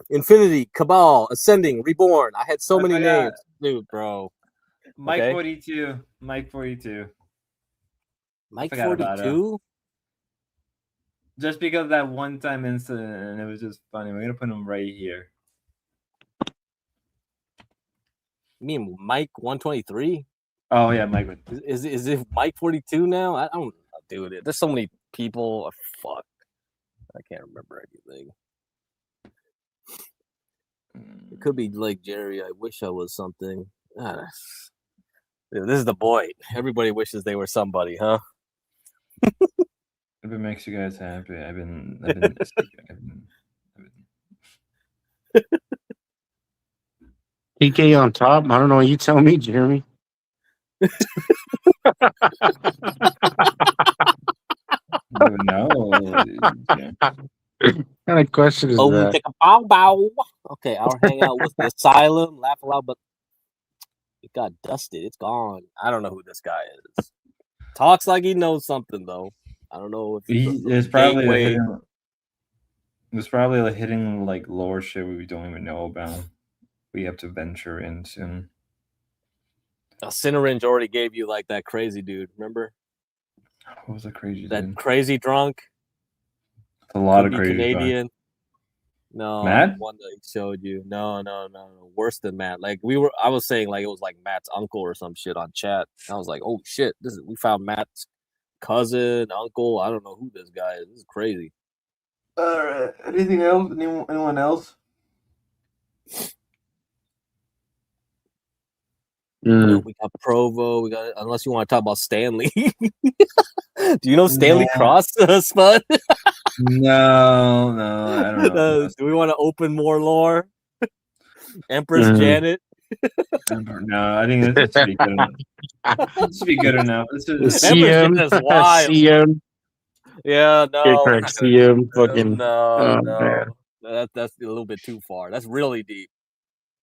Infinity, Cabal, Ascending, Reborn. I had so many names. Dude, bro. Mike 42. Mike 42. Mike 42? Just because of that one-time incident, and it was just funny. We're going to put him right here. You mean Mike 123? Oh, yeah, Mike. Is it Mike 42 now? I don't do it. There's so many people. Fuck. I can't remember anything. It could be like Jerry. I wish I was something. Dude, this is the boy. Everybody wishes they were somebody, huh? If it makes you guys happy, I've been TK on top. I don't know. You tell me, Jeremy. What kind of question is that? Take a bow bow. Okay, I'll hang out with the Asylum, laugh aloud, but it got dusted. It's gone. I don't know who this guy is. Talks like he knows something though. I don't know if there's probably like hitting like lower shit we don't even know about. We have to venture in soon. Cinerange already gave you like that crazy dude. Remember? What was the crazy dude? That crazy drunk. A lot of crazy Canadian. drunk. No, Matt? One that he showed you. No. Worse than Matt. Like I was saying like it was like Matt's uncle or some shit on chat. I was like, oh shit, we found Matt's cousin, uncle. I don't know who this guy is. This is crazy. All right. Anything else? Anyone else? We got Provo. We got, unless you want to talk about Stanley. Do you know Stanley Cross, Spud? No, I don't know. Do we want to open more lore? Empress Janet. No, I think this should be good enough. This should be good enough. This is Empress Janet's wild. CM. Yeah, no. Correct. CM. Fucking. No. Man. That's a little bit too far. That's really deep.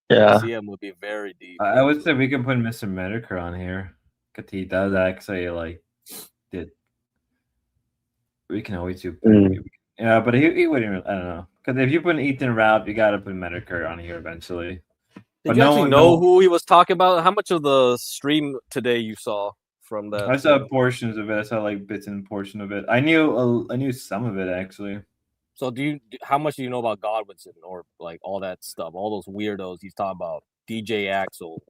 Yeah. CM would be very deep. I would say we can put Mr. Medicare on here because he does actually like did. We can always do. Yeah, but he wouldn't. I don't know, because if you put Ethan Rapp, you got to put Medicare on here eventually. Did you actually know who he was talking about? How much of the stream today you saw from that? I saw portions of it. I saw like bits and portion of it. I knew some of it actually. So how much do you know about Godwinson or like all that stuff? All those weirdos he's talking about. DJ Axel.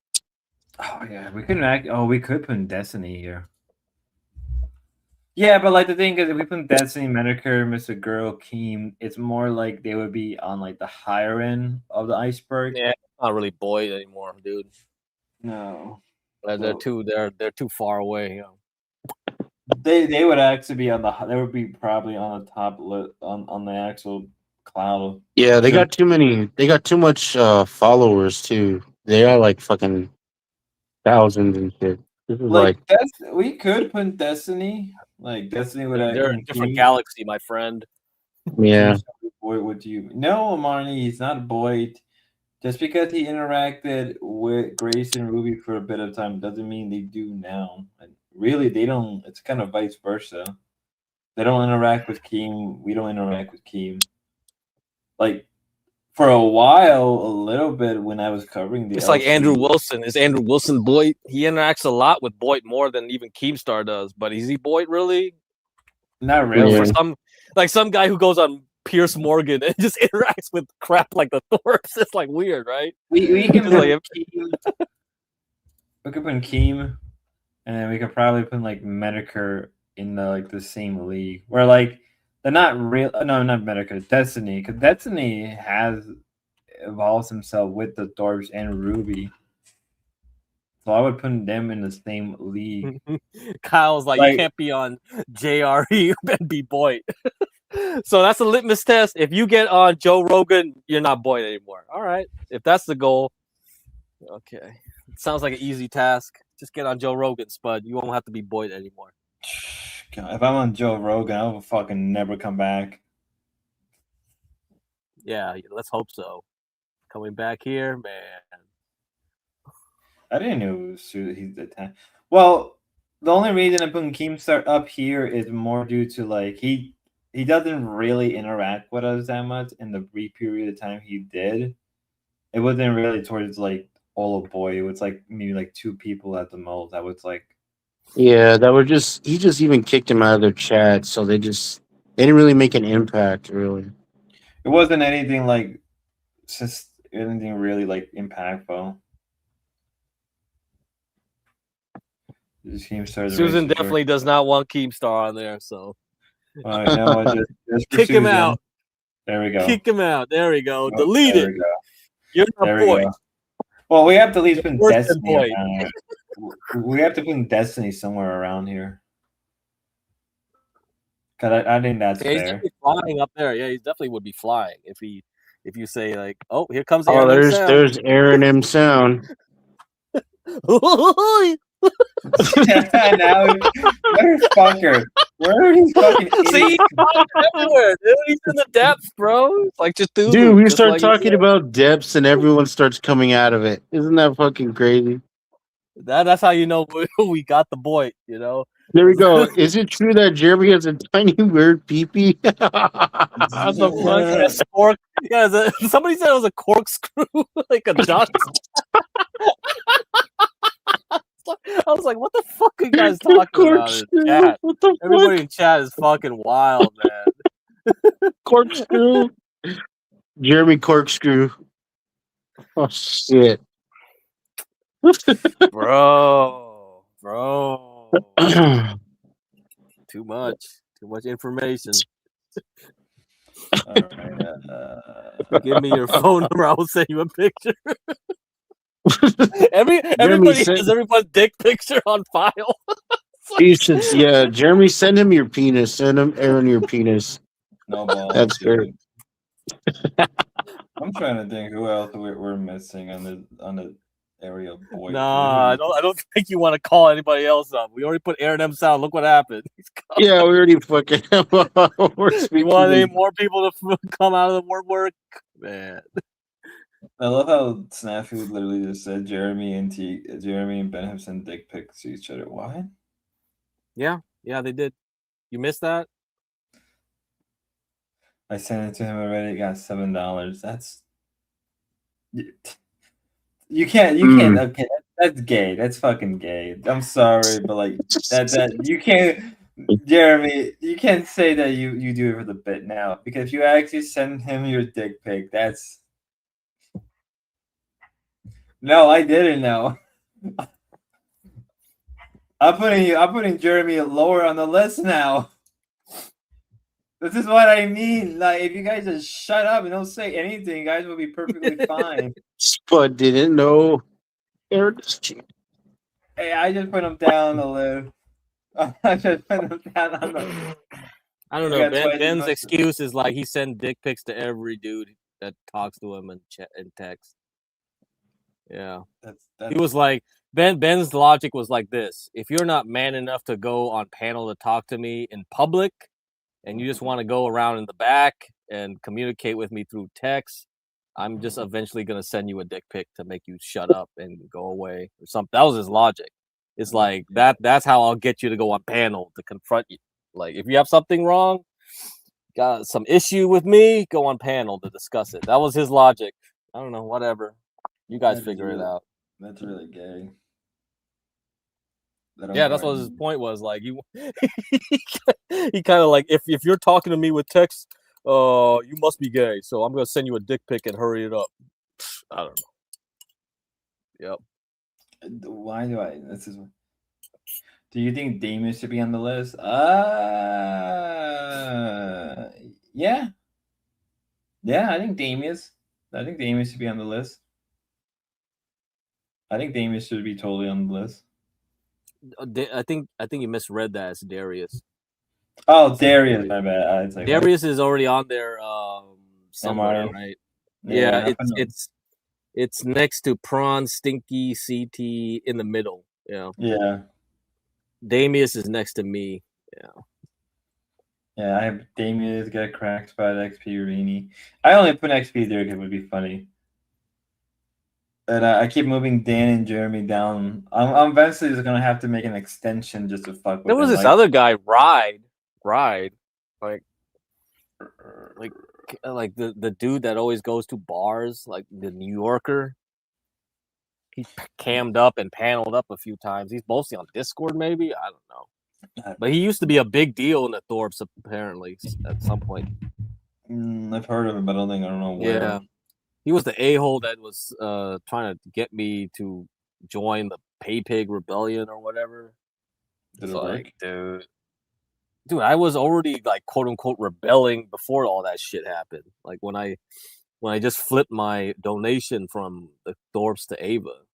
Oh yeah, we could put in Destiny here. Yeah, but like the thing is, if we put Destiny, Medicare, Mr. Girl, Keem, it's more like they would be on like the higher end of the iceberg. Yeah, not really Boyd anymore, dude. No, they're too far away. You know. They would actually be they would be probably on the top on the actual cloud. Yeah, they got too many. They got too much followers too. They are like fucking thousands and shit. This is like we could put Destiny. Like Destiny would. They're a different galaxy, my friend. Yeah. Boy, what do you? No, Marnie, he's not Boyd. Just because he interacted with Grace and Ruby for a bit of time doesn't mean they do now. And really, they don't. It's kind of vice versa. They don't interact with Keem. We don't interact with Keem. Like for a while, a little bit when I was covering the. It's like Andrew Wilson. Is Andrew Wilson Boyd? He interacts a lot with Boyd more than even Keemstar does. But is he Boyd really? Not really. For some guy who goes on Pierce Morgan and just interacts with crap like the Thorps. It's like weird, right? We can put Keem. We could put Keem, and then we could probably put like Medicare in the same league where like they're not real. No, not Medicare. Destiny, because Destiny has evolved himself with the Thorps and Ruby. So I would put them in the same league. Kyle's like you can't be on JRE and be Boyd. So that's a litmus test. If you get on Joe Rogan, you're not Boyd anymore. All right. If that's the goal. Okay. It sounds like an easy task. Just get on Joe Rogan, Spud. You won't have to be Boyd anymore. God, if I'm on Joe Rogan, I'll fucking never come back. Yeah, let's hope so. Coming back here, man. I didn't know he's the time. Well, the only reason I'm putting Keemstar up here is more due to like he doesn't really interact with us that much in the brief period of time he did. It wasn't really towards like all of Boy. It was like maybe like 2 people at the most. That was like. Yeah, he just even kicked him out of their chat, so they didn't really make an impact, really. It wasn't anything like just anything really like impactful. Susan definitely does not want Keemstar on there, so all right, no, just kick him out. There we go. Kick him out. There we go. Delete it. You're not Boyd. Well, we have to at least put Destiny around here. We have to put Destiny somewhere around here. Cause I think that's fair. He's definitely flying up there. Yeah, he definitely would be flying if you say like, oh, here comes Aaron. Oh, there's Aaron M. Sound. Now, where's Fucker? Where are these fucking idiots? See, he's everywhere, dude. He's in the depths, bro. It's like just dude, we start talking about depths and everyone starts coming out of it. Isn't that fucking crazy? That's how you know we got the boy, you know. There we go. Is it true that Jeremy has a tiny weird peepee? Yeah, somebody said it was a corkscrew, like a duck. I was like, what the fuck are you guys talking about in chat? Everybody in chat is fucking wild, man. Corkscrew. Jeremy Corkscrew. Oh, shit. Bro. Too much information. All right, give me your phone number. I will send you a picture. Everybody sent- has everyone's dick picture on file. You should, yeah, Jeremy, send him your penis. Send him Aaron your penis. No balls. That's great. I'm trying to think who else we're missing on the area of boy. Nah, I don't think you want to call anybody else up. We already put Aaron M. Sound. Look what happened. Yeah, we already fucking. We're You speaking. want any more people to come out of the work? Man. I love how Snafu literally just said Jeremy and Ben have sent dick pics to each other. What? Yeah, they did. You missed that? I sent it to him already. Got $7. That's you can't. Okay, that's gay. That's fucking gay. I'm sorry, but like that you can't, Jeremy. You can't say that you do it for the bit now, because if you actually send him your dick pic, that's no. I didn't know. I'm putting Jeremy lower on the list now. This is what I mean. Like, if you guys just shut up and don't say anything, you guys will be perfectly fine. But didn't know Aaron is cheating. Hey, I just put him down a little. I just put him down on the. I don't know. Ben's excuse is like he sent dick pics to every dude that talks to him in text. Yeah, he was like Ben's logic was like this: if you're not man enough to go on panel to talk to me in public, and you just want to go around in the back and communicate with me through text, I'm just eventually gonna send you a dick pic to make you shut up and go away or something. That was his logic. It's like that's how I'll get you to go on panel to confront you. Like, if you have something wrong, got some issue with me, go on panel to discuss it. That was his logic. I don't know, whatever. You guys figure it out. That's really gay. Yeah, that's what his point was. Like, he kind of like, if you're talking to me with text, you must be gay. So I'm gonna send you a dick pic and hurry it up. I don't know. Yep. Why do I? This is. Do you think Damien should be on the list? Yeah. Yeah, I think Damien should be on the list. I think Damien should be totally on the list. I think you misread that as Darius. Oh, Darius, my bad. Darius is already on there somewhere, right? Yeah, it's next to Prawn, Stinky, CT in the middle. Yeah. Yeah. Damius is next to me. Yeah. Yeah, I have Damius, got Crack Spot, XP Rini. I only put XP there because it would be funny. But I keep moving Dan and Jeremy down. I'm eventually just gonna have to make an extension just to fuck with. There was this other guy, Ride, like the dude that always goes to bars, like the New Yorker. He cammed up and paneled up a few times. He's mostly on Discord, maybe. I don't know. But he used to be a big deal in the Thorps, apparently, at some point. I've heard of him, but I don't know where. Yeah. He was the a-hole that was trying to get me to join the Pay Pig Rebellion or whatever. Did it work? Dude, I was already like quote unquote rebelling before all that shit happened. Like when I just flipped my donation from the Thorps to Ava.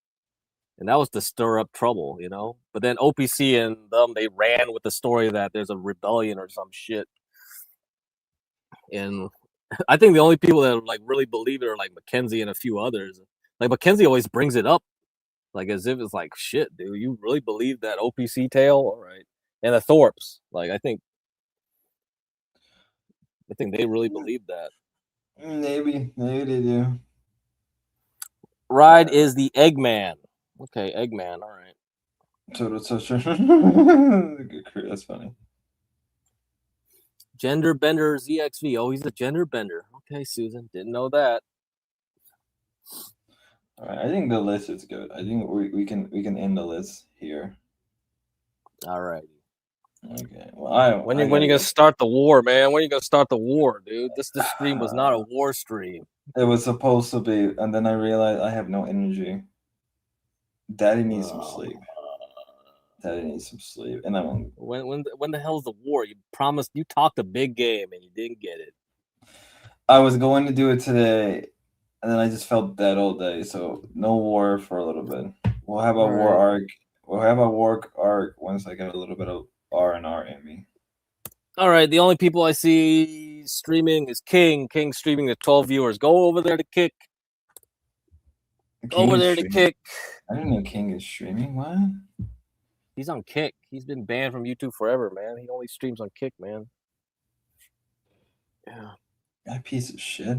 And that was to stir up trouble, you know? But then OPC and them, they ran with the story that there's a rebellion or some shit. And I think the only people that like really believe it are like Mackenzie and a few others. Like Mackenzie always brings it up, like as if it's like, shit, dude, you really believe that OPC tale? All right. And the Thorps, like I think they really believe that. Maybe they do. Ride is the Eggman. Okay, Eggman. All right. That's funny. Gender Bender ZXV. Oh, he's a gender bender. Okay, Susan. Didn't know that. All right, I think the list is good. I think we can end the list here. All right. Okay. Well, when are you gonna start the war, man? When are you gonna start the war, dude? This stream was not a war stream. It was supposed to be, and then I realized I have no energy. Daddy needs some sleep. And I'm when the hell's the war? You promised, you talked a big game and you didn't get it. I was going to do it today, And then I just felt dead all day, so no war for a little bit. We'll have a war Alright. arc. We'll have a war arc once I get a little bit of R&R in me. All right, the only people I see streaming is King. King streaming to 12 viewers. Go over there to kick. King Over is there to streaming? kick. I didn't know King is streaming. What? He's on Kick. He's been banned from YouTube forever, man. He only streams on Kick, man. Yeah. That piece of shit.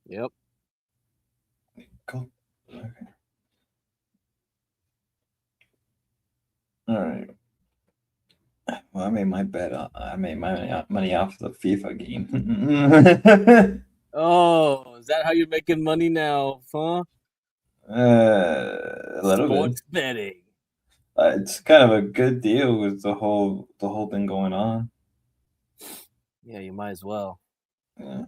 Yep. Cool. Okay. All right. Well, I made my bet. I made my money off the FIFA game. Oh, is that how you're making money now, huh? A little Sports bit. betting. It's kind of a good deal with the whole thing going on. Yeah, you might as well. Yeah.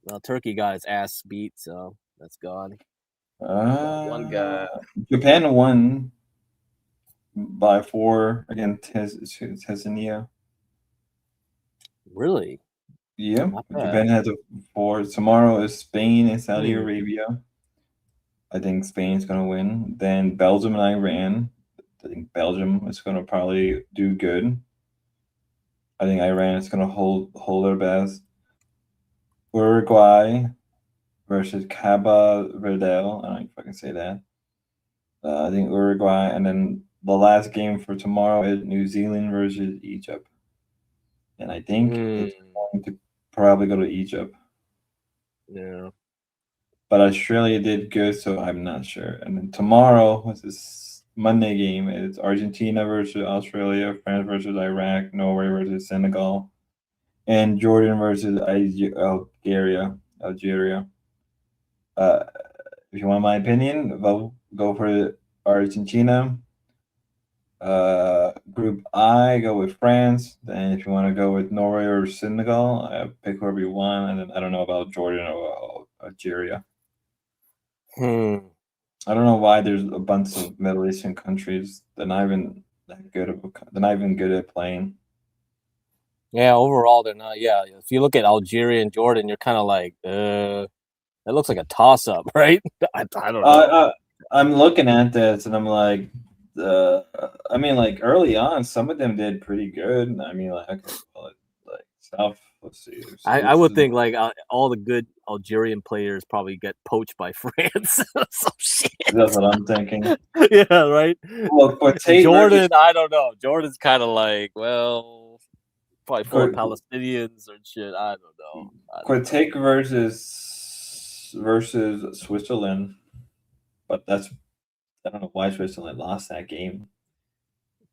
Well, Turkey got his ass beat, so that's gone. One guy. Japan won by 4 against Tanzania. Really? Yeah. Not bad. Japan has a 4. Tomorrow is Spain and Saudi Hmm. Arabia. I think Spain's gonna win. Then Belgium and Iran. I think Belgium is gonna probably do good. I think Iran is gonna hold their best. Uruguay versus Cabo Verde. I don't know if I can say that. I think Uruguay, and then the last game for tomorrow is New Zealand versus Egypt. And I think it's going to probably go to Egypt. Yeah. But Australia did good, so I'm not sure. And then tomorrow, what's this Monday game? It's Argentina versus Australia, France versus Iraq, Norway versus Senegal, and Jordan versus Algeria. If you want my opinion, go for Argentina. Group I, go with France. Then if you want to go with Norway or Senegal, pick whoever you want. And then I don't know about Jordan or Algeria. I don't know why there's a bunch of Middle Eastern countries that not even that good. They're not even good at playing. Yeah, overall they're not. Yeah, if you look at Algeria and Jordan, you're kind of like, that looks like a toss-up, right? I don't know. I'm looking at this and I'm like, I mean, like early on, some of them did pretty good. I mean, like South. Let's see. I would think like all the good Algerian players probably get poached by France. Some shit. That's what I'm thinking. Yeah, right. Well, Jordan, I don't know. Jordan's kind of like, well, probably full of Palestinians or shit. I don't know. Quartek versus Switzerland, but I don't know why Switzerland lost that game.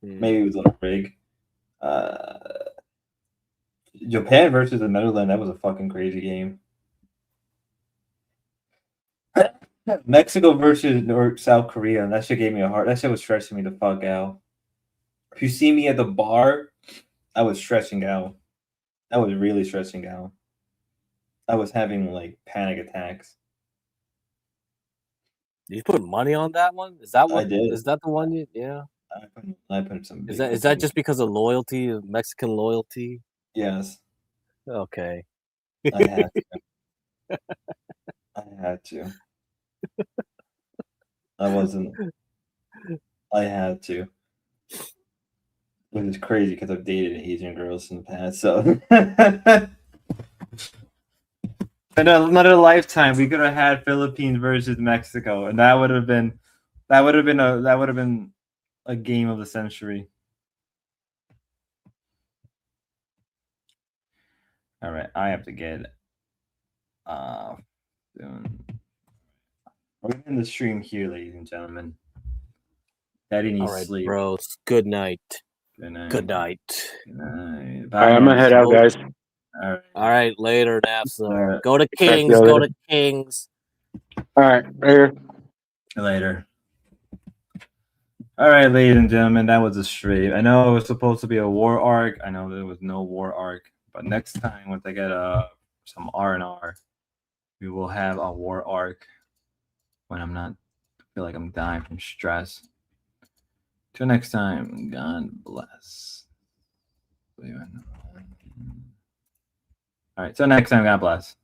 Maybe it was a rig. Japan versus the Netherlands, that was a fucking crazy game. Mexico versus South Korea, and that shit gave me a heart. That shit was stressing me the fuck out. If you see me at the bar, I was stressing out. I was really stressing out. I was having like panic attacks. Did you put money on that one? Is that what? I did. Is that the one? Yeah. I put some. Is that just because of loyalty, of Mexican loyalty? Yes. Okay. I had to. I had to. I wasn't. I had to. Which is crazy because I've dated Asian girls in the past. So, in another lifetime, we could have had Philippines versus Mexico, and that would have been a game of the century. All right, I have to get soon. We're gonna end the stream here, ladies and gentlemen. Daddy needs sleep. Bros. Good night. Good night. Good night. Good night. All right, I'm gonna head out, guys. All right, later, Napsa. Right. Go to Kings. Go to Kings. All right, later. Later. All right, ladies and gentlemen, that was a stream. I know it was supposed to be a war arc. I know there was no war arc, but next time once I get some R&R, we will have a war arc when I'm not feel like I'm dying from stress. Till next time, God bless. All right, so next time, God bless.